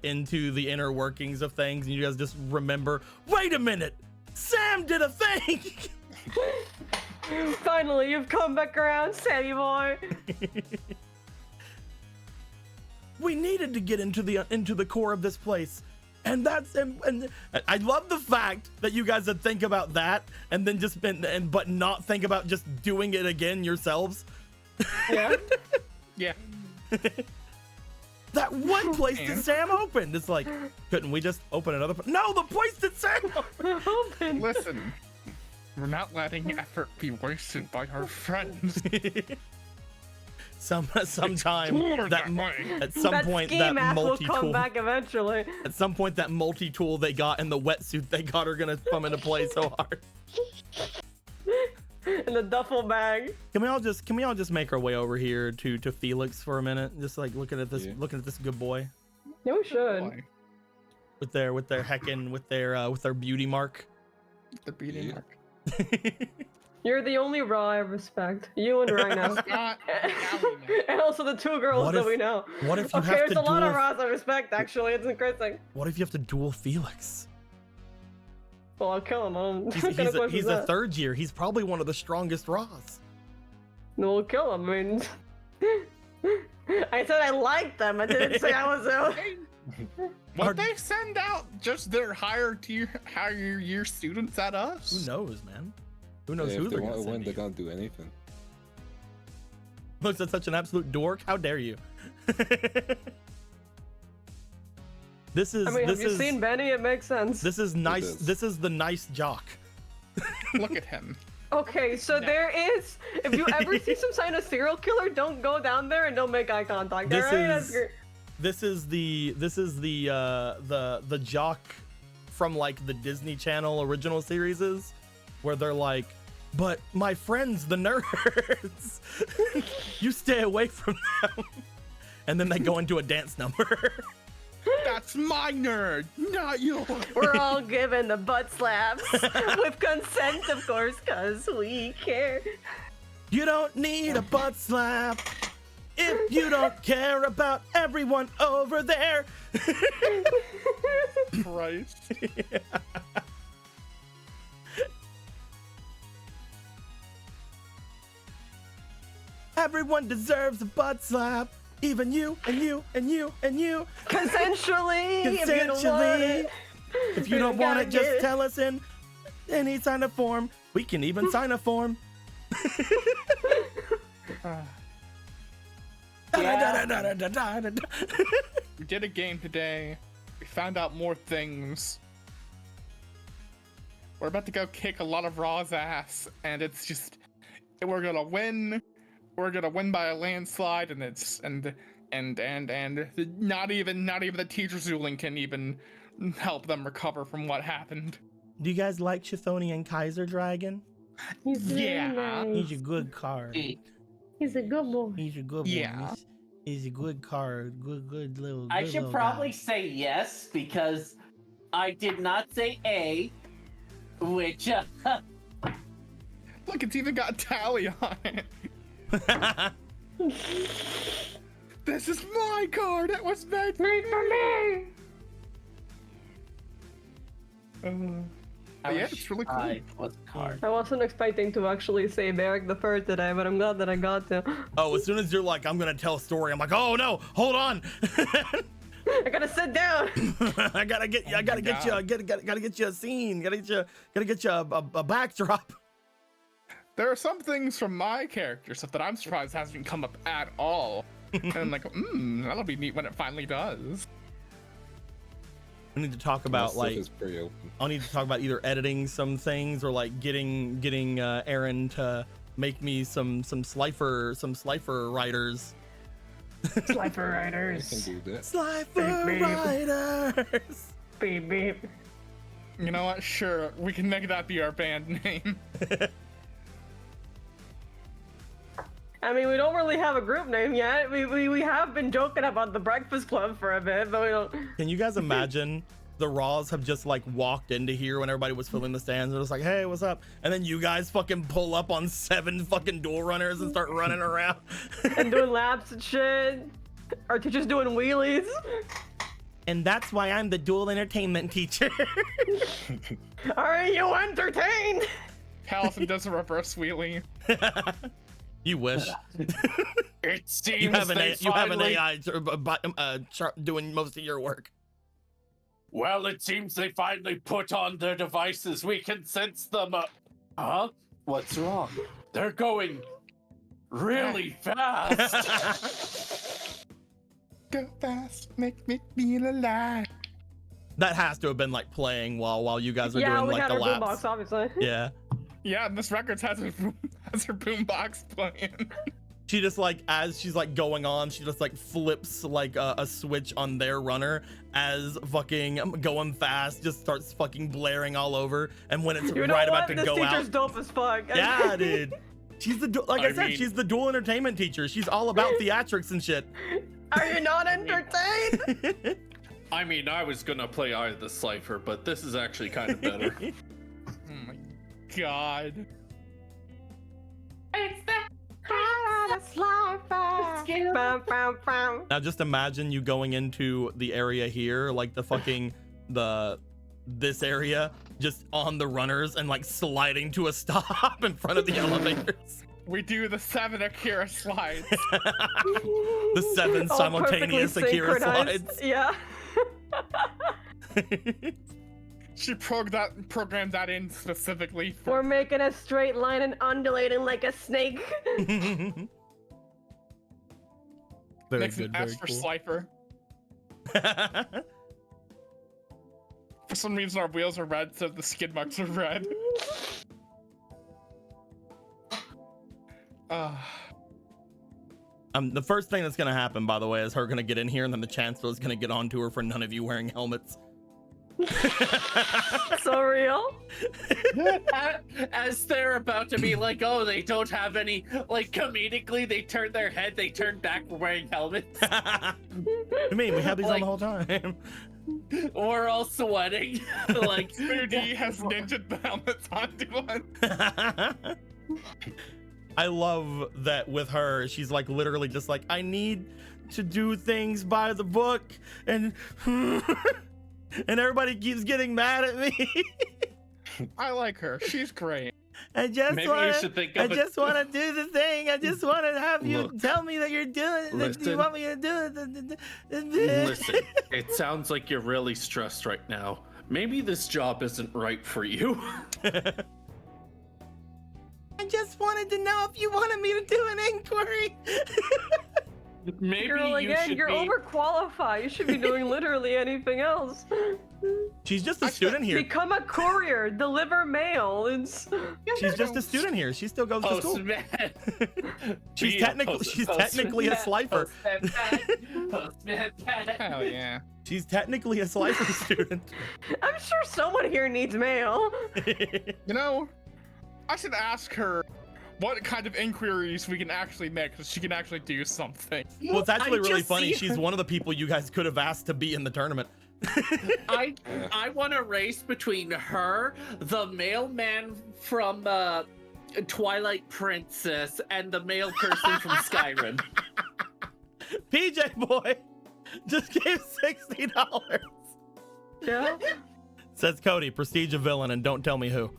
into the inner workings of things, and you guys just remember, wait a minute, Sam did a thing. Finally, you've come back around, Sammy boy. We needed to get into the core of this place, and I love the fact that you guys would think about that and then just but not think about just doing it again yourselves. Yeah. Yeah. That one place that Sam opened. It's like, couldn't we just open another? No, the place that Sam opened. Open. Listen, we're not letting effort be wasted by our friends. Sometime More that that way. at some That point ski that map will come multi-tool back eventually. at some point that multi-tool they got and the wetsuit they got are gonna come into play so hard. In the duffel bag. Can we all just make our way over here to Felix for a minute? Just like looking at this good boy Yeah, we should. Boy, with their heckin' with their beauty mark. the beating Yeah. mark. You're the only Raw I respect. You and Rhino. Not now we know. And also the two girls What that if- we know. What if you Okay, have there's to a lot of duel? Raws I respect, actually. It's increasing. What if you have to duel Felix? Well, I'll kill him. I don't- He's, what kind of question he's is a that? third year. He's probably one of the strongest Raws. No, we'll kill him. I mean... I said I liked them. I didn't say I was... Would they send out just their higher year students at us? Who knows, man? Who knows If who they they're want gonna to win, send they're you? gonna do anything. Looks like such an absolute dork. How dare you? This is I mean, this have you is seen Benny? It makes sense. this is nice. is. This is the nice jock. Look at him. Okay, so there is... If you ever see some sign of serial killer, don't go down there and don't make eye contact. This alright? is- This is the jock from like the Disney Channel original series, where they're like, but my friends, the nerds, you stay away from them. And then they go into a dance number. That's my nerd, not yours. We're all given the butt slaps with consent, of course, because we care. You don't need a butt slap if you don't care about everyone over there. Christ. Everyone deserves a butt slap. Even you and you and you and you. Consensually. Consensually. If you don't want it, gotta just get it. tell us in any sign of form. We can even sign a form. We did a game today. We found out more things. We're about to go kick a lot of Raw's ass, and it's just we're gonna win. We're gonna win by a landslide, and it's and not even the teacher's ruling can even help them recover from what happened. Do you guys like Chthonian Kaiser Dragon? He's very Yeah. nice. He's a good card. He's a good boy. He's a good Yeah. one. He's a good card. Good little. I good should little probably guy. say yes because I did not say A, which Look, it's even got a tally on it. This is my card. It was made for me. Yeah, it's really cool. I was card. I wasn't expecting to actually say Beric the Fur today, but I'm glad that I got to. Oh, as soon as you're like, I'm gonna tell a story, I'm like, oh no, hold on. I gotta sit down. I gotta get you a scene. Gotta get you a backdrop. There are some things from my character stuff that I'm surprised hasn't come up at all. And I'm like, that'll be neat when it finally does. We need to talk about Stuff like is pretty open. I'll need to talk about either editing some things or like getting Aaron to make me some Slifer writers. Slifer I can Riders. do that. Slifer Beep, beep. writers. Beep beep. You know what? Sure, we can make that be our band name. I mean, we don't really have a group name yet. We have been joking about the Breakfast Club for a bit, but we don't. Can you guys imagine the Raws have just like walked into here when everybody was filling the stands? They're just like, hey, what's up? And then you guys fucking pull up on 7 fucking dual runners and start running around. And doing laps and shit. Our teacher's doing wheelies. And that's why I'm the dual entertainment teacher. Are you entertained? Allison does a reverse wheelie. You wish. It seems You have an finally... AI doing most of your work. Well, it seems they finally put on their devices. We can sense them. Huh? What's wrong? They're going really fast. Go fast, make me feel alive. That has to have been like playing while you guys are Yeah, doing we like had the our laps. boombox, obviously. Yeah. Yeah, this record has her boombox playing. She just like, as she's like going on, she just like flips like a switch on their runner as fucking going fast, just starts fucking blaring all over. And when it's You know right what? about to This go teacher's out. dope as fuck. Yeah, dude. She's the, like I said, mean- she's the dual entertainment teacher. She's all about theatrics and shit. Are you not entertained? I mean, I was gonna play Eye of the Slifer, but this is actually kind of better. Oh my god. Now just imagine you going into the area here, like the fucking this area, just on the runners and like sliding to a stop in front of the elevators. We do the 7 Akira slides. The 7 All simultaneous perfectly Akira synchronized. slides. Yeah. She programmed that in specifically for We're making a straight line and undulating like a snake. Very Makes good, an S very for cool. Slifer. For some reason, our wheels are red, so the skid marks are red. The first thing that's gonna happen, by the way, is her gonna get in here, and then the Chancellor's gonna get onto her for none of you wearing helmets. So real. As they're about to be like, oh, they don't have any, like, comedically, they turn their head, they turn back wearing helmets. I mean, we have these on Like- the whole time. We're all sweating. Like, 2D has ninja helmets onto us. I love that with her, she's like literally just like, I need to do things by the book, and and everybody keeps getting mad at me. I like her. She's great. I just maybe want you to. should think I of it. just want to do the thing. I just want to have you Look, tell me that you're doing it. That you listen. want me to do it. Listen, it sounds like you're really stressed right now. Maybe this job isn't right for you. I just wanted to know if you wanted me to do an inquiry. Maybe Girl, you again, should you're be... overqualified. You should be doing literally anything else. She's just a student here. Become a courier. Deliver mail. She's just a student here. She still goes to school. Postman. She's Be a technically a slifer. Postman. Hell yeah. She's technically a slifer student. I'm sure someone here needs mail. You know, I should ask her what kind of inquiries we can actually make so she can actually do something. Well, it's actually I really just funny. see She's one of the people you guys could have asked to be in the tournament. I want a race between her, the mailman from Twilight Princess, and the mail person from Skyrim. PJ boy just gave $60. Yeah. Says Cody, prestige a villain, and don't tell me who.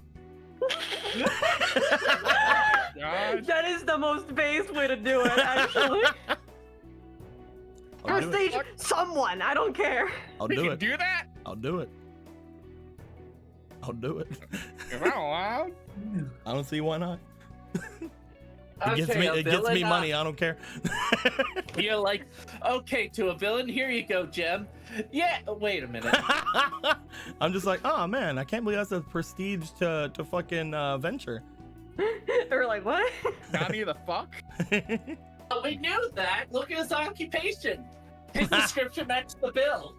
God. That is the most base way to do it, actually. I'll do it. Prestige someone. I don't care. I'll We do can it. do that? I'll do it. I'll do it. Is that allowed? I don't see why not. It gets Okay, me. a It gets me villain, money. I don't care. You're like, okay, to a villain, here you go, Jem. Yeah, wait a minute. I'm just like, oh man, I can't believe that's a prestige to fucking venture. They're like, what? Nani the fuck? Oh, we knew that. Look at his occupation. His description matched the bill.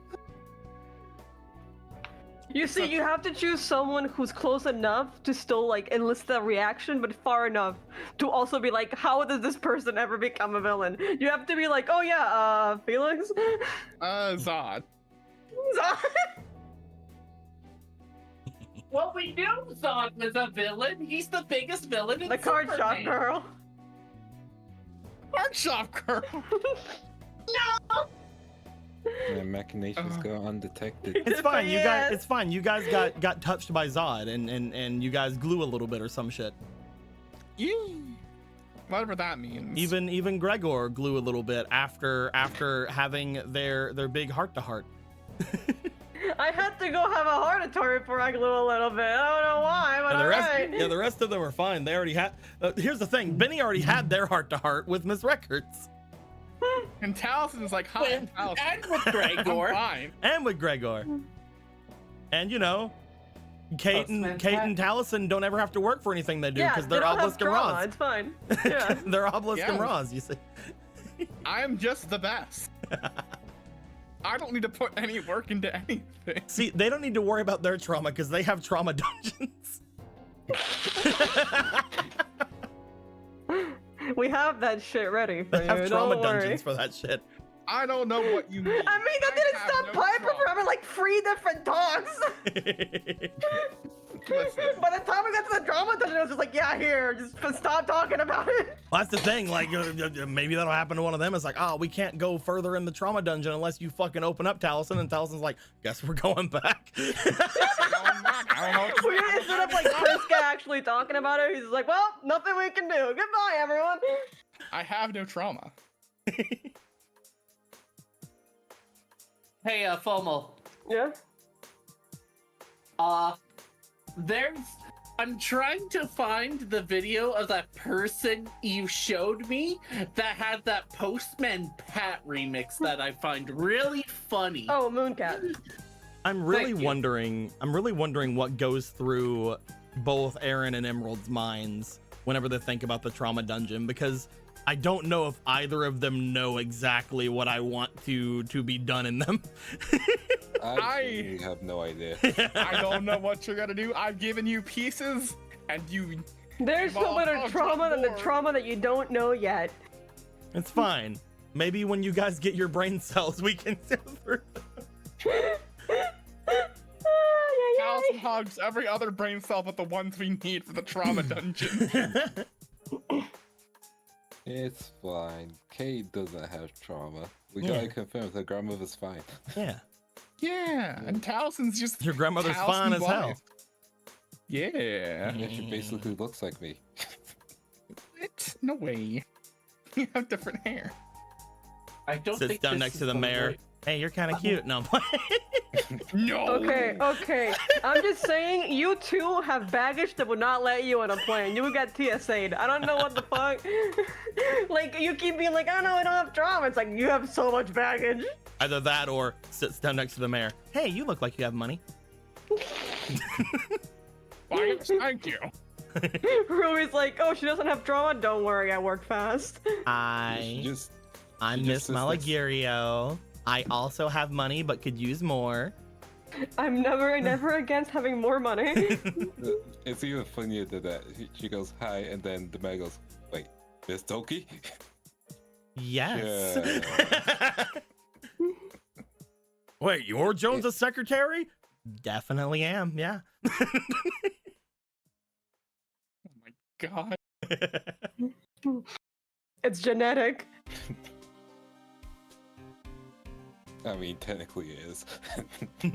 You see, you have to choose someone who's close enough to still like enlist the reaction, but far enough to also be like, how does this person ever become a villain? You have to be like, oh yeah, Felix. Zod. Well, we knew Zod was a villain. He's the biggest villain in The card shop Superman. girl. Art shop girl. Yeah, machinations go undetected. It's fine. You guys. Yes. It's fine. You guys got touched by Zod, and you guys glue a little bit or some shit. Whatever that means. Even Gregor glue a little bit after having their big heart to heart. I had to go have a heart attack before I glue a little bit. I don't know why, but And the rest, alright. yeah, the rest of them are fine. They already had. Here's the thing: Benny already had their heart to heart with Miss Records, And Talison's like, hi, I'm Taliesin. And with I'm Gregor. fine. and with Gregor, and you know, Kate and Taliesin don't ever have to work for anything they do Yeah, because they they're don't have Obelisk and drama. Roz. It's fine. Yeah. They're Obelisk and Yeah. Roz. You see. I am just the best. I don't need to put any work into anything. See, they don't need to worry about their trauma because they have trauma dungeons. We have that shit ready for They you. have trauma Don't worry. dungeons for that shit. I don't know what you mean. I mean, that didn't have stop no Piper trauma. from having like 3 different talks. Listen, By the time we got to the drama dungeon, I was just like, yeah, here, just stop talking about it. Well, that's the thing. Like, maybe that'll happen to one of them. It's like, oh, we can't go further in the trauma dungeon unless you fucking open up Taliesin. And Talison's like, guess we're going back. going back. I don't know what We instead of like Priska actually talking about it, he's like, well, nothing we can do. Goodbye, everyone. I have no trauma. Hey, FOMO. Yeah. I'm trying to find the video of that person you showed me that had that Postman Pat remix that I find really funny. Oh, Mooncat. I'm really Thank you. wondering what goes through both Aaron and Emerald's minds whenever they think about the trauma dungeon, because I don't know if either of them know exactly what I want to be done in them. I really have no idea. I don't know what you're gonna do. I've given you pieces, and you. There's no better trauma than the trauma that you don't know yet. It's fine. Maybe when you guys get your brain cells, we can go through. Allison hogs every other brain cell but the ones we need for the trauma dungeon. It's fine. Kate doesn't have trauma. We gotta confirm her grandmother's fine. Yeah. Yeah, and Talison's just Your grandmother's fine as hell. Yeah. Yeah, she basically looks like me. It's no way. You have different hair. I don't Sits think down this next is to the mayor. right- Hey, you're kind of cute. No, I'm playing. No. Okay. I'm just saying, you two have baggage that would not let you on a plane. You got TSA'd. I don't know what the fuck. Like, you keep being like, oh no, I don't have trauma. It's like, you have so much baggage. Either that or sits down next to the mayor. Hey, you look like you have money. Why, thank you. Ruby's like, oh, she doesn't have trauma? Don't worry, I work fast. I'm She Miss just says this. Malagirio. I also have money, but could use more. I'm never against having more money. It's even funnier than that. She goes, hi, and then the man goes, wait, Miss Toki? Yes. Yeah. Wait, you're Jones' secretary? Definitely am, yeah. Oh my god. It's genetic. I mean, technically it is.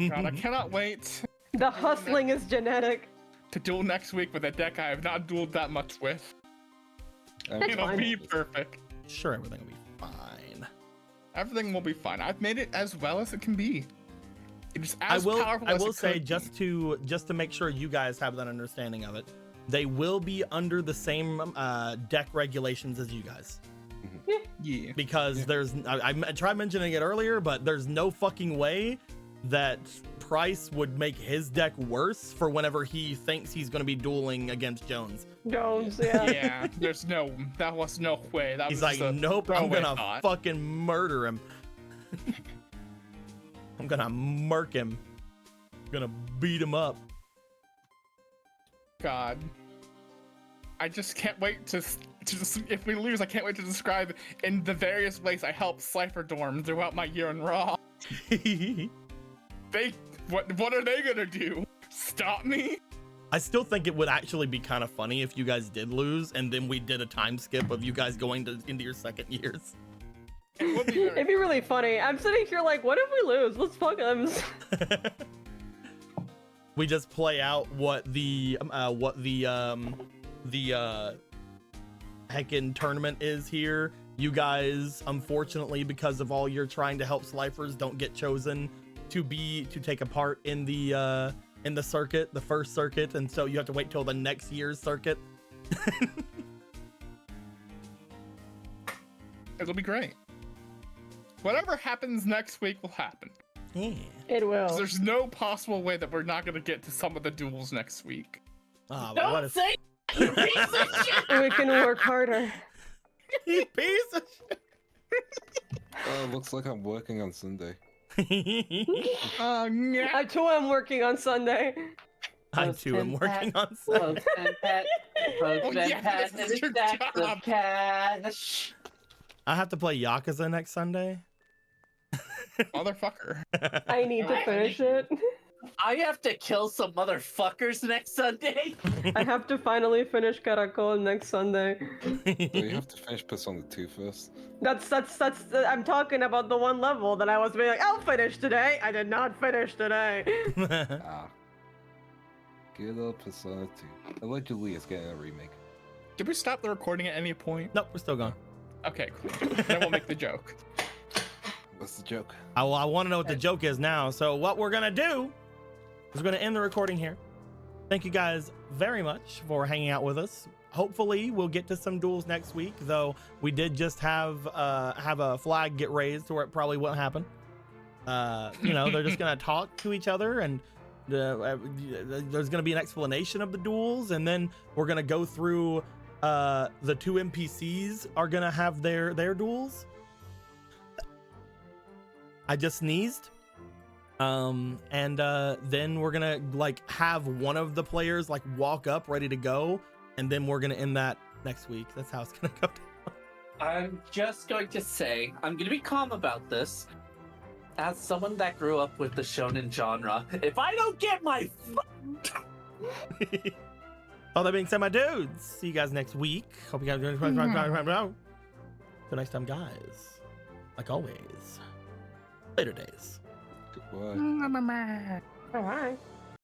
God, I cannot wait The hustling is genetic. to duel next week with a deck I have not dueled that much with. That's It'll fine. be perfect. Sure, everything will be fine. Everything will be fine. I've made it as well as it can be. It is I as will powerful as it say could just be. to make sure you guys have that understanding of it, they will be under the same deck regulations as you guys. Yeah. Because there's I tried mentioning it earlier, but there's no fucking way that Price would make his deck worse for whenever he thinks he's going to be dueling against Jones. Jones, yeah. Yeah, that was no way. That He's was like, just a nope, I'm throwaway gonna thought. fucking murder him. I'm gonna murk him. I'm gonna beat him up. God. I just can't wait to if we lose, I can't wait to describe in the various ways I helped Slifer Dorm throughout my year in Raw. What are they gonna do? Stop me? I still think it would actually be kind of funny if you guys did lose and then we did a time skip of you guys going into your second years. It would be very It'd be really funny. I'm sitting here like, what if we lose? Let's fuck them. We just play out what the heckin' tournament is here. You guys, unfortunately, because of all you're trying to help Slifers, don't get chosen to take a part in the circuit, the first circuit, and so you have to wait till the next year's circuit. It'll be great. Whatever happens next week will happen. Yeah. It 'Cause will. there's no possible way that we're not gonna get to some of the duels next week. Ah, Don't what a say you piece of shit! We can work harder. you piece of Oh, looks like I'm working on Sunday. shit. Yeah. I too am working on Sunday. I too am working on Sunday. Postman Pat, Postman yeah, Pat, this is and your stacks job. of cash. I have to play Yakuza next Sunday. Motherfucker. I need to finish it. I have to kill some motherfuckers next Sunday. I have to finally finish Caracol next Sunday. So you have to finish Persona 2 first. That's I'm talking about the one level that I was being like, I'll finish today. I did not finish today. Ah. Good old Persona 2. Allegedly, it's getting a remake. Did we stop the recording at any point? Nope, we're still going. Okay, cool. Then we'll make the joke. What's the joke? I want to know what the joke is now. So what we're gonna do is we're gonna end the recording here. Thank you guys very much for hanging out with us. Hopefully we'll get to some duels next week, though we did just have a flag get raised where it probably won't happen. They're just gonna talk to each other, and there's gonna be an explanation of the duels, and then we're gonna go through the two NPCs are gonna have their duels. I just sneezed. And then we're gonna like have one of the players like walk up ready to go, and then we're gonna end that next week. That's how it's gonna go down. I'm just going to say, I'm going to be calm about this. As someone that grew up with the shonen genre, if I don't get my All that being said, my dudes, see you guys next week. Hope you guys Till next time, guys. Like always, later days. Goodbye. All right.